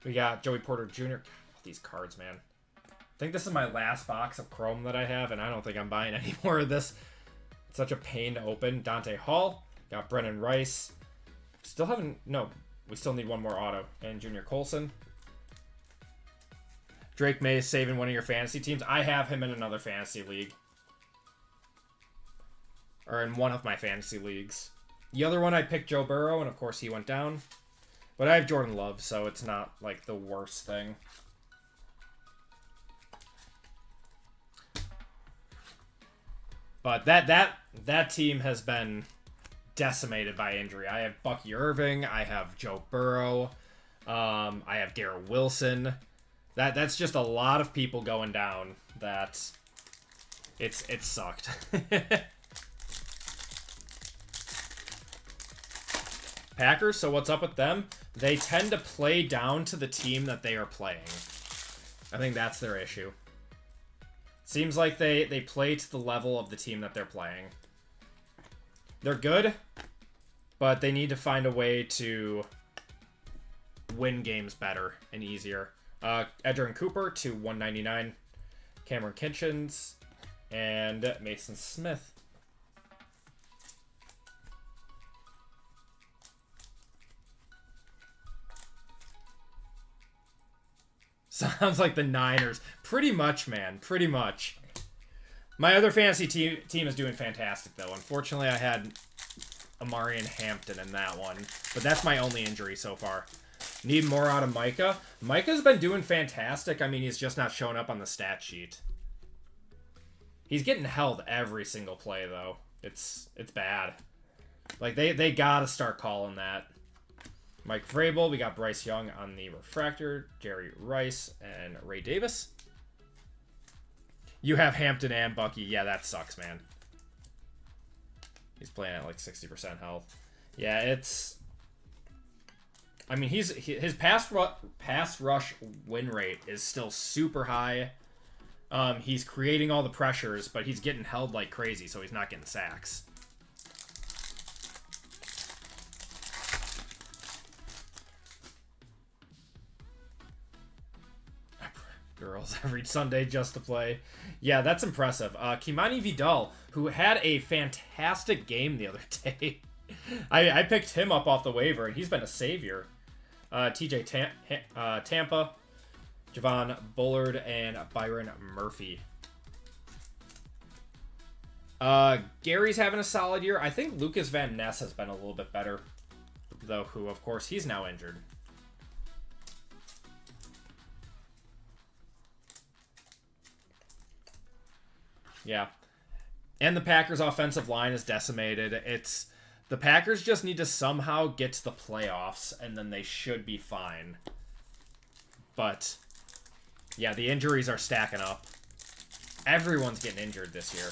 Speaker 1: We got Joey Porter Jr. These cards, man. I think this is my last box of Chrome that I have, and I don't think I'm buying any more of this. It's such a pain to open. Dante Hall. Got Brennan Rice. Still haven't... No, we still need one more auto. And Junior Colson. Drake May is saving one of your fantasy teams. I have him in another fantasy league. Or in one of my fantasy leagues. The other one I picked Joe Burrow, and of course he went down. But I have Jordan Love, so it's not, like, the worst thing. But that team has been decimated by injury. I have Bucky Irving. I have Joe Burrow. I have Garrett Wilson. That's just a lot of people going down. That it sucked. Packers. So what's up with them? They tend to play down to the team that they are playing. I think that's their issue. Seems like they play to the level of the team that they're playing. They're good, but they need to find a way to win games better and easier. Edgerrin Cooper to 199. Cameron Kitchens and Mason Smith. Sounds like the Niners. Pretty much, man. Pretty much. My other fantasy team is doing fantastic, though. Unfortunately, I had Amari and Hampton in that one. But that's my only injury so far. Need more out of Micah. Micah's been doing fantastic. I mean, he's just not showing up on the stat sheet. He's getting held every single play, though. It's bad. Like, they gotta start calling that. Mike Vrabel, we got Bryce Young on the refractor, Jerry Rice, and Ray Davis. You have Hampton and Bucky. Yeah, that sucks, man. He's playing at like 60% health. Yeah, it's... I mean, his pass rush win rate is still super high. He's creating all the pressures, but he's getting held like crazy, so he's not getting sacks. Girls every Sunday just to play. Yeah, that's impressive. Kimani Vidal, who had a fantastic game the other day. I picked him up off the waiver, and he's been a savior. TJ Tampa, Javon Bullard, and Byron Murphy. Gary's having a solid year. I think Lucas Van Ness has been a little bit better, though, who, of course, he's now injured. Yeah. And the Packers' offensive line is decimated. The Packers just need to somehow get to the playoffs, and then they should be fine. But, yeah, the injuries are stacking up. Everyone's getting injured this year.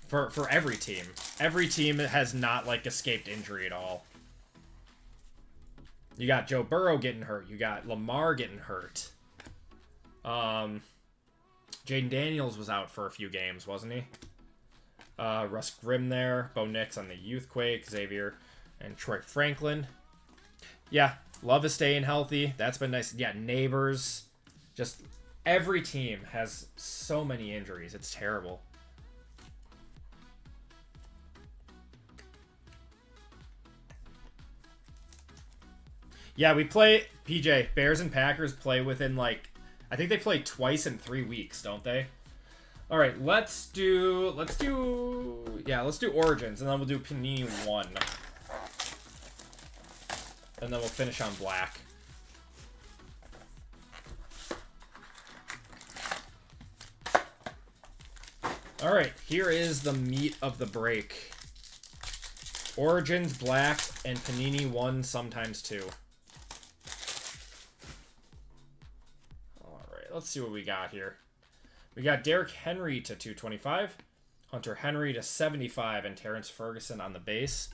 Speaker 1: For every team. Every team has not, like, escaped injury at all. You got Joe Burrow getting hurt. You got Lamar getting hurt. Jaden Daniels was out for a few games, wasn't he? Russ Grimm there. Bo Nix on the Youthquake. Xavier and Troy Franklin. Yeah, Love is staying healthy. That's been nice. Yeah, Neighbors. Just every team has so many injuries. It's terrible. Yeah, we play, PJ, Bears and Packers play within, like, I think they play twice in 3 weeks, don't they? All right, let's do Origins, and then we'll do Panini One. And then we'll finish on Black. All right, here is the meat of the break. Origins, Black, and Panini One, sometimes two. All right, let's see what we got here. We got Derrick Henry to 225, Hunter Henry to 75, and Terrence Ferguson on the base.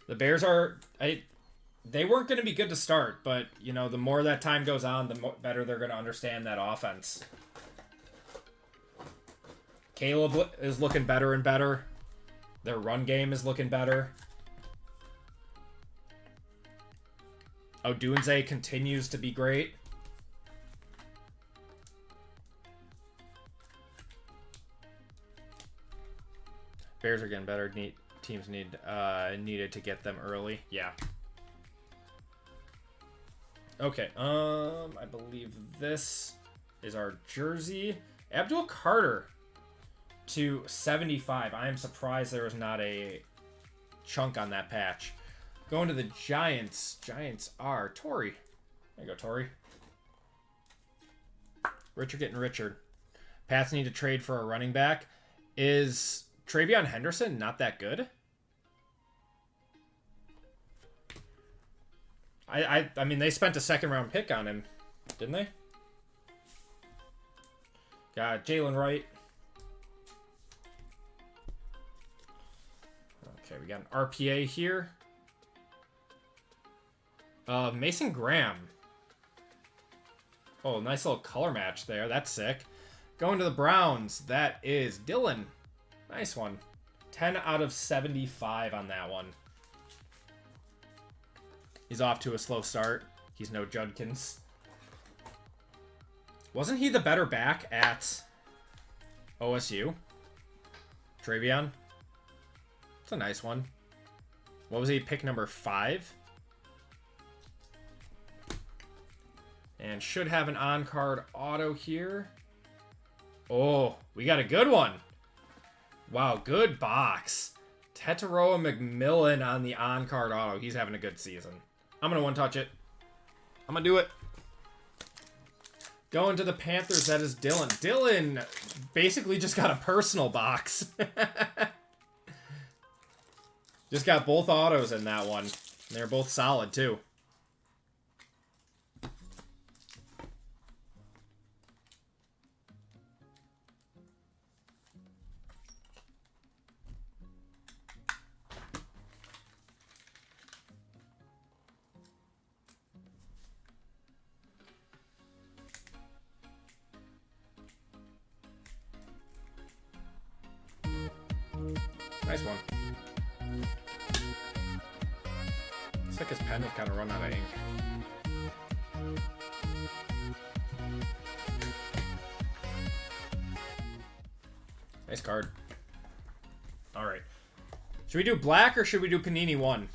Speaker 1: The Bears are... they weren't going to be good to start, but, you know, the more that time goes on, the better they're going to understand that offense. Caleb is looking better and better. Their run game is looking better. Odunze continues to be great. Bears are getting better. Teams needed to get them early. Yeah. Okay. I believe this is our jersey. Abdul Carter to 75. I am surprised there was not a chunk on that patch. Going to the Giants. Giants are Torrey. There you go, Torrey. Richard getting Richard. Pats need to trade for a running back. Is Travion Henderson not that good? I mean, they spent a second-round pick on him, didn't they? Got Jalen Wright. Okay, we got an RPA here. Mason Graham. Oh, nice little color match there. That's sick. Going to the Browns. That is Dylan. Nice one. 10 out of 75 on that one. He's off to a slow start. He's no Judkins. Wasn't he the better back at OSU? Travion? It's a nice one. What was he? Pick number 5? And should have an on-card auto here. Oh, we got a good one. Wow, good box. Tetaroa McMillan on the on-card auto. He's having a good season. I'm going to one-touch it. I'm going to do it. Going to the Panthers, that is Dylan. Dylan basically just got a personal box. Just got both autos in that one. They're both solid, too. Nice one. Looks like his pen has kind of run out of ink. Nice card. All right. Should we do Black or should we do Panini One?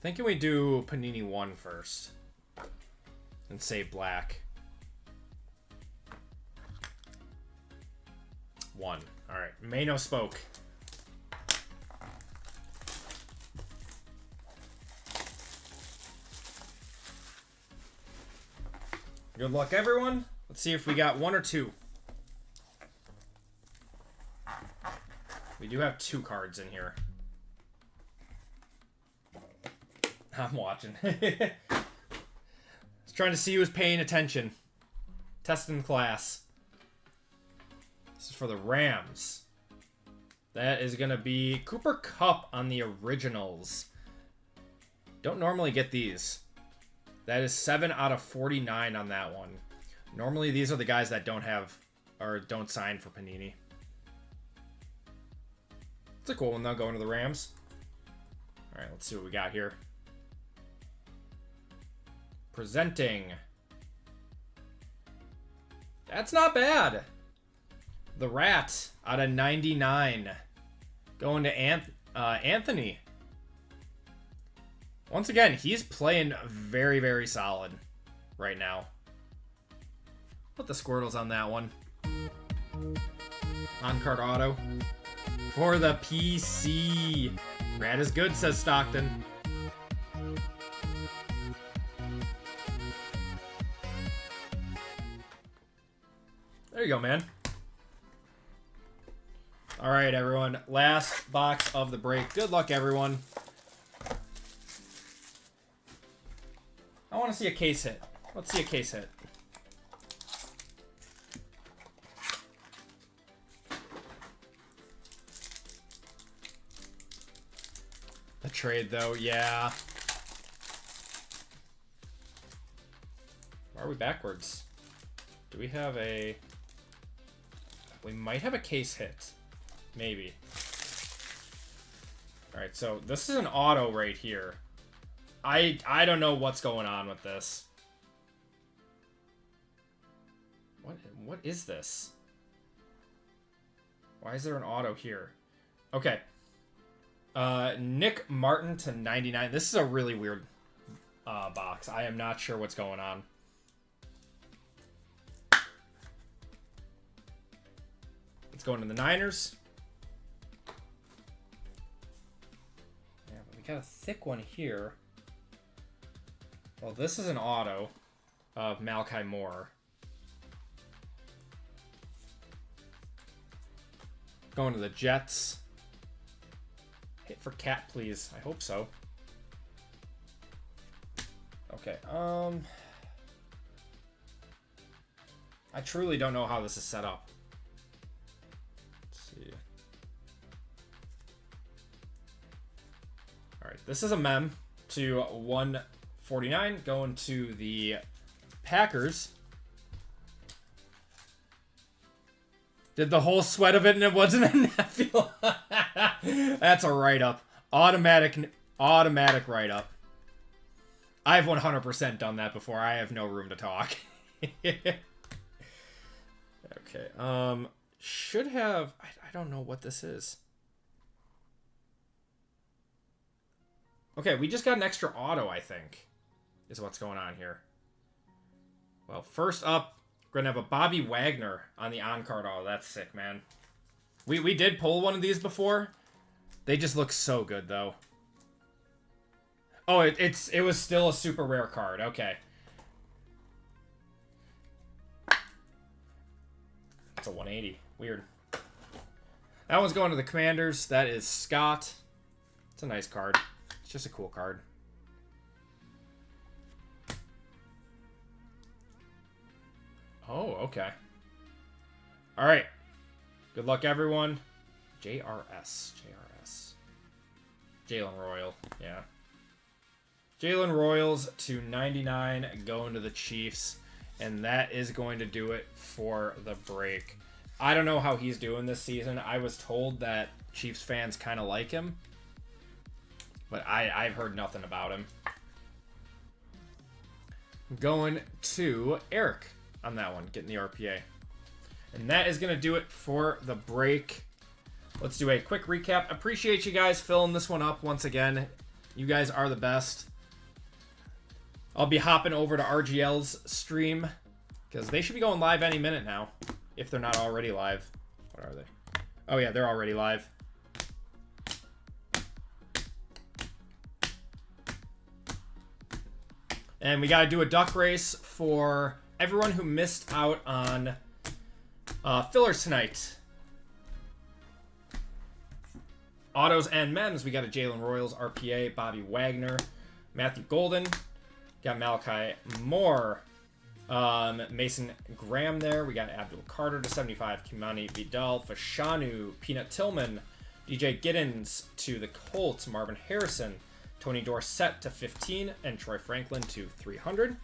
Speaker 1: Thinking we do Panini One first. And save Black. One. All right. Mano spoke. Good luck, everyone. Let's see if we got 1 or 2. We do have 2 cards in here. I'm watching. I was trying to see who was paying attention. Testing class. This is for the Rams. That is going to be Cooper Kupp on the originals. Don't normally get these. That is 7 out of 49 on that one. Normally, these are the guys that don't have or don't sign for Panini. It's a cool one, though, going to the Rams. All right, let's see what we got here. Presenting. That's not bad. The Rat out of 99. Going to Anthony. Once again, he's playing very, very solid right now. Put the Squirtles on that one. On-card auto. For the PC. Rat is good, says Stockton. There you go, man. All right, everyone. Last box of the break. Good luck, everyone. I want to see a case hit. Let's see a case hit. The trade, though, yeah. Why are we backwards? Do we have a... We might have a case hit. Maybe. Alright, so this is an auto right here. I don't know what's going on with this. What is this? Why is there an auto here? Okay. Nick Martin to 99. This is a really weird box. I am not sure what's going on. Let's go into the Niners. Yeah, but we got a thick one here. Well, this is an auto of Malachi Moore. Going to the Jets. Hit for Cat, please. I hope so. Okay, I truly don't know how this is set up. Let's see. Alright, this is a mem to 149, going to the Packers. Did the whole sweat of it and it wasn't a Nephilim. That's a write-up. Automatic write-up. I've 100% done that before. I have no room to talk. Okay. Should have... I don't know what this is. Okay, we just got an extra auto, I think. Is what's going on here. Well, first up, we're going to have a Bobby Wagner on the on-card auto. That's sick, man. We did pull one of these before. They just look so good, though. Oh, it was still a super rare card. Okay. It's a 180. Weird. That one's going to the Commanders. That is Scott. It's a nice card. It's just a cool card. Oh, okay. All right. Good luck, everyone. JRS. Jalen Royal. Yeah. Jalen Royals to 99 going to the Chiefs. And that is going to do it for the break. I don't know how he's doing this season. I was told that Chiefs fans kind of like him. But I've heard nothing about him. Going to Eric on that one, getting the RPA. And that is going to do it for the break. Let's do a quick recap. Appreciate you guys filling this one up once again. You guys are the best. I'll be hopping over to RGL's stream because they should be going live any minute now, if they're not already live. What are they? Oh yeah, they're already live. And we got to do a duck race for everyone who missed out on fillers tonight. Autos and Mems, we got a Jalen Royals, RPA, Bobby Wagner, Matthew Golden, got Malachi Moore, Mason Graham there. We got Abdul Carter to 75, Kimani Vidal, Fashanu, Peanut Tillman, DJ Giddens to the Colts, Marvin Harrison, Tony Dorsett to 15, and Troy Franklin to 300.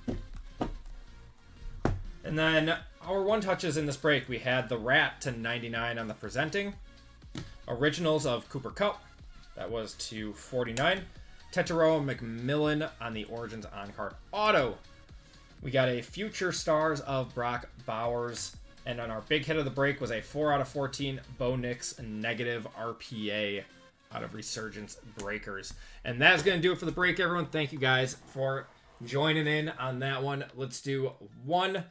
Speaker 1: And then our one touches in this break, we had the Rat to 99 on the presenting. Originals of Cooper Cup. That was /49. Tetero McMillan on the Origins on-card auto. We got a Future Stars of Brock Bowers. And on our big hit of the break was a 4/14 Bo Nix negative RPA out of Resurgence Breakers. And that's going to do it for the break, everyone. Thank you guys for joining in on that one. Let's do one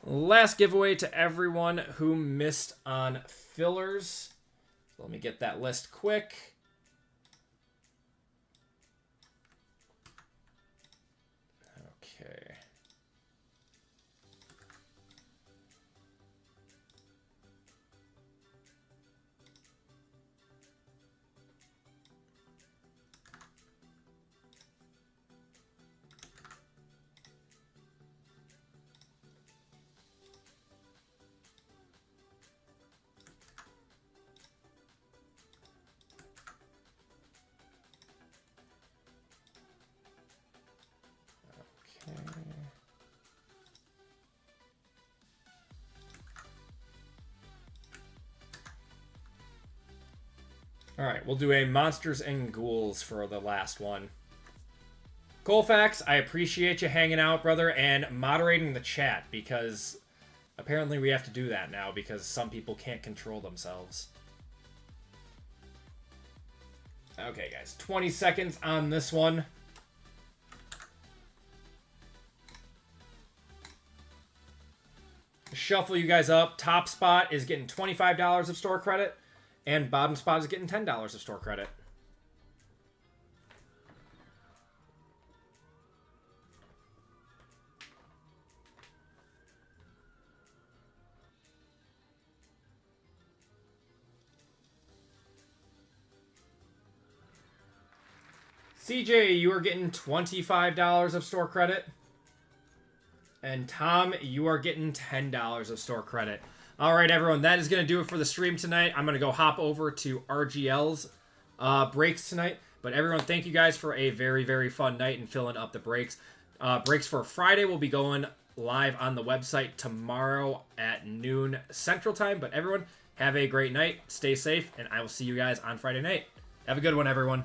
Speaker 1: last giveaway to everyone who missed on fillers. Let me get that list quick. Okay. All right, we'll do a Monsters and Ghouls for the last one. Colfax, I appreciate you hanging out, brother, and moderating the chat, because apparently we have to do that now because some people can't control themselves. Okay, guys, 20 seconds on this one. Shuffle you guys up. Top spot is getting $25 of store credit. And bottom spot is getting $10 of store credit. CJ, you are getting $25 of store credit. And Tom, you are getting $10 of store credit. All right, everyone, that is going to do it for the stream tonight. I'm going to go hop over to RGL's breaks tonight. But everyone, thank you guys for a very, very fun night and filling up the breaks. Breaks for Friday will be going live on the website tomorrow at noon Central Time. But everyone, have a great night. Stay safe, and I will see you guys on Friday night. Have a good one, everyone.